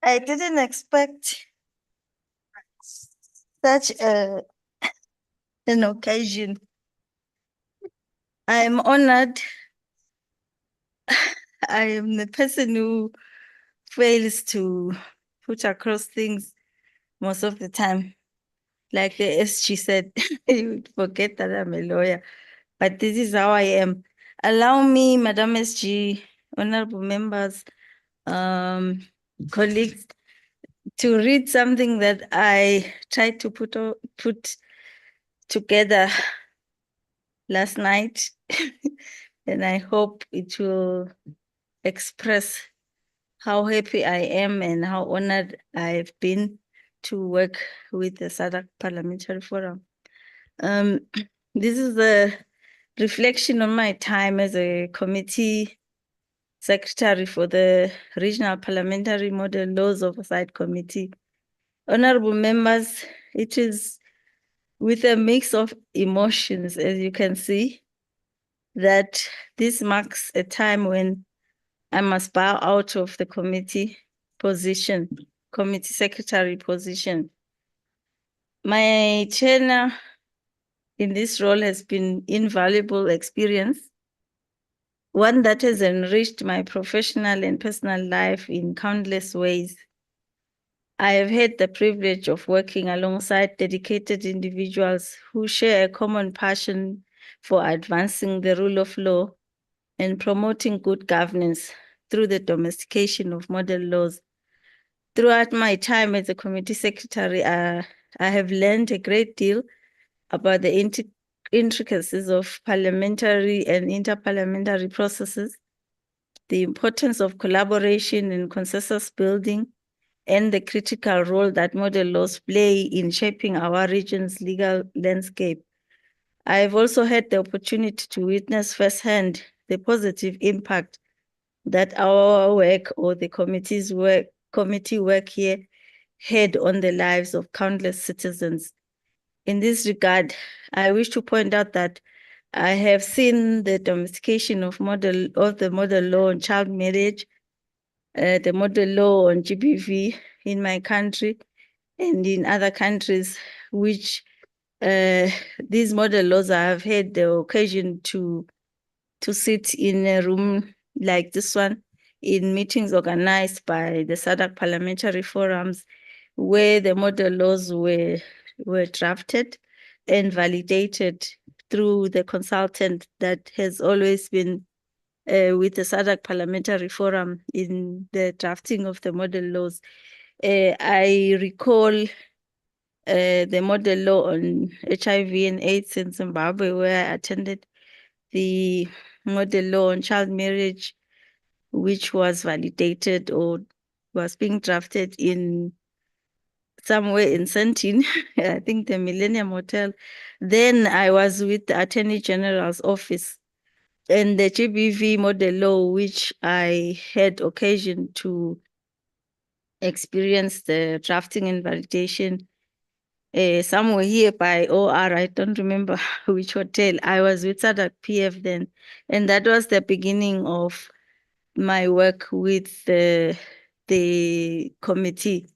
I didn't expect such an occasion. I'm honored. I am the person who fails to put across things most of the time. Like the SG said, you would forget that I'm a lawyer, but this is how I am. Allow me, Madam SG, honorable members, colleagues, to read something that I tried to put together last night, and I hope it will express how happy I am and how honored I've been to work with the SADC Parliamentary Forum. This is a reflection on my time as a committee secretary for the Regional Parliamentary Model Laws Oversight Committee. Honorable members, it is with a mix of emotions, as you can see, that this marks a time when I must bow out of the committee position, committee secretary position. My tenure in this role has been invaluable experience, one that has enriched my professional and personal life in countless ways. I have had the privilege of working alongside dedicated individuals who share a common passion for advancing the rule of law and promoting good governance through the domestication of model laws. Throughout my time as a committee secretary, I have learned a great deal about the intricacies of parliamentary and interparliamentary processes, the importance of collaboration and consensus building, and the critical role that model laws play in shaping our region's legal landscape. I've also had the opportunity to witness firsthand the positive impact that our work or the committee work here had on the lives of countless citizens. In this regard, I wish to point out that I have seen the domestication of the model law on child marriage, the model law on GBV in my country and in other countries, which these model laws I have had the occasion to sit in a room like this one in meetings organized by the SADC parliamentary forums where the model laws were drafted and validated through the consultant that has always been with the SADC Parliamentary Forum in the drafting of the model laws. I recall the model law on HIV and AIDS in Zimbabwe, where I attended the model law on child marriage, which was validated or was being drafted in somewhere in Sentin, I think the Millennium Hotel. Then I was with the Attorney General's office and the GBV model law, which I had occasion to experience the drafting and validation somewhere here by OR. I don't remember which hotel. I was with SADC PF then, and that was the beginning of my work with the committee.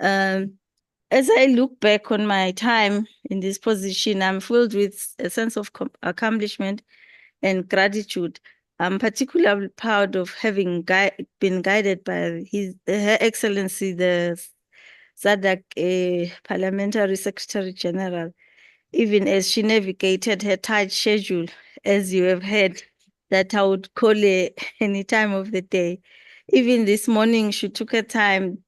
As I look back on my time in this position, I'm filled with a sense of accomplishment and gratitude. I'm particularly proud of having been guided by Her Excellency, the SADC Parliamentary Secretary General, even as she navigated her tight schedule, as you have heard, that I would call her any time of the day. Even this morning, she took her time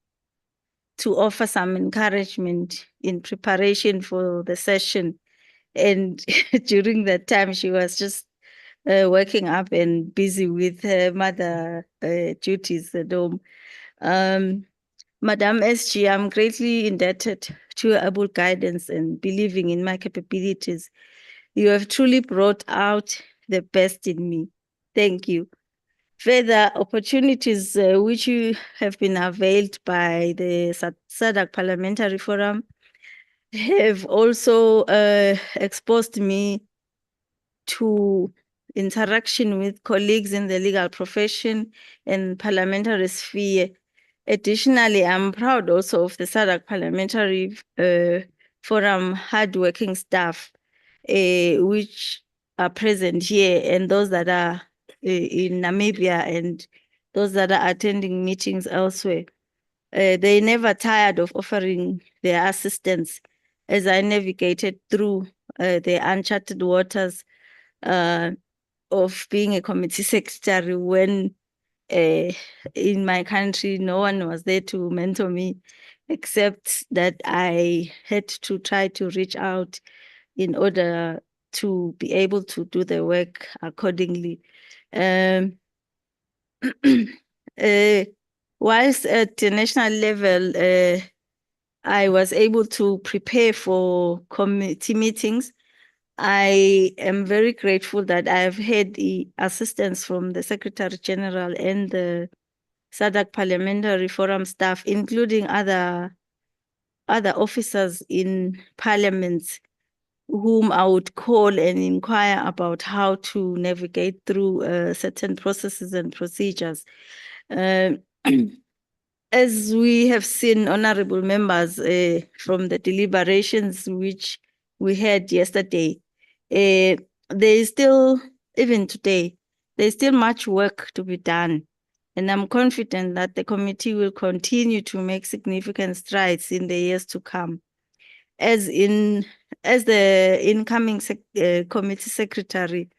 to offer some encouragement in preparation for the session. And during that time, she was just waking up and busy with her mother duties at home. Madam SG, I'm greatly indebted to your able guidance and believing in my capabilities. You have truly brought out the best in me. Thank you. Further opportunities which you have been availed by the SADC Parliamentary Forum have also exposed me to interaction with colleagues in the legal profession and parliamentary sphere. Additionally, I'm proud also of the SADC Parliamentary Forum hardworking staff, which are present here, and those that are in Namibia and those that are attending meetings elsewhere. They never tired of offering their assistance as I navigated through the uncharted waters of being a committee secretary when in my country no one was there to mentor me, except that I had to try to reach out in order to be able to do the work accordingly. Whilst at the national level, I was able to prepare for committee meetings. I am very grateful that I have had the assistance from the Secretary General and the SADC Parliamentary Forum staff, including other officers in parliaments whom I would call and inquire about how to navigate through certain processes and procedures. As we have seen, honorable members, from the deliberations which we had yesterday, there is still, even today, there's still much work to be done. And I'm confident that the committee will continue to make significant strides in the years to come. As the incoming committee secretary,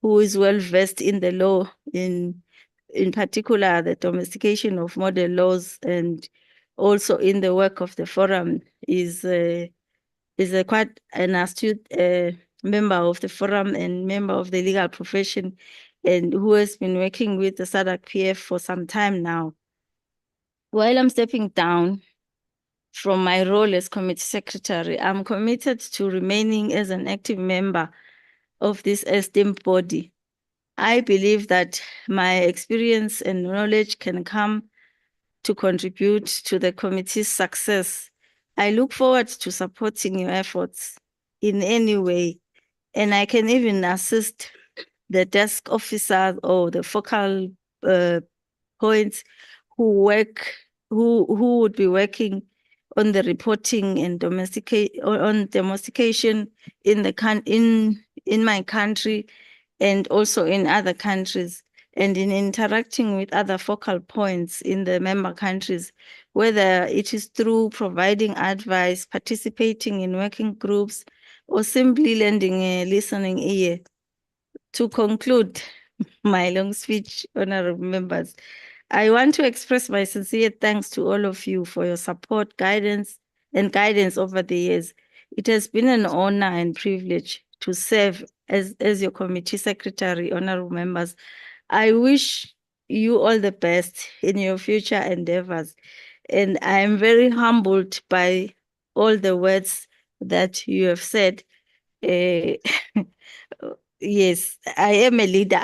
who is well versed in the law, in particular the domestication of model laws, and also in the work of the forum, is a quite an astute member of the forum and member of the legal profession, and who has been working with the SADC PF for some time now. While I'm stepping down from my role as committee secretary, I'm committed to remaining as an active member of this esteemed body. I believe that my experience and knowledge can come to contribute to the committee's success. I look forward to supporting your efforts in any way, and I can even assist the desk officers or the focal points who would be working on the reporting and domestication in my country and also in other countries, and in interacting with other focal points in the member countries, whether it is through providing advice, participating in working groups, or simply lending a listening ear. To conclude my long speech, honorable members, I want to express my sincere thanks to all of you for your support, guidance over the years. It has been an honor and privilege to serve as your committee secretary, honorable members. I wish you all the best in your future endeavors, and I am very humbled by all the words that you have said. Yes, I am a leader.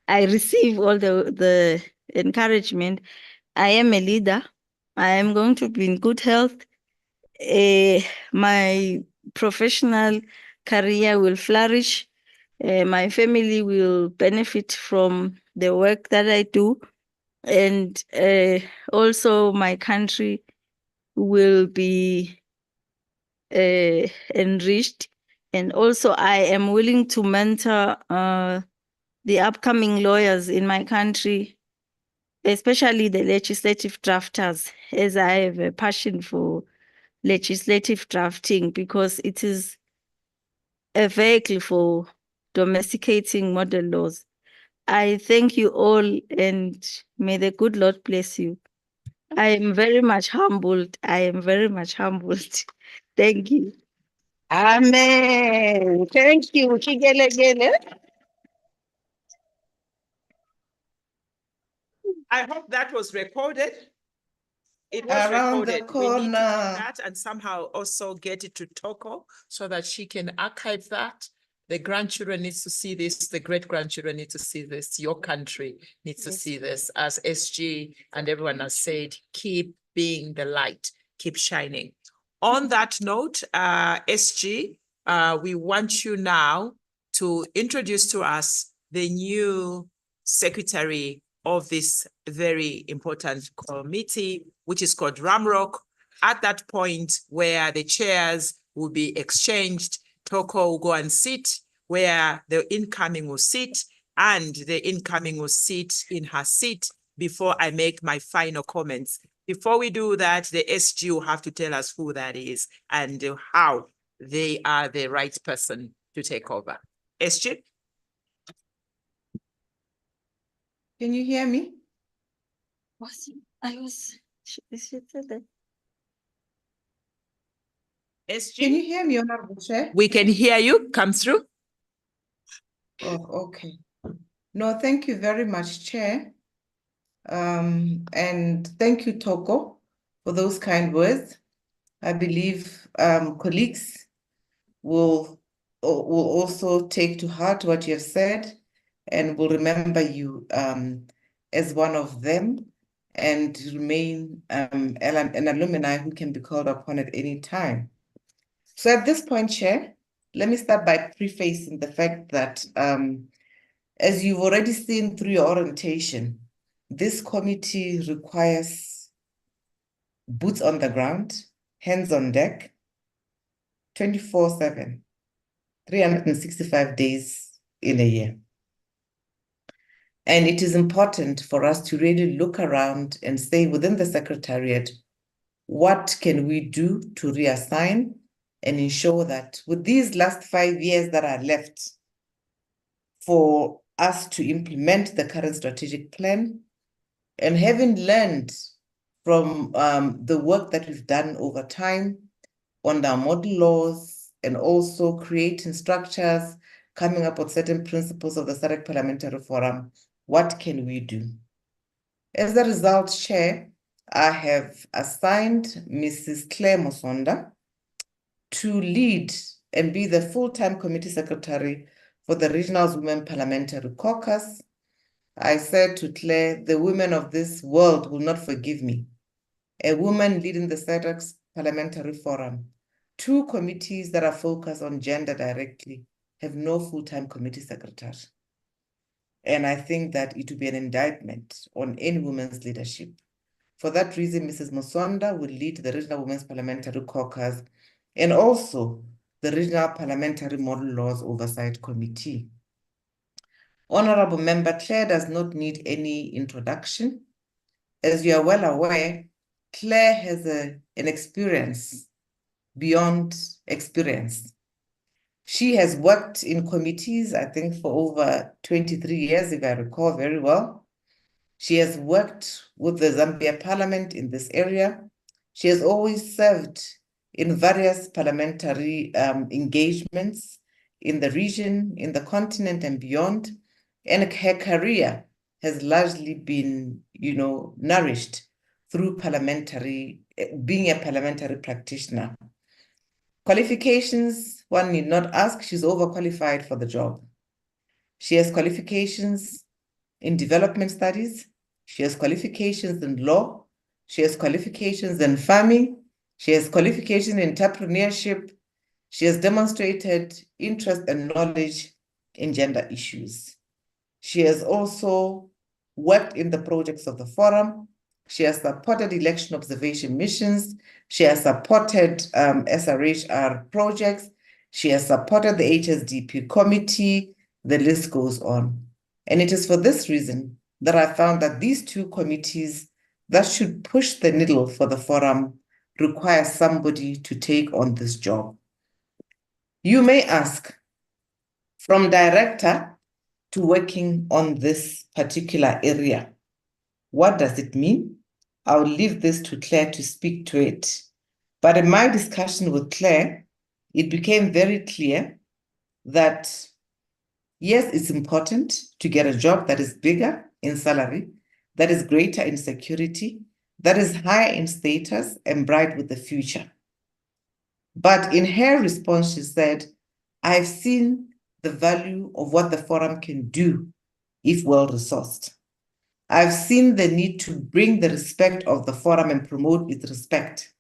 I receive all the encouragement. I am a leader. I am going to be in good health. My professional career will flourish. My family will benefit from the work that I do. And also my country will be enriched. And also I am willing to mentor the upcoming lawyers in my country, especially the legislative drafters, as I have a passion for legislative drafting because it is a vehicle for domesticating model laws. I thank you all and may the good Lord bless you. I am very much humbled. I am very much humbled. Thank you. Amen. Thank you. Kigelegele. I hope that was recorded. It was Around the recorded. We need to do corner. that and somehow also get it to Toko so that she can archive that. The grandchildren need to see this. The great-grandchildren need to see this. Your country needs to see this. As SG and everyone has said, keep being the light, keep shining. On that note, SG, we want you now to introduce to us the new secretary of this very important committee, which is called Rpmloc. At that point where the chairs will be exchanged, Toko will go and sit where the incoming will sit, and the incoming will sit in her seat before I make my final comments. Before we do that, the SG will have to tell us who that is and how they are the right person to take over. SG? Can you hear me? SG? Can you hear me, Honorable Chair? We can hear you. Come through. Oh, okay. No, thank you very much, Chair. And thank you, Toko, for those kind words. I believe colleagues will also take to heart what you have said and will remember you as one of them and remain an alumni who can be called upon at any time. So at this point, Chair, let me start by prefacing the fact that as you've already seen through your orientation, this committee requires boots on the ground, hands on deck, 24/7, 365 days in a year. And it is important for us to really look around and say within the Secretariat, what can we do to reassign and ensure that with these last 5 years that are left for us to implement the current strategic plan, and having learned from the work that we've done over time on our model laws and also creating structures, coming up with certain principles of the SADC Parliamentary Forum, what can we do? As a result, Chair, I have assigned Mrs. Claire Musonda to lead and be the full-time committee secretary for the Regional Women Parliamentary Caucus. I said to Claire, the women of this world will not forgive me. A woman leading the SADC Parliamentary Forum, 2 committees that are focused on gender directly have no full-time committee secretary. And I think that it would be an indictment on any woman's leadership. For that reason, Mrs. Musonda will lead the Regional Women's Parliamentary Caucus and also the Regional Parliamentary Model Laws Oversight Committee. Honorable Member, Claire does not need any introduction. As you are well aware, Claire has an experience beyond experience. She has worked in committees, I think, for over 23 years, if I recall very well. She has worked with the Zambia Parliament in this area. She has always served in various parliamentary engagements in the region, in the continent and beyond. And her career has largely been, nourished through being a parliamentary practitioner. Qualifications, one need not ask, she's overqualified for the job. She has qualifications in development studies. She has qualifications in law. She has qualifications in farming. She has qualifications in entrepreneurship. She has demonstrated interest and knowledge in gender issues. She has also worked in the projects of the forum. She has supported election observation missions. She has supported SRHR projects. She has supported the HSDP committee. The list goes on. And it is for this reason that I found that these two committees that should push the needle for the forum require somebody to take on this job. You may ask, from director to working on this particular area, what does it mean? I'll leave this to Claire to speak to it. But in my discussion with Claire, it became very clear that yes, it's important to get a job that is bigger in salary, that is greater in security, that is higher in status and bright with the future. But in her response, she said, I've seen the value of what the forum can do if well-resourced. I've seen the need to bring the respect of the forum and promote its respect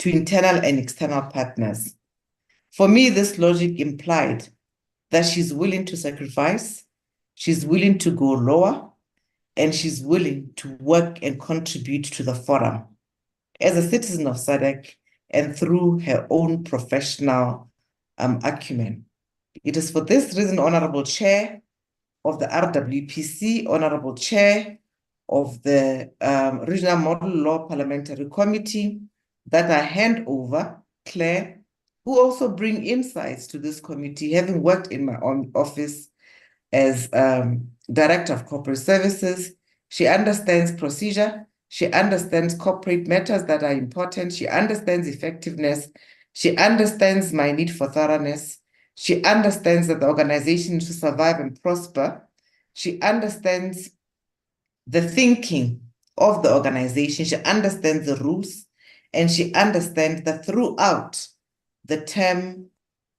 to internal and external partners. For me, this logic implied that she's willing to sacrifice, she's willing to go lower, and she's willing to work and contribute to the forum as a citizen of SADC and through her own professional acumen. It is for this reason, Honorable Chair of the RWPC, Honorable Chair of the Regional Model Law Parliamentary Committee, that I hand over Claire, who also bring insights to this committee, having worked in my own office as Director of Corporate Services. She understands procedure. She understands corporate matters that are important. She understands effectiveness. She understands my need for thoroughness. She understands that the organization needs to survive and prosper. She understands the thinking of the organization. She understands the rules, and she understands that throughout the term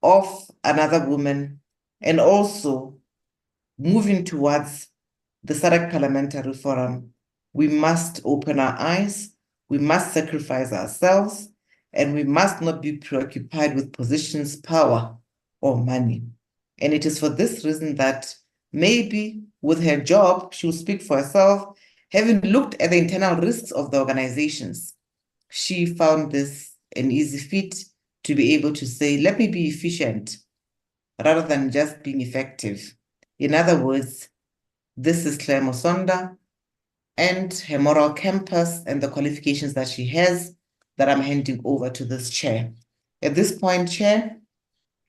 of another woman and also moving towards the SADC Parliamentary Forum, we must open our eyes, we must sacrifice ourselves, and we must not be preoccupied with positions, power, or money. And it is for this reason that maybe with her job, she'll speak for herself, having looked at the internal risks of the organizations, she found this an easy feat to be able to say, let me be efficient rather than just being effective. In other words, this is Claire Musonda and her moral campus and the qualifications that she has that I'm handing over to this chair. At this point, Chair,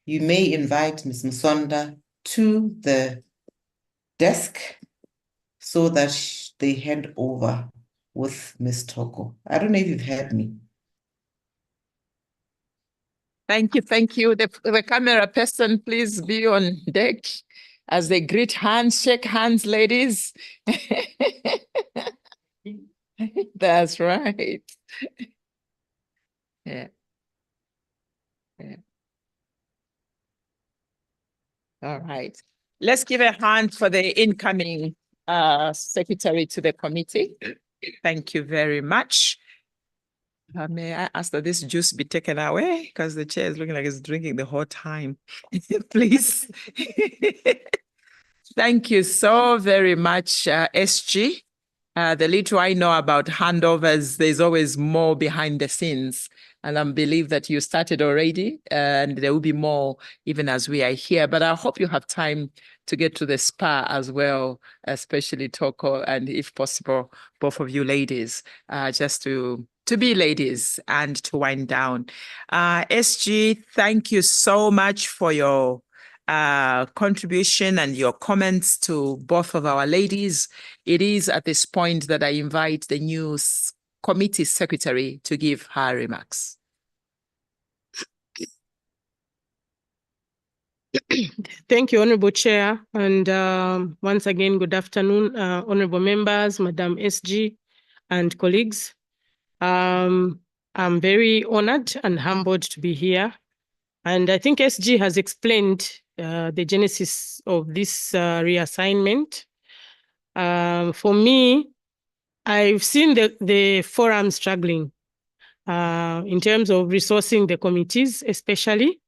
you may invite Ms. Musonda to the desk so that they hand over with Ms. Toko. I don't know if you've heard me. Thank you, thank you. The camera person, please be on deck as they greet hands, shake hands, ladies. That's right. Yeah. Yeah. All right. Let's give a hand for the incoming secretary to the committee. Thank you very much. May I ask that this juice be taken away because the chair is looking like it's drinking the whole time. Please. Thank you so very much, SG. The little I know about handovers, there's always more behind the scenes. And I believe that you started already and there will be more even as we are here. But I hope you have time to get to the spa as well, especially Toko, and if possible, both of you ladies, just to be ladies and to wind down. SG, thank you so much for your contribution and your comments to both of our ladies. It is at this point that I invite the new committee secretary to give her remarks. Thank you, Honorable Chair. And once again, good afternoon, Honorable members, Madam SG and colleagues. I'm very honored and humbled to be here. And I think SG has explained the genesis of this reassignment. For me, I've seen the forum struggling in terms of resourcing the committees, especially.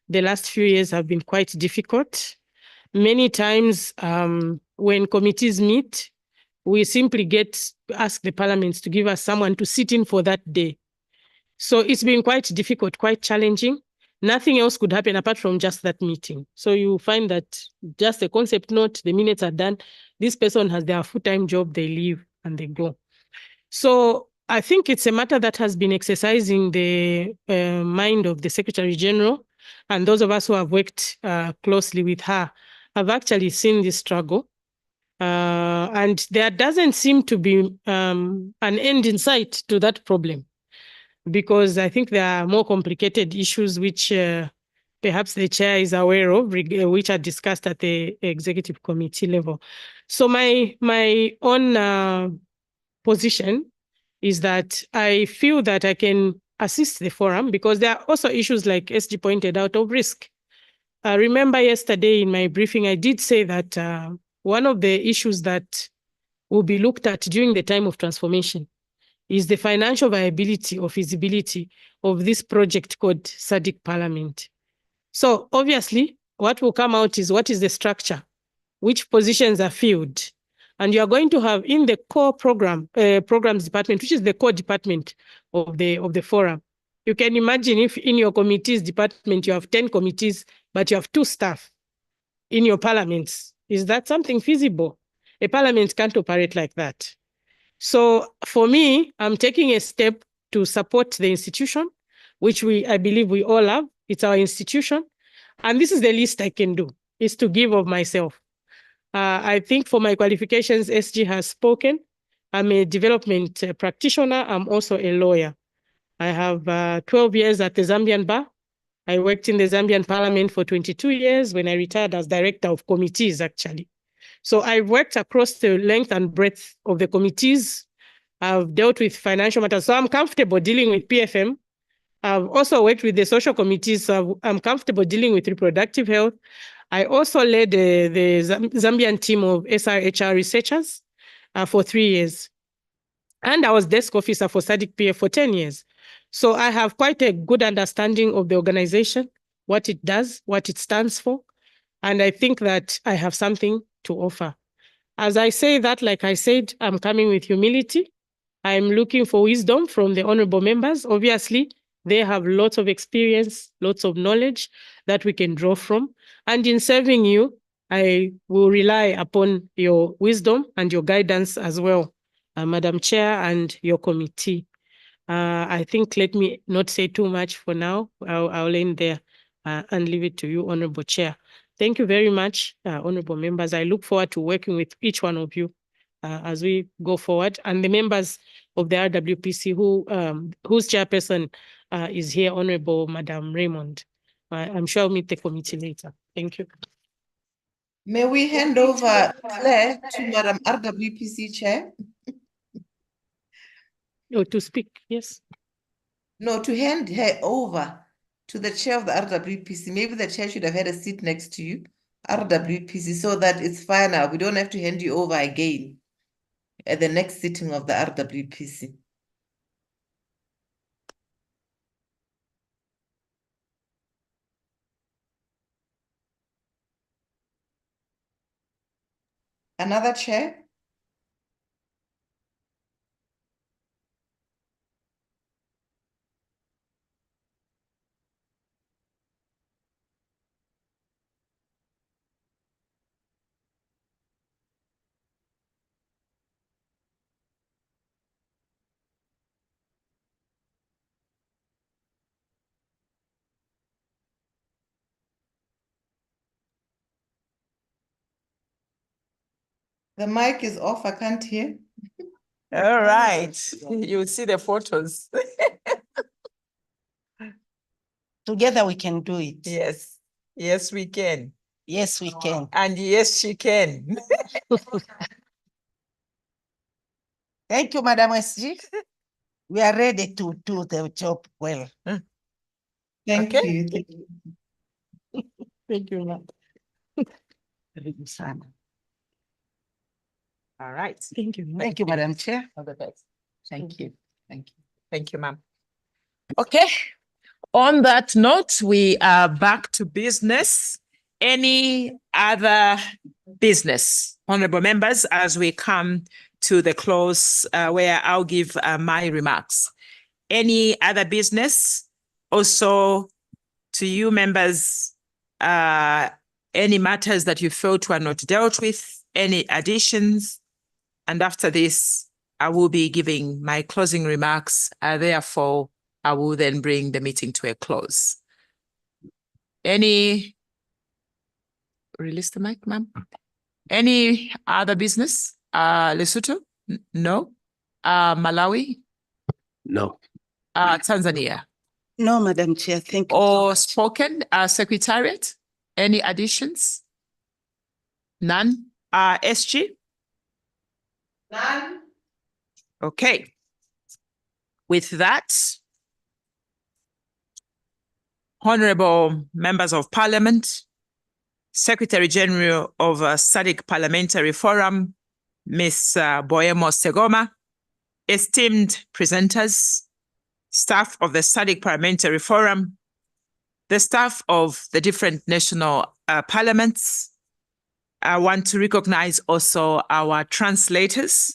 The last few years have been quite difficult. Many times when committees meet, we simply ask the parliaments to give us someone to sit in for that day. So it's been quite difficult, quite challenging. Nothing else could happen apart from just that meeting. So you find that just a concept note, the minutes are done. This person has their full-time job, they leave and they go. So I think it's a matter that has been exercising the mind of the Secretary General, and those of us who have worked closely with her have actually seen this struggle. And there doesn't seem to be an end in sight to that problem, because I think there are more complicated issues which perhaps the chair is aware of, which are discussed at the executive committee level. So my own position is that I feel that I can assist the forum, because there are also issues, like SG pointed out, of risk. Remember yesterday in my briefing, I did say that one of the issues that will be looked at during the time of transformation is the financial viability or feasibility of this project called SADC Parliament. So obviously, what will come out is what is the structure, which positions are filled. And you are going to have in the core programs department, which is the core department of the forum. You can imagine if in your committees department, you have 10 committees, but you have 2 staff in your parliaments. Is that something feasible? A parliament can't operate like that. So for me, I'm taking a step to support the institution, which I believe we all have. It's our institution. And this is the least I can do, is to give of myself. I think for my qualifications, SG has spoken. I'm a development practitioner. I'm also a lawyer. I have 12 years at the Zambian Bar. I worked in the Zambian Parliament for 22 years when I retired as director of committees, actually. So I've worked across the length and breadth of the committees. I've dealt with financial matters, so I'm comfortable dealing with PFM. I've also worked with the social committees, so I'm comfortable dealing with reproductive health. I also led the Zambian team of SRHR researchers for 3 years. And I was desk officer for SADC PF for 10 years. So I have quite a good understanding of the organization, what it does, what it stands for. And I think that I have something to offer. As I say that, like I said, I'm coming with humility. I'm looking for wisdom from the honorable members. Obviously, they have lots of experience, lots of knowledge that we can draw from. And in serving you, I will rely upon your wisdom and your guidance as well, Madam Chair, and your committee. I think let me not say too much for now. I'll end there and leave it to you, Honorable Chair. Thank you very much, honorable members. I look forward to working with each one of you as we go forward. And the members of the RWPC whose chairperson is here, Honorable Madam Raymond. I'm sure I'll meet the committee later. Thank you. May we hand over Claire to Madam RWPC Chair? Oh, to speak, yes. No, to hand her over to the chair of the RWPC. Maybe the chair should have had a seat next to you, RWPC, so that it's final. We don't have to hand you over again at the next sitting of the RWPC. Another chair? The mic is off, I can't hear. All right, you'll see the photos. Together we can do it. Yes, yes, we can. Yes, we can. And yes, she can. Thank you, Madam SG. We are ready to do the job well. Thank you. Thank you. Thank you, ma'am. All right. Thank you. Thank you, Madam Chair. All the best. Thank you. Thank you. Thank you, ma'am. Okay. On that note, we are back to business. Any other business, honorable members, as we come to the close where I'll give my remarks. Any other business? Also, to you members, any matters that you felt were not dealt with, any additions? And after this, I will be giving my closing remarks. Therefore, I will then bring the meeting to a close. Any, release the mic, ma'am. Any other business? Lesotho? No. Malawi? No. Tanzania? No, Madam Chair, thank you. Or spoken, Secretariat? Any additions? None. SG? None. Okay. With that, honorable members of Parliament, Secretary General of SADC Parliamentary Forum, Ms. Boemo Segoma, esteemed presenters, staff of the SADC Parliamentary Forum, the staff of the different national parliaments. I want to recognize also our translators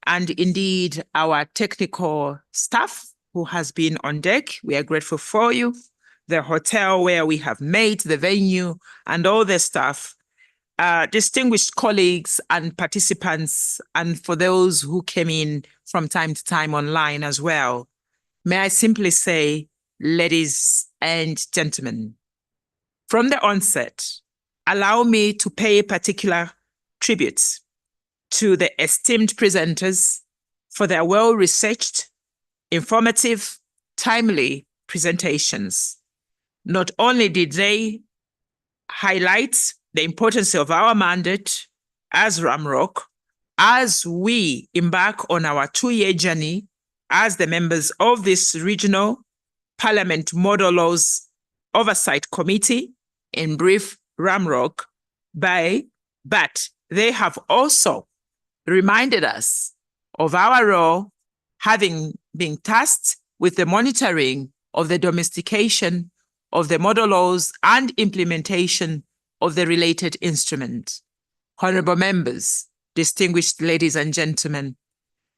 and indeed our technical staff who has been on deck. We are grateful for you. The hotel where we have made the venue and all the staff, distinguished colleagues and participants, and for those who came in from time to time online as well. May I simply say, ladies and gentlemen, from the onset, allow me to pay particular tribute to the esteemed presenters for their well-researched, informative, timely presentations. Not only did they highlight the importance of our mandate as Rpmloc, as we embark on our 2-year journey as the members of this regional Parliament Model Laws Oversight Committee, in brief, Rpmloc, but they have also reminded us of our role, having been tasked with the monitoring of the domestication of the model laws and implementation of the related instrument. Honorable members, distinguished ladies and gentlemen,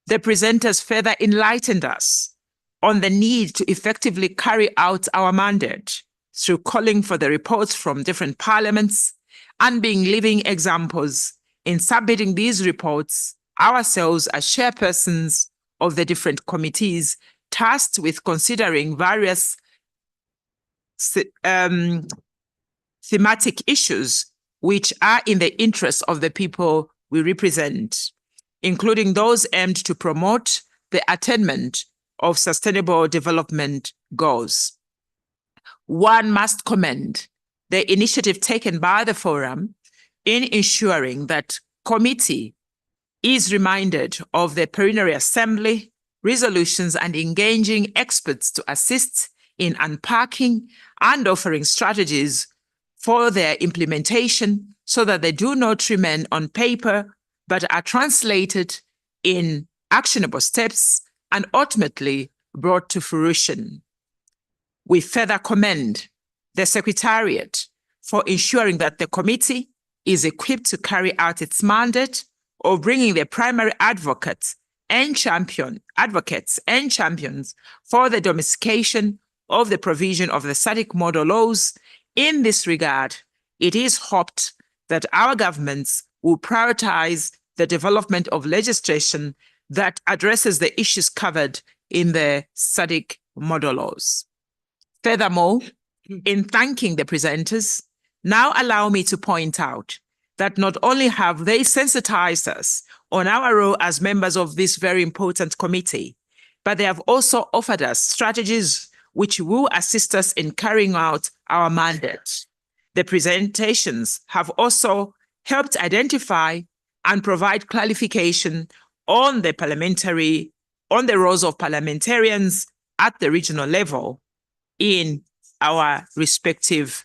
the presenters further enlightened us on the need to effectively carry out our mandate through calling for the reports from different parliaments and being living examples in submitting these reports ourselves as chairpersons of the different committees tasked with considering various thematic issues which are in the interest of the people we represent, including those aimed to promote the attainment of sustainable development goals. One must commend the initiative taken by the forum in ensuring that committee is reminded of the plenary assembly resolutions and engaging experts to assist in unpacking and offering strategies for their implementation so that they do not remain on paper, but are translated in actionable steps and ultimately brought to fruition. We further commend the Secretariat for ensuring that the committee is equipped to carry out its mandate of bringing the primary advocates and champions for the domestication of the provision of the SADC model laws. In this regard, it is hoped that our governments will prioritize the development of legislation that addresses the issues covered in the SADC model laws. Furthermore, in thanking the presenters, now allow me to point out that not only have they sensitized us on our role as members of this very important committee, but they have also offered us strategies which will assist us in carrying out our mandate. The presentations have also helped identify and provide clarification on the roles of parliamentarians at the regional level in our respective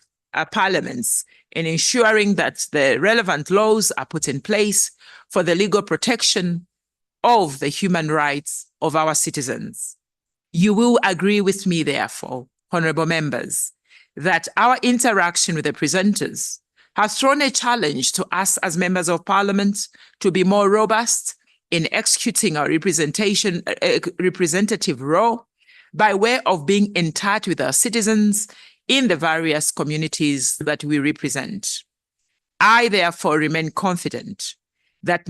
parliaments, in ensuring that the relevant laws are put in place for the legal protection of the human rights of our citizens. You will agree with me, therefore, honorable members, that our interaction with the presenters has thrown a challenge to us as members of parliament to be more robust in executing our representative role by way of being in touch with our citizens in the various communities that we represent. I therefore remain confident that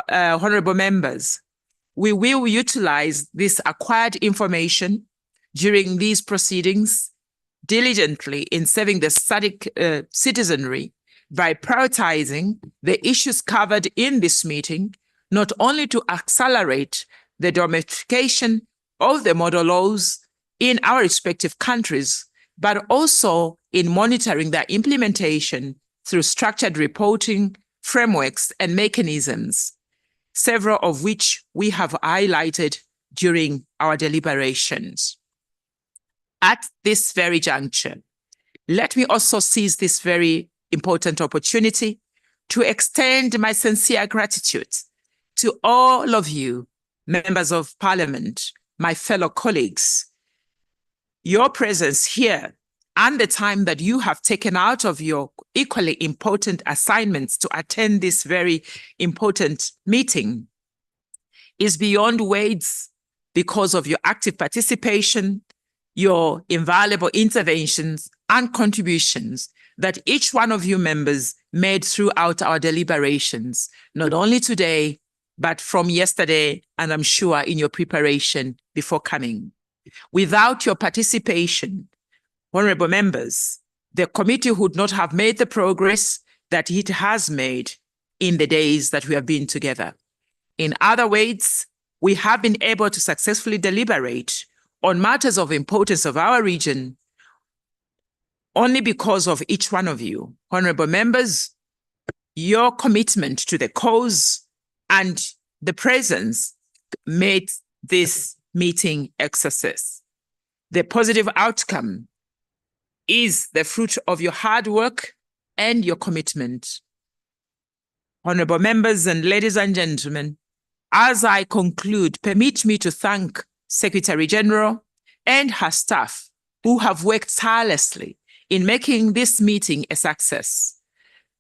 honorable members, we will utilize this acquired information during these proceedings diligently in serving the SADC citizenry by prioritizing the issues covered in this meeting, not only to accelerate the domestication of the model laws in our respective countries, but also in monitoring their implementation through structured reporting frameworks and mechanisms, several of which we have highlighted during our deliberations. At this very juncture, let me also seize this very important opportunity to extend my sincere gratitude to all of you, members of Parliament, my fellow colleagues. Your presence here and the time that you have taken out of your equally important assignments to attend this very important meeting is beyond words because of your active participation, your invaluable interventions and contributions that each one of you members made throughout our deliberations, not only today, but from yesterday, and I'm sure in your preparation before coming. Without your participation, honorable members, the committee would not have made the progress that it has made in the days that we have been together. In other words, we have been able to successfully deliberate on matters of importance of our region only because of each one of you. Honorable members, your commitment to the cause and the presence made this meeting a success. The positive outcome is the fruit of your hard work and your commitment. Honorable members and ladies and gentlemen, as I conclude, permit me to thank Secretary General and her staff who have worked tirelessly in making this meeting a success.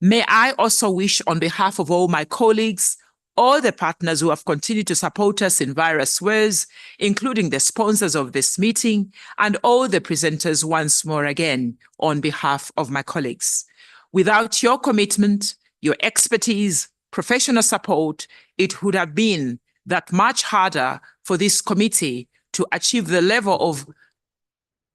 May I also wish on behalf of all my colleagues, all the partners who have continued to support us in various ways, including the sponsors of this meeting, and all the presenters once more again on behalf of my colleagues. Without your commitment, your expertise, professional support, it would have been that much harder for this committee to achieve the level of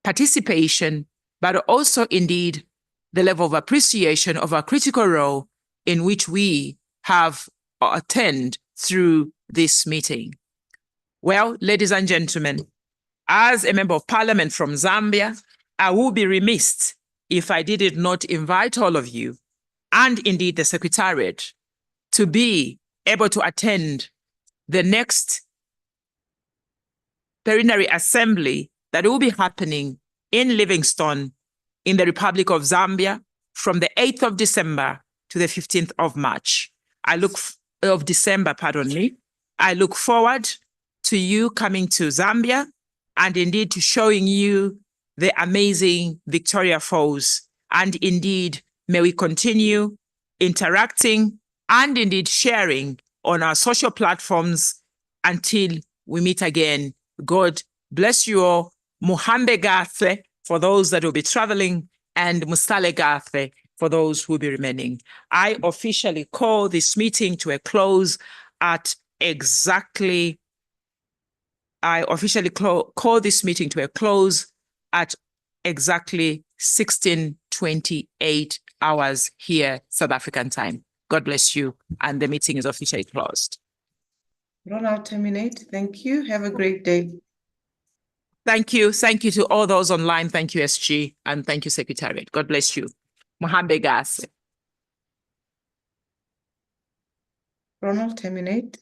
participation, but also indeed the level of appreciation of our critical role in which we have attained through this meeting. Well, ladies and gentlemen, as a member of Parliament from Zambia, I will be remiss if I did not invite all of you and indeed the Secretariat to be able to attend the next plenary assembly that will be happening in Livingstone in the Republic of Zambia from the 8th of December to the 15th of March. I look forward to you coming to Zambia and indeed to showing you the amazing Victoria Falls. And indeed, may we continue interacting and indeed sharing on our social platforms until we meet again. God bless you all. Muhambe Gathe for those that will be traveling, and Musale Gathe for those who will be remaining. I officially call this meeting to a close at exactly 16:28 hours here, South African time. God bless you, and the meeting is officially closed. Ronald, terminate. Thank you. Have a great day. Thank you. Thank you to all those online. Thank you, SG, and thank you, Secretariat. God bless you. Mohambe Gas. Ronald, terminate.